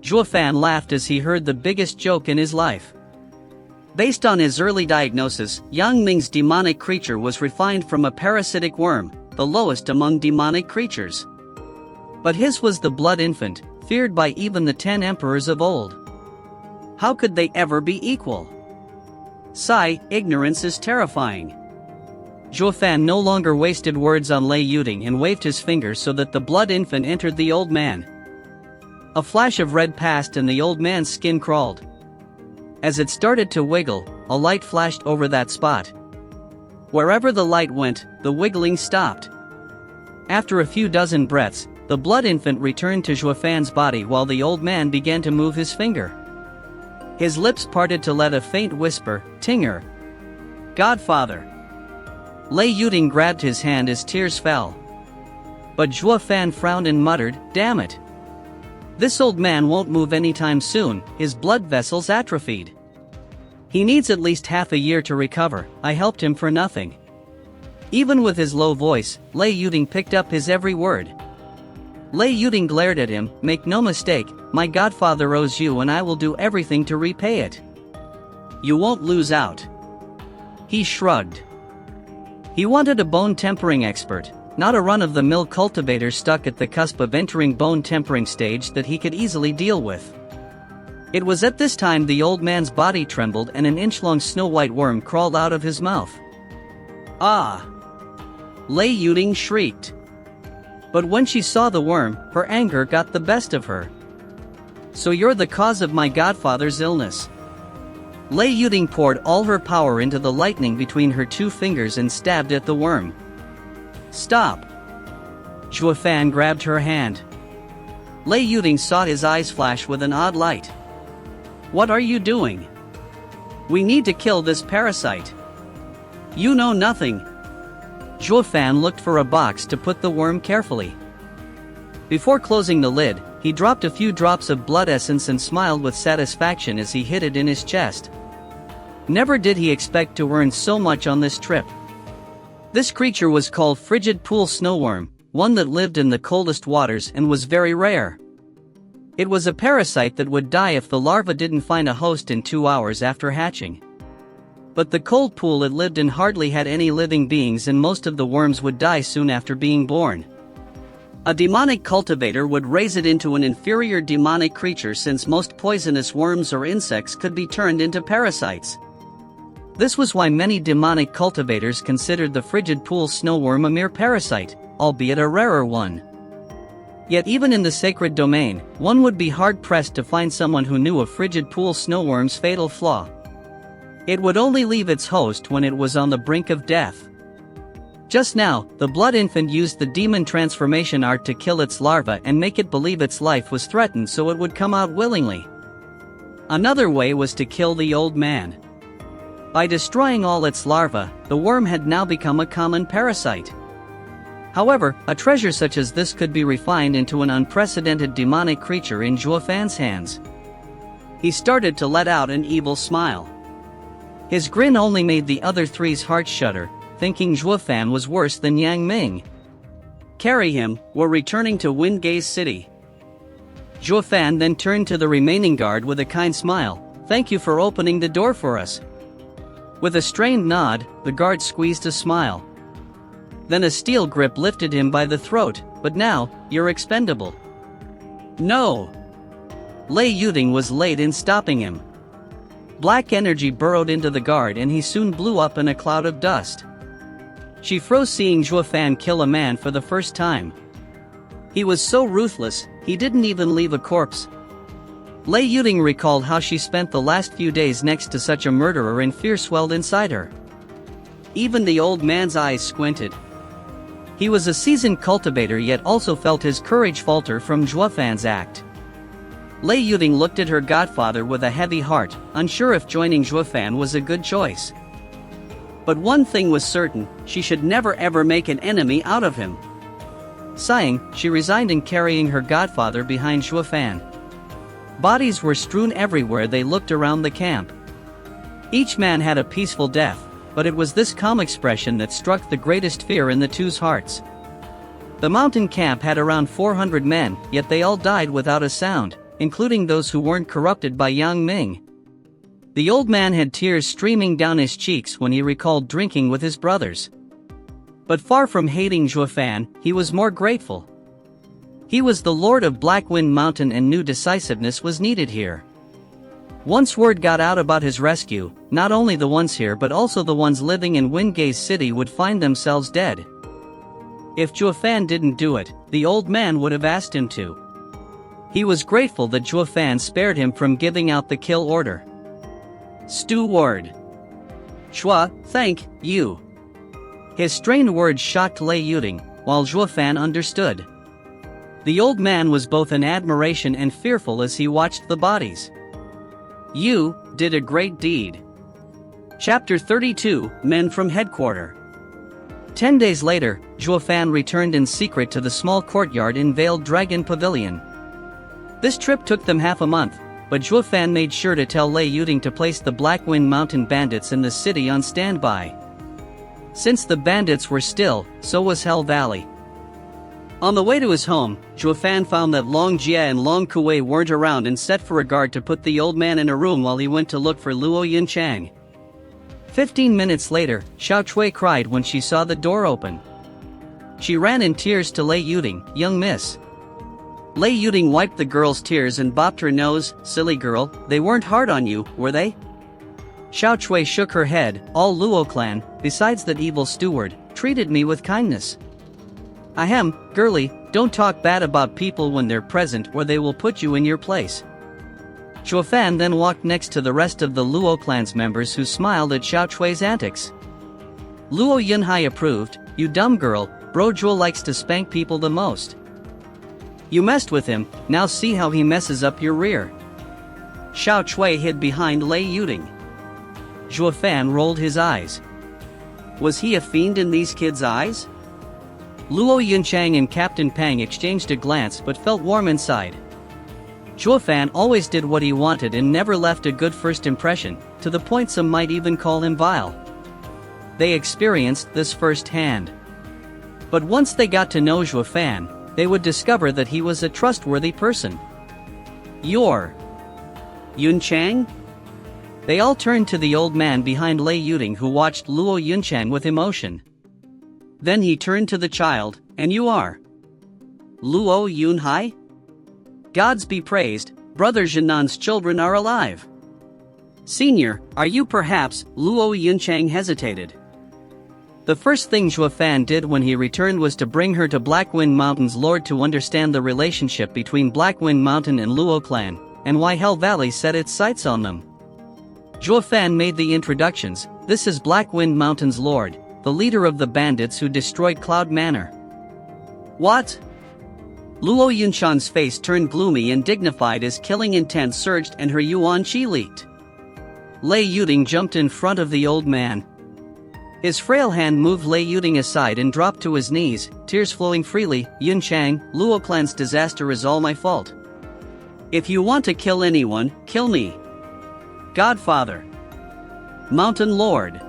Zhuo Fan laughed as he heard the biggest joke in his life. Based on his early diagnosis, Yang Ming's demonic creature was refined from a parasitic worm, the lowest among demonic creatures. But his was the blood infant, feared by even the 10 emperors of old. How could they ever be equal? Sigh, ignorance is terrifying. Zhuo Fan no longer wasted words on Lei Yuding and waved his finger so that the blood infant entered the old man. A flash of red passed and the old man's skin crawled. As it started to wiggle, a light flashed over that spot. Wherever the light went, the wiggling stopped. After a few dozen breaths, the blood infant returned to Zhuo Fan's body while the old man began to move his finger. His lips parted to let a faint whisper, "Tinger. Godfather." Lei Yuding grabbed his hand as tears fell. But Zhuo Fan frowned and muttered, "Damn it. This old man won't move anytime soon, his blood vessels atrophied. He needs at least half a year to recover, I helped him for nothing." Even with his low voice, Lei Yuding picked up his every word. Lei Yuding glared at him, "Make no mistake, my godfather owes you and I will do everything to repay it. You won't lose out." He shrugged. He wanted a bone tempering expert, not a run-of-the-mill cultivator stuck at the cusp of entering bone tempering stage that he could easily deal with. It was at this time the old man's body trembled and an inch-long snow-white worm crawled out of his mouth. "Ah!" Lei Yuding shrieked. But when she saw the worm, her anger got the best of her. "So you're the cause of my godfather's illness." Lei Yuding poured all her power into the lightning between her 2 fingers and stabbed at the worm. "Stop!" Zhuo Fan grabbed her hand. Lei Yuding saw his eyes flash with an odd light. "What are you doing? We need to kill this parasite." "You know nothing." Zhuo Fan looked for a box to put the worm carefully. Before closing the lid, he dropped a few drops of blood essence and smiled with satisfaction as he hid it in his chest. Never did he expect to earn so much on this trip. This creature was called frigid pool snowworm, one that lived in the coldest waters and was very rare. It was a parasite that would die if the larva didn't find a host in 2 hours after hatching. But the cold pool it lived in hardly had any living beings and most of the worms would die soon after being born. A demonic cultivator would raise it into an inferior demonic creature since most poisonous worms or insects could be turned into parasites. This was why many demonic cultivators considered the frigid pool snowworm a mere parasite, albeit a rarer one. Yet even in the sacred domain, one would be hard-pressed to find someone who knew of frigid pool snowworm's fatal flaw. It would only leave its host when it was on the brink of death. Just now, the blood infant used the demon transformation art to kill its larva and make it believe its life was threatened so it would come out willingly. Another way was to kill the old man. By destroying all its larvae, the worm had now become a common parasite. However, a treasure such as this could be refined into an unprecedented demonic creature in Zhuo Fan's hands. He started to let out an evil smile. His grin only made the other 3's hearts shudder, thinking Zhuo Fan was worse than Yang Ming. "Carry him, we're returning to Windgaze City." Zhuo Fan then turned to the remaining guard with a kind smile, "Thank you for opening the door for us." With a strained nod, the guard squeezed a smile. Then a steel grip lifted him by the throat, "But now, you're expendable." "No!" Lei Yuding was late in stopping him. Black energy burrowed into the guard and he soon blew up in a cloud of dust. She froze seeing Zhuo Fan kill a man for the first time. He was so ruthless, he didn't even leave a corpse. Lei Yuding recalled how she spent the last few days next to such a murderer and fear swelled inside her. Even the old man's eyes squinted. He was a seasoned cultivator yet also felt his courage falter from Zhuo Fan's act. Lei Yuding looked at her godfather with a heavy heart, unsure if joining Zhuo Fan was a good choice. But one thing was certain, she should never ever make an enemy out of him. Sighing, she resigned and carrying her godfather behind Zhuofan. Bodies were strewn everywhere they looked around the camp. Each man had a peaceful death, but it was this calm expression that struck the greatest fear in the two's hearts. The mountain camp had around 400 men, yet they all died without a sound, including those who weren't corrupted by Yang Ming. The old man had tears streaming down his cheeks when he recalled drinking with his brothers. But far from hating Zhuofan, he was more grateful. He was the lord of Black Wind Mountain and knew decisiveness was needed here. Once word got out about his rescue, not only the ones here but also the ones living in Windgaze City would find themselves dead. If Zhuofan didn't do it, the old man would have asked him to. He was grateful that Zhuofan spared him from giving out the kill order. Steward. Chua, thank you. His strained words shocked Lei Yuding, while Zhuofan understood. The old man was both in admiration and fearful as he watched the bodies. You did a great deed. Chapter 32, Men from Headquarter. 10 days later, Zhuofan returned in secret to the small courtyard in Veiled Dragon Pavilion. This trip took them half a month, but Zhuofan made sure to tell Lei Yuding to place the Black Wind Mountain bandits in the city on standby. Since the bandits were still, so was Hell Valley. On the way to his home, Zhuofan found that Long Jie and Long Kuei weren't around and set for a guard to put the old man in a room while he went to look for Luo Yunchang. 15 minutes later, Xiao Chui cried when she saw the door open. She ran in tears to Lei Yuding, "Young miss." Lei Yuding wiped the girl's tears and bopped her nose. "Silly girl, they weren't hard on you, were they?" Xiao Chui shook her head. "All Luo clan, besides that evil steward, treated me with kindness." "Ahem, girlie, don't talk bad about people when they're present or they will put you in your place." Zhuofan then walked next to the rest of the Luo clan's members who smiled at Xiao Chui's antics. Luo Yunhai approved. "You dumb girl, bro Zhuo likes to spank people the most. You messed with him, now see how he messes up your rear." Xiao Chui hid behind Lei Yuding. Zhuofan rolled his eyes. Was he a fiend in these kids' eyes? Luo Yunchang and Captain Pang exchanged a glance but felt warm inside. Zhuofan always did what he wanted and never left a good first impression, to the point some might even call him vile. They experienced this firsthand. But once they got to know Zhuofan, they would discover that he was a trustworthy person. "You're Yunchang?" They all turned to the old man behind Lei Yuding who watched Luo Yunchang with emotion. Then he turned to the child, "And you are Luo Yunhai? Gods be praised, Brother Zhenan's children are alive." "Senior, are you perhaps?" Luo Yunchang hesitated. The first thing Zhuofan did when he returned was to bring her to Black Wind Mountain's lord to understand the relationship between Black Wind Mountain and Luo clan, and why Hell Valley set its sights on them. Zhuofan made the introductions. "This is Black Wind Mountain's lord, the leader of the bandits who destroyed Cloud Manor." "What?" Luo Yunshan's face turned gloomy and dignified as killing intent surged and her yuan qi leaked. Lei Yuding jumped in front of the old man. His frail hand moved Lei Yuding aside and dropped to his knees, tears flowing freely. "Yunchang, Luo clan's disaster is all my fault. If you want to kill anyone, kill me. Godfather. Mountain Lord."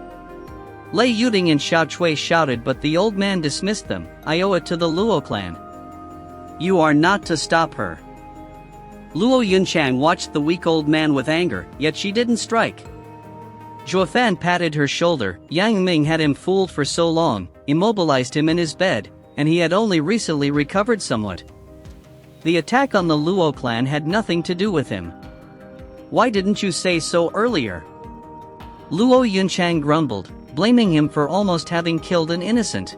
Lei Yuding and Xiao Chui shouted but the old man dismissed them. "I owe it to the Luo clan. You are not to stop her." Luo Yunchang watched the weak old man with anger, yet she didn't strike. Zhuofan patted her shoulder. Yang Ming had him fooled for so long, immobilized him in his bed, and he had only recently recovered somewhat. The attack on the Luo clan had nothing to do with him. "Why didn't you say so earlier?" Luo Yunchang grumbled, blaming him for almost having killed an innocent.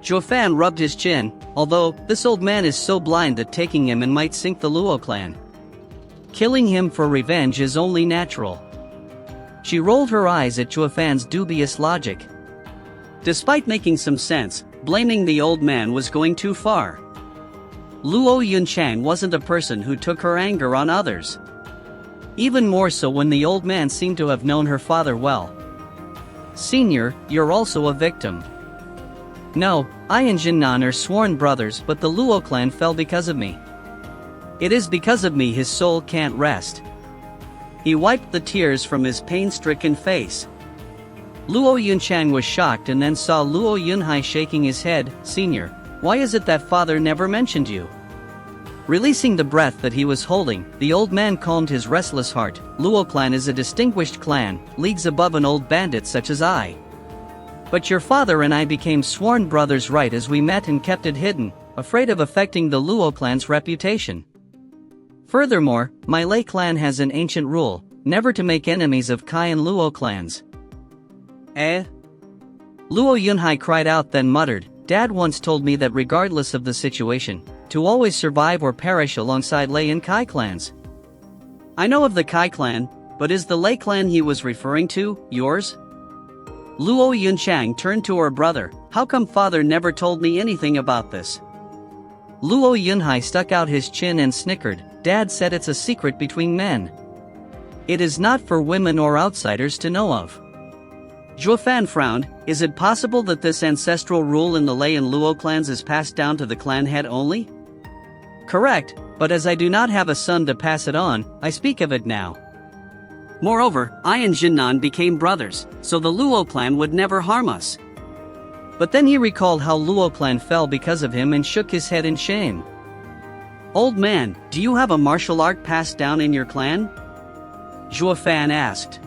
Zhuofan rubbed his chin. "Although, this old man is so blind that taking him in might sink the Luo clan. Killing him for revenge is only natural." She rolled her eyes at Zhuofan's dubious logic. Despite making some sense, blaming the old man was going too far. Luo Yunchang wasn't a person who took her anger on others. Even more so when the old man seemed to have known her father well. "Senior, you're also a victim." No, I and Jinnan are sworn brothers, but the Luo clan fell because of me. It is because of me his soul can't rest. He wiped the tears from his pain-stricken face. Luo Yunchang was shocked and then saw Luo Yunhai shaking his head. Senior, why is it that father never mentioned you? Releasing the breath that he was holding, the old man calmed his restless heart. Luo clan is a distinguished clan, leagues above an old bandit such as I. But your father and I became sworn brothers right as we met and kept it hidden, afraid of affecting the Luo clan's reputation. Furthermore, my Lei clan has an ancient rule, never to make enemies of Kai and Luo clans. Eh? Luo Yunhai cried out then muttered, Dad once told me that regardless of the situation, to always survive or perish alongside Lei and Kai clans. I know of the Kai clan, but is the Lei clan he was referring to yours? Luo Yunchang turned to her brother. How come father never told me anything about this? Luo Yunhai stuck out his chin and snickered. Dad said it's a secret between men. It is not for women or outsiders to know of. Zhuofan frowned. Is it possible that this ancestral rule in the Lei and Luo clans is passed down to the clan head only? Correct, but as I do not have a son to pass it on, I speak of it now. Moreover, I and Jinnan became brothers, so the Luo clan would never harm us. But then he recalled how Luo clan fell because of him and shook his head in shame. Old man, do you have a martial art passed down in your clan? Zhuofan asked.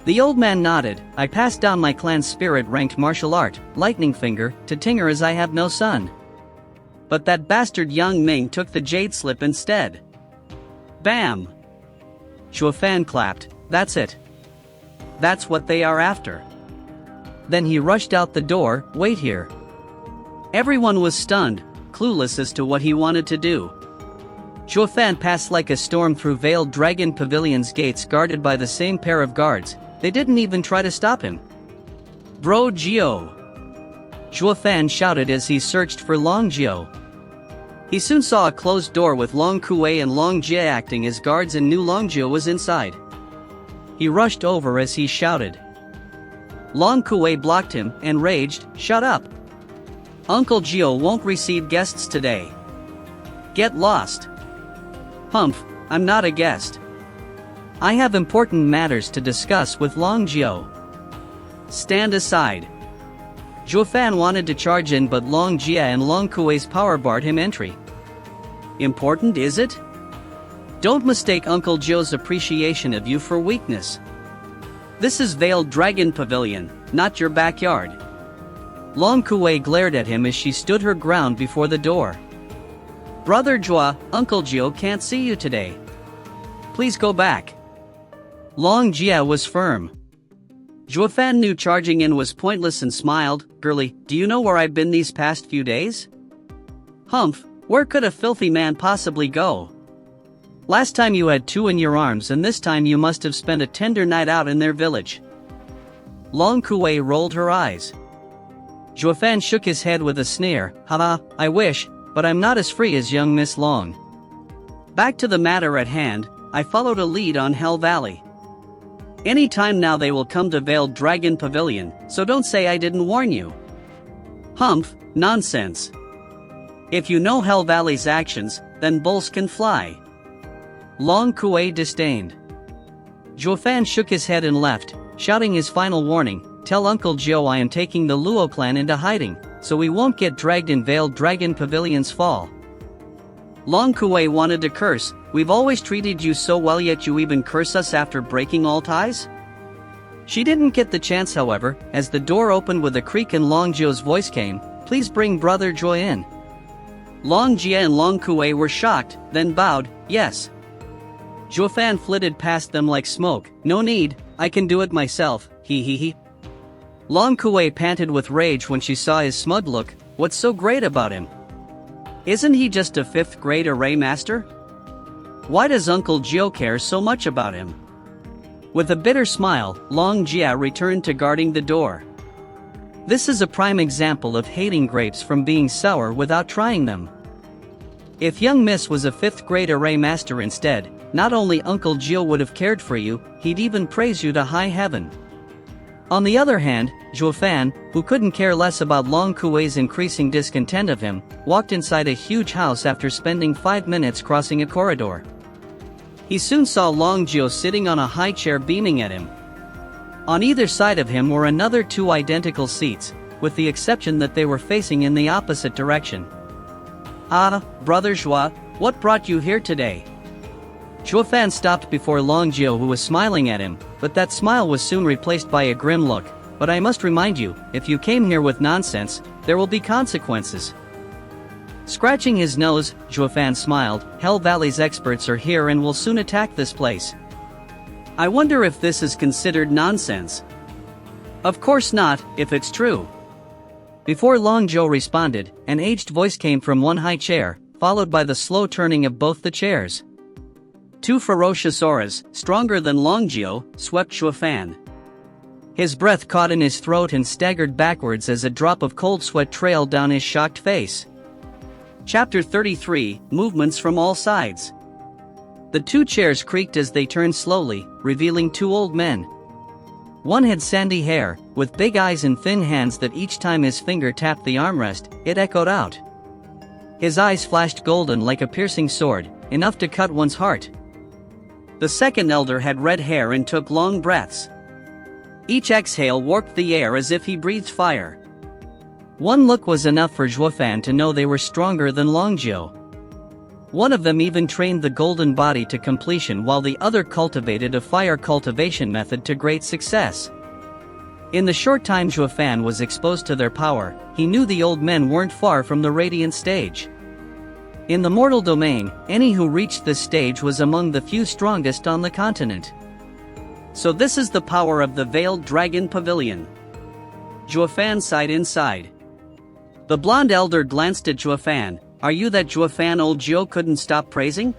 The old man nodded. I passed down my clan's spirit-ranked martial art, Lightning Finger, to Tinger as I have no son. But that bastard Yang Ming took the jade slip instead. Bam! Zhuofan clapped. That's it. That's what they are after. Then he rushed out the door. Wait here. Everyone was stunned, clueless as to what he wanted to do. Zhuofan passed like a storm through Veiled Dragon Pavilion's gates guarded by the same pair of guards. They didn't even try to stop him. Bro Jio! Zhuofan shouted as he searched for Long Jio. He soon saw a closed door with Long Kuei and Long Jie acting as guards and knew Long Jio was inside. He rushed over as he shouted. Long Kuei blocked him, enraged, shut up. Uncle Jio won't receive guests today. Get lost. Humph, I'm not a guest. I have important matters to discuss with Long Jio. Stand aside. Zhuofan wanted to charge in but Long Jia and Long Kuei's power barred him entry. Important is it? Don't mistake Uncle Jio's appreciation of you for weakness. This is Veiled Dragon Pavilion, not your backyard. Long Kuei glared at him as she stood her ground before the door. Brother Jua, Uncle Jio can't see you today. Please go back. Long Jia was firm. Zhuofan knew charging in was pointless and smiled. Girlie, do you know where I've been these past few days? Humph, where could a filthy man possibly go? Last time you had two in your arms and this time you must have spent a tender night out in their village. Long Kuei rolled her eyes. Zhuofan shook his head with a sneer. Haha, I wish, but I'm not as free as young Miss Long. Back to the matter at hand, I followed a lead on Hell Valley. Any time now they will come to Veiled Dragon Pavilion, so don't say I didn't warn you. Humph, nonsense. If you know Hell Valley's actions, then bulls can fly. Long Kuei disdained. Zhuofan shook his head and left, shouting his final warning. Tell Uncle Jio I am taking the Luo clan into hiding, so we won't get dragged in Veiled Dragon Pavilion's fall. Long Kuei wanted to curse. We've always treated you so well, yet you even curse us after breaking all ties? She didn't get the chance, however, as the door opened with a creak and Long Jio's voice came. Please bring Brother Joy in. Long Jia and Long Kuei were shocked, then bowed. Yes. Zhuofan flitted past them like smoke. No need, I can do it myself, he. Long Kuei panted with rage when she saw his smug look. What's so great about him? Isn't he just a 5th grade array master? Why does Uncle Jio care so much about him? With a bitter smile, Long Jia returned to guarding the door. This is a prime example of hating grapes from being sour without trying them. If young Miss was a 5th grade array master instead, not only Uncle Jio would have cared for you, he'd even praise you to high heaven. On the other hand, Zhuofan, who couldn't care less about Long Kuei's increasing discontent of him, walked inside a huge house after spending 5 minutes crossing a corridor. He soon saw Long Jiao sitting on a high chair beaming at him. On either side of him were another 2 identical seats, with the exception that they were facing in the opposite direction. "Ah, brother Zhua, what brought you here today?" Zhuofan stopped before Long Jiao, who was smiling at him, but that smile was soon replaced by a grim look. "But I must remind you, if you came here with nonsense, there will be consequences." Scratching his nose, Zhuofan smiled. "Hell Valley's experts are here and will soon attack this place. I wonder if this is considered nonsense." "Of course not, if it's true." Before Long Jiao responded, an aged voice came from one high chair, followed by the slow turning of both the chairs. 2 ferocious auras, stronger than Long Jiao, swept Zhuofan. His breath caught in his throat and staggered backwards as a drop of cold sweat trailed down his shocked face. Chapter 33, Movements from All Sides. The 2 chairs creaked as they turned slowly, revealing 2 old men. One had sandy hair, with big eyes and thin hands that each time his finger tapped the armrest, it echoed out. His eyes flashed golden like a piercing sword, enough to cut one's heart. The second elder had red hair and took long breaths. Each exhale warped the air as if he breathed fire. One look was enough for Zhuofan to know they were stronger than Long Jiao. One of them even trained the golden body to completion, while the other cultivated a fire cultivation method to great success. In the short time Zhuofan was exposed to their power, he knew the old men weren't far from the radiant stage. In the mortal domain, any who reached this stage was among the few strongest on the continent. So this is the power of the Veiled Dragon Pavilion. Zhuofan sighed inside. The blonde elder glanced at Zhuofan. "Are you that Zhuofan old Jiao couldn't stop praising?"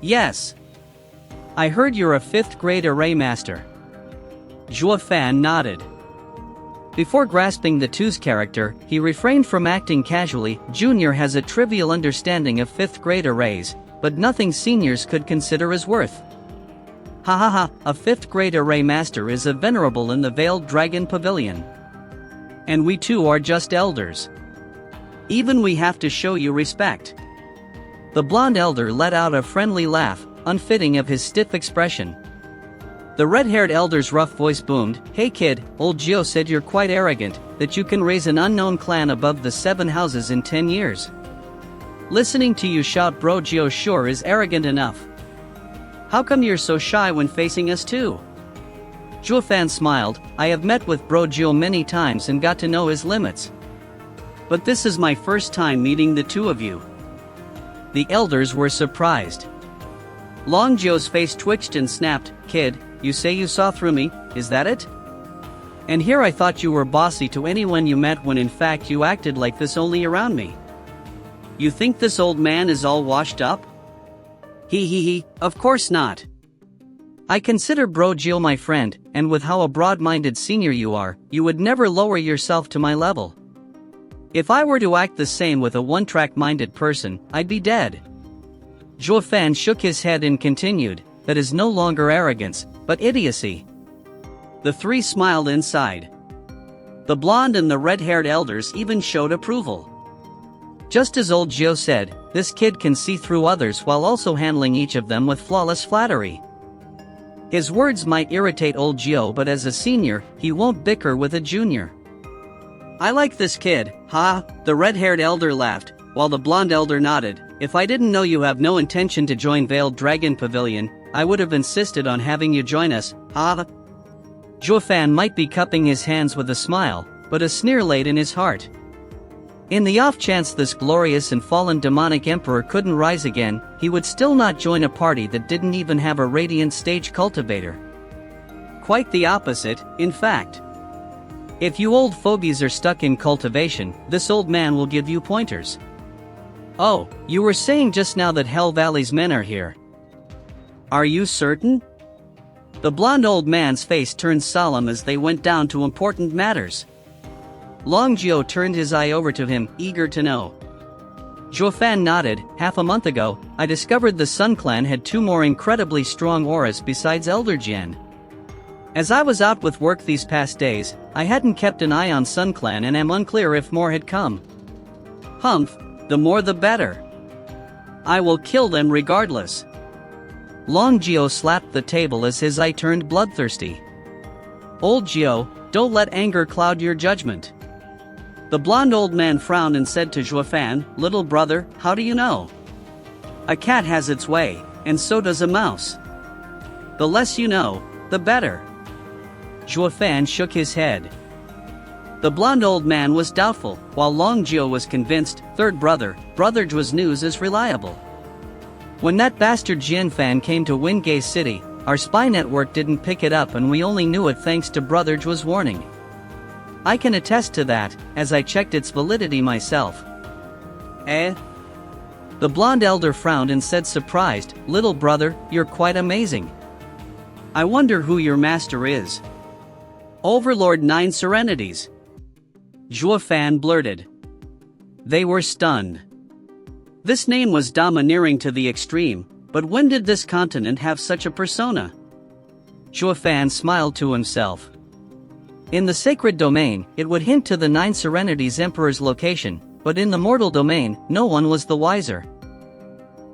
"Yes. I heard you're a 5th grade array master." Zhuofan nodded. Before grasping the two's character, he refrained from acting casually. Junior has a trivial understanding of 5th grade arrays, but nothing seniors could consider as worth. "Ha ha ha, a 5th grade array master is a venerable in the Veiled Dragon Pavilion. And we too are just elders. Even we have to show you respect." The blonde elder let out a friendly laugh, unfitting of his stiff expression. The red-haired elder's rough voice boomed, "Hey kid, old Jiao said you're quite arrogant, that you can raise an unknown clan above the 7 houses in 10 years. Listening to you shout bro Jiao sure is arrogant enough. How come you're so shy when facing us too?" Zhuofan smiled. "I have met with bro Jiao many times and got to know his limits. But this is my first time meeting the 2 of you." The elders were surprised. Long Jiao's face twitched and snapped, "Kid, you say you saw through me, is that it? And here I thought you were bossy to anyone you met when in fact you acted like this only around me. You think this old man is all washed up?" He, of course not. I consider bro Jiao my friend, and with how a broad-minded senior you are, you would never lower yourself to my level. If I were to act the same with a one-track-minded person, I'd be dead." Zhuofan shook his head and continued, "That is no longer arrogance, but idiocy." The 3 smiled inside. The blonde and the red-haired elders even showed approval. Just as old Jiao said, this kid can see through others while also handling each of them with flawless flattery. His words might irritate old Jiao, but as a senior, he won't bicker with a junior. "I like this kid, ha," the red-haired elder laughed, while the blonde elder nodded. "If I didn't know you have no intention to join Veiled Dragon Pavilion, I would have insisted on having you join us, ha." Zhuofan might be cupping his hands with a smile, but a sneer laid in his heart. In the off chance this glorious and fallen demonic emperor couldn't rise again, he would still not join a party that didn't even have a radiant stage cultivator. Quite the opposite, in fact. If you old phobies are stuck in cultivation, this old man will give you pointers. "Oh, you were saying just now that Hell Valley's men are here. Are you certain?" The blonde old man's face turned solemn as they went down to important matters. Long Jiao turned his eye over to him, eager to know. Zhuofan nodded. "Half a month ago, I discovered the Sun Clan had 2 more incredibly strong auras besides Elder Jian. As I was out with work these past days, I hadn't kept an eye on Sun Clan and am unclear if more had come. Humph, the more the better. I will kill them regardless. Long Geo slapped the table as his eye turned bloodthirsty. Old Geo, don't let anger cloud your judgment. The blonde old man frowned and said to Zhuofan, little brother, how do you know? A cat has its way, and so does a mouse. The less you know, the better. Zhuofan shook his head. The blonde old man was doubtful, while Long Geo was convinced, third brother, Brother Zhuo's news is reliable. When that bastard Jianfan came to Wingay City, our spy network didn't pick it up and we only knew it thanks to Brother Zhuo's warning. I can attest to that, as I checked its validity myself. Eh? The blonde elder frowned and said surprised, little brother, you're quite amazing. I wonder who your master is. Overlord Nine Serenities. Zhuofan blurted. They were stunned. This name was domineering to the extreme, but when did this continent have such a persona? Zhuofan smiled to himself. In the sacred domain, it would hint to the Nine Serenities Emperor's location, but in the mortal domain, no one was the wiser.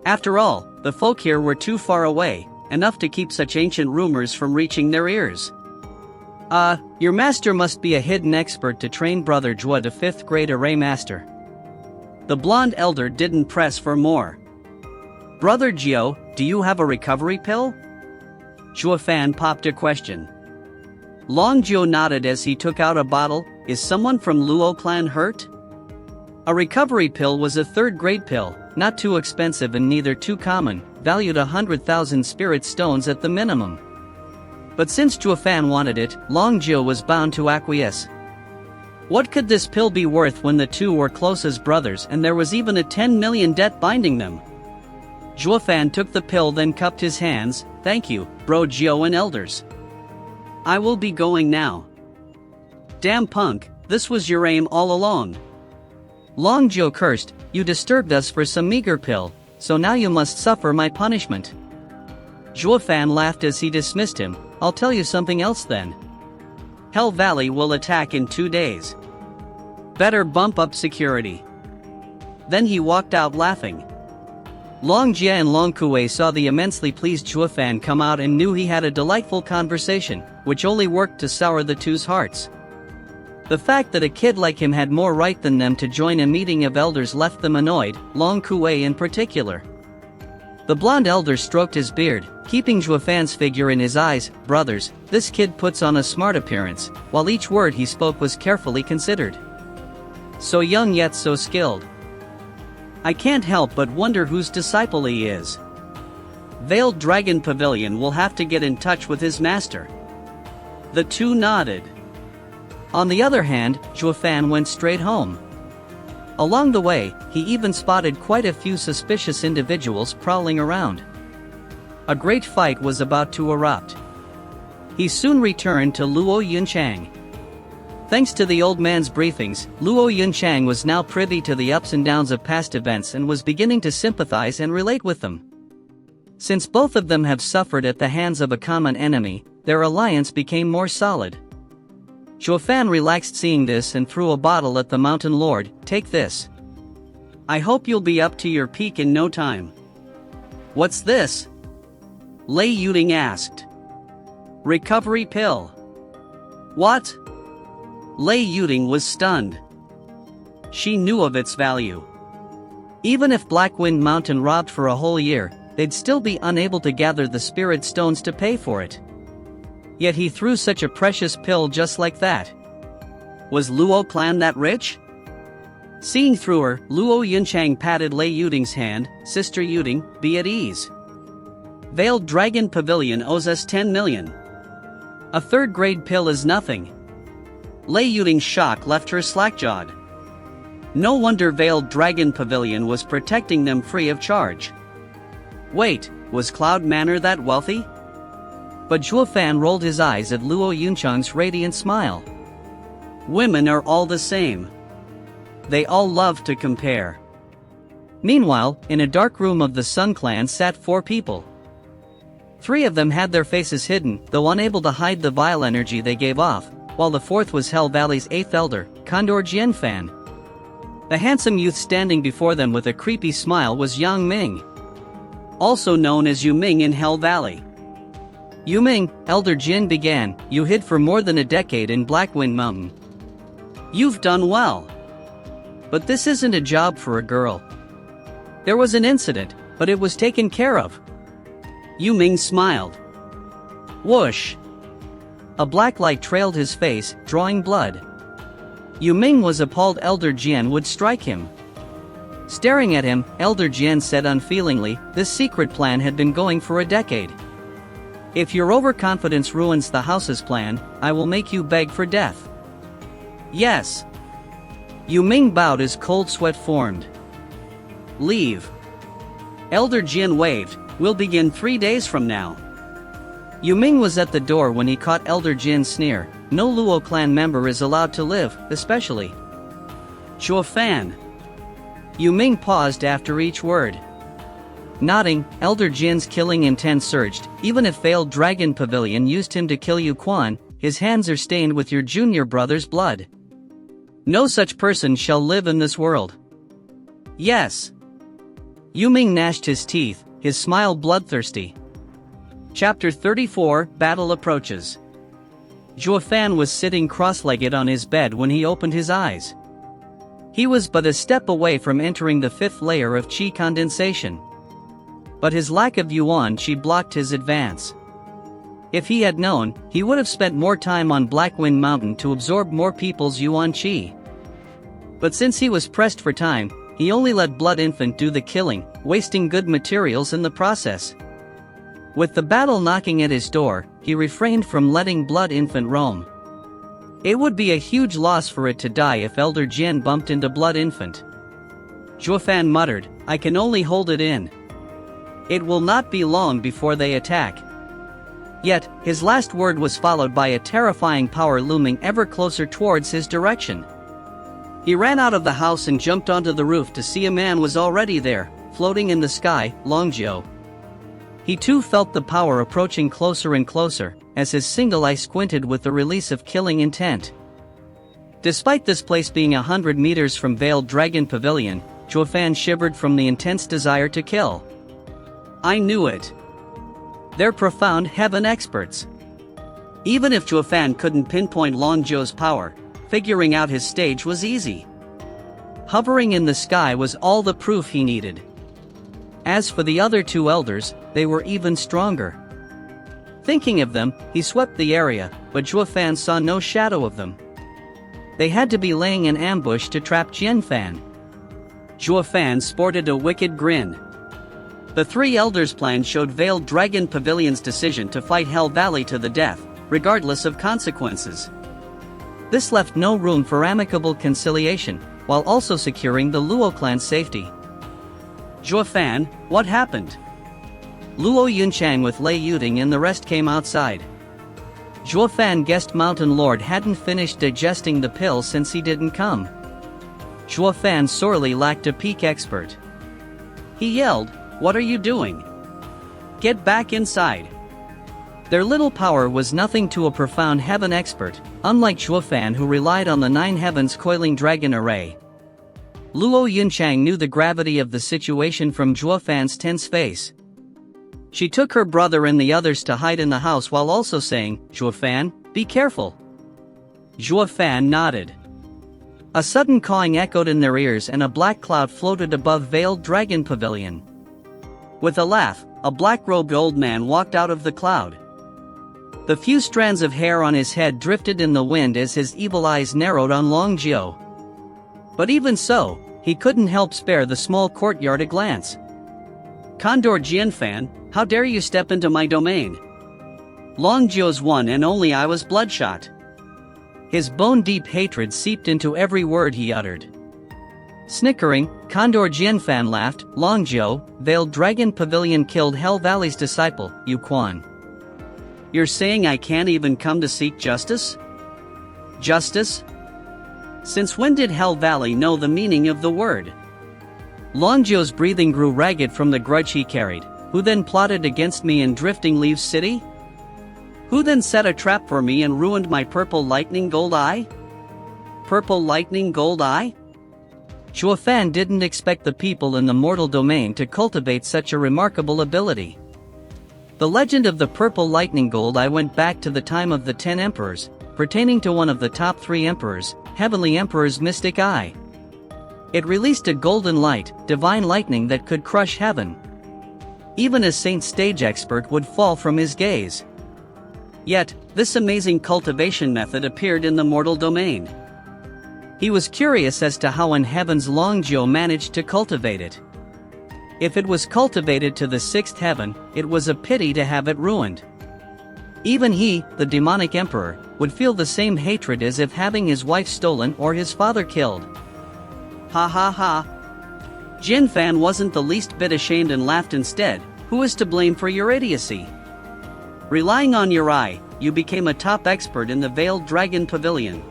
After all, the folk here were too far away, enough to keep such ancient rumors from reaching their ears. Your master must be a hidden expert to train Brother Zhuo to 5th grade array master. The blonde elder didn't press for more. Brother Geo, do you have a recovery pill? Zhuofan popped a question. Long Geo nodded as he took out a bottle. Is someone from Luo clan hurt? A recovery pill was a 3rd grade pill, not too expensive and neither too common, valued 100,000 spirit stones at the minimum. But since Zhuofan wanted it, Long Geo was bound to acquiesce. What could this pill be worth when the two were close as brothers and there was even a 10 million debt binding them? Zhuofan took the pill then cupped his hands. Thank you, bro Geo and elders. I will be going now. Damn punk, this was your aim all along. Long Geo cursed, you disturbed us for some meager pill, so now you must suffer my punishment. Zhuofan laughed as he dismissed him. I'll tell you something else then. Hell Valley will attack in 2 days. Better bump up security. Then he walked out laughing. Long Jia and Long Kuei saw the immensely pleased Zhuofan come out and knew he had a delightful conversation, which only worked to sour the two's hearts. The fact that a kid like him had more right than them to join a meeting of elders left them annoyed, Long Kuei in particular. The blonde elder stroked his beard, keeping Zhuofan's figure in his eyes. Brothers, this kid puts on a smart appearance, while each word he spoke was carefully considered. So young yet so skilled. I can't help but wonder whose disciple he is. Veiled Dragon Pavilion will have to get in touch with his master. The two nodded. On the other hand, Zhuofan went straight home. Along the way, he even spotted quite a few suspicious individuals prowling around. A great fight was about to erupt. He soon returned to Luo Yunchang. Thanks to the old man's briefings, Luo Yunchang was now privy to the ups and downs of past events and was beginning to sympathize and relate with them. Since both of them have suffered at the hands of a common enemy, their alliance became more solid. Zhuofan relaxed seeing this and threw a bottle at the mountain lord. Take this. I hope you'll be up to your peak in no time. What's this? Lei Yuding asked. Recovery pill. What? Lei Yuding was stunned. She knew of its value. Even if Blackwind Mountain robbed for a whole year, they'd still be unable to gather the spirit stones to pay for it. Yet he threw such a precious pill just like that. Was Luo clan that rich? Seeing through her, Luo Yunchang patted Lei Yuding's hand. Sister Yuding, be at ease. Veiled Dragon Pavilion owes us 10 million. A 3rd grade pill is nothing. Lei Yuding's shock left her slack-jawed. No wonder Veiled Dragon Pavilion was protecting them free of charge. Wait, was Cloud Manor that wealthy? But Zhuofan rolled his eyes at Luo Yunchang's radiant smile. Women are all the same. They all love to compare. Meanwhile, in a dark room of the Sun Clan sat 4 people. 3 of them had their faces hidden, though unable to hide the vile energy they gave off, while the 4th was Hell Valley's 8th elder, Condor Jianfan. The handsome youth standing before them with a creepy smile was Yang Ming, also known as Yu Ming in Hell Valley. Yu Ming, Elder Jin began, you hid for more than a decade in Blackwind Mountain. You've done well. But this isn't a job for a girl. There was an incident, but it was taken care of. Yu Ming smiled. Whoosh! A black light trailed his face, drawing blood. Yu Ming was appalled Elder Jian would strike him. Staring at him, Elder Jian said unfeelingly, this secret plan had been going for a decade. If your overconfidence ruins the house's plan, I will make you beg for death. Yes. Yu Ming bowed as cold sweat formed. Leave. Elder Jian waved, we'll begin 3 days from now. Yu Ming was at the door when he caught Elder Jin's sneer, no Luo clan member is allowed to live, especially Zhuo Fan. Yu Ming paused after each word. Nodding, Elder Jin's killing intent surged, even if Veiled Dragon Pavilion used him to kill Yu Quan, his hands are stained with your junior brother's blood. No such person shall live in this world. Yes. Yu Ming gnashed his teeth, his smile bloodthirsty. Chapter 34, Battle Approaches. Zhuo Fan was sitting cross-legged on his bed when he opened his eyes. He was but a step away from entering the 5th layer of qi condensation. But his lack of yuan qi blocked his advance. If he had known, he would have spent more time on Blackwind Mountain to absorb more people's yuan qi. But since he was pressed for time, he only let Blood Infant do the killing, wasting good materials in the process. With the battle knocking at his door, he refrained from letting Blood Infant roam. It would be a huge loss for it to die if Elder Jian bumped into Blood Infant. Zhuo Fan muttered, I can only hold it in. It will not be long before they attack. Yet, his last word was followed by a terrifying power looming ever closer towards his direction. He ran out of the house and jumped onto the roof to see a man was already there, floating in the sky, Longjiu. He too felt the power approaching closer and closer, as his single eye squinted with the release of killing intent. Despite this place being 100 meters from Veiled Dragon Pavilion, Zhuo Fan shivered from the intense desire to kill. I knew it. They're profound heaven experts. Even if Zhuo Fan couldn't pinpoint Longjiu's power, figuring out his stage was easy. Hovering in the sky was all the proof he needed. As for the other 2 elders, they were even stronger. Thinking of them, he swept the area, but Zhuo Fan saw no shadow of them. They had to be laying an ambush to trap Jian Fan. Zhuo Fan sported a wicked grin. The 3 elders' plan showed Veiled Dragon Pavilion's decision to fight Hell Valley to the death, regardless of consequences. This left no room for amicable conciliation, while also securing the Luo clan's safety. Zhuo Fan, what happened? Luo Yunchang with Lei Yuding and the rest came outside. Zhuo Fan guessed Mountain Lord hadn't finished digesting the pill since he didn't come. Zhuo Fan sorely lacked a peak expert. He yelled, what are you doing? Get back inside. Their little power was nothing to a profound heaven expert, unlike Zhuo Fan who relied on the 9 heavens coiling dragon array. Luo Yunchang knew the gravity of the situation from Zhuo Fan's tense face. She took her brother and the others to hide in the house while also saying, Zhuo Fan, be careful. Zhuo Fan nodded. A sudden cawing echoed in their ears and a black cloud floated above Veiled Dragon Pavilion. With a laugh, a black-robed old man walked out of the cloud. The few strands of hair on his head drifted in the wind as his evil eyes narrowed on Longjiu. But even so, he couldn't help spare the small courtyard a glance. Condor Jianfan, how dare you step into my domain? Longjiu's one and only eye was bloodshot. His bone-deep hatred seeped into every word he uttered. Snickering, Condor Jianfan laughed, Longjiu, Veiled Dragon Pavilion killed Hell Valley's disciple, Yu Quan. You're saying I can't even come to seek justice? Justice? Since when did Hell Valley know the meaning of the word? Longjiu's breathing grew ragged from the grudge he carried, Who then plotted against me in Drifting Leaves City? Who then set a trap for me and ruined my purple lightning gold eye? Purple lightning gold eye? Shuofan didn't expect the people in the mortal domain to cultivate such a remarkable ability. The legend of the purple lightning gold eye went back to the time of the 10 emperors, pertaining to one of the top 3 emperors, Heavenly Emperor's mystic eye. It released a golden light, divine lightning that could crush heaven. Even a saint stage expert would fall from his gaze. Yet, this amazing cultivation method appeared in the mortal domain. He was curious as to how in heaven's Longjiu managed to cultivate it. If it was cultivated to the 6th heaven, it was a pity to have it ruined. Even he, the demonic emperor, would feel the same hatred as if having his wife stolen or his father killed. Ha ha ha. Jinfan wasn't the least bit ashamed and laughed instead. Who is to blame for your idiocy? Relying on your eye, you became a top expert in the Veiled Dragon Pavilion.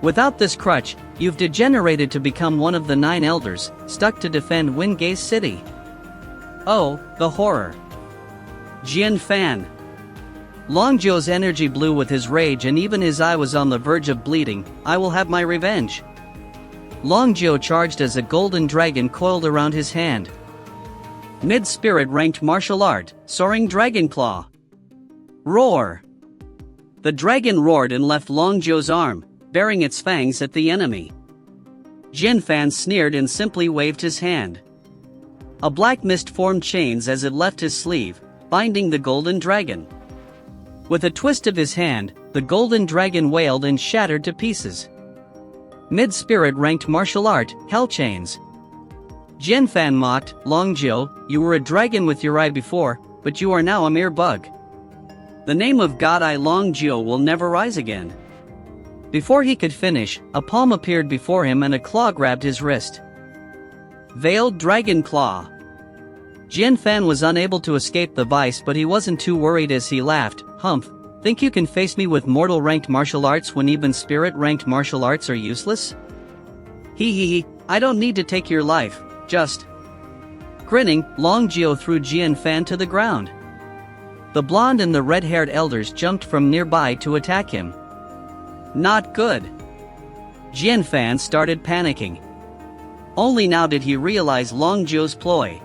Without this crutch, you've degenerated to become one of the 9 elders, stuck to defend Wingate City. Oh, the horror. Jinfan. Longjiu's energy blew with his rage and even his eye was on the verge of bleeding. I will have my revenge. Longjiu charged as a golden dragon coiled around his hand. Mid-spirit ranked martial art, soaring dragon claw. Roar. The dragon roared and left Longjiu's arm, bearing its fangs at the enemy. Jinfan sneered and simply waved his hand. A black mist formed chains as it left his sleeve, binding the golden dragon. With a twist of his hand, the golden dragon wailed and shattered to pieces. Mid-spirit ranked martial art, hell chains. Jinfan mocked, Longjiu, you were a dragon with your eye before, but you are now a mere bug. The name of God Eye Longjiu will never rise again. Before he could finish, a palm appeared before him and a claw grabbed his wrist. Veiled Dragon Claw. Jinfan was unable to escape the vice, but he wasn't too worried as he laughed. Humph, think you can face me with mortal ranked martial arts when even spirit ranked martial arts are useless? Hee, I don't need to take your life, just. Grinning, Longjiu threw Jinfan to the ground. The blonde and the red-haired elders jumped from nearby to attack him. Not good. Jinfan started panicking. Only now did he realize Longjiu's ploy.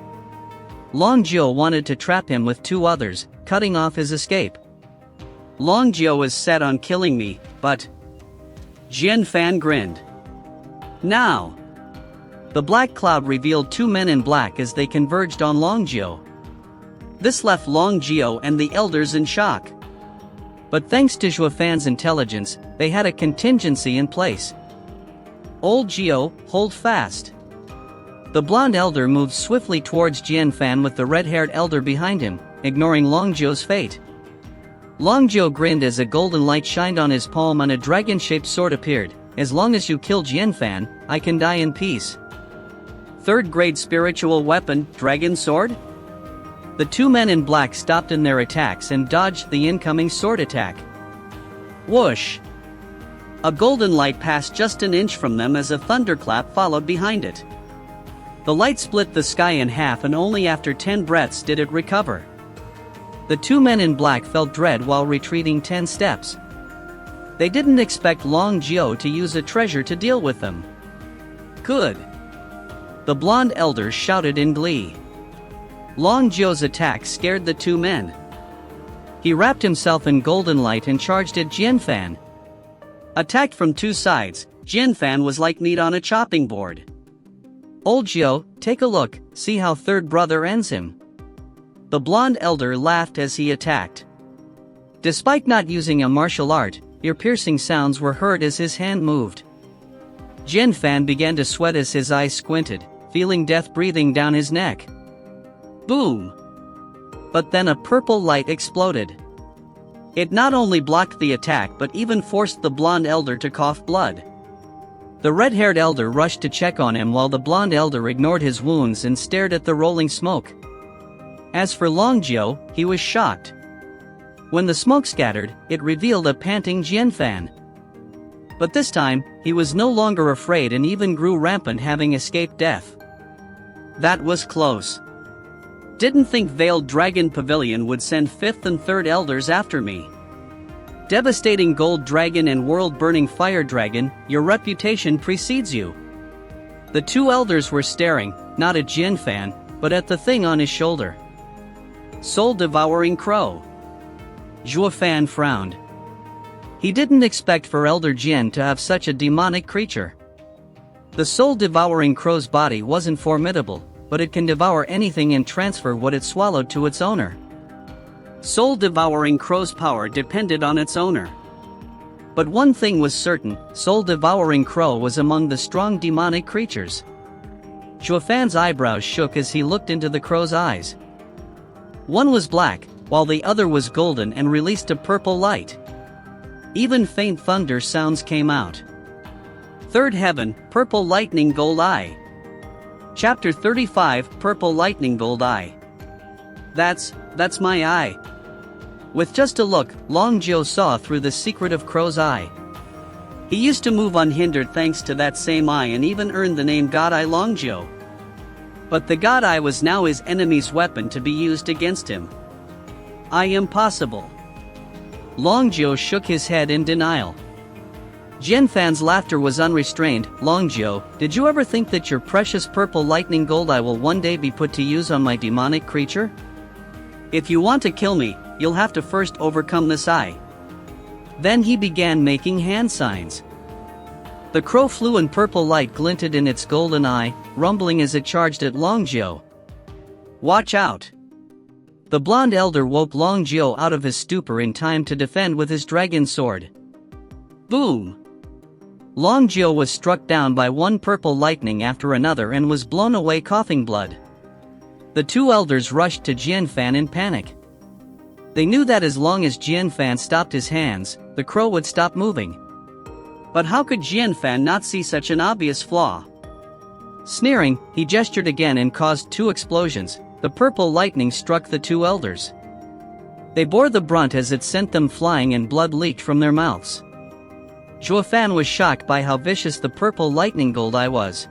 Longjiu wanted to trap him with 2 others, cutting off his escape. Longjiu is set on killing me, but... Jinfan grinned. Now! The black cloud revealed 2 men in black as they converged on Longjiu. This left Longjiu and the elders in shock. But thanks to Shuofan's intelligence, they had a contingency in place. Old Jiu, hold fast. The blonde elder moved swiftly towards Jinfan with the red-haired elder behind him, ignoring Longjiu's fate. Longjiu grinned as a golden light shined on his palm and a dragon-shaped sword appeared. As long as you kill Jinfan, I can die in peace. 3rd grade spiritual weapon, dragon sword? The 2 men in black stopped in their attacks and dodged the incoming sword attack. Whoosh! A golden light passed just an inch from them as a thunderclap followed behind it. The light split the sky in half and only after 10 breaths did it recover. The 2 men in black felt dread while retreating 10 steps. They didn't expect Longjiu to use a treasure to deal with them. Good! The blonde elders shouted in glee. Longjiu's attack scared the 2 men. He wrapped himself in golden light and charged at Jinfan. Attacked from 2 sides, Jinfan was like meat on a chopping board. Old Jiu, take a look, see how 3rd brother ends him. The blonde elder laughed as he attacked. Despite not using a martial art, ear-piercing sounds were heard as his hand moved. Jinfan began to sweat as his eyes squinted, feeling death breathing down his neck. Boom! But then a purple light exploded. It not only blocked the attack but even forced the blonde elder to cough blood. The red-haired elder rushed to check on him while the blonde elder ignored his wounds and stared at the rolling smoke. As for Longjiu, he was shocked. When the smoke scattered, it revealed a panting Jinfan. But this time, he was no longer afraid and even grew rampant, having escaped death. That was close. Didn't think Veiled Dragon Pavilion would send 5th and 3rd elders after me. Devastating Gold Dragon and World-Burning Fire Dragon, your reputation precedes you. The 2 elders were staring, not at Jinfan, but at the thing on his shoulder. Soul-Devouring Crow. Zhuofan frowned. He didn't expect for Elder Jin to have such a demonic creature. The soul-devouring crow's body wasn't formidable, but it can devour anything and transfer what it swallowed to its owner. Soul-devouring crow's power depended on its owner. But one thing was certain, soul-devouring crow was among the strong demonic creatures. Zhuofan's eyebrows shook as he looked into the crow's eyes. One was black, while the other was golden and released a purple light. Even faint thunder sounds came out. 3rd Heaven, Purple Lightning Gold Eye. Chapter 35, Purple Lightning Gold Eye. That's my eye. With just a look, Long Jiu saw through the secret of Crow's Eye. He used to move unhindered thanks to that same eye and even earned the name God Eye Long Jiu. But the God Eye was now his enemy's weapon to be used against him. Impossible. Long Jiu shook his head in denial. Jinfan's laughter was unrestrained. Long Jiu, did you ever think that your precious purple lightning gold eye will one day be put to use on my demonic creature? If you want to kill me, you'll have to first overcome this eye. Then he began making hand signs. The crow flew and purple light glinted in its golden eye, rumbling as it charged at Long Jiu. Watch out! The blonde elder woke Long Jiu out of his stupor in time to defend with his dragon sword. Boom! Long Jiu was struck down by one purple lightning after another and was blown away coughing blood. The 2 elders rushed to Jianfan in panic. They knew that as long as Jianfan stopped his hands, the crow would stop moving. But how could Jianfan not see such an obvious flaw? Sneering, he gestured again and caused 2 explosions. The purple lightning struck the 2 elders. They bore the brunt as it sent them flying and blood leaked from their mouths. Zhuofan was shocked by how vicious the purple lightning gold eye was.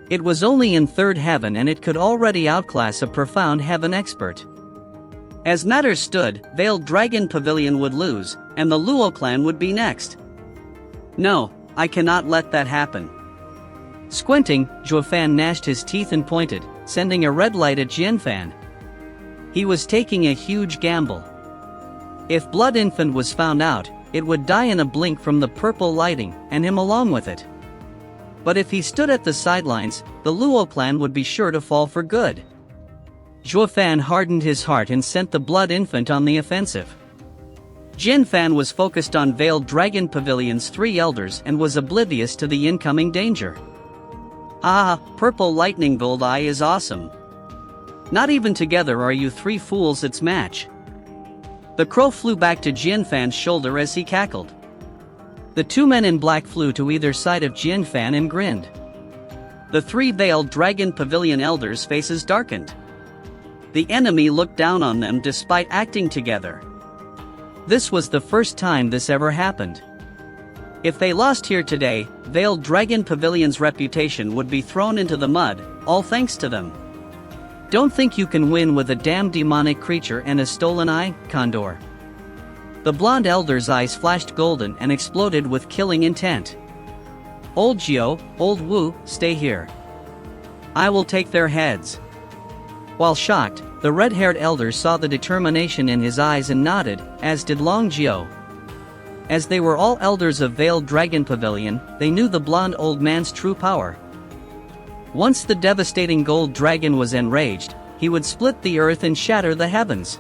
It was only in 3rd Heaven and it could already outclass a profound heaven expert. As matters stood, Veiled Dragon Pavilion would lose, and the Luo clan would be next. No, I cannot let that happen. Squinting, Zhuofan gnashed his teeth and pointed, sending a red light at Jianfan. He was taking a huge gamble. If Blood Infant was found out, it would die in a blink from the purple lighting, and him along with it. But if he stood at the sidelines, the Luo clan would be sure to fall for good. Zhuofan hardened his heart and sent the Blood Infant on the offensive. Jinfan was focused on Veiled Dragon Pavilion's 3 elders and was oblivious to the incoming danger. Ah, Purple Lightning Gold Eye is awesome. Not even together are you 3 fools its match. The crow flew back to Jinfan's shoulder as he cackled. The 2 men in black flew to either side of Jinfan and grinned. The 3 Veiled Dragon Pavilion elders' faces darkened. The enemy looked down on them despite acting together. This was the first time this ever happened. If they lost here today, Veiled Dragon Pavilion's reputation would be thrown into the mud, all thanks to them. Don't think you can win with a damn demonic creature and a stolen eye, Condor. The blonde elder's eyes flashed golden and exploded with killing intent. Old Jiu, Old Wu, stay here. I will take their heads. While shocked, the red-haired elder saw the determination in his eyes and nodded, as did Long Jiu. As they were all elders of Veiled Dragon Pavilion, they knew the blonde old man's true power. Once the devastating gold dragon was enraged, he would split the earth and shatter the heavens.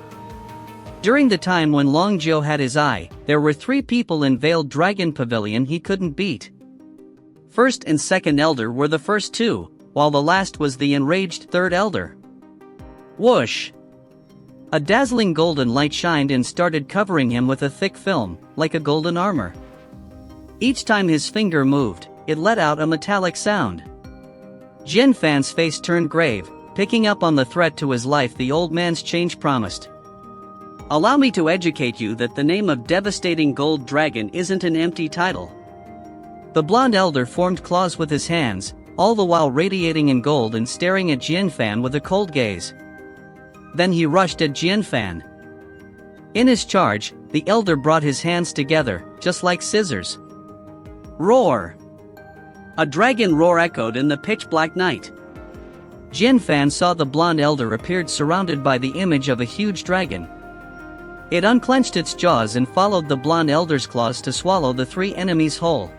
During the time when Long Jiu had his eye, there were 3 people in Veiled Dragon Pavilion he couldn't beat. First and second elder were the first 2, while the last was the enraged 3rd elder. Whoosh! A dazzling golden light shined and started covering him with a thick film, like a golden armor. Each time his finger moved, it let out a metallic sound. Jinfan's face turned grave, picking up on the threat to his life the old man's change promised. Allow me to educate you that the name of Devastating Gold Dragon isn't an empty title. The blonde elder formed claws with his hands, all the while radiating in gold and staring at Jinfan with a cold gaze. Then he rushed at Jianfan. In his charge, the elder brought his hands together, just like scissors. Roar! A dragon roar echoed in the pitch-black night. Jianfan saw the blonde elder appeared surrounded by the image of a huge dragon. It unclenched its jaws and followed the blonde elder's claws to swallow the three enemies whole.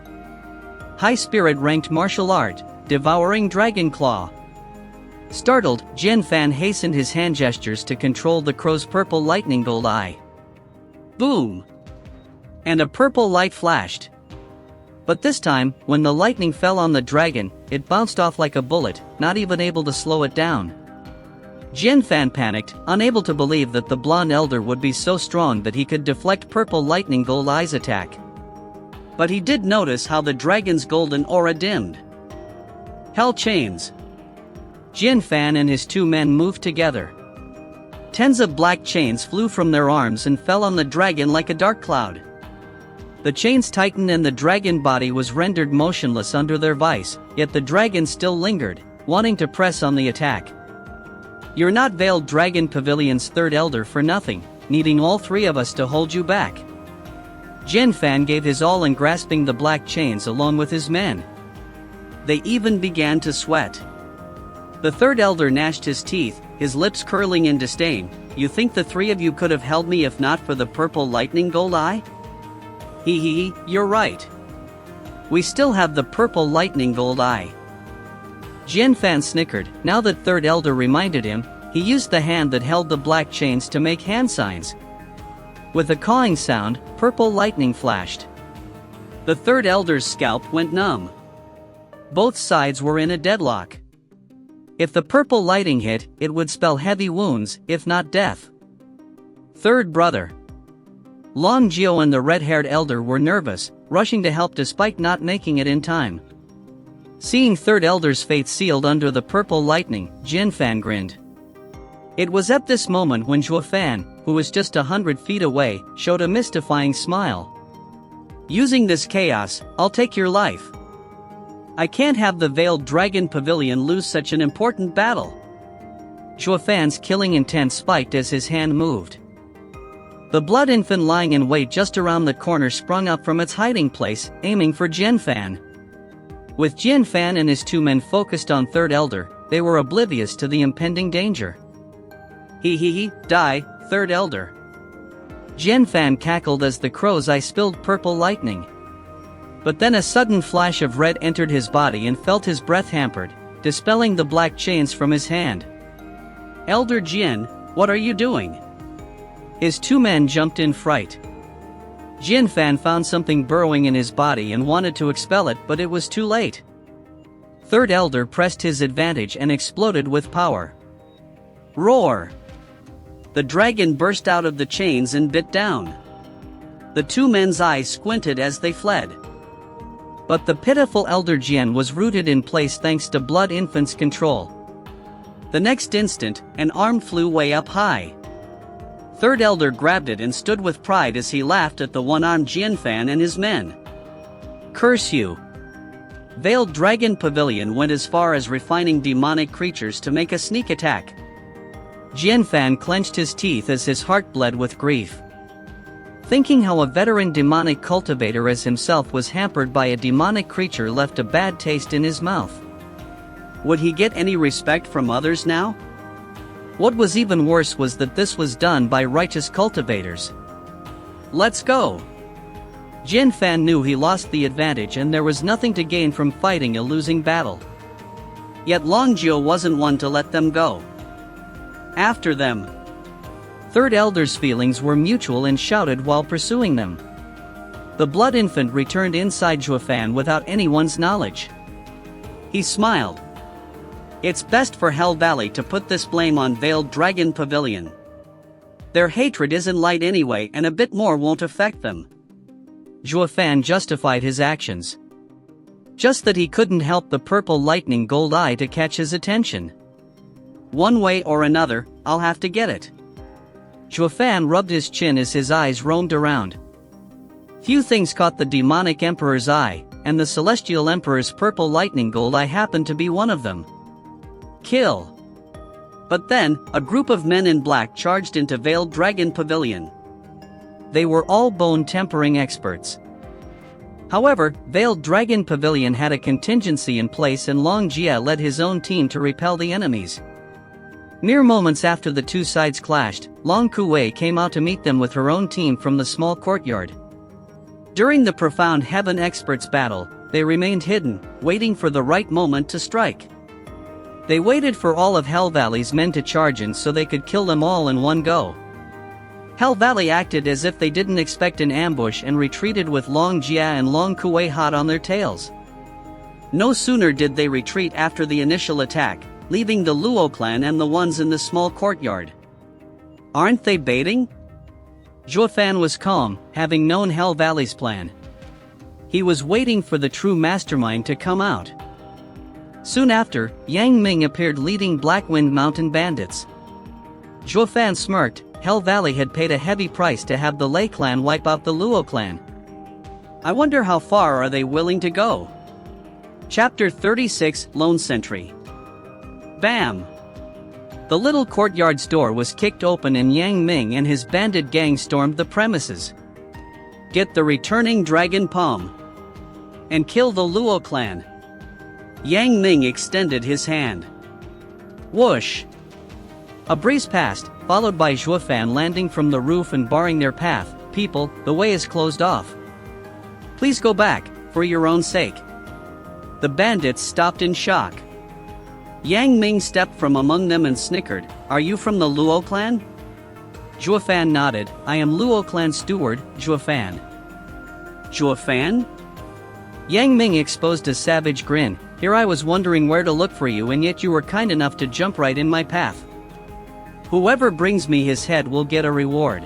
High spirit ranked martial art, devouring dragon claw. Startled, Jianfan hastened his hand gestures to control the crow's purple lightning gold eye. Boom! And a purple light flashed. But this time, when the lightning fell on the dragon, it bounced off like a bullet, not even able to slow it down. Jianfan panicked, unable to believe that the blonde elder would be so strong that he could deflect purple lightning gold eye's attack. But he did notice how the dragon's golden aura dimmed. Hell chains! Jianfan and his two men moved together. Tens of black chains flew from their arms and fell on the dragon like a dark cloud. The chains tightened and the dragon body was rendered motionless under their vice, yet the dragon still lingered, wanting to press on the attack. You're not Veiled Dragon Pavilion's third elder for nothing, needing all three of us to hold you back. Jianfan gave his all in grasping the black chains along with his men. They even began to sweat. The third elder gnashed his teeth, his lips curling in disdain. You think the three of you could have held me if not for the purple lightning gold eye? Hee, you're right. We still have the purple lightning gold eye. Jianfan snickered. Now that third elder reminded him, he used the hand that held the black chains to make hand signs. With a cawing sound, purple lightning flashed. The third elder's scalp went numb. Both sides were in a deadlock. If the purple lighting hit, it would spell heavy wounds, if not death. Third brother. Long Jiao and the red-haired elder were nervous, rushing to help despite not making it in time. Seeing third elder's fate sealed under the purple lightning, Jianfan grinned. It was at this moment when Zhuofan, who was just 100 feet away, showed a mystifying smile. Using this chaos, I'll take your life. I can't have the Veiled Dragon Pavilion lose such an important battle. Zhuofan's killing intent spiked as his hand moved. The blood infant lying in wait just around the corner sprung up from its hiding place, aiming for Jianfan. With Jianfan and his two men focused on third elder, they were oblivious to the impending danger. Hee, die, third elder. Jianfan cackled as the crow's eye spilled purple lightning. But then a sudden flash of red entered his body and felt his breath hampered, dispelling the black chains from his hand. Elder Jian, what are you doing? His two men jumped in fright. Jianfan found something burrowing in his body and wanted to expel it, but it was too late. Third elder pressed his advantage and exploded with power. Roar! The dragon burst out of the chains and bit down. The two men's eyes squinted as they fled. But the pitiful elder Jian was rooted in place thanks to Blood Infant's control. The next instant, an arm flew way up high. Third elder grabbed it and stood with pride as he laughed at the one-armed Jianfan and his men. Curse you! Veiled Dragon Pavilion went as far as refining demonic creatures to make a sneak attack. Jianfan clenched his teeth as his heart bled with grief. Thinking how a veteran demonic cultivator as himself was hampered by a demonic creature left a bad taste in his mouth. Would he get any respect from others now? What was even worse was that this was done by righteous cultivators. Let's go! Jianfan knew he lost the advantage and there was nothing to gain from fighting a losing battle. Yet Long Jiao wasn't one to let them go. After them! Third elder's feelings were mutual and shouted while pursuing them. The blood infant returned inside Zhuofan without anyone's knowledge. He smiled. It's best for Hell Valley to put this blame on Veiled Dragon Pavilion. Their hatred isn't light anyway and a bit more won't affect them. Zhuofan justified his actions. Just that he couldn't help the purple lightning gold eye to catch his attention. One way or another, I'll have to get it. Zhuofan rubbed his chin as his eyes roamed around. Few things caught the demonic emperor's eye, and the celestial emperor's purple lightning gold eye happened to be one of them. Kill! But then, a group of men in black charged into Veiled Dragon Pavilion. They were all bone tempering experts. However, Veiled Dragon Pavilion had a contingency in place and Long Jia led his own team to repel the enemies. Mere moments after the two sides clashed, Long Kuwei came out to meet them with her own team from the small courtyard. During the Profound Heaven Experts battle, they remained hidden, waiting for the right moment to strike. They waited for all of Hell Valley's men to charge in so they could kill them all in one go. Hell Valley acted as if they didn't expect an ambush and retreated with Long Jia and Long Kuwei hot on their tails. No sooner did they retreat after the initial attack, leaving the Luo clan and the ones in the small courtyard. Aren't they baiting? Zhuo Fan was calm, having known Hell Valley's plan. He was waiting for the true mastermind to come out. Soon after, Yang Ming appeared leading Blackwind Mountain bandits. Zhuo Fan smirked. Hell Valley had paid a heavy price to have the Lei clan wipe out the Luo clan. I wonder how far are they willing to go? Chapter 36, Lone Sentry. Bam! The little courtyard's door was kicked open and Yang Ming and his bandit gang stormed the premises. Get the returning Dragon Palm. And kill the Luo clan. Yang Ming extended his hand. Whoosh! A breeze passed, followed by Zhuo Fan landing from the roof and barring their path. People, the way is closed off. Please go back, for your own sake. The bandits stopped in shock. Yang Ming stepped from among them and snickered, Are you from the Luo clan? Zhuo Fan nodded, I am Luo clan steward, Zhuo Fan. Zhuo Fan? Yang Ming exposed a savage grin, Here I was wondering where to look for you and yet you were kind enough to jump right in my path. Whoever brings me his head will get a reward.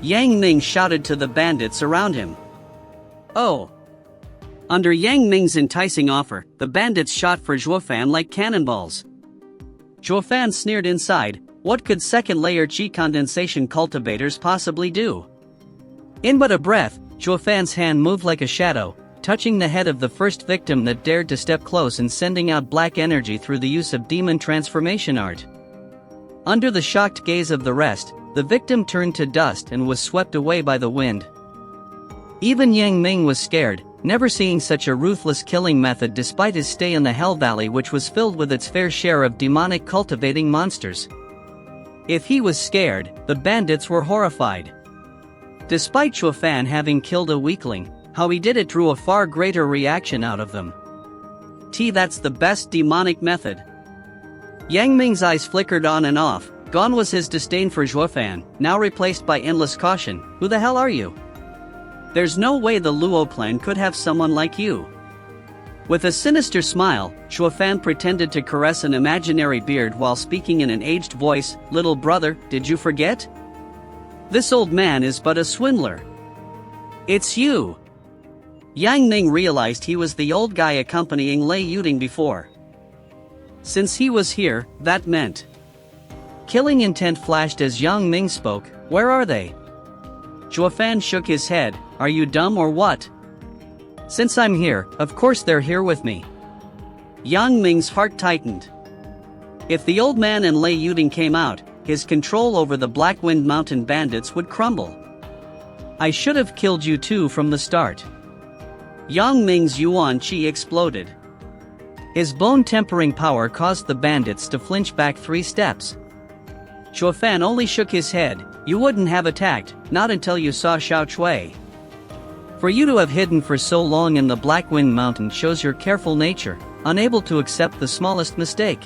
Yang Ming shouted to the bandits around him. Oh! Under Yang Ming's enticing offer, the bandits shot for Zhuo Fan like cannonballs. Zhuo Fan sneered inside, what could second-layer Qi condensation cultivators possibly do? In but a breath, Zhuo Fan's hand moved like a shadow, touching the head of the first victim that dared to step close and sending out black energy through the use of demon transformation art. Under the shocked gaze of the rest, the victim turned to dust and was swept away by the wind. Even Yang Ming was scared, never seeing such a ruthless killing method despite his stay in the Hell Valley, which was filled with its fair share of demonic cultivating monsters. If he was scared, the bandits were horrified. Despite Zhuo Fan having killed a weakling, how he did it drew a far greater reaction out of them. That's the best demonic method. Yang Ming's eyes flickered on and off, gone was his disdain for Zhuo Fan, now replaced by endless caution, Who the hell are you? There's no way the Luo clan could have someone like you. With a sinister smile, Zhuo Fan pretended to caress an imaginary beard while speaking in an aged voice, Little brother, did you forget? This old man is but a swindler. It's you. Yang Ming realized he was the old guy accompanying Lei Yuding before. Since he was here, that meant. Killing intent flashed as Yang Ming spoke, Where are they? Zhuo Fan shook his head, Are you dumb or what? Since I'm here, of course they're here with me. Yang Ming's heart tightened. If the old man and Lei Yuding came out, his control over the Blackwind Mountain bandits would crumble. I should have killed you too from the start. Yang Ming's Yuan Qi exploded. His bone-tempering power caused the bandits to flinch back 3 steps. Zhuo Fan only shook his head, You wouldn't have attacked, not until you saw Xiao Chui. For you to have hidden for so long in the Blackwind Mountain shows your careful nature, unable to accept the smallest mistake.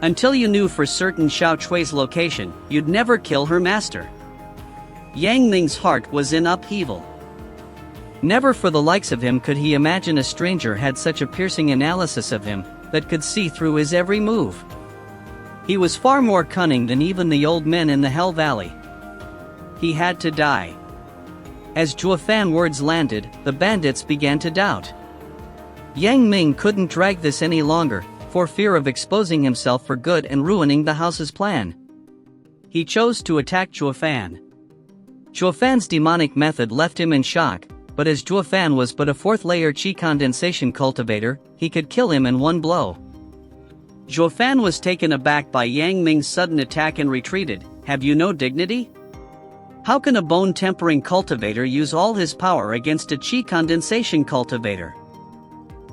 Until you knew for certain Xiao Chui's location, you'd never kill her master. Yang Ming's heart was in upheaval. Never for the likes of him could he imagine a stranger had such a piercing analysis of him, that could see through his every move. He was far more cunning than even the old men in the Hell Valley. He had to die. As Zhuo Fan words landed, the bandits began to doubt. Yang Ming couldn't drag this any longer, for fear of exposing himself for good and ruining the house's plan. He chose to attack Zhuo Fan. Zhuo Fan's demonic method left him in shock, but as Zhuo Fan was but a 4th-layer Qi condensation cultivator, he could kill him in one blow. Zhuo Fan was taken aback by Yang Ming's sudden attack and retreated. Have you no dignity? How can a bone-tempering cultivator use all his power against a qi condensation cultivator?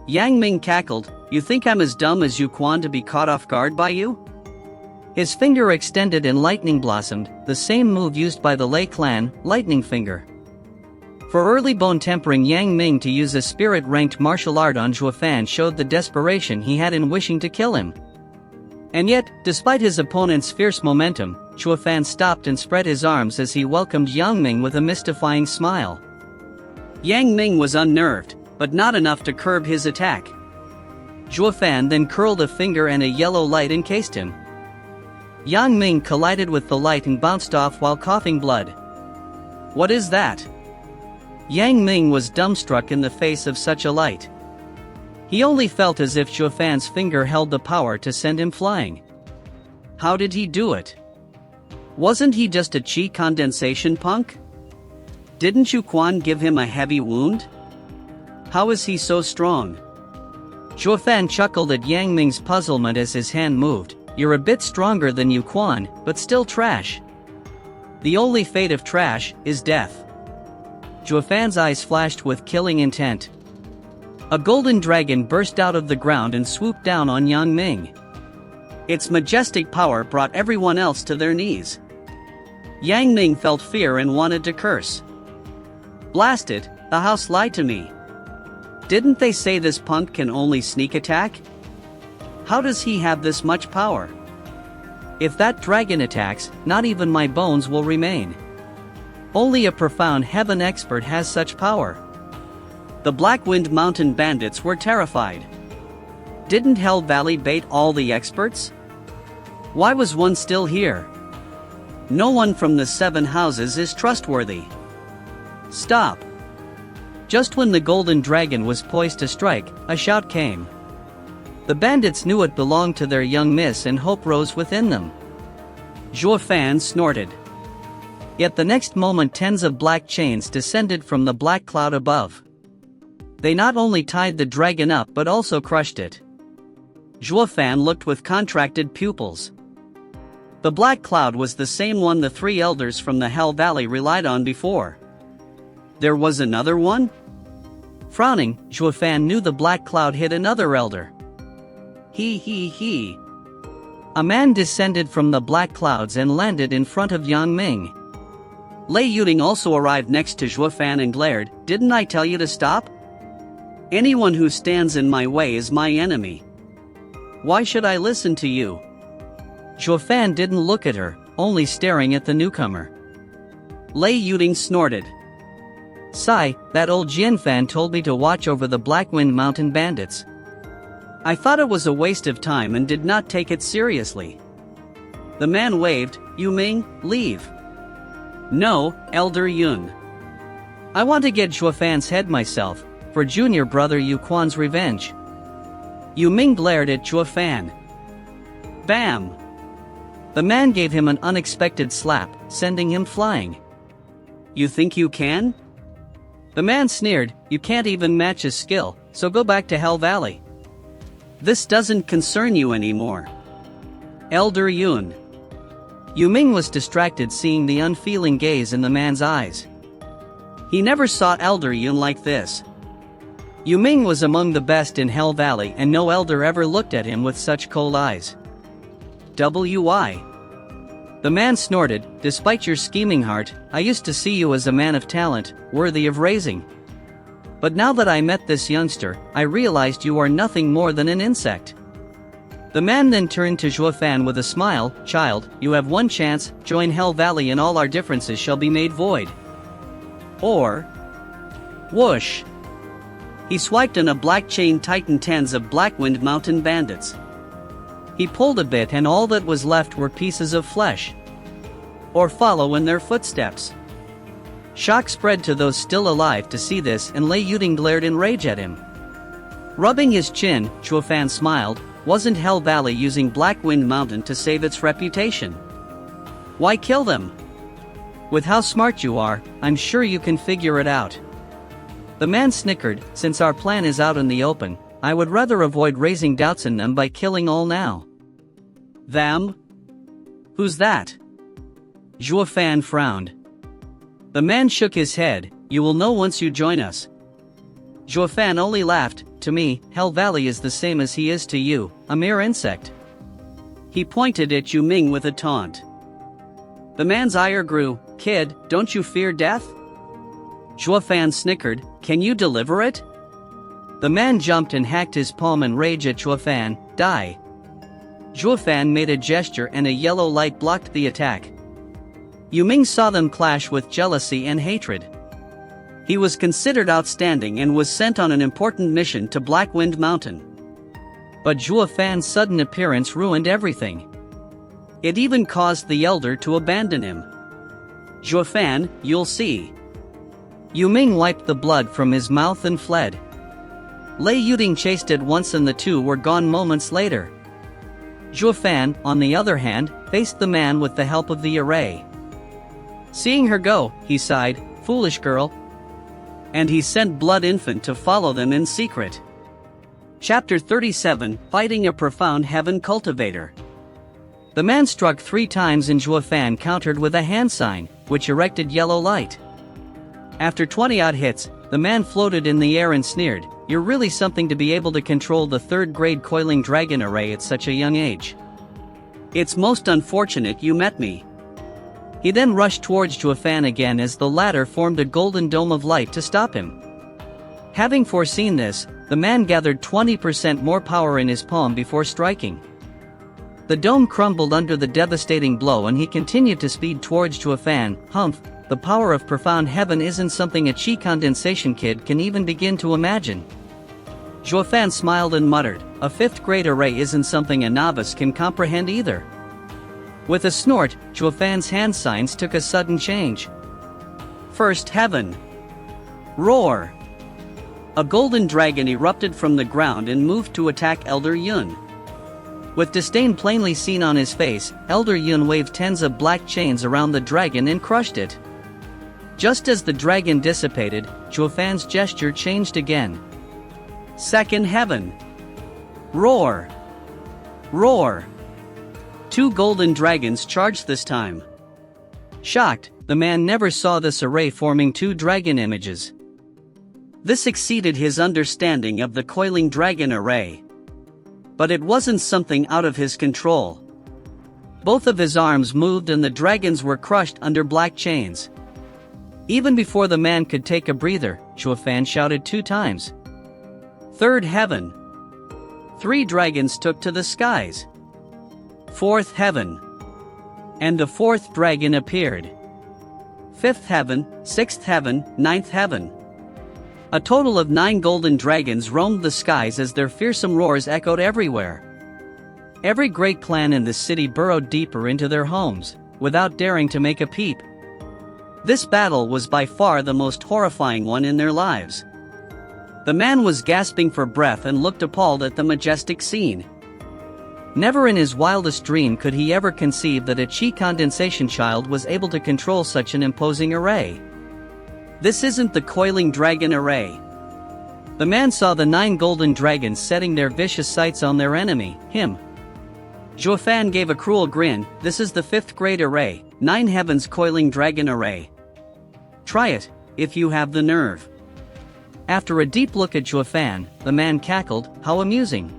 Yang Ming cackled. You think I'm as dumb as Yu Quan to be caught off guard by you? His finger extended and lightning blossomed, the same move used by the Lei clan, lightning finger. For early bone-tempering Yang Ming to use a spirit-ranked martial art on Zhuo Fan showed the desperation he had in wishing to kill him. And yet, despite his opponent's fierce momentum, Zhuo Fan stopped and spread his arms as he welcomed Yang Ming with a mystifying smile. Yang Ming was unnerved, but not enough to curb his attack. Zhuo Fan then curled a finger and a yellow light encased him. Yang Ming collided with the light and bounced off while coughing blood. What is that? Yang Ming was dumbstruck in the face of such a light. He only felt as if Zhuo Fan's finger held the power to send him flying. How did he do it? Wasn't he just a qi condensation punk? Didn't Yu Quan give him a heavy wound? How is he so strong? Zhuo Fan chuckled at Yang Ming's puzzlement as his hand moved. You're a bit stronger than Yu Quan, but still trash. The only fate of trash is death. Zhuo Fan's eyes flashed with killing intent. A golden dragon burst out of the ground and swooped down on Yang Ming. Its majestic power brought everyone else to their knees. Yang Ming felt fear and wanted to curse. Blast it, the house lied to me. Didn't they say this punk can only sneak attack? How does he have this much power? If that dragon attacks, not even my bones will remain. Only a profound heaven expert has such power. The Blackwind Mountain bandits were terrified. Didn't Hell Valley bait all the experts? Why was one still here? No one from the 7 houses is trustworthy. Stop. Just when the golden dragon was poised to strike, a shout came. The bandits knew it belonged to their young miss and hope rose within them. Zhuo Fan snorted. Yet the next moment tens of black chains descended from the black cloud above. They not only tied the dragon up but also crushed it. Zhuo Fan looked with contracted pupils. The black cloud was the same one the 3 elders from the Hell Valley relied on before. There was another one? Frowning, Zhuo Fan knew the black cloud hid another elder. He. A man descended from the black clouds and landed in front of Yang Ming. Lei Yuding also arrived next to Zhuo Fan and glared, Didn't I tell you to stop? Anyone who stands in my way is my enemy. Why should I listen to you? Zhuo Fan didn't look at her, only staring at the newcomer. Lei Yuding snorted. Sigh, that old Jian Fan told me to watch over the Blackwind Mountain bandits. I thought it was a waste of time and did not take it seriously. The man waved, Yu Ming, leave. No, Elder Yun. I want to get Zhuo Fan's head myself, for junior brother Yu Quan's revenge. Yu Ming glared at Zhuo Fan. Bam! The man gave him an unexpected slap, sending him flying. You think you can? The man sneered, You can't even match his skill, so go back to Hell Valley. This doesn't concern you anymore. Elder Yun. Yu Ming was distracted seeing the unfeeling gaze in the man's eyes. He never saw Elder Yun like this. Yu Ming was among the best in Hell Valley and no elder ever looked at him with such cold eyes. W.I. The man snorted, Despite your scheming heart, I used to see you as a man of talent, worthy of raising. But now that I met this youngster, I realized you are nothing more than an insect. The man then turned to Zhuo Fan with a smile, Child, you have one chance, join Hell Valley and all our differences shall be made void. Or... Whoosh! He swiped and a black chain tightened 10s of Blackwind Mountain bandits. He pulled a bit and all that was left were pieces of flesh. Or follow in their footsteps. Shock spread to those still alive to see this and Lei Yuding glared in rage at him. Rubbing his chin, Zhuo Fan smiled, Wasn't Hell Valley using Blackwind Mountain to save its reputation? Why kill them? With how smart you are, I'm sure you can figure it out. The man snickered, Since our plan is out in the open, I would rather avoid raising doubts in them by killing all now. Them? Who's that? Zhuo Fan frowned. The man shook his head. You will know once you join us. Zhuo Fan only laughed. To me, Hell Valley is the same as he is to you, a mere insect. He pointed at Yu Ming with a taunt. The man's ire grew. Kid, don't you fear death? Zhuo Fan snickered. Can you deliver it? The man jumped and hacked his palm in rage at Zhuo Fan. Die. Zhuo Fan made a gesture and a yellow light blocked the attack. Yu Ming saw them clash with jealousy and hatred. He was considered outstanding and was sent on an important mission to Blackwind Mountain. But Zhuo Fan's sudden appearance ruined everything. It even caused the elder to abandon him. Zhuo Fan, you'll see. Yu Ming wiped the blood from his mouth and fled. Lei Yuding chased at once and the two were gone moments later. Zhuo Fan, on the other hand, faced the man with the help of the array. Seeing her go, he sighed, foolish girl. And he sent Blood Infant to follow them in secret. Chapter 37, Fighting a Profound Heaven Cultivator. The man struck 3 times and Zhuo Fan countered with a hand sign, which erected yellow light. After 20-odd hits, the man floated in the air and sneered, you're really something to be able to control the 3rd-grade coiling dragon array at such a young age. It's most unfortunate you met me. He then rushed towards Zhuo Fan again as the latter formed a golden dome of light to stop him. Having foreseen this, the man gathered 20% more power in his palm before striking. The dome crumbled under the devastating blow and he continued to speed towards Zhuo Fan. Humph, the power of profound heaven isn't something a chi condensation kid can even begin to imagine. Zhuo Fan smiled and muttered, a 5th-grade array isn't something a novice can comprehend either. With a snort, Zhuo Fan's hand signs took a sudden change. First heaven. Roar. A golden dragon erupted from the ground and moved to attack Elder Yun. With disdain plainly seen on his face, Elder Yun waved tens of black chains around the dragon and crushed it. Just as the dragon dissipated, Zhuo Fan's gesture changed again. Second heaven. Roar. Roar. 2 golden dragons charged this time. Shocked, the man never saw this array forming 2 dragon images. This exceeded his understanding of the coiling dragon array. But it wasn't something out of his control. Both of his arms moved and the dragons were crushed under black chains. Even before the man could take a breather, Zhuo Fan shouted 2 times. Third heaven. 3 dragons took to the skies. 4th heaven. And the 4th dragon appeared. 5th heaven, 6th heaven, 9th heaven. A total of 9 golden dragons roamed the skies as their fearsome roars echoed everywhere. Every great clan in the city burrowed deeper into their homes, without daring to make a peep. This battle was by far the most horrifying one in their lives. The man was gasping for breath and looked appalled at the majestic scene. Never in his wildest dream could he ever conceive that a chi condensation child was able to control such an imposing array. This isn't the coiling dragon array. The man saw the 9 golden dragons setting their vicious sights on their enemy, him. Zhuo Fan gave a cruel grin. This is the 5th-grade array, 9 heavens coiling dragon array. Try it, if you have the nerve. After a deep look at Zhuo Fan, the man cackled, how amusing.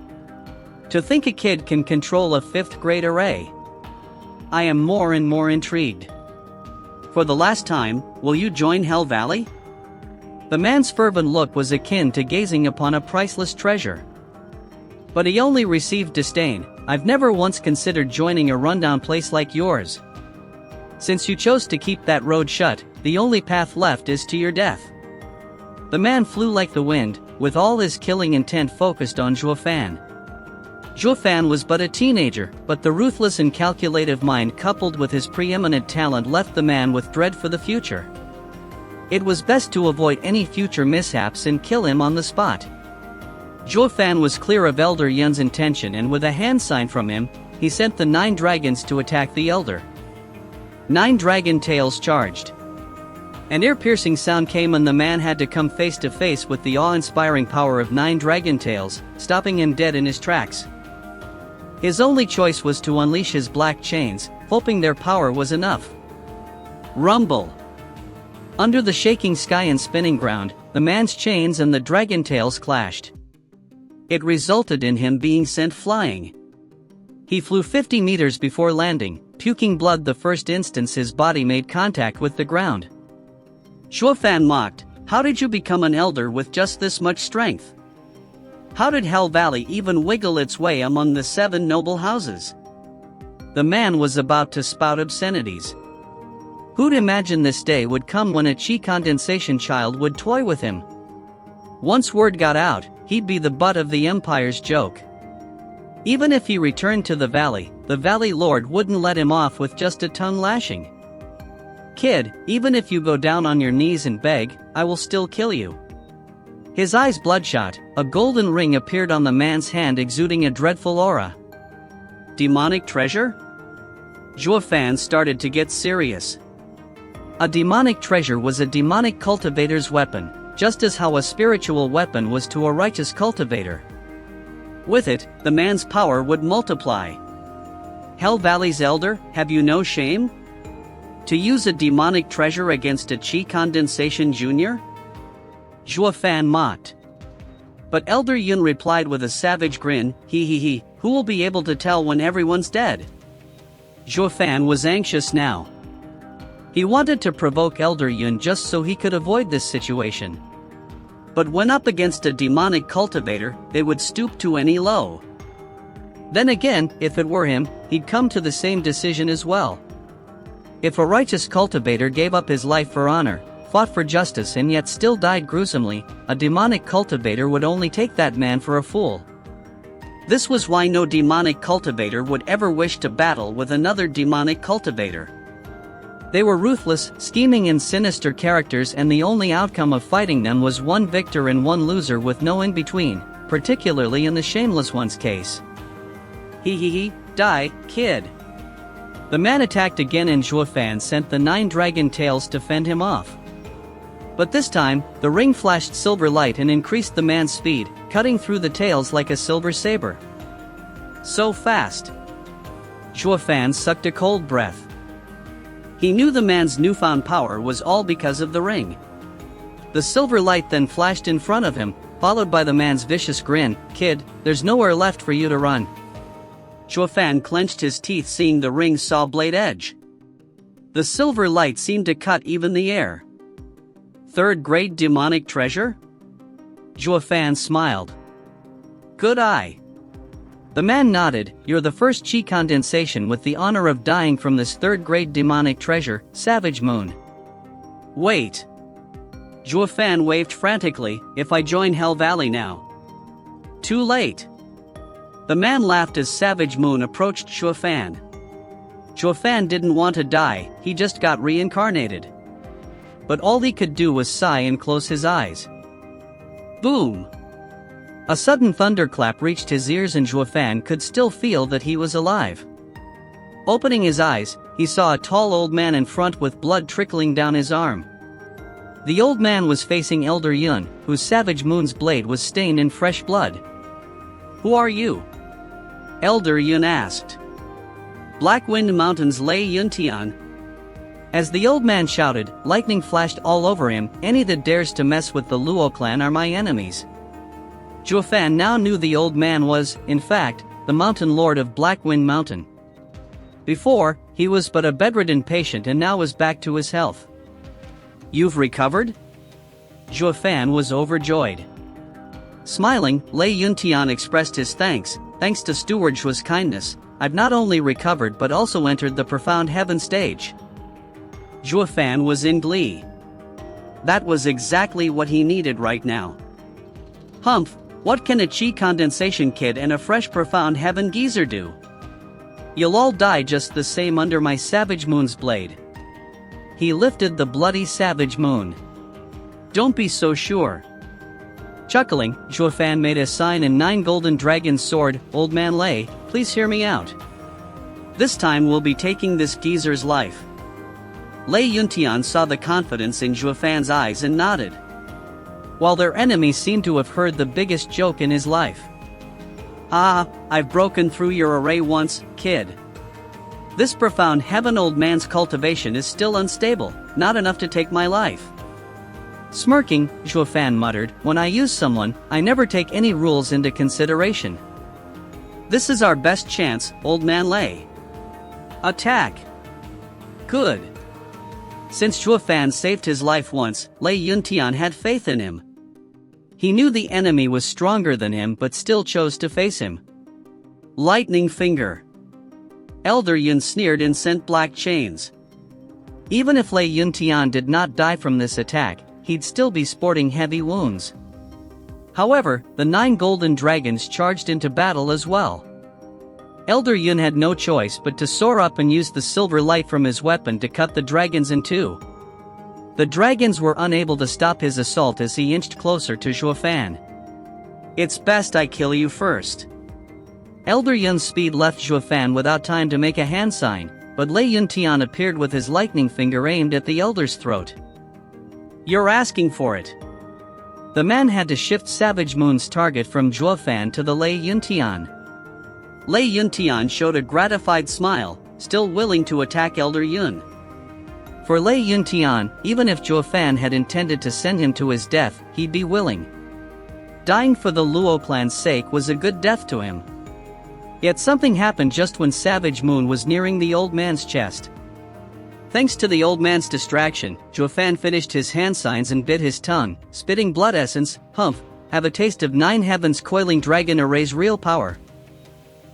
To think a kid can control a 5th-grade array. I am more and more intrigued. For the last time, will you join Hell Valley? The man's fervent look was akin to gazing upon a priceless treasure. But he only received disdain. I've never once considered joining a rundown place like yours. Since you chose to keep that road shut, the only path left is to your death. The man flew like the wind, with all his killing intent focused on Zhuo Fan. Zhuo Fan was but a teenager, but the ruthless and calculative mind coupled with his preeminent talent left the man with dread for the future. It was best to avoid any future mishaps and kill him on the spot. Zhuo Fan was clear of Elder Yun's intention and with a hand sign from him, he sent the 9 dragons to attack the Elder. 9 dragon tails charged. An ear-piercing sound came and the man had to come face to face with the awe-inspiring power of 9 dragon tails, stopping him dead in his tracks. His only choice was to unleash his black chains, hoping their power was enough. Rumble. Under the shaking sky and spinning ground, the man's chains and the dragon tails clashed. It resulted in him being sent flying. He flew 50 meters before landing, puking blood the first instance his body made contact with the ground. Shuofan mocked, "How did you become an elder with just this much strength? How did Hell Valley even wiggle its way among the 7 noble houses?" The man was about to spout obscenities. Who'd imagine this day would come when a chi condensation child would toy with him? Once word got out, he'd be the butt of the Empire's joke. Even if he returned to the Valley Lord wouldn't let him off with just a tongue lashing. "Kid, even if you go down on your knees and beg, I will still kill you." His eyes bloodshot, a golden ring appeared on the man's hand exuding a dreadful aura. Demonic treasure? Zhuofan started to get serious. A demonic treasure was a demonic cultivator's weapon, just as how a spiritual weapon was to a righteous cultivator. With it, the man's power would multiply. Hell Valley's elder, have you no shame? To use a demonic treasure against a chi condensation junior? Zhuofan mocked. But Elder Yun replied with a savage grin, he, who will be able to tell when everyone's dead? Zhuofan was anxious now. He wanted to provoke Elder Yun just so he could avoid this situation. But when up against a demonic cultivator, they would stoop to any low. Then again, if it were him, he'd come to the same decision as well. If a righteous cultivator gave up his life for honor, fought for justice and yet still died gruesomely, a demonic cultivator would only take that man for a fool. This was why no demonic cultivator would ever wish to battle with another demonic cultivator. They were ruthless, scheming and sinister characters, and the only outcome of fighting them was one victor and one loser with no in-between, particularly in the Shameless One's case. Die, kid. The man attacked again and Zhuofan sent the 9 dragon tails to fend him off. But this time, the ring flashed silver light and increased the man's speed, cutting through the tails like a silver saber. So fast. Zhuofan sucked a cold breath. He knew the man's newfound power was all because of the ring. The silver light then flashed in front of him, followed by the man's vicious grin, "Kid, there's nowhere left for you to run." Zhuofan clenched his teeth seeing the ring's saw blade edge. The silver light seemed to cut even the air. Third-grade demonic treasure? Zhuofan smiled. Good eye. The man nodded, "You're the first chi condensation with the honor of dying from this third-grade demonic treasure, Savage Moon." Wait. Zhuofan waved frantically, "If I join Hell Valley now." Too late. The man laughed as Savage Moon approached Zhuofan. Zhuofan didn't want to die, he just got reincarnated. But all he could do was sigh and close his eyes. Boom! A sudden thunderclap reached his ears and Zhuofan could still feel that he was alive. Opening his eyes, he saw a tall old man in front with blood trickling down his arm. The old man was facing Elder Yun, whose Savage Moon's blade was stained in fresh blood. "Who are you?" Elder Yun asked. "Black Wind Mountain's Lei Yuntian." As the old man shouted, lightning flashed all over him, "Any that dares to mess with the Luo clan are my enemies." Zhuofan now knew the old man was, in fact, the mountain lord of Black Wind Mountain. Before, he was but a bedridden patient and now was back to his health. "You've recovered?" Zhuofan was overjoyed. Smiling, Lei Yuntian expressed his thanks. "Thanks to Steward Shua's kindness, I've not only recovered but also entered the profound heaven stage." Zhuofan was in glee. That was exactly what he needed right now. Humph, what can a chi condensation kid and a fresh profound heaven geezer do? You'll all die just the same under my Savage Moon's blade. He lifted the bloody Savage Moon. Don't be so sure. Chuckling, Zhuofan made a sign in 9 golden dragon's sword, "Old man Lei, please hear me out. This time we'll be taking this geezer's life." Lei Yuntian saw the confidence in Zhuo Fan's eyes and nodded. While their enemy seemed to have heard the biggest joke in his life. "Ah, I've broken through your array once, kid. This profound heaven old man's cultivation is still unstable, not enough to take my life." Smirking, Zhuo Fan muttered, "When I use someone, I never take any rules into consideration. This is our best chance, old man Lei. Attack." Good. Since Zhuo Fan saved his life once, Lei Yuntian had faith in him. He knew the enemy was stronger than him but still chose to face him. Lightning Finger. Elder Yun sneered and sent black chains. Even if Lei Yuntian did not die from this attack, he'd still be sporting heavy wounds. However, the 9 golden dragons charged into battle as well. Elder Yun had no choice but to soar up and use the silver light from his weapon to cut the dragons in two. The dragons were unable to stop his assault as he inched closer to Zhuo Fan. "It's best I kill you first." Elder Yun's speed left Zhuo Fan without time to make a hand sign, but Lei Yuntian appeared with his lightning finger aimed at the elder's throat. "You're asking for it." The man had to shift Savage Moon's target from Zhuo Fan to the Lei Yuntian. Lei Yuntian showed a gratified smile, still willing to attack Elder Yun. For Lei Yuntian, even if Zhuo Fan had intended to send him to his death, he'd be willing. Dying for the Luo clan's sake was a good death to him. Yet something happened just when Savage Moon was nearing the old man's chest. Thanks to the old man's distraction, Zhuo Fan finished his hand signs and bit his tongue, spitting blood essence. "Humph, have a taste of 9 heavens coiling dragon array's real power."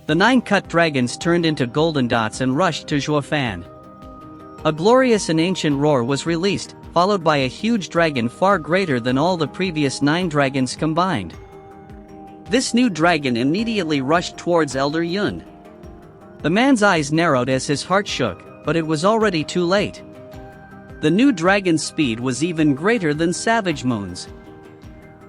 The 9 cut dragons turned into golden dots and rushed to Zhuo Fan. A glorious and ancient roar was released, followed by a huge dragon far greater than all the previous 9 dragons combined. This new dragon immediately rushed towards Elder Yun. The man's eyes narrowed as his heart shook, but it was already too late. The new dragon's speed was even greater than Savage Moon's.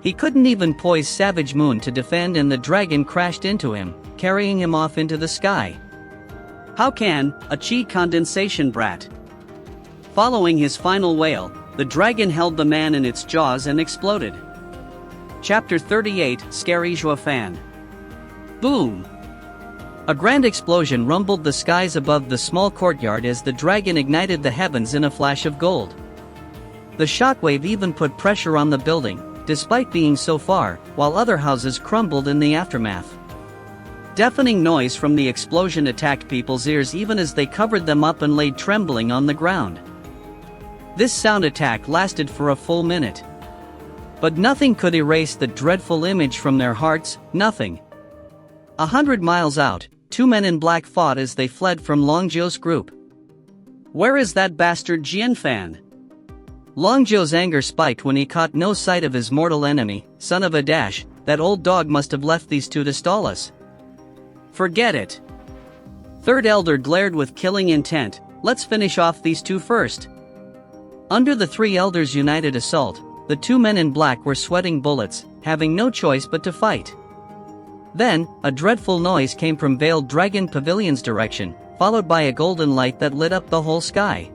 He couldn't even poise Savage Moon to defend, and the dragon crashed into him, carrying him off into the sky. How can a chi condensation brat? Following his final wail, the dragon held the man in its jaws and exploded. Chapter 38, Scary Zhuo Fan. Boom! A grand explosion rumbled the skies above the small courtyard as the dragon ignited the heavens in a flash of gold. The shockwave even put pressure on the building, despite being so far, while other houses crumbled in the aftermath. Deafening noise from the explosion attacked people's ears even as they covered them up and laid trembling on the ground. This sound attack lasted for a full minute. But nothing could erase the dreadful image from their hearts, nothing. 100 miles out, 2 men in black fought as they fled from Longzhou's group. "Where is that bastard Jian Fan?" Longzhou's anger spiked when he caught no sight of his mortal enemy. "Son of a dash, that old dog must have left these 2 to stall us." "Forget it." Third Elder glared with killing intent. "Let's finish off these 2 first." Under the 3 elders' united assault, the 2 men in black were sweating bullets, having no choice but to fight. Then, a dreadful noise came from Veiled Dragon Pavilion's direction, followed by a golden light that lit up the whole sky.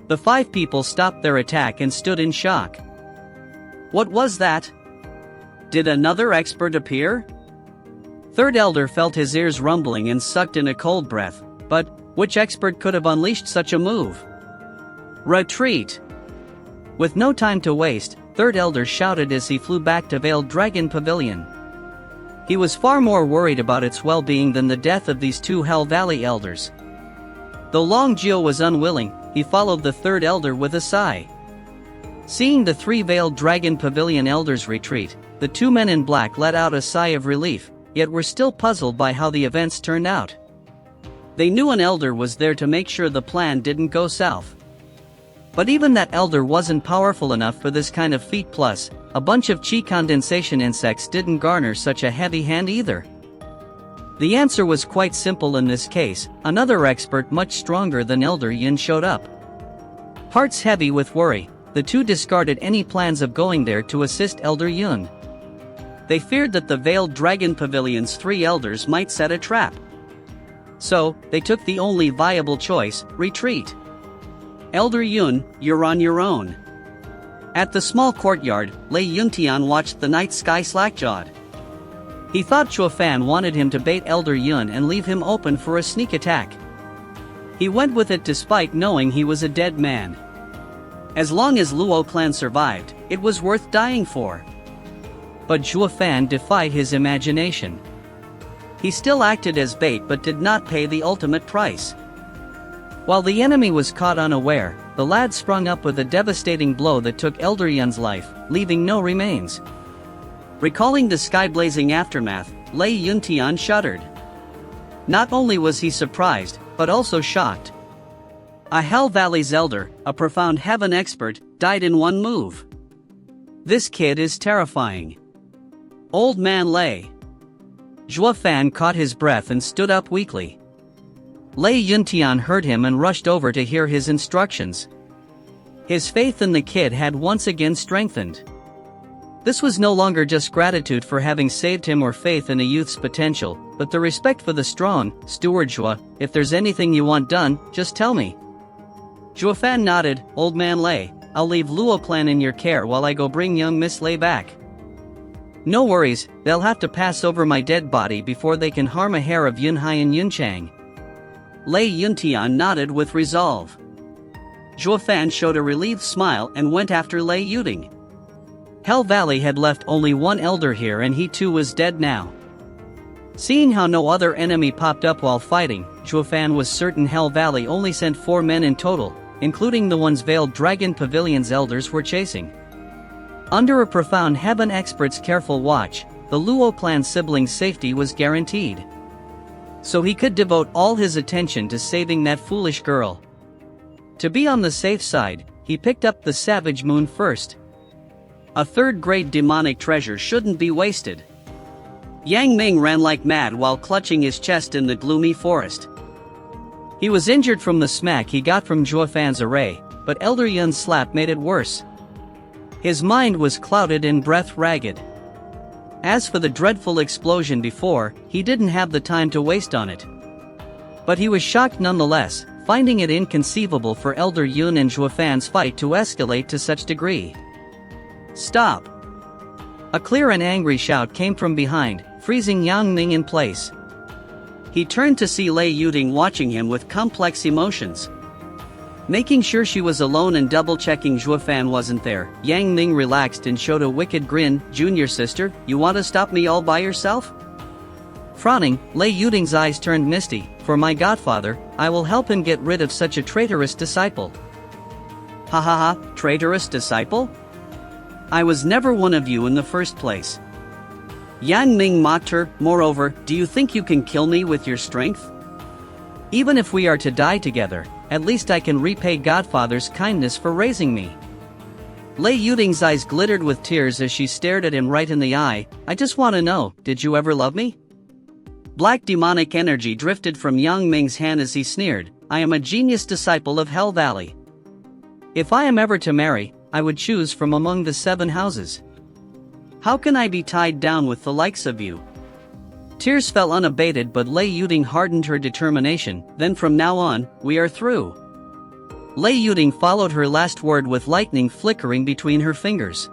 The 5 people stopped their attack and stood in shock. What was that? Did another expert appear? Third Elder felt his ears rumbling and sucked in a cold breath. But, which expert could have unleashed such a move? Retreat! With no time to waste, Third Elder shouted as he flew back to Veiled Dragon Pavilion. He was far more worried about its well-being than the death of these 2 Hell Valley elders. Though Longjio was unwilling, he followed the Third Elder with a sigh. Seeing the 3 Veiled Dragon Pavilion elders retreat, the 2 men in black let out a sigh of relief, yet were still puzzled by how the events turned out. They knew an elder was there to make sure the plan didn't go south. But even that elder wasn't powerful enough for this kind of feat, plus, a bunch of chi condensation insects didn't garner such a heavy hand either. The answer was quite simple in this case. Another expert much stronger than Elder Yin showed up. Hearts heavy with worry, the 2 discarded any plans of going there to assist Elder Yun. They feared that the Veiled Dragon Pavilion's 3 elders might set a trap. So, they took the only viable choice: retreat. Elder Yun, you're on your own. At the small courtyard, Lei Yuntian watched the night sky slack-jawed. He thought Chuafan wanted him to bait Elder Yun and leave him open for a sneak attack. He went with it despite knowing he was a dead man. As long as Luo clan survived, it was worth dying for. But Chuafan defied his imagination. He still acted as bait but did not pay the ultimate price. While the enemy was caught unaware, the lad sprung up with a devastating blow that took Elder Yun's life, leaving no remains. Recalling the sky-blazing aftermath, Lei Yuntian shuddered. Not only was he surprised, but also shocked. A Hell Valley's elder, a profound heaven expert, died in one move. This kid is terrifying. Old man Lei. Zhuofan caught his breath and stood up weakly. Lei Yuntian heard him and rushed over to hear his instructions. His faith in the kid had once again strengthened. This was no longer just gratitude for having saved him or faith in a youth's potential, but the respect for the strong. Steward Zhua, if there's anything you want done, just tell me. Zhuofan nodded. Old man Lei, I'll leave Luo clan in your care while I go bring young Miss Lei back. No worries, they'll have to pass over my dead body before they can harm a hair of Yunhai and Yunchang. Lei Yuntian nodded with resolve. Zhuofan showed a relieved smile and went after Lei Yuding. Hell Valley had left only one elder here and he too was dead now. Seeing how no other enemy popped up while fighting, Zhuofan was certain Hell Valley only sent 4 men in total, including the ones Veiled Dragon Pavilion's elders were chasing. Under a profound heaven expert's careful watch, the Luo clan siblings' safety was guaranteed. So he could devote all his attention to saving that foolish girl. To be on the safe side, he picked up the Savage Moon first. A third-grade demonic treasure shouldn't be wasted. Yang Ming ran like mad while clutching his chest in the gloomy forest. He was injured from the smack he got from Zhuofan's array, but Elder Yun's slap made it worse. His mind was clouded and breath ragged. As for the dreadful explosion before, he didn't have the time to waste on it. But he was shocked nonetheless, finding it inconceivable for Elder Yun and Zhuofan's fight to escalate to such degree. Stop! A clear and angry shout came from behind, freezing Yang Ming in place. He turned to see Lei Yuding watching him with complex emotions. Making sure she was alone and double-checking Zhuofan wasn't there, Yang Ming relaxed and showed a wicked grin. Junior sister, you want to stop me all by yourself? Frowning, Lei Yuding's eyes turned misty. For my godfather, I will help him get rid of such a traitorous disciple. Ha ha ha, traitorous disciple? I was never one of you in the first place. Yang Ming mocked her. Moreover, do you think you can kill me with your strength? Even if we are to die together, at least I can repay Godfather's kindness for raising me. Lei Yuding's eyes glittered with tears as she stared at him right in the eye. I just want to know, did you ever love me? Black demonic energy drifted from Yang Ming's hand as he sneered. I am a genius disciple of Hell Valley. If I am ever to marry, I would choose from among the 7 houses. How can I be tied down with the likes of you? Tears fell unabated, but Lei Yuding hardened her determination. Then from now on, we are through. Lei Yuding followed her last word with lightning flickering between her fingers.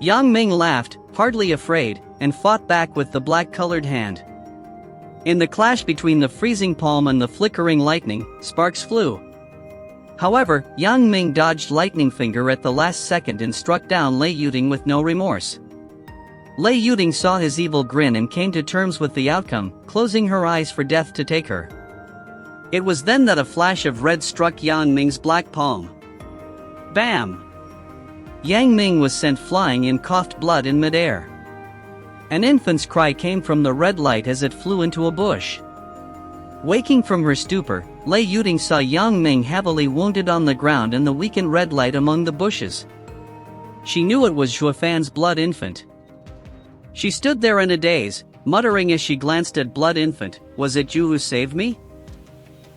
Yang Ming laughed, hardly afraid, and fought back with the black-colored hand. In the clash between the freezing palm and the flickering lightning, sparks flew. However, Yang Ming dodged lightning finger at the last second and struck down Lei Yuding with no remorse. Lei Yuding saw his evil grin and came to terms with the outcome, closing her eyes for death to take her. It was then that a flash of red struck Yang Ming's black palm. Bam! Yang Ming was sent flying and coughed blood in midair. An infant's cry came from the red light as it flew into a bush. Waking from her stupor, Lei Yuding saw Yang Ming heavily wounded on the ground in the weakened red light among the bushes. She knew it was Zhuofan's blood infant. She stood there in a daze, muttering as she glanced at blood infant, was it you who saved me?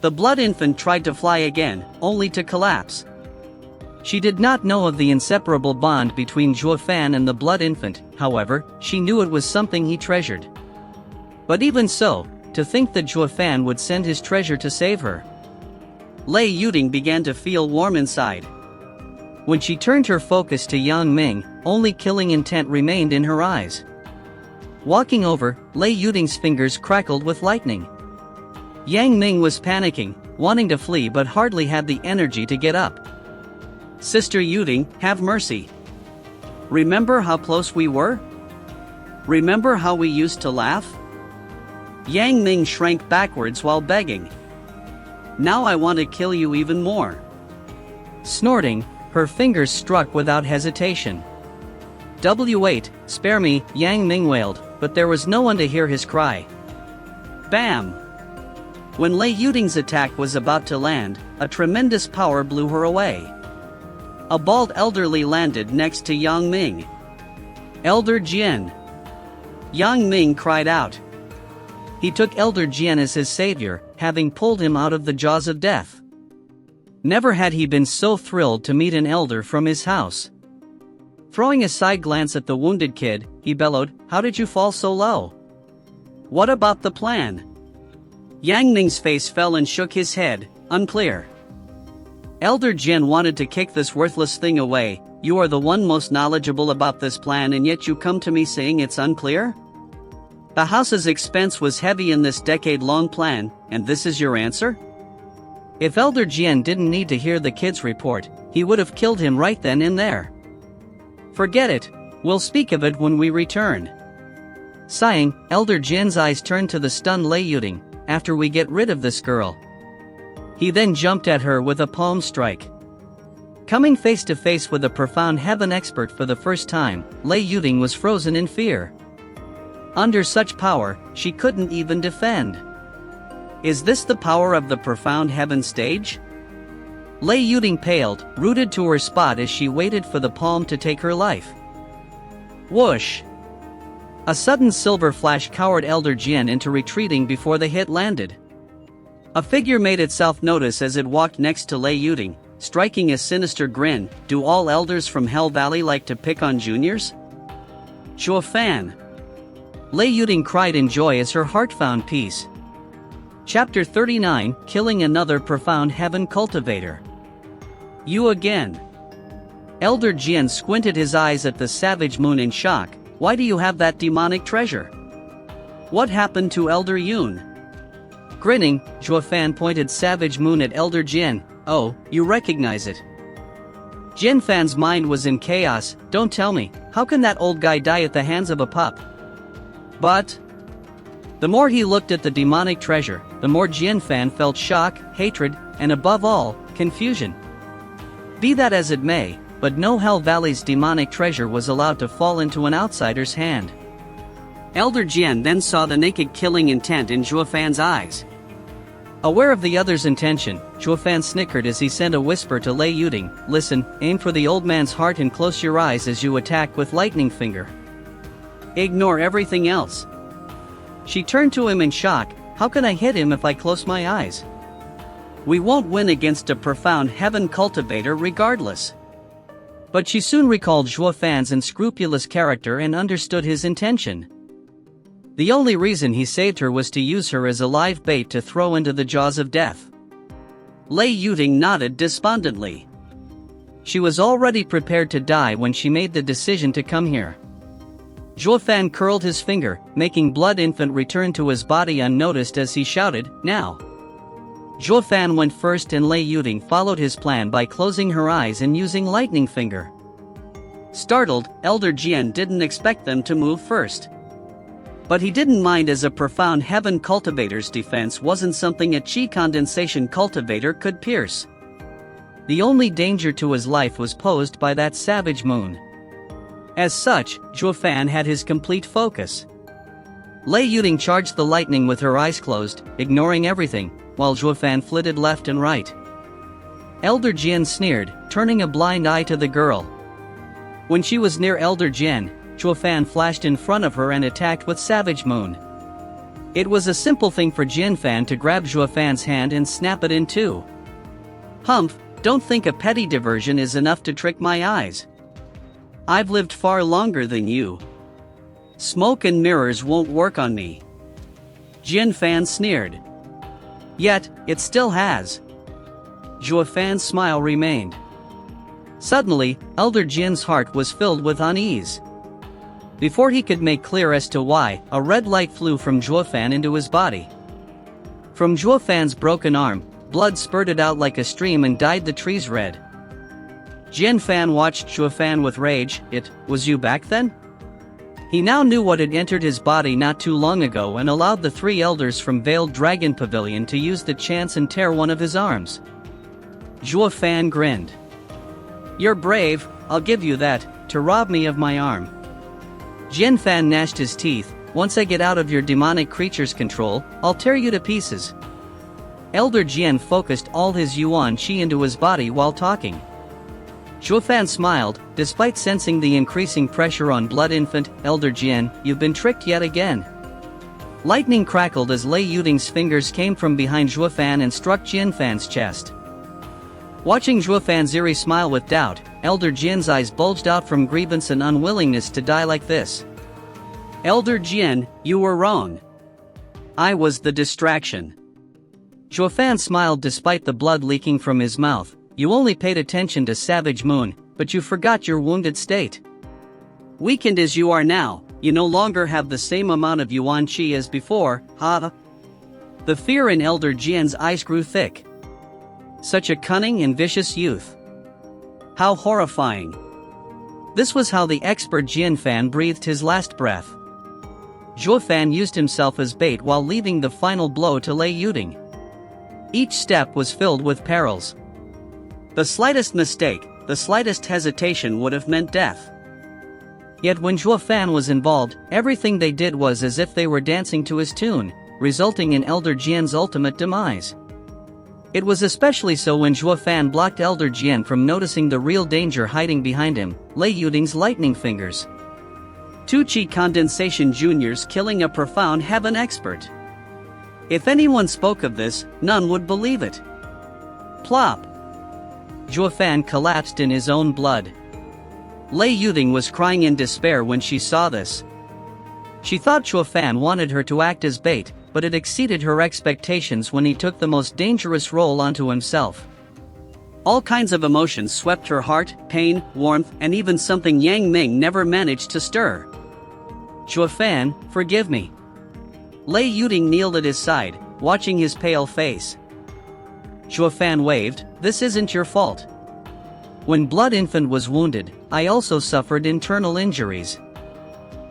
The blood infant tried to fly again, only to collapse. She did not know of the inseparable bond between Zhuofan and the blood infant, however, she knew it was something he treasured. But even so, to think that Zhuofan would send his treasure to save her. Lei Yuding began to feel warm inside. When she turned her focus to Yang Ming, only killing intent remained in her eyes. Walking over, Lei Yuding's fingers crackled with lightning. Yang Ming was panicking, wanting to flee but hardly had the energy to get up. "Sister Yuding, have mercy. Remember how close we were? Remember how we used to laugh?" Yang Ming shrank backwards while begging. "Now I want to kill you even more." Snorting, her fingers struck without hesitation. "Wait, spare me," Yang Ming wailed, but there was no one to hear his cry. Bam! When Lei Yuding's attack was about to land, a tremendous power blew her away. A bald elderly landed next to Yang Ming. "Elder Jian!" Yang Ming cried out. He took Elder Jian as his savior, having pulled him out of the jaws of death. Never had he been so thrilled to meet an elder from his house. Throwing a side glance at the wounded kid, he bellowed, "How did you fall so low? What about the plan?" Yang Ming's face fell and shook his head, unclear. Elder Jin wanted to kick this worthless thing away. "You are the one most knowledgeable about this plan and yet you come to me saying it's unclear? The house's expense was heavy in this decade-long plan, and this is your answer?" If Elder Jian didn't need to hear the kid's report, he would have killed him right then and there. "Forget it, we'll speak of it when we return." Sighing, Elder Jian's eyes turned to the stunned Lei Yuding. "After we get rid of this girl." He then jumped at her with a palm strike. Coming face to face with a profound heaven expert for the first time, Lei Yuding was frozen in fear. Under such power, she couldn't even defend. Is this the power of the profound heaven stage? Lei Yuding paled, rooted to her spot as she waited for the palm to take her life. Whoosh! A sudden silver flash cowered Elder Jian into retreating before the hit landed. A figure made itself notice as it walked next to Lei Yuding, striking a sinister grin. "Do all elders from Hell Valley like to pick on juniors?" "Zhuo Fan!" Lei Yuding cried in joy as her heart found peace. Chapter 39, Killing Another Profound Heaven Cultivator. "You again?" Elder Jian squinted his eyes at the savage moon in shock. "Why do you have that demonic treasure? What happened to Elder Yun?" Grinning, Zhuo Fan pointed savage moon at Elder Jian. "Oh, you recognize it." Jian Fan's mind was in chaos. "Don't tell me, how can that old guy die at the hands of a pup?" But the more he looked at the demonic treasure, the more Jian Fan felt shock, hatred, and above all, confusion. Be that as it may, but no Hell Valley's demonic treasure was allowed to fall into an outsider's hand. Elder Jian then saw the naked killing intent in Zhuo Fan's eyes. Aware of the other's intention, Zhuo Fan snickered as he sent a whisper to Lei Yuding. "Listen, aim for the old man's heart and close your eyes as you attack with lightning finger. Ignore everything else." She turned to him in shock. "How can I hit him if I close my eyes? We won't win against a profound heaven cultivator regardless." But she soon recalled Zhuo Fan's unscrupulous character and understood his intention. The only reason he saved her was to use her as a live bait to throw into the jaws of death. Lei Yuding nodded despondently. She was already prepared to die when she made the decision to come here. Zhuo Fan curled his finger, making Blood Infant return to his body unnoticed as he shouted, "Now!" Zhuo Fan went first and Lei Yuding followed his plan by closing her eyes and using Lightning Finger. Startled, Elder Jian didn't expect them to move first. But he didn't mind as a profound heaven cultivator's defense wasn't something a chi condensation cultivator could pierce. The only danger to his life was posed by that savage moon. As such, Zhuo Fan had his complete focus. Lei Yuding charged the lightning with her eyes closed, ignoring everything, while Zhuo Fan flitted left and right. Elder Jian sneered, turning a blind eye to the girl. When she was near Elder Jian, Zhuo Fan flashed in front of her and attacked with Savage Moon. It was a simple thing for Jian Fan to grab Zhuo Fan's hand and snap it in two. "Humph, don't think a petty diversion is enough to trick my eyes. I've lived far longer than you. Smoke and mirrors won't work on me." Jian Fan sneered. "Yet, it still has." Zhuo Fan's smile remained. Suddenly, Elder Jin's heart was filled with unease. Before he could make clear as to why, a red light flew from Zhuo Fan into his body. From Zhuo Fan's broken arm, blood spurted out like a stream and dyed the trees red. Jin Fan watched Zhuo Fan with rage. "It was you back then?" He now knew what had entered his body not too long ago and allowed the three elders from Veiled Dragon Pavilion to use the chance and tear one of his arms. Zhuo Fan grinned. "You're brave, I'll give you that, to rob me of my arm." Jin Fan gnashed his teeth. "Once I get out of your demonic creature's control, I'll tear you to pieces." Elder Jian focused all his yuan qi into his body while talking. Zhuo Fan smiled, despite sensing the increasing pressure on Blood Infant. "Elder Jian, you've been tricked yet again." Lightning crackled as Lei Yuding's fingers came from behind Zhuo Fan and struck Jin Fan's chest. Watching Zhuo Fan's eerie smile with doubt, Elder Jin's eyes bulged out from grievance and unwillingness to die like this. "Elder Jin, you were wrong. I was the distraction." Zhuo Fan smiled despite the blood leaking from his mouth. "You only paid attention to Savage Moon, but you forgot your wounded state. Weakened as you are now, you no longer have the same amount of yuan qi as before, ha." The fear in Elder Jian's eyes grew thick. Such a cunning and vicious youth. How horrifying. This was how the expert Jin Fan breathed his last breath. Zhuo Fan used himself as bait while leaving the final blow to Lei Yuding. Each step was filled with perils. The slightest mistake, the slightest hesitation would have meant death. Yet when Zhuo Fan was involved, everything they did was as if they were dancing to his tune, resulting in Elder Jian's ultimate demise. It was especially so when Zhuo Fan blocked Elder Jian from noticing the real danger hiding behind him, Lei Yuding's lightning fingers. Two Qi condensation juniors killing a profound heaven expert. If anyone spoke of this, none would believe it. Plop. Zhuo Fan collapsed in his own blood. Lei Yuding was crying in despair when she saw this. She thought Zhuo Fan wanted her to act as bait, but it exceeded her expectations when he took the most dangerous role onto himself. All kinds of emotions swept her heart, pain, warmth, and even something Yang Ming never managed to stir. "Zhuo Fan, forgive me." Lei Yuding kneeled at his side, watching his pale face. Zhuo Fan waved, "This isn't your fault. When Blood Infant was wounded, I also suffered internal injuries."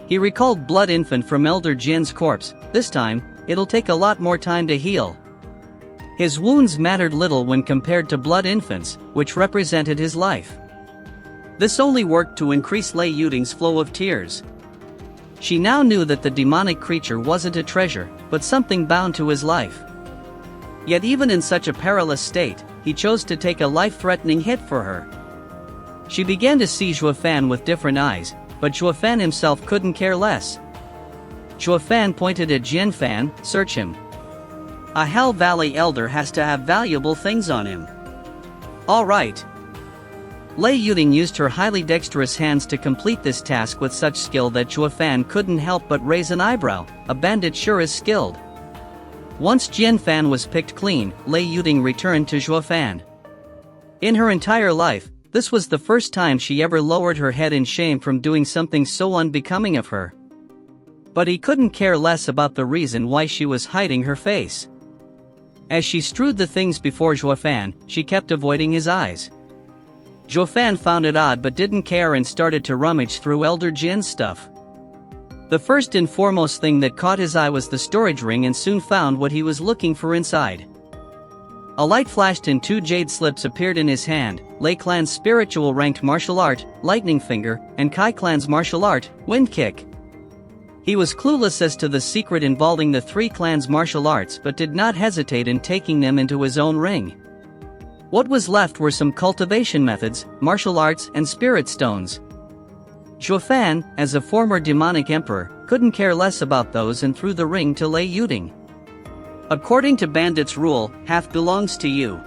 He recalled Blood Infant from Elder Jin's corpse. "This time, it'll take a lot more time to heal." His wounds mattered little when compared to Blood Infant's, which represented his life. This only worked to increase Lei Yuding's flow of tears. She now knew that the demonic creature wasn't a treasure, but something bound to his life. Yet even in such a perilous state, he chose to take a life-threatening hit for her. She began to see Zhuo Fan with different eyes, but Zhuo Fan himself couldn't care less. Zhuo Fan pointed at Jin Fan, "Search him. A Hell Valley elder has to have valuable things on him." "All right." Lei Yuding used her highly dexterous hands to complete this task with such skill that Zhuo Fan couldn't help but raise an eyebrow. A bandit sure is skilled. Once Jin Fan was picked clean, Lei Yuding returned to Zhuo Fan. In her entire life, this was the first time she ever lowered her head in shame from doing something so unbecoming of her. But he couldn't care less about the reason why she was hiding her face. As she strewed the things before Zhuo Fan, she kept avoiding his eyes. Zhuo Fan found it odd but didn't care and started to rummage through Elder Jin's stuff. The first and foremost thing that caught his eye was the storage ring, and soon found what he was looking for inside. A light flashed and two jade slips appeared in his hand: Lei Clan's spiritual ranked martial art, Lightning Finger, and Kai Clan's martial art, Wind Kick. He was clueless as to the secret involving the three clans' martial arts but did not hesitate in taking them into his own ring. What was left were some cultivation methods, martial arts, and spirit stones. Zhuo Fan, as a former demonic emperor, couldn't care less about those and threw the ring to Lei Yuding. "According to Bandit's rule, half belongs to you."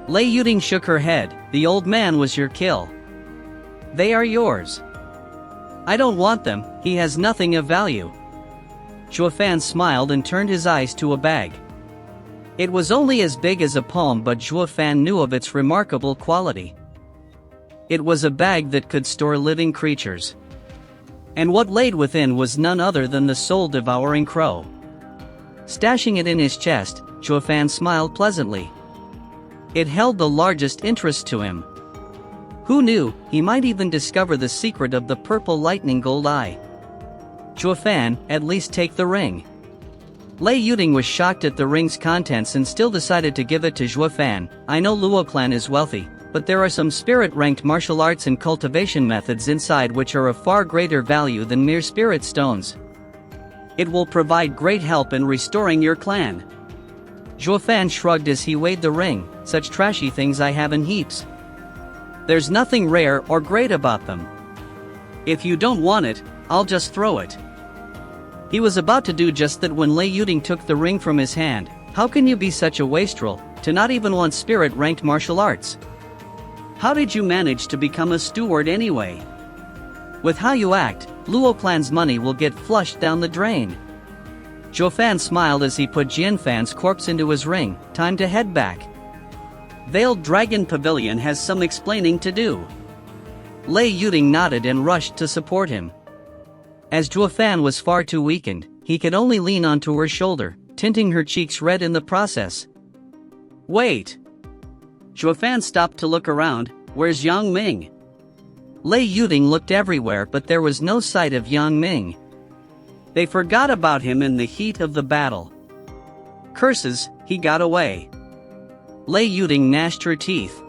Lei Yuding shook her head. "The old man was your kill. They are yours." "I don't want them, he has nothing of value." Zhuo Fan smiled and turned his eyes to a bag. It was only as big as a palm, but Zhuo Fan knew of its remarkable quality. It was a bag that could store living creatures. And what laid within was none other than the soul-devouring crow. Stashing it in his chest, Zhuo Fan smiled pleasantly. It held the largest interest to him. Who knew, he might even discover the secret of the purple lightning gold eye. Zhuo Fan, at least take the ring. Lei Yuding was shocked at the ring's contents and still decided to give it to Zhuo Fan. I know Luo clan is wealthy, but there are some spirit-ranked martial arts and cultivation methods inside which are of far greater value than mere spirit stones. It will provide great help in restoring your clan. Zhuo Fan shrugged as he weighed the ring. Such trashy things I have in heaps. There's nothing rare or great about them. If you don't want it, I'll just throw it. He was about to do just that when Lei Yuding took the ring from his hand. How can you be such a wastrel, to not even want spirit-ranked martial arts? How did you manage to become a steward anyway? With how you act, Luo clan's money will get flushed down the drain. Zhuo Fan smiled as he put Jian Fan's corpse into his ring. Time to head back. Veiled Dragon Pavilion has some explaining to do. Lei Yuding nodded and rushed to support him. As Zhuo Fan was far too weakened, he could only lean onto her shoulder, tinting her cheeks red in the process. Wait! Zhuo Fan stopped to look around. Where's Yang Ming? Lei Yuding looked everywhere, but there was no sight of Yang Ming. They forgot about him in the heat of the battle. Curses, he got away. Lei Yuding gnashed her teeth.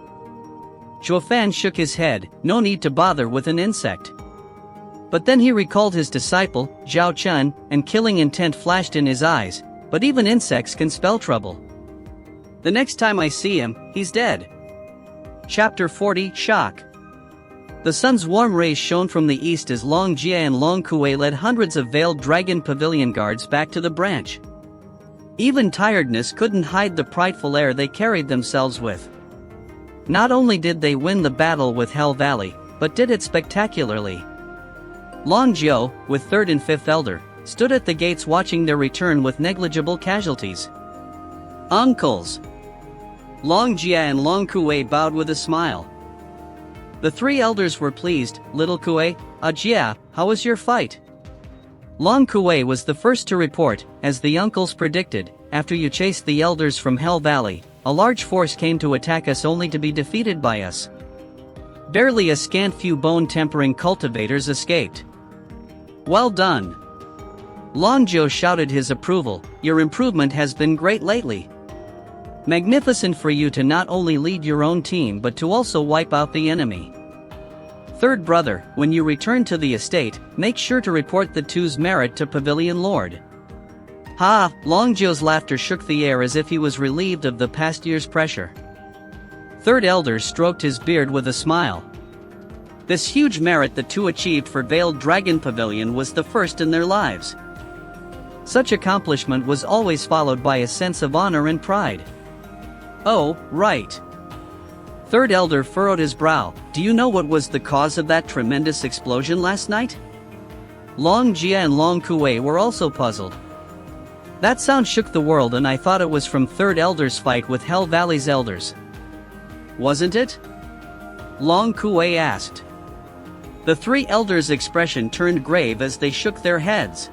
Zhuo Fan shook his head. No need to bother with an insect. But then he recalled his disciple, Zhao Chun, and killing intent flashed in his eyes. But even insects can spell trouble. The next time I see him, he's dead. Chapter 40, Shock. The sun's warm rays shone from the east as Long Jia and Long Kuei led hundreds of veiled dragon pavilion guards back to the branch. Even tiredness couldn't hide the prideful air they carried themselves with. Not only did they win the battle with Hell Valley, but did it spectacularly. Long Jiao, with 3rd and 5th Elder, stood at the gates watching their return with negligible casualties. Uncles! Long Jia and Long Kuei bowed with a smile. The 3 elders were pleased. Little Kuei, Jia, how was your fight? Long Kuei was the first to report. As the uncles predicted, after you chased the elders from Hell Valley, a large force came to attack us only to be defeated by us. Barely a scant few bone-tempering cultivators escaped. Well done! Long Jiao shouted his approval. Your improvement has been great lately. Magnificent for you to not only lead your own team but to also wipe out the enemy. 3rd brother, when you return to the estate, make sure to report the two's merit to Pavilion Lord. Ha! Long Jiao's laughter shook the air as if he was relieved of the past year's pressure. 3rd elder stroked his beard with a smile. This huge merit the two achieved for Veiled Dragon Pavilion was the first in their lives. Such accomplishment was always followed by a sense of honor and pride. Oh, right. 3rd elder furrowed his brow. Do you know what was the cause of that tremendous explosion last night? Long Jia and Long Kuei were also puzzled. That sound shook the world and I thought it was from 3rd elder's fight with Hell Valley's elders. Wasn't it? Long Kuei asked. The 3 elders' expression turned grave as they shook their heads.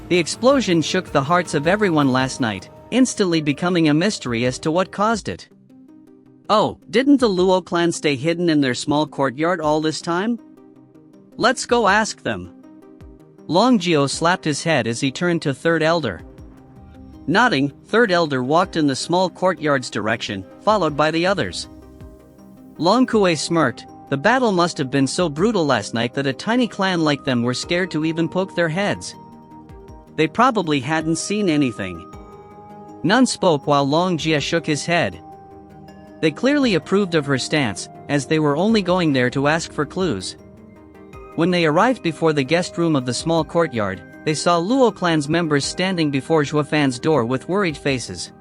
The explosion shook the hearts of everyone last night, instantly becoming a mystery as to what caused it. Oh, didn't the Luo clan stay hidden in their small courtyard all this time? Let's go ask them. Long Jiao slapped his head as he turned to 3rd elder. Nodding, 3rd elder walked in the small courtyard's direction, followed by the others. Long Kuei smirked. The battle must have been so brutal last night that a tiny clan like them were scared to even poke their heads. They probably hadn't seen anything. None spoke while Long Jia shook his head. They clearly approved of her stance, as they were only going there to ask for clues. When they arrived before the guest room of the small courtyard, they saw Luo clan's members standing before Zhuo Fan's door with worried faces.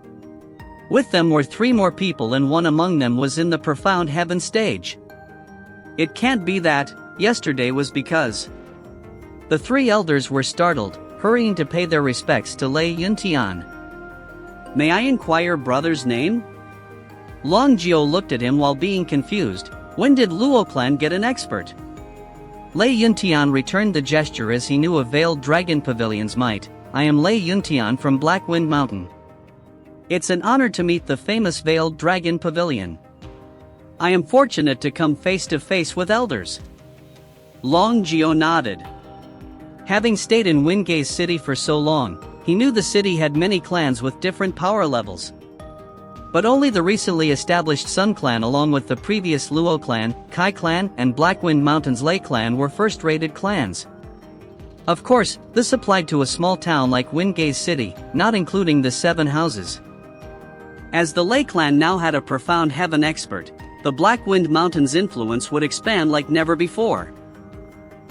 With them were 3 more people and one among them was in the profound heaven stage. It can't be that. Yesterday was because. The 3 elders were startled, hurrying to pay their respects to Lei Yuntian. May I inquire brother's name? Long Jio looked at him while being confused. When did Luo clan get an expert? Lei Yuntian returned the gesture as he knew a veiled dragon pavilion's might. I am Lei Yuntian from Black Wind Mountain. It's an honor to meet the famous veiled dragon pavilion. I am fortunate to come face to face with elders. Long Jio nodded. Having stayed in Wingate City for so long, he knew the city had many clans with different power levels. But only the recently established Sun Clan along with the previous Luo Clan, Kai Clan and Blackwind Mountains Lei Clan were first-rated clans. Of course, this applied to a small town like Wingate City, not including the 7 houses. As the Lei Clan now had a profound heaven expert, the Blackwind Mountains' influence would expand like never before.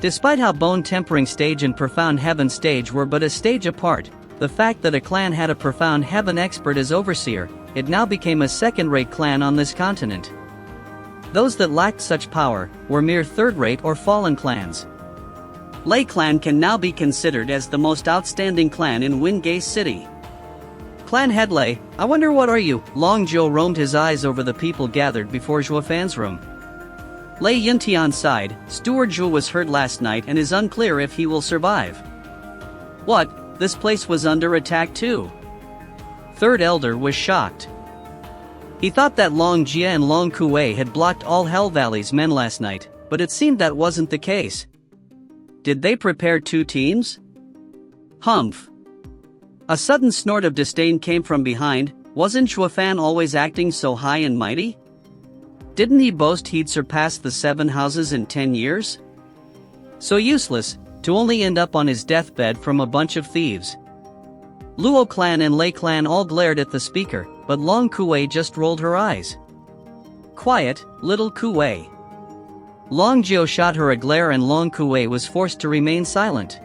Despite how Bone Tempering Stage and Profound Heaven Stage were but a stage apart, the fact that a clan had a Profound Heaven expert as overseer, it now became a second-rate clan on this continent. Those that lacked such power were mere third-rate or fallen clans. Lei Clan can now be considered as the most outstanding clan in Wingate City. Clan Head Lei, I wonder what are you? Long Zhou roamed his eyes over the people gathered before Zhuofan's room. Lei Yuntian sighed. Steward Zhu was hurt last night and is unclear if he will survive. What, this place was under attack too? Third Elder was shocked. He thought that Long Jia and Long Kuei had blocked all Hell Valley's men last night, but it seemed that wasn't the case. Did they prepare 2 teams? Humph. A sudden snort of disdain came from behind. Wasn't Zhuofan always acting so high and mighty? Didn't he boast he'd surpassed the 7 houses in 10 years? So useless, to only end up on his deathbed from a bunch of thieves. Luo Clan and Lei Clan all glared at the speaker, but Long Kuei just rolled her eyes. Quiet, little Kuei. Long Jio shot her a glare and Long Kuei was forced to remain silent.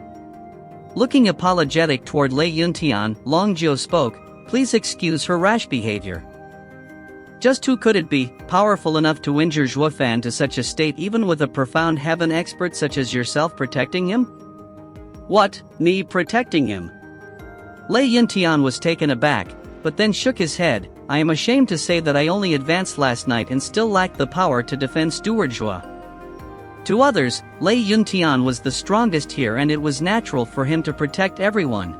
Looking apologetic toward Lei Yuntian, Long Jio spoke, please excuse her rash behavior. Just who could it be, powerful enough to injure Zhuofan to such a state even with a profound heaven expert such as yourself protecting him? What, me protecting him? Lei Yuntian was taken aback, but then shook his head. I am ashamed to say that I only advanced last night and still lacked the power to defend Steward Zhua. To others, Lei Yuntian was the strongest here and it was natural for him to protect everyone.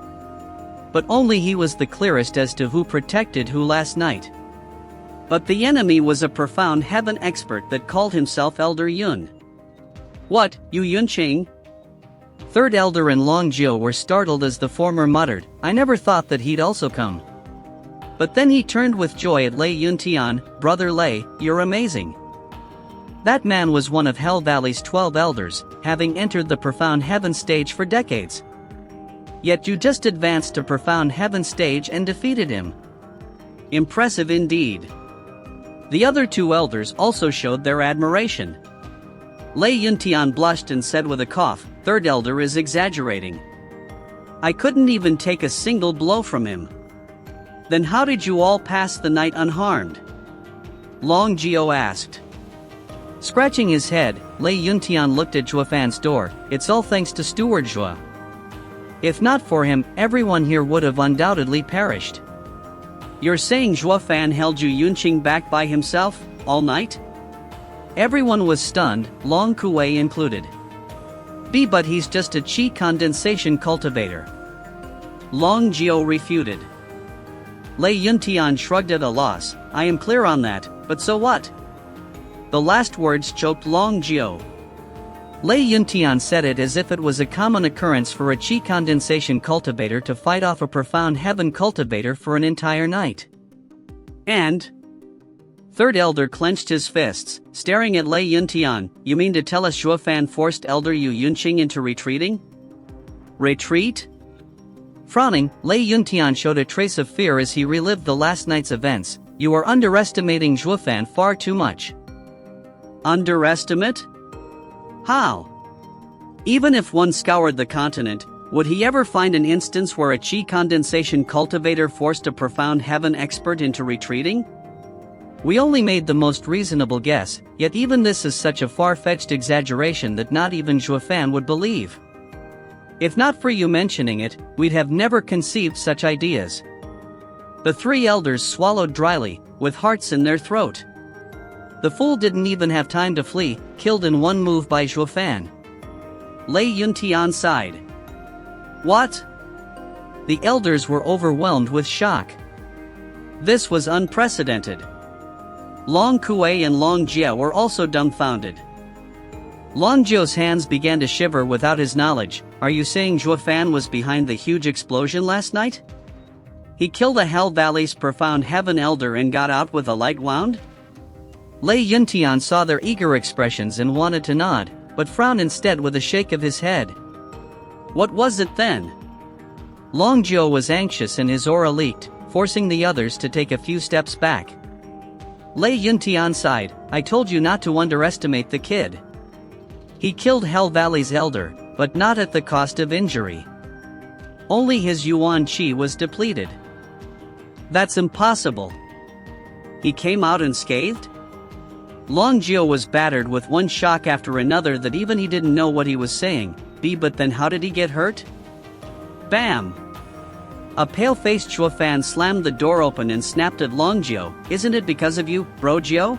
But only he was the clearest as to who protected who last night. But the enemy was a profound heaven expert that called himself Elder Yun. What, you Yunqing? Third Elder and Long Jio were startled as the former muttered, I never thought that he'd also come. But then he turned with joy at Lei Yuntian, Brother Lei, you're amazing. That man was one of Hell Valley's 12 elders, having entered the Profound Heaven stage for decades. Yet you just advanced to Profound Heaven stage and defeated him. Impressive indeed. The other 2 elders also showed their admiration. Lei Yuntian blushed and said with a cough, Third Elder is exaggerating. I couldn't even take a single blow from him. Then how did you all pass the night unharmed? Long Jio asked. Scratching his head, Lei Yuntian looked at Zhuofan's door. It's all thanks to Steward Zhua. If not for him, everyone here would have undoubtedly perished. You're saying Zhuofan held you Yunqing back by himself, all night? Everyone was stunned, Long Kuei included. But he's just a chi condensation cultivator. Long Jio refuted. Lei Yuntian shrugged at a loss, I am clear on that, but so what? The last words choked Long Jio. Lei Yuntian said it as if it was a common occurrence for a chi condensation cultivator to fight off a profound heaven cultivator for an entire night. And? Third Elder clenched his fists, staring at Lei Yuntian. You mean to tell us Zhuofan forced Elder Yu Yunqing into retreating? Retreat? Frowning, Lei Yuntian showed a trace of fear as he relived the last night's events. You are underestimating Zhuofan far too much. Underestimate? How? Even if one scoured the continent, would he ever find an instance where a chi condensation cultivator forced a profound heaven expert into retreating? We only made the most reasonable guess, yet even this is such a far-fetched exaggeration that not even Zhuofan would believe. If not for you mentioning it, we'd have never conceived such ideas. The three elders swallowed dryly, with hearts in their throat. The fool didn't even have time to flee, killed in one move by Zhuofan. Lei Yuntian sighed. What? The elders were overwhelmed with shock. This was unprecedented. Long Kuei and Long Jie were also dumbfounded. Long Jie's hands began to shiver without his knowledge. Are you saying Zhuofan was behind the huge explosion last night? He killed a Hell Valley's profound heaven elder and got out with a light wound? Lei Yuntian saw their eager expressions and wanted to nod, but frowned instead with a shake of his head. What was it then? Long Jie was anxious and his aura leaked, forcing the others to take a few steps back. Lei Yuntian sighed. I told you not to underestimate the kid. He killed Hell Valley's elder, but not at the cost of injury. Only his Yuan Qi was depleted. That's impossible. He came out unscathed? Long Jie was battered with one shock after another that even he didn't know what he was saying. But then how did he get hurt? Bam! A pale-faced Zhuofan slammed the door open and snapped at Long Jie. Isn't it because of you, bro Jie?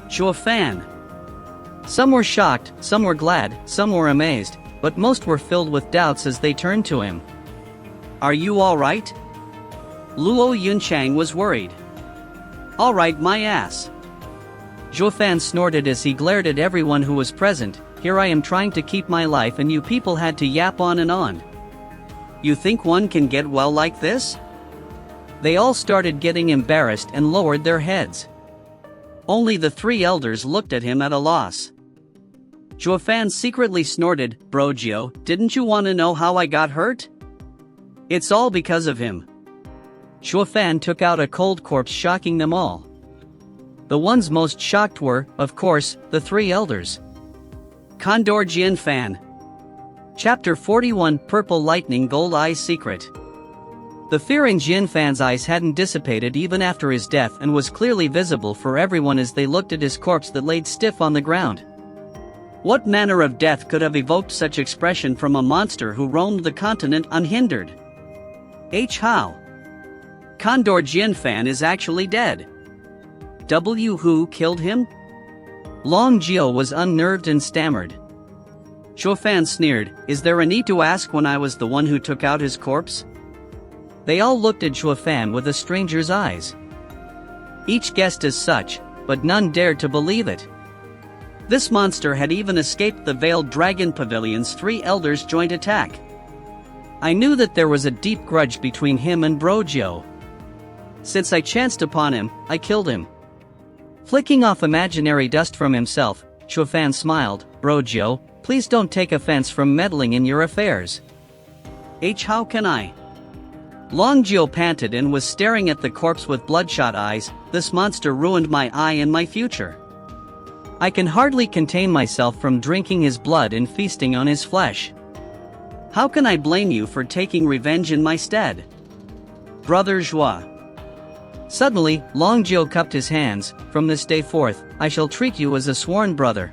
Zhuofan. Some were shocked, some were glad, some were amazed, but most were filled with doubts as they turned to him. Are you alright? Luo Yunchang was worried. Alright my ass. Zhuofan snorted as he glared at everyone who was present. Here I am trying to keep my life and you people had to yap on and on. You think one can get well like this? They all started getting embarrassed and lowered their heads. Only the three elders looked at him at a loss. Zhuofan secretly snorted, Bro Jie, didn't you want to know how I got hurt? It's all because of him. Zhuofan took out a cold corpse, shocking them all. The ones most shocked were, of course, the three elders. Condor Jianfan. Chapter 41 Purple Lightning Gold Eye's Secret. The fear in Jianfan's eyes hadn't dissipated even after his death and was clearly visible for everyone as they looked at his corpse that laid stiff on the ground. What manner of death could have evoked such expression from a monster who roamed the continent unhindered? How? Condor Jianfan is actually dead. Who killed him? Long Jie was unnerved and stammered. Zhuofan sneered, is there a need to ask when I was the one who took out his corpse? They all looked at Zhuofan with a stranger's eyes. Each guessed as such, but none dared to believe it. This monster had even escaped the Veiled Dragon Pavilion's three elders' joint attack. I knew that there was a deep grudge between him and Bro Jie. Since I chanced upon him, I killed him. Flicking off imaginary dust from himself, Zhuofan smiled, Bro Jie, please don't take offense from meddling in your affairs. How can I? Long Jie panted and was staring at the corpse with bloodshot eyes. This monster ruined my eye and my future. I can hardly contain myself from drinking his blood and feasting on his flesh. How can I blame you for taking revenge in my stead? Brother Zhua. Suddenly, Long Jie cupped his hands. From this day forth, I shall treat you as a sworn brother.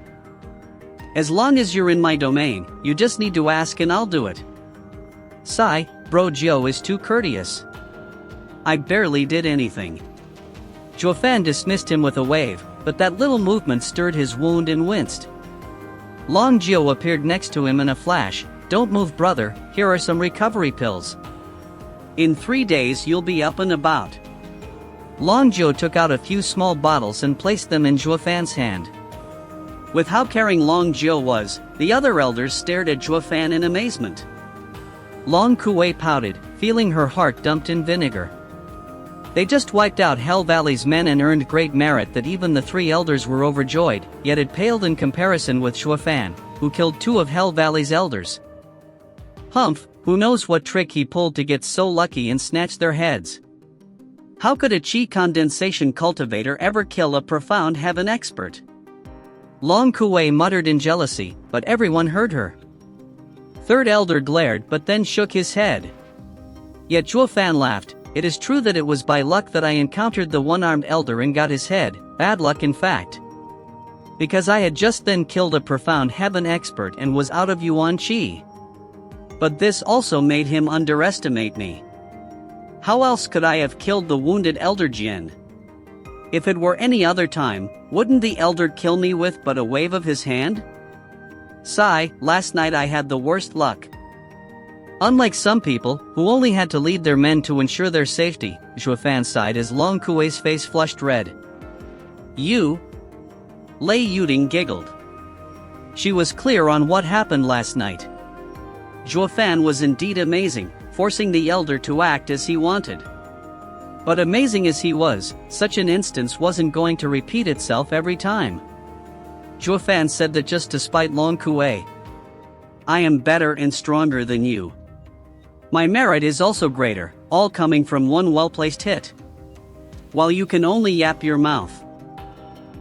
As long as you're in my domain, you just need to ask and I'll do it. Sigh, Bro Jie is too courteous. I barely did anything. Zhuofan dismissed him with a wave, but that little movement stirred his wound and winced. Long Jie appeared next to him in a flash. Don't move brother, here are some recovery pills. In 3 days you'll be up and about. Long Jie took out a few small bottles and placed them in Zhuofan's hand. With how caring Long Jie was, the other elders stared at Zhuofan in amazement. Long Kuei pouted, feeling her heart dumped in vinegar. They just wiped out Hell Valley's men and earned great merit that even the three elders were overjoyed, yet it paled in comparison with Zhuofan, who killed 2 of Hell Valley's elders. Humph, who knows what trick he pulled to get so lucky and snatch their heads. How could a chi condensation cultivator ever kill a profound heaven expert? Long Kuei muttered in jealousy, but everyone heard her. Third elder glared but then shook his head. Yet Zhuofan laughed. It is true that it was by luck that I encountered the one-armed elder and got his head, bad luck in fact. Because I had just then killed a profound heaven expert and was out of Yuan Qi. But this also made him underestimate me. How else could I have killed the wounded elder Jin? If it were any other time, wouldn't the elder kill me with but a wave of his hand? Sigh, last night I had the worst luck. Unlike some people, who only had to lead their men to ensure their safety, Zhuo Fan sighed as Long Kuei's face flushed red. You? Lei Yuding giggled. She was clear on what happened last night. Zhuo Fan was indeed amazing, forcing the elder to act as he wanted. But amazing as he was, such an instance wasn't going to repeat itself every time. Zhuo Fan said that just to spite Long Kuei. I am better and stronger than you. My merit is also greater, all coming from one well-placed hit. While you can only yap your mouth.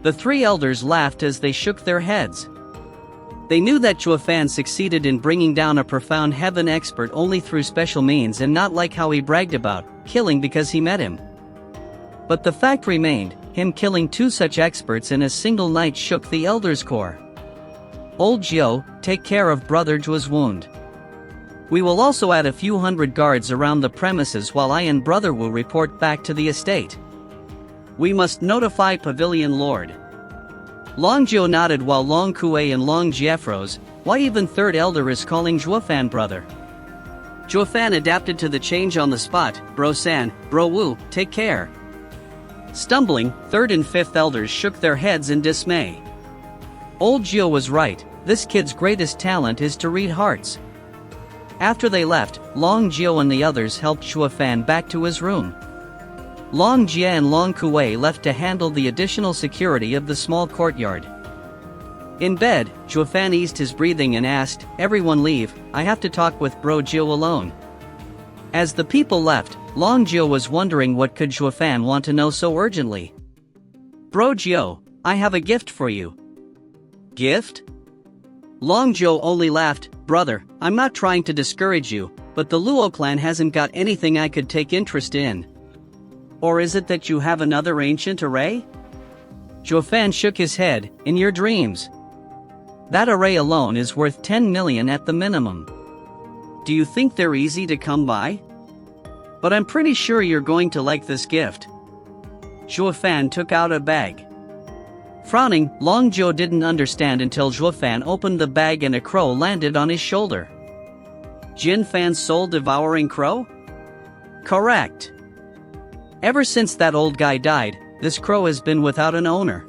The three elders laughed as they shook their heads. They knew that Zhuo Fan succeeded in bringing down a profound heaven expert only through special means and not like how he bragged about killing because he met him. But the fact remained, him killing two such experts in a single night shook the elders' core. Old Zhou, take care of Brother Zhuo's wound. We will also add a few hundred guards around the premises while I and Brother Wu report back to the estate. We must notify Pavilion Lord. Long Zhou nodded while Long Kuei and Long Jie froze. Why even third elder is calling Zhuo Fan brother? Zhuo Fan adapted to the change on the spot. Bro San, Bro Wu, take care. Stumbling, third and fifth elders shook their heads in dismay. Old Zhou was right, this kid's greatest talent is to read hearts. After they left, Long Zhou and the others helped Zhuo Fan back to his room. Long Jie and Long Kuei left to handle the additional security of the small courtyard. In bed, Zhuo Fan eased his breathing and asked, everyone leave, I have to talk with Bro Zhou alone. As the people left, Long Zhou was wondering what could Zhuo Fan want to know so urgently. Bro Zhou, I have a gift for you. Gift? Long Zhou only laughed, brother, I'm not trying to discourage you, but the Luo clan hasn't got anything I could take interest in. Or is it that you have another ancient array? Zhuo Fan shook his head, in your dreams. That array alone is worth 10 million at the minimum. Do you think they're easy to come by? But I'm pretty sure you're going to like this gift. Zhuo Fan took out a bag. Frowning, Long Zhou didn't understand until Zhuo Fan opened the bag and a crow landed on his shoulder. Jin Fan's soul-devouring crow? Correct. Ever since that old guy died, this crow has been without an owner.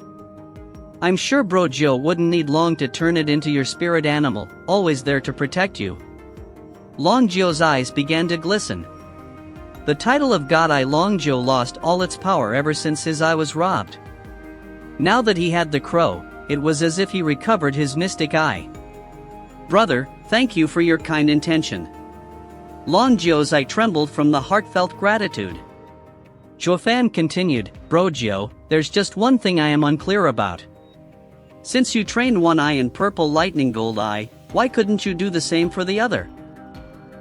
I'm sure Bro Zhou wouldn't need long to turn it into your spirit animal, always there to protect you. Long Zhou's eyes began to glisten. The title of God Eye Long Zhou lost all its power ever since his eye was robbed. Now that he had the crow, it was as if he recovered his mystic eye. Brother, thank you for your kind intention. Long Zhou's eye trembled from the heartfelt gratitude. Zhuo Fan continued, Bro Zhou, there's just one thing I am unclear about. Since you trained one eye in purple lightning gold eye, why couldn't you do the same for the other?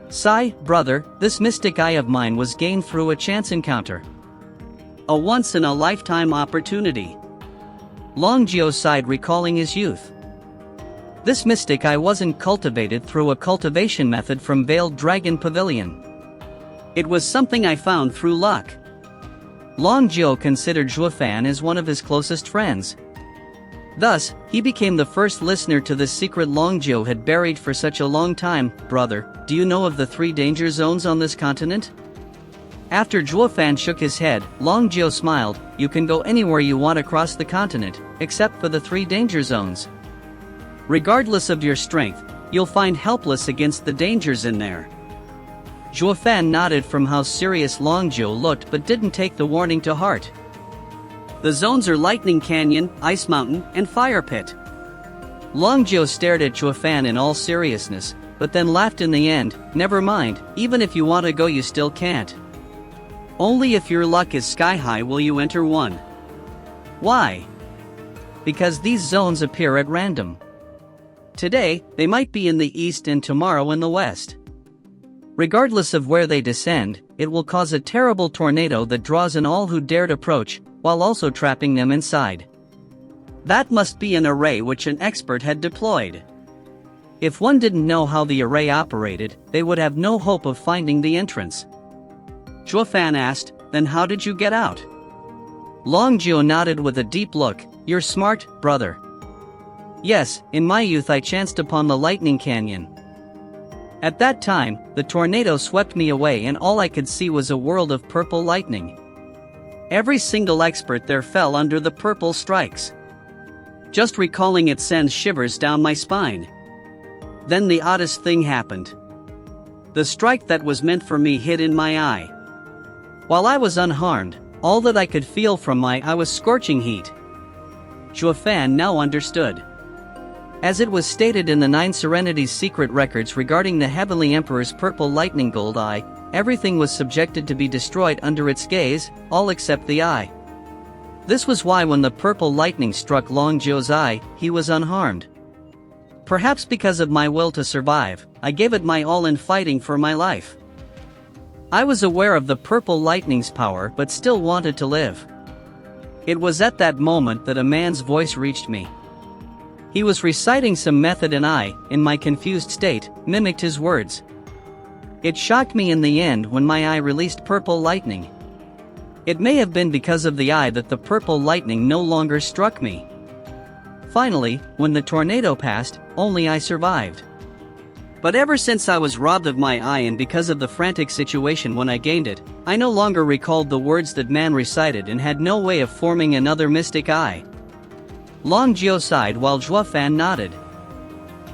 Sigh, brother, this mystic eye of mine was gained through a chance encounter. A once-in-a-lifetime opportunity. Long Zhou sighed recalling his youth. This mystic eye wasn't cultivated through a cultivation method from Veiled Dragon Pavilion. It was something I found through luck. Long Zhou considered Zhuo Fan as one of his closest friends. Thus, he became the first listener to the secret Long Zhou had buried for such a long time. Brother, do you know of the 3 danger zones on this continent? After Zhuo Fan shook his head, Long Zhou smiled, you can go anywhere you want across the continent, except for the 3 danger zones. Regardless of your strength, you'll find helpless against the dangers in there. Zhuo Fan nodded from how serious Long Zhou looked but didn't take the warning to heart. The zones are Lightning Canyon, Ice Mountain, and Fire Pit. Long Zhou stared at Zhuo Fan in all seriousness, but then laughed in the end, never mind, even if you want to go you still can't. Only if your luck is sky high will you enter one. Why? Because these zones appear at random. Today, they might be in the east and tomorrow in the west. Regardless of where they descend, it will cause a terrible tornado that draws in all who dared approach, while also trapping them inside. That must be an array which an expert had deployed. If one didn't know how the array operated, they would have no hope of finding the entrance. Fan asked, "Then how did you get out?" Long Jiu nodded with a deep look. "You're smart, brother. Yes, in my youth I chanced upon the Lightning Canyon. At that time, the tornado swept me away and all I could see was a world of purple lightning. Every single expert there fell under the purple strikes. Just recalling it sends shivers down my spine. Then the oddest thing happened. The strike that was meant for me hit in my eye. While I was unharmed, all that I could feel from my eye was scorching heat." Fan now understood. As it was stated in the 9 Serenities secret records regarding the Heavenly Emperor's purple lightning gold eye, everything was subjected to be destroyed under its gaze, all except the eye. This was why when the purple lightning struck Long Jiu's eye, he was unharmed. Perhaps because of my will to survive, I gave it my all in fighting for my life. I was aware of the purple lightning's power but still wanted to live. It was at that moment that a man's voice reached me. He was reciting some method and I, in my confused state, mimicked his words. It shocked me in the end when my eye released purple lightning. It may have been because of the eye that the purple lightning no longer struck me. Finally, when the tornado passed, only I survived. But ever since I was robbed of my eye and because of the frantic situation when I gained it, I no longer recalled the words that man recited and had no way of forming another mystic eye. Long Jiu sighed while Fan nodded.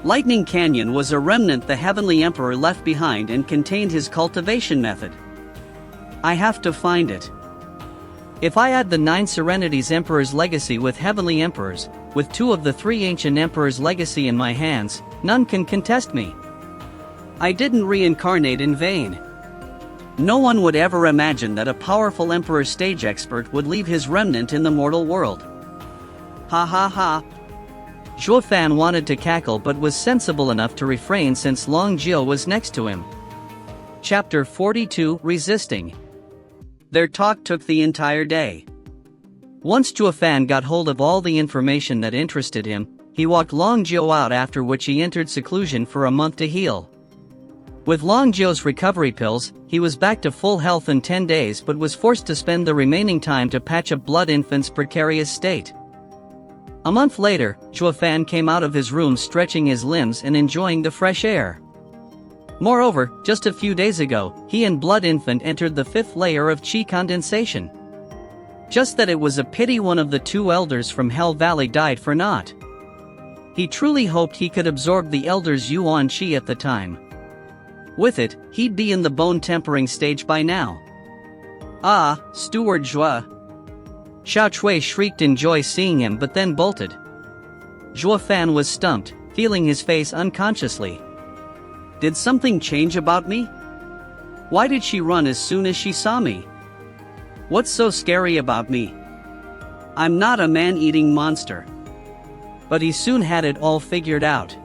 Lightning Canyon was a remnant the Heavenly Emperor left behind and contained his cultivation method. I have to find it. If I add the 9 Serenities Emperor's legacy with Heavenly Emperor's, with 2 of the 3 ancient Emperor's legacy in my hands, none can contest me. I didn't reincarnate in vain. No one would ever imagine that a powerful Emperor stage expert would leave his remnant in the mortal world. Ha ha ha. Fan wanted to cackle but was sensible enough to refrain since Long Jiu was next to him. Chapter 42 Resisting. Their talk took the entire day. Once Fan got hold of all the information that interested him, he walked Long Jiu out, after which he entered seclusion for a month to heal. With Long Jiu's recovery pills, he was back to full health in 10 days but was forced to spend the remaining time to patch up Blood Infant's precarious state. A month later, Fan came out of his room stretching his limbs and enjoying the fresh air. Moreover, just a few days ago, he and Blood Infant entered the 5th layer of Qi condensation. Just that it was a pity one of the 2 elders from Hell Valley died for naught. He truly hoped he could absorb the elders' Yuan Qi at the time. With it, he'd be in the bone tempering stage by now. "Ah, Steward Zhua." Xiao Chui shrieked in joy seeing him but then bolted. Fan was stumped, feeling his face unconsciously. Did something change about me? Why did she run as soon as she saw me? What's so scary about me? I'm not a man-eating monster. But he soon had it all figured out.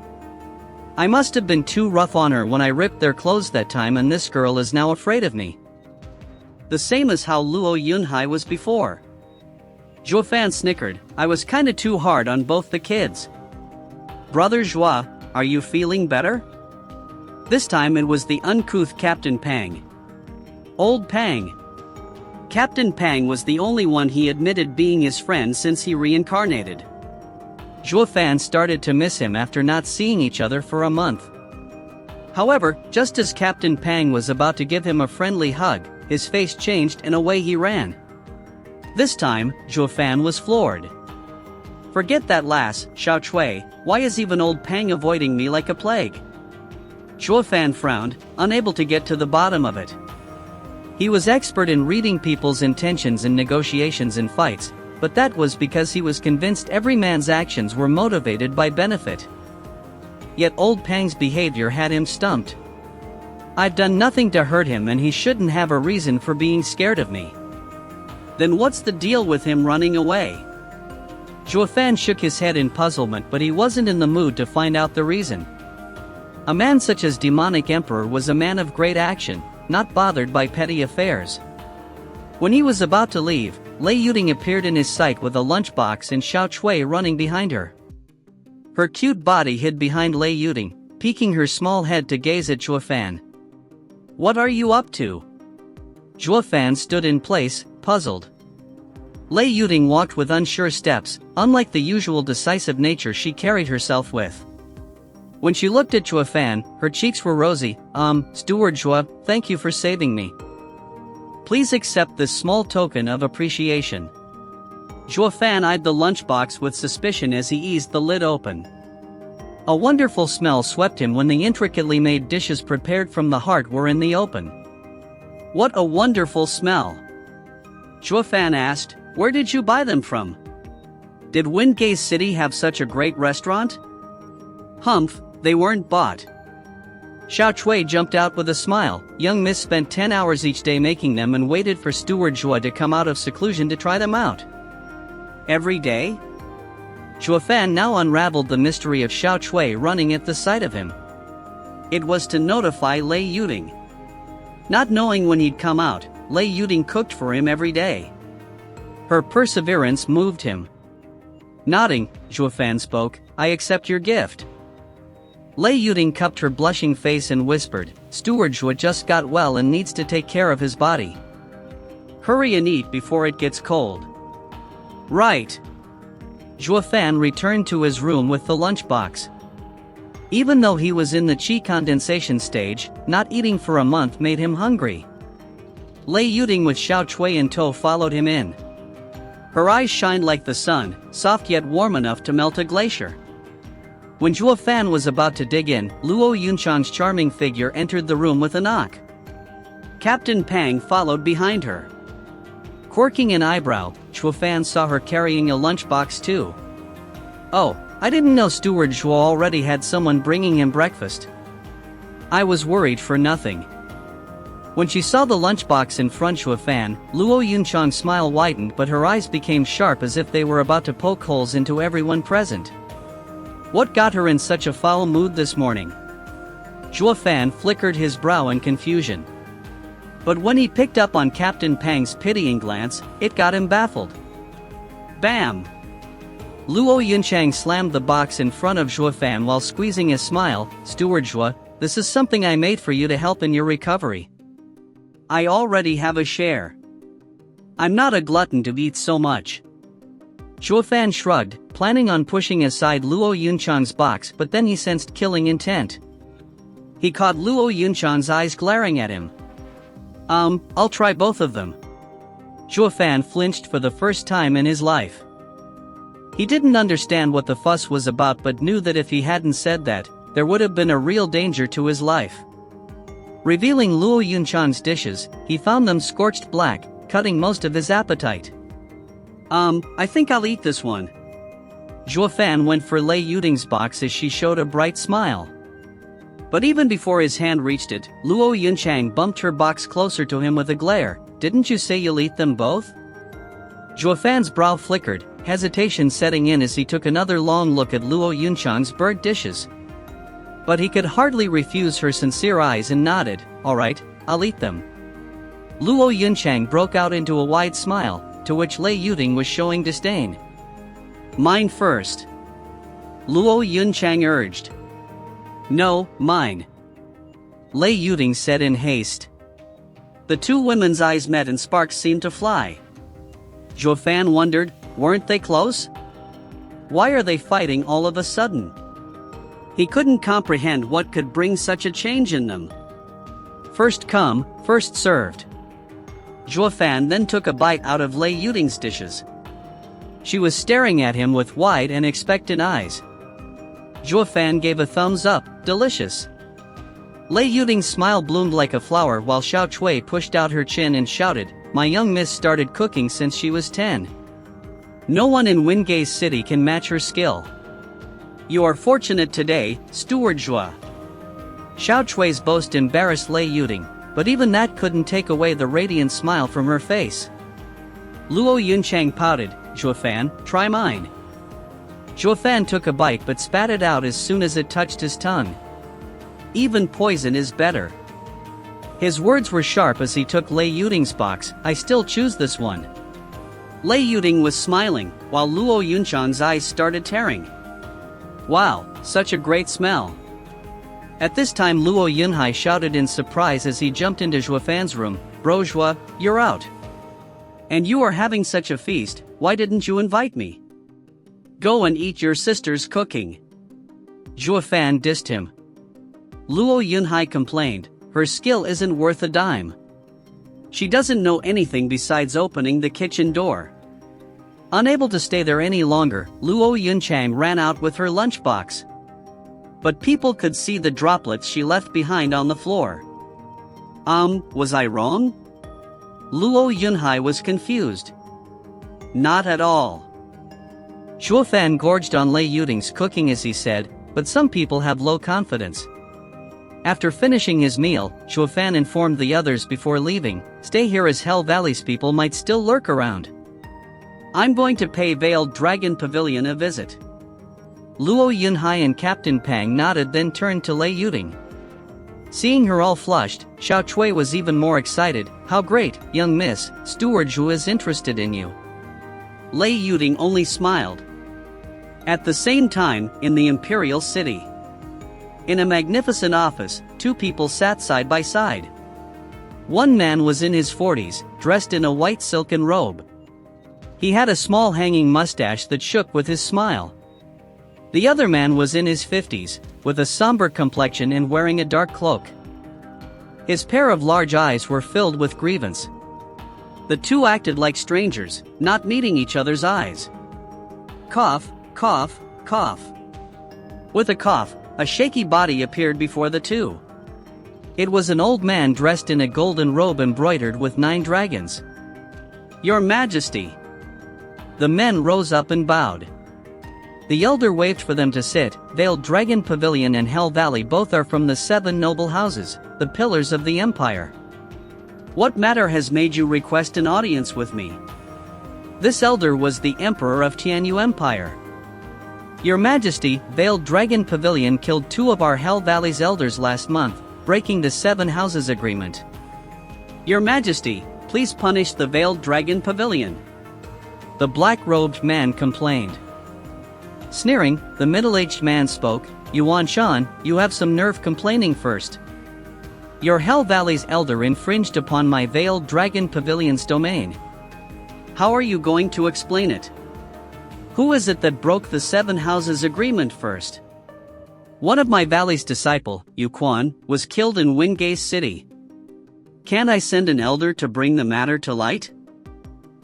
I must have been too rough on her when I ripped their clothes that time, and this girl is now afraid of me. The same as how Luo Yunhai was before. Fan snickered. I was kinda too hard on both the kids. Brother Zhua, are you feeling better? This time it was the uncouth Captain Pang. Old Pang. Captain Pang was the only one he admitted being his friend since he reincarnated. Fan started to miss him after not seeing each other for a month. However, just as Captain Pang was about to give him a friendly hug, his face changed and away he ran. This time, Fan was floored. Forget that lass, Xiao Chui, why is even old Pang avoiding me like a plague? Fan frowned, unable to get to the bottom of it. He was expert in reading people's intentions in negotiations and fights, but that was because he was convinced every man's actions were motivated by benefit. Yet old Pang's behavior had him stumped. I've done nothing to hurt him and he shouldn't have a reason for being scared of me. Then what's the deal with him running away? Fan shook his head in puzzlement, but he wasn't in the mood to find out the reason. A man such as Demonic Emperor was a man of great action, not bothered by petty affairs. When he was about to leave, Lei Yuding appeared in his sight with a lunchbox and Xiao Chui running behind her. Her cute body hid behind Lei Yuding, peeking her small head to gaze at Fan. What are you up to? Zhuo Fan stood in place, puzzled. Lei Yuding walked with unsure steps, unlike the usual decisive nature she carried herself with. When she looked at Zhuo Fan, her cheeks were rosy. Steward Zhuo, thank you for saving me. Please accept this small token of appreciation. Zhuo Fan eyed the lunchbox with suspicion as he eased the lid open. A wonderful smell swept him when the intricately made dishes prepared from the heart were in the open. What a wonderful smell! Zhuo Fan asked, where did you buy them from? Did Windgaze City have such a great restaurant? Humph, they weren't bought. Xiao Chui jumped out with a smile. Young Miss spent 10 hours each day making them and waited for Steward Zhuo to come out of seclusion to try them out. Every day? Zhuo Fan now unraveled the mystery of Xiao Chui running at the sight of him. It was to notify Lei Yuding. Not knowing when he'd come out, Lei Yuding cooked for him every day. Her perseverance moved him. Nodding, Zhuo Fan spoke, I accept your gift. Lei Yuding cupped her blushing face and whispered, Steward Zhuo just got well and needs to take care of his body. Hurry and eat before it gets cold. Right. Zhuo Fan returned to his room with the lunchbox. Even though he was in the qi condensation stage, not eating for a month made him hungry. Lei Yuding with Xiao Chui in tow followed him in. Her eyes shined like the sun, soft yet warm enough to melt a glacier. When Zhuo Fan was about to dig in, Luo Yunchang's charming figure entered the room with a knock. Captain Pang followed behind her. Quirking an eyebrow, Zhuo Fan saw her carrying a lunchbox too. Oh, I didn't know Steward Zhuo already had someone bringing him breakfast. I was worried for nothing. When she saw the lunchbox in front Zhuo Fan, Luo Yunchang's smile widened but her eyes became sharp as if they were about to poke holes into everyone present. What got her in such a foul mood this morning? Zhuo Fan flickered his brow in confusion. But when he picked up on Captain Pang's pitying glance, it got him baffled. Bam! Luo Yunchang slammed the box in front of Zhuo Fan while squeezing a smile. Steward Zhuo, this is something I made for you to help in your recovery. I already have a share. I'm not a glutton to eat so much. Zhuo Fan shrugged, planning on pushing aside Luo Yunchang's box, but then he sensed killing intent. He caught Luo Yunchang's eyes glaring at him. I'll try both of them. Zhuo Fan flinched for the first time in his life. He didn't understand what the fuss was about but knew that if he hadn't said that, there would have been a real danger to his life. Revealing Luo Yunchang's dishes, he found them scorched black, cutting most of his appetite. I think I'll eat this one. Zhuo Fan went for Lei Yuding's box as she showed a bright smile. But even before his hand reached it, Luo Yunchang bumped her box closer to him with a glare. Didn't you say you'll eat them both? Zhuo Fan's brow flickered, hesitation setting in as he took another long look at Luo Yunchang's bird dishes. But he could hardly refuse her sincere eyes and nodded, alright, I'll eat them. Luo Yunchang broke out into a wide smile, to which Lei Yuding was showing disdain. Mine first. Luo Yunchang urged. No, mine. Lei Yuding said in haste. The two women's eyes met and sparks seemed to fly. Zhuo Fan wondered, weren't they close? Why are they fighting all of a sudden? He couldn't comprehend what could bring such a change in them. First come, first served. Zhuo Fan then took a bite out of Lei Yuding's dishes. She was staring at him with wide and expectant eyes. Zhuo Fan gave a thumbs up, delicious. Lei Yuding's smile bloomed like a flower while Xiao Chui pushed out her chin and shouted, my young miss started cooking since she was 10. No one in Windgaze City can match her skill. You are fortunate today, Steward Zhuo. Xiao Chui's boast embarrassed Lei Yuding, but even that couldn't take away the radiant smile from her face. Luo Yunchang pouted, Zhuo Fan, try mine. Zhuo Fan took a bite but spat it out as soon as it touched his tongue. Even poison is better. His words were sharp as he took Lei Yuding's box. I still choose this one. Lei Yuding was smiling, while Luo Yunchang's eyes started tearing. Wow, such a great smell. At this time Luo Yunhai shouted in surprise as he jumped into Zhuo Fan's room, bourgeois, you're out. And you are having such a feast, why didn't you invite me? Go and eat your sister's cooking. Zhuo Fan dissed him. Luo Yunhai complained, her skill isn't worth a dime. She doesn't know anything besides opening the kitchen door. Unable to stay there any longer, Luo Yunchang ran out with her lunchbox. But people could see the droplets she left behind on the floor. Was I wrong? Luo Yunhai was confused. Not at all. Zhuo Fan gorged on Lei Yuding's cooking as he said, but some people have low confidence. After finishing his meal, Zhuo Fan informed the others before leaving, stay here as Hell Valley's people might still lurk around. I'm going to pay Veiled Dragon Pavilion a visit. Luo Yunhai and Captain Pang nodded, then turned to Lei Yuding. Seeing her all flushed, Xiao Chui was even more excited. How great, young miss, Steward Zhu is interested in you. Lei Yuding only smiled. At the same time, in the Imperial City. In a magnificent office, two people sat side by side. One man was in his 40s, dressed in a white silken robe. He had a small hanging mustache that shook with his smile. The other man was in his 50s, with a somber complexion and wearing a dark cloak. His pair of large eyes were filled with grievance. The two acted like strangers, not meeting each other's eyes. Cough, cough, cough. With a cough, a shaky body appeared before the two. It was an old man dressed in a golden robe embroidered with 9 dragons. Your Majesty. The men rose up and bowed. The elder waved for them to sit. Veiled Dragon Pavilion and Hell Valley both are from the 7 noble houses, the pillars of the empire. What matter has made you request an audience with me? This elder was the emperor of Tianyu Empire. Your Majesty, Veiled Dragon Pavilion killed 2 of our Hell Valley's elders last month, breaking the 7 houses agreement. Your Majesty, please punish the Veiled Dragon Pavilion. The black-robed man complained. Sneering, the middle-aged man spoke, Yuan Shan, you have some nerve complaining first. Your Hell Valley's elder infringed upon my Veiled Dragon Pavilion's domain. How are you going to explain it? Who is it that broke the 7 houses agreement first? One of my valley's disciple, Yu Quan, was killed in Wingate City. Can't I send an elder to bring the matter to light?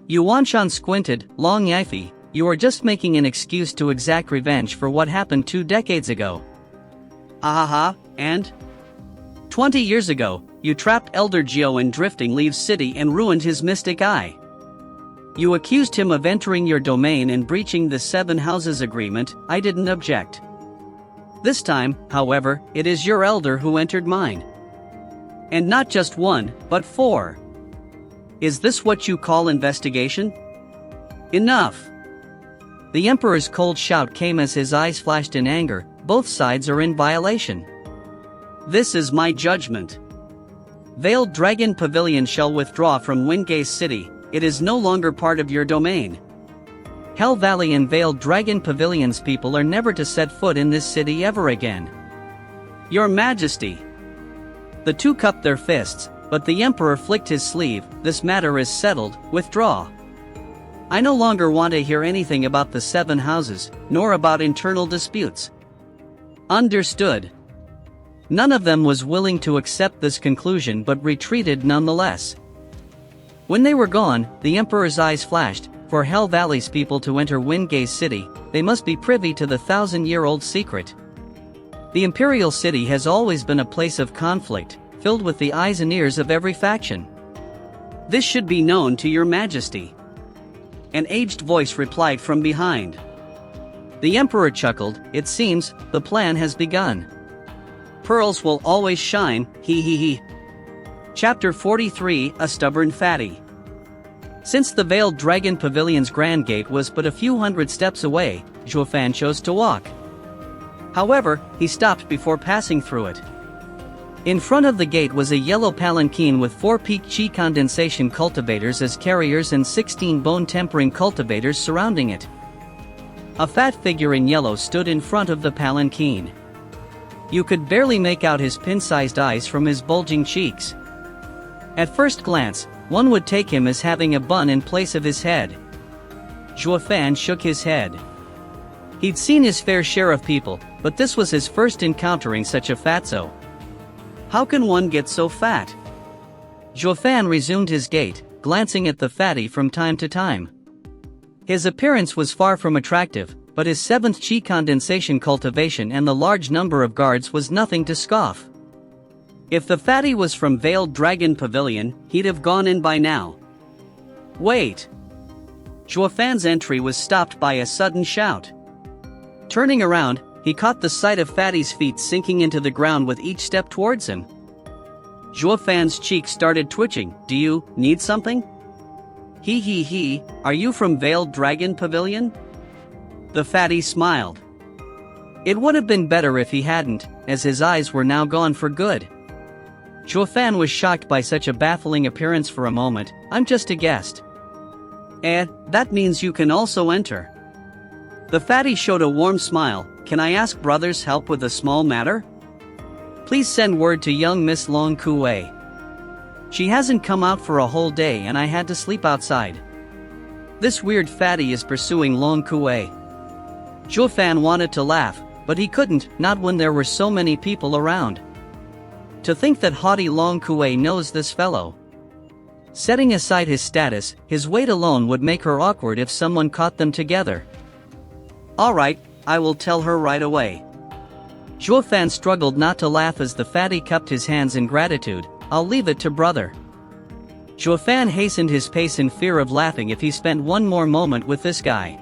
Yuan Shan squinted, Long Yifi, you are just making an excuse to exact revenge for what happened 2 decades ago. Ahaha, and? 20 years ago, you trapped Elder Jiao in Drifting Leaves City and ruined his mystic eye. You accused him of entering your domain and breaching the 7 houses agreement. I didn't object. This time, however, it is your elder who entered mine. And not just 1, but 4. Is this what you call investigation? Enough! The emperor's cold shout came as his eyes flashed in anger. Both sides are in violation. This is my judgment. Veiled Dragon Pavilion shall withdraw from Wingate City. It is no longer part of your domain. Hell Valley and Veiled Dragon Pavilion's people are never to set foot in this city ever again. Your Majesty. The two cupped their fists, but the emperor flicked his sleeve. This matter is settled, withdraw. I no longer want to hear anything about the 7 houses, nor about internal disputes. Understood. None of them was willing to accept this conclusion but retreated nonetheless. When they were gone, the emperor's eyes flashed. For Hell Valley's people to enter Wingate City, they must be privy to the 1,000-year-old secret. The Imperial City has always been a place of conflict, filled with the eyes and ears of every faction. This should be known to your Majesty. An aged voice replied from behind. The emperor chuckled, it seems, the plan has begun. Pearls will always shine, hee hee hee. Chapter 43, A Stubborn Fatty. Since the Veiled Dragon Pavilion's Grand Gate was but a few hundred steps away, Zhuo Fan chose to walk. However, he stopped before passing through it. In front of the gate was a yellow palanquin with 4 peak chi condensation cultivators as carriers and 16 bone tempering cultivators surrounding it. A fat figure in yellow stood in front of the palanquin. You could barely make out his pin-sized eyes from his bulging cheeks. At first glance, one would take him as having a bun in place of his head. Zhuo Fan shook his head. He'd seen his fair share of people, but this was his first encountering such a fatso. How can one get so fat? Zhuo Fan resumed his gait, glancing at the fatty from time to time. His appearance was far from attractive, but his 7th chi condensation cultivation and the large number of guards was nothing to scoff. If the fatty was from Veiled Dragon Pavilion, he'd have gone in by now. Wait! Zhuo Fan's entry was stopped by a sudden shout. Turning around, he caught the sight of Fatty's feet sinking into the ground with each step towards him. Zhuo Fan's cheeks started twitching. Do you need something? He, are you from Veiled Dragon Pavilion? The fatty smiled. It would have been better if he hadn't, as his eyes were now gone for good. Zhuo Fan was shocked by such a baffling appearance for a moment. I'm just a guest. That means you can also enter. The fatty showed a warm smile. Can I ask brother's help with a small matter? Please send word to young Miss Long Kuei. She hasn't come out for a whole day and I had to sleep outside. This weird fatty is pursuing Long Kuei. Zhuo Fan wanted to laugh, but he couldn't, not when there were so many people around. To think that haughty Long Kuei knows this fellow. Setting aside his status, his weight alone would make her awkward if someone caught them together. Alright, I will tell her right away. Zhuo Fan struggled not to laugh as the fatty cupped his hands in gratitude. I'll leave it to brother. Zhuo Fan hastened his pace in fear of laughing if he spent one more moment with this guy.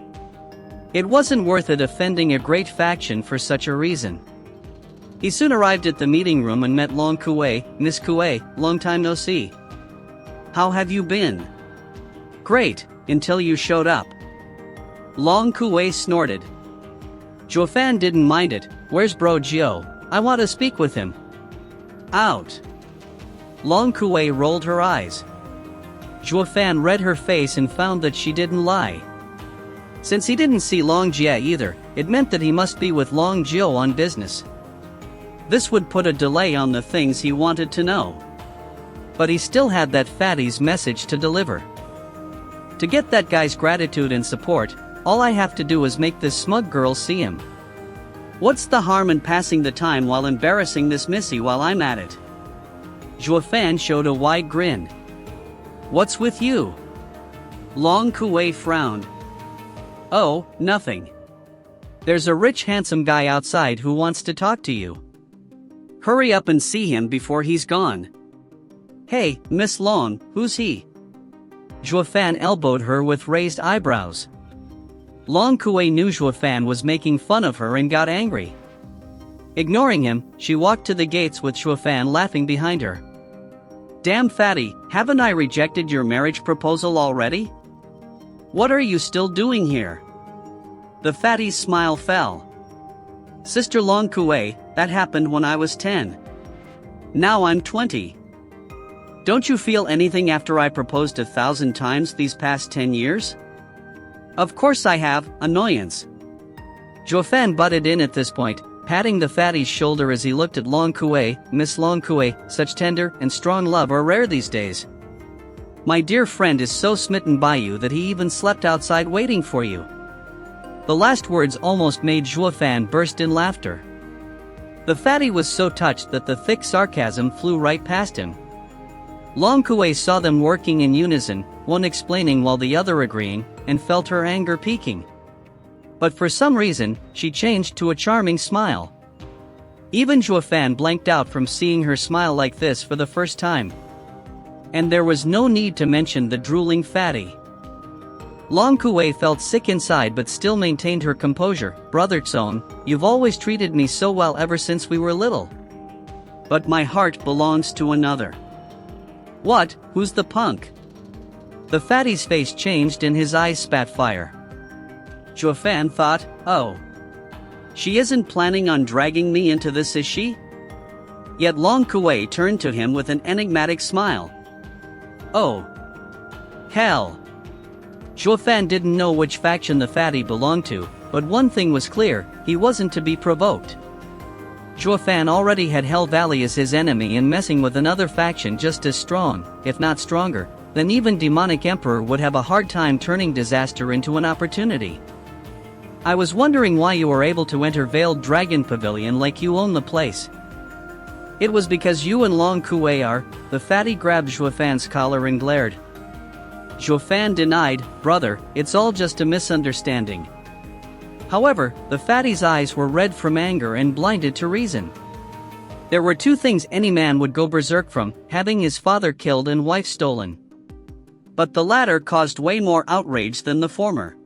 It wasn't worth it offending a great faction for such a reason. He soon arrived at the meeting room and met Long Kuei. Miss Kuei, long time no see. How have you been? Great, until you showed up. Long Kuei snorted. Zhuo Fan didn't mind it. Where's bro Jiao? I want to speak with him. Out. Long Kuei rolled her eyes. Zhuo Fan read her face and found that she didn't lie. Since he didn't see Long Jia either, it meant that he must be with Long Jiao on business. This would put a delay on the things he wanted to know. But he still had that fatty's message to deliver. To get that guy's gratitude and support, all I have to do is make this smug girl see him. What's the harm in passing the time while embarrassing this missy while I'm at it? Zhuo Fan showed a wide grin. What's with you? Long Kuei frowned. Oh, nothing. There's a rich handsome guy outside who wants to talk to you. Hurry up and see him before he's gone. Hey, Miss Long, who's he? Zhuo Fan elbowed her with raised eyebrows. Long Kuei knew Zhuo Fan was making fun of her and got angry. Ignoring him, she walked to the gates with Zhuo Fan laughing behind her. Damn fatty, haven't I rejected your marriage proposal already? What are you still doing here? The fatty's smile fell. Sister Long Kuei, that happened when I was 10. Now I'm 20. Don't you feel anything after I proposed 1,000 times these past 10 years? Of course I have, annoyance. Zhuo Fan butted in at this point, patting the fatty's shoulder as he looked at Long Kuei. Miss Long Kuei, such tender and strong love are rare these days. My dear friend is so smitten by you that he even slept outside waiting for you. The last words almost made Zhuo Fan burst in laughter. The fatty was so touched that the thick sarcasm flew right past him. Long Kuei saw them working in unison, one explaining while the other agreeing, and felt her anger peaking. But for some reason, she changed to a charming smile. Even Zhuo Fan blanked out from seeing her smile like this for the first time. And there was no need to mention the drooling fatty. Long Kuei felt sick inside but still maintained her composure. Brother Tsong, you've always treated me so well ever since we were little. But my heart belongs to another. What? Who's the punk? The fatty's face changed and his eyes spat fire. Zhuo Fan thought, oh. She isn't planning on dragging me into this, is she? Yet Long Kuei turned to him with an enigmatic smile. Oh. Hell. Zhuo Fan didn't know which faction the fatty belonged to, but one thing was clear, he wasn't to be provoked. Fan already had Hell Valley as his enemy, and messing with another faction just as strong, if not stronger, then even Demonic Emperor would have a hard time turning disaster into an opportunity. I was wondering why you were able to enter Veiled Dragon Pavilion like you own the place. It was because you and Long Kue are. The fatty grabbed Fan's collar and glared. Fan denied, brother, it's all just a misunderstanding. However, the fatty's eyes were red from anger and blinded to reason. There were two things any man would go berserk from: having his father killed and wife stolen. But the latter caused way more outrage than the former.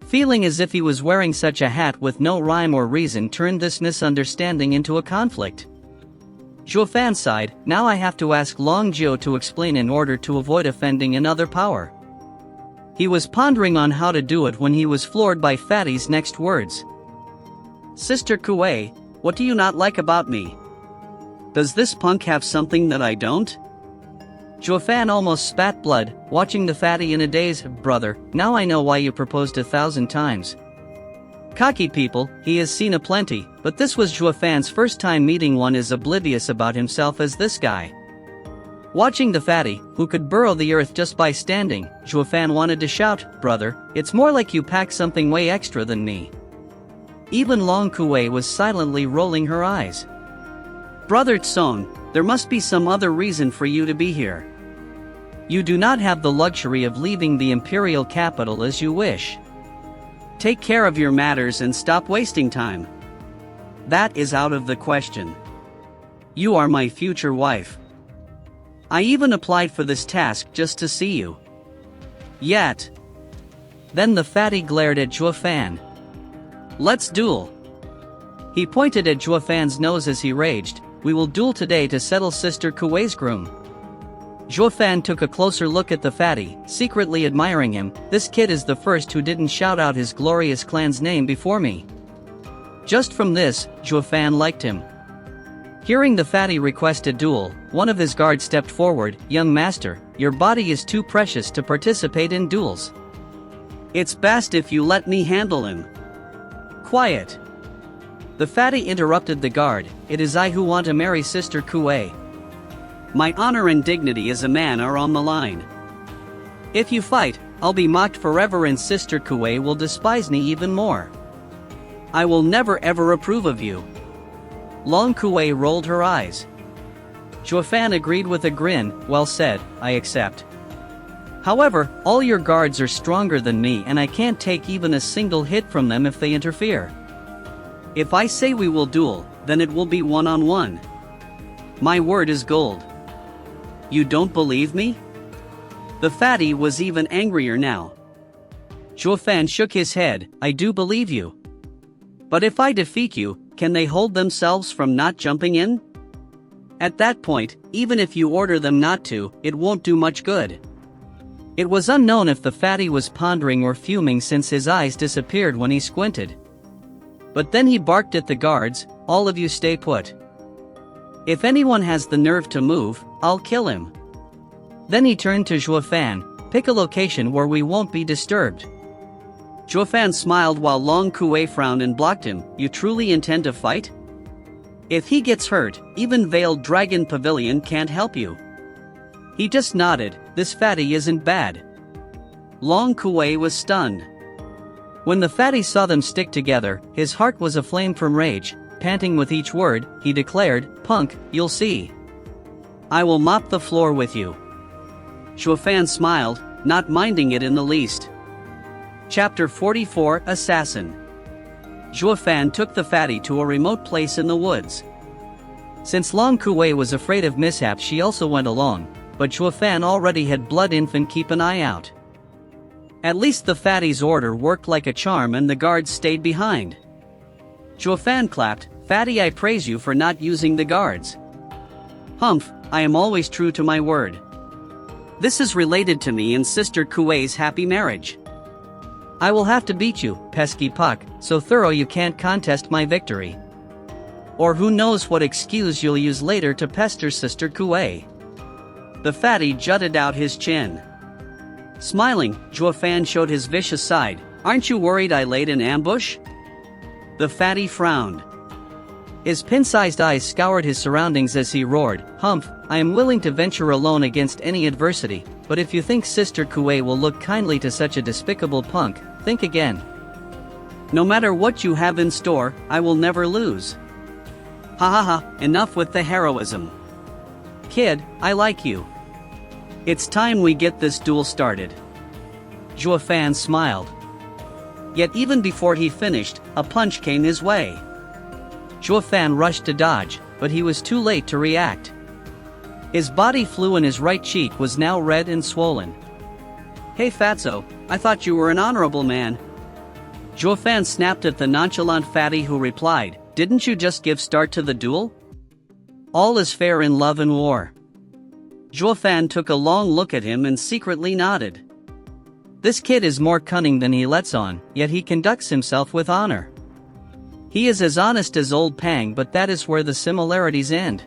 Feeling as if he was wearing such a hat with no rhyme or reason turned this misunderstanding into a conflict. Fan sighed, now I have to ask Long Jiu to explain in order to avoid offending another power. He was pondering on how to do it when he was floored by Fatty's next words. Sister Kue, what do you not like about me? Does this punk have something that I don't? Fan almost spat blood, watching the fatty in a daze. Brother, now I know why you proposed 1,000 times. Cocky people, he has seen aplenty, but this was Fan's first time meeting one as oblivious about himself as this guy. Watching the fatty, who could burrow the earth just by standing, Fan wanted to shout, brother, it's more like you pack something way extra than me. Even Long Kue was silently rolling her eyes. Brother Tson, there must be some other reason for you to be here. You do not have the luxury of leaving the imperial capital as you wish. Take care of your matters and stop wasting time. That is out of the question. You are my future wife. I even applied for this task just to see you. Yet. Then the fatty glared at Fan. Let's duel. He pointed at Fan's nose as he raged, we will duel today to settle Sister Kuei's groom. Fan took a closer look at the fatty, secretly admiring him. This kid is the first who didn't shout out his glorious clan's name before me. Just from this, Fan liked him. Hearing the fatty request a duel, one of his guards stepped forward. Young master, your body is too precious to participate in duels. It's best if you let me handle him. Quiet. The fatty interrupted the guard, it is I who want to marry Sister Kue. My honor and dignity as a man are on the line. If you fight, I'll be mocked forever and Sister Kue will despise me even more. I will never ever approve of you. Long Kue rolled her eyes. Fan agreed with a grin, well said, I accept. However, all your guards are stronger than me and I can't take even a single hit from them if they interfere. If I say we will duel, then it will be one-on-one. My word is gold. You don't believe me? The fatty was even angrier now. Fan shook his head, I do believe you. But if I defeat you, can they hold themselves from not jumping in? At that point, even if you order them not to, it won't do much good. It was unknown if the fatty was pondering or fuming since his eyes disappeared when he squinted. But then he barked at the guards, all of you stay put. If anyone has the nerve to move, I'll kill him. Then he turned to Fan, pick a location where we won't be disturbed. Fan smiled while Long Kue frowned and blocked him, you truly intend to fight? If he gets hurt, even Veiled Dragon Pavilion can't help you. He just nodded, this fatty isn't bad. Long Kue was stunned. When the fatty saw them stick together, his heart was aflame from rage. Panting with each word, he declared, punk, you'll see. I will mop the floor with you. Fan smiled, not minding it in the least. Chapter 44, Assassin. Fan took the fatty to a remote place in the woods. Since Long Kue was afraid of mishaps, she also went along, but Fan already had Blood Infant keep an eye out. At least the fatty's order worked like a charm and the guards stayed behind. Fan clapped, fatty, I praise you for not using the guards. Humph, I am always true to my word. This is related to me and Sister Kuei's happy marriage. I will have to beat you, pesky puck, so thorough you can't contest my victory. Or who knows what excuse you'll use later to pester Sister Kue. The fatty jutted out his chin. Smiling, Fan showed his vicious side, aren't you worried I laid an ambush? The fatty frowned. His pin-sized eyes scoured his surroundings as he roared, "Humph, I am willing to venture alone against any adversity, but if you think Sister Kuei will look kindly to such a despicable punk, think again. No matter what you have in store, I will never lose." Ha ha ha, enough with the heroism. Kid, I like you. It's time we get this duel started. Zhuo Fan smiled. Yet even before he finished, a punch came his way. Zhuo Fan rushed to dodge, but he was too late to react. His body flew and his right cheek was now red and swollen. "Hey Fatso, I thought you were an honorable man." Zhuo Fan snapped at the nonchalant fatty who replied, "Didn't you just give start to the duel? All is fair in love and war." Zhuo Fan took a long look at him and secretly nodded. This kid is more cunning than he lets on, yet he conducts himself with honor. He is as honest as old Pang, but that is where the similarities end.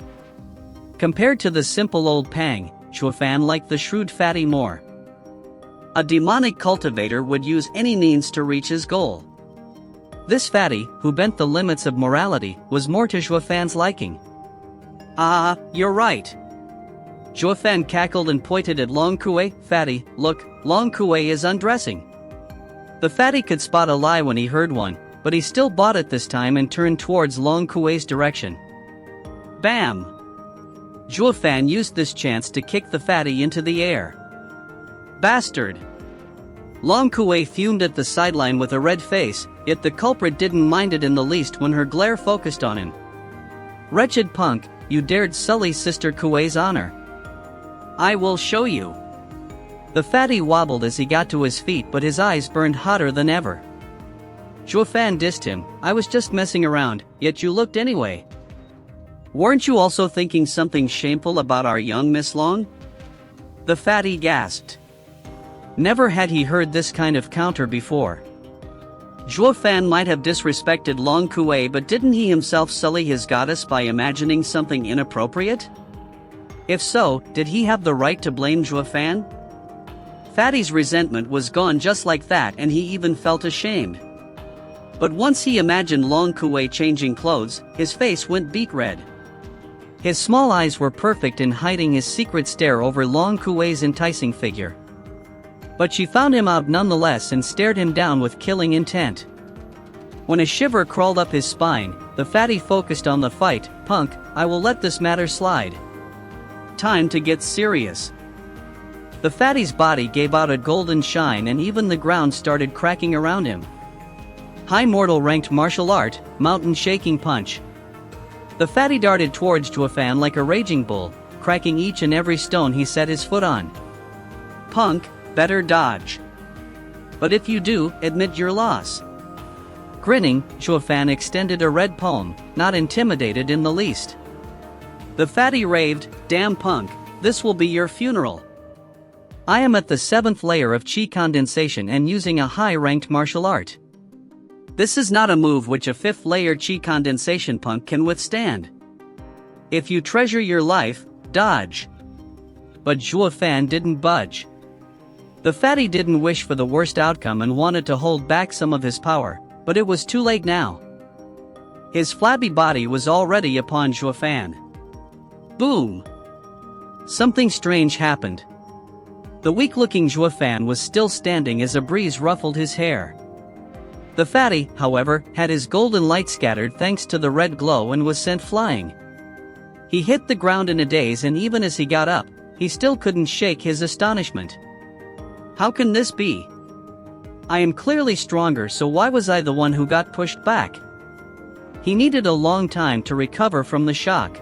Compared to the simple old Pang, Zhuo Fan liked the shrewd fatty more. A demonic cultivator would use any means to reach his goal. This fatty, who bent the limits of morality, was more to Zhuo Fan's liking. "Ah, you're right." Zhuo Fan cackled and pointed at Long Kuei. "Fatty, look, Long Kuei is undressing." The fatty could spot a lie when he heard one, but he still bought it this time and turned towards Long Kuei's direction. Bam! Zhuo Fan used this chance to kick the fatty into the air. Bastard! Long Kuei fumed at the sideline with a red face, yet the culprit didn't mind it in the least when her glare focused on him. "Wretched punk, you dared sully Sister Kuei's honor. I will show you." The fatty wobbled as he got to his feet, but his eyes burned hotter than ever. Zhuo Fan dissed him, "I was just messing around, yet you looked anyway. Weren't you also thinking something shameful about our young Miss Long?" The fatty gasped. Never had he heard this kind of counter before. Zhuo Fan might have disrespected Long Kuei, but didn't he himself sully his goddess by imagining something inappropriate? If so, did he have the right to blame Zhuo Fan? Fatty's resentment was gone just like that, and he even felt ashamed. But once he imagined Long Kuei changing clothes, his face went beet red. His small eyes were perfect in hiding his secret stare over Long Kuei's enticing figure. But she found him out nonetheless and stared him down with killing intent. When a shiver crawled up his spine, the fatty focused on the fight. "Punk, I will let this matter slide. Time to get serious." The fatty's body gave out a golden shine and even the ground started cracking around him. High mortal ranked martial art, mountain shaking punch. The fatty darted towards Zhuo Fan like a raging bull, cracking each and every stone he set his foot on. "Punk, better dodge. But if you do, admit your loss." Grinning, Zhuo Fan extended a red palm, not intimidated in the least. The fatty raved, "Damn punk, this will be your funeral. I am at the 7th layer of chi condensation and using a high-ranked martial art. This is not a move which a 5th layer chi condensation punk can withstand. If you treasure your life, dodge." But Zhuo Fan didn't budge. The fatty didn't wish for the worst outcome and wanted to hold back some of his power, but it was too late now. His flabby body was already upon Zhuo Fan. Boom! Something strange happened. The weak-looking Zhuo Fan was still standing as a breeze ruffled his hair. The fatty, however, had his golden light scattered thanks to the red glow and was sent flying. He hit the ground in a daze, and even as he got up, he still couldn't shake his astonishment. How can this be? I am clearly stronger, so why was I the one who got pushed back? He needed a long time to recover from the shock.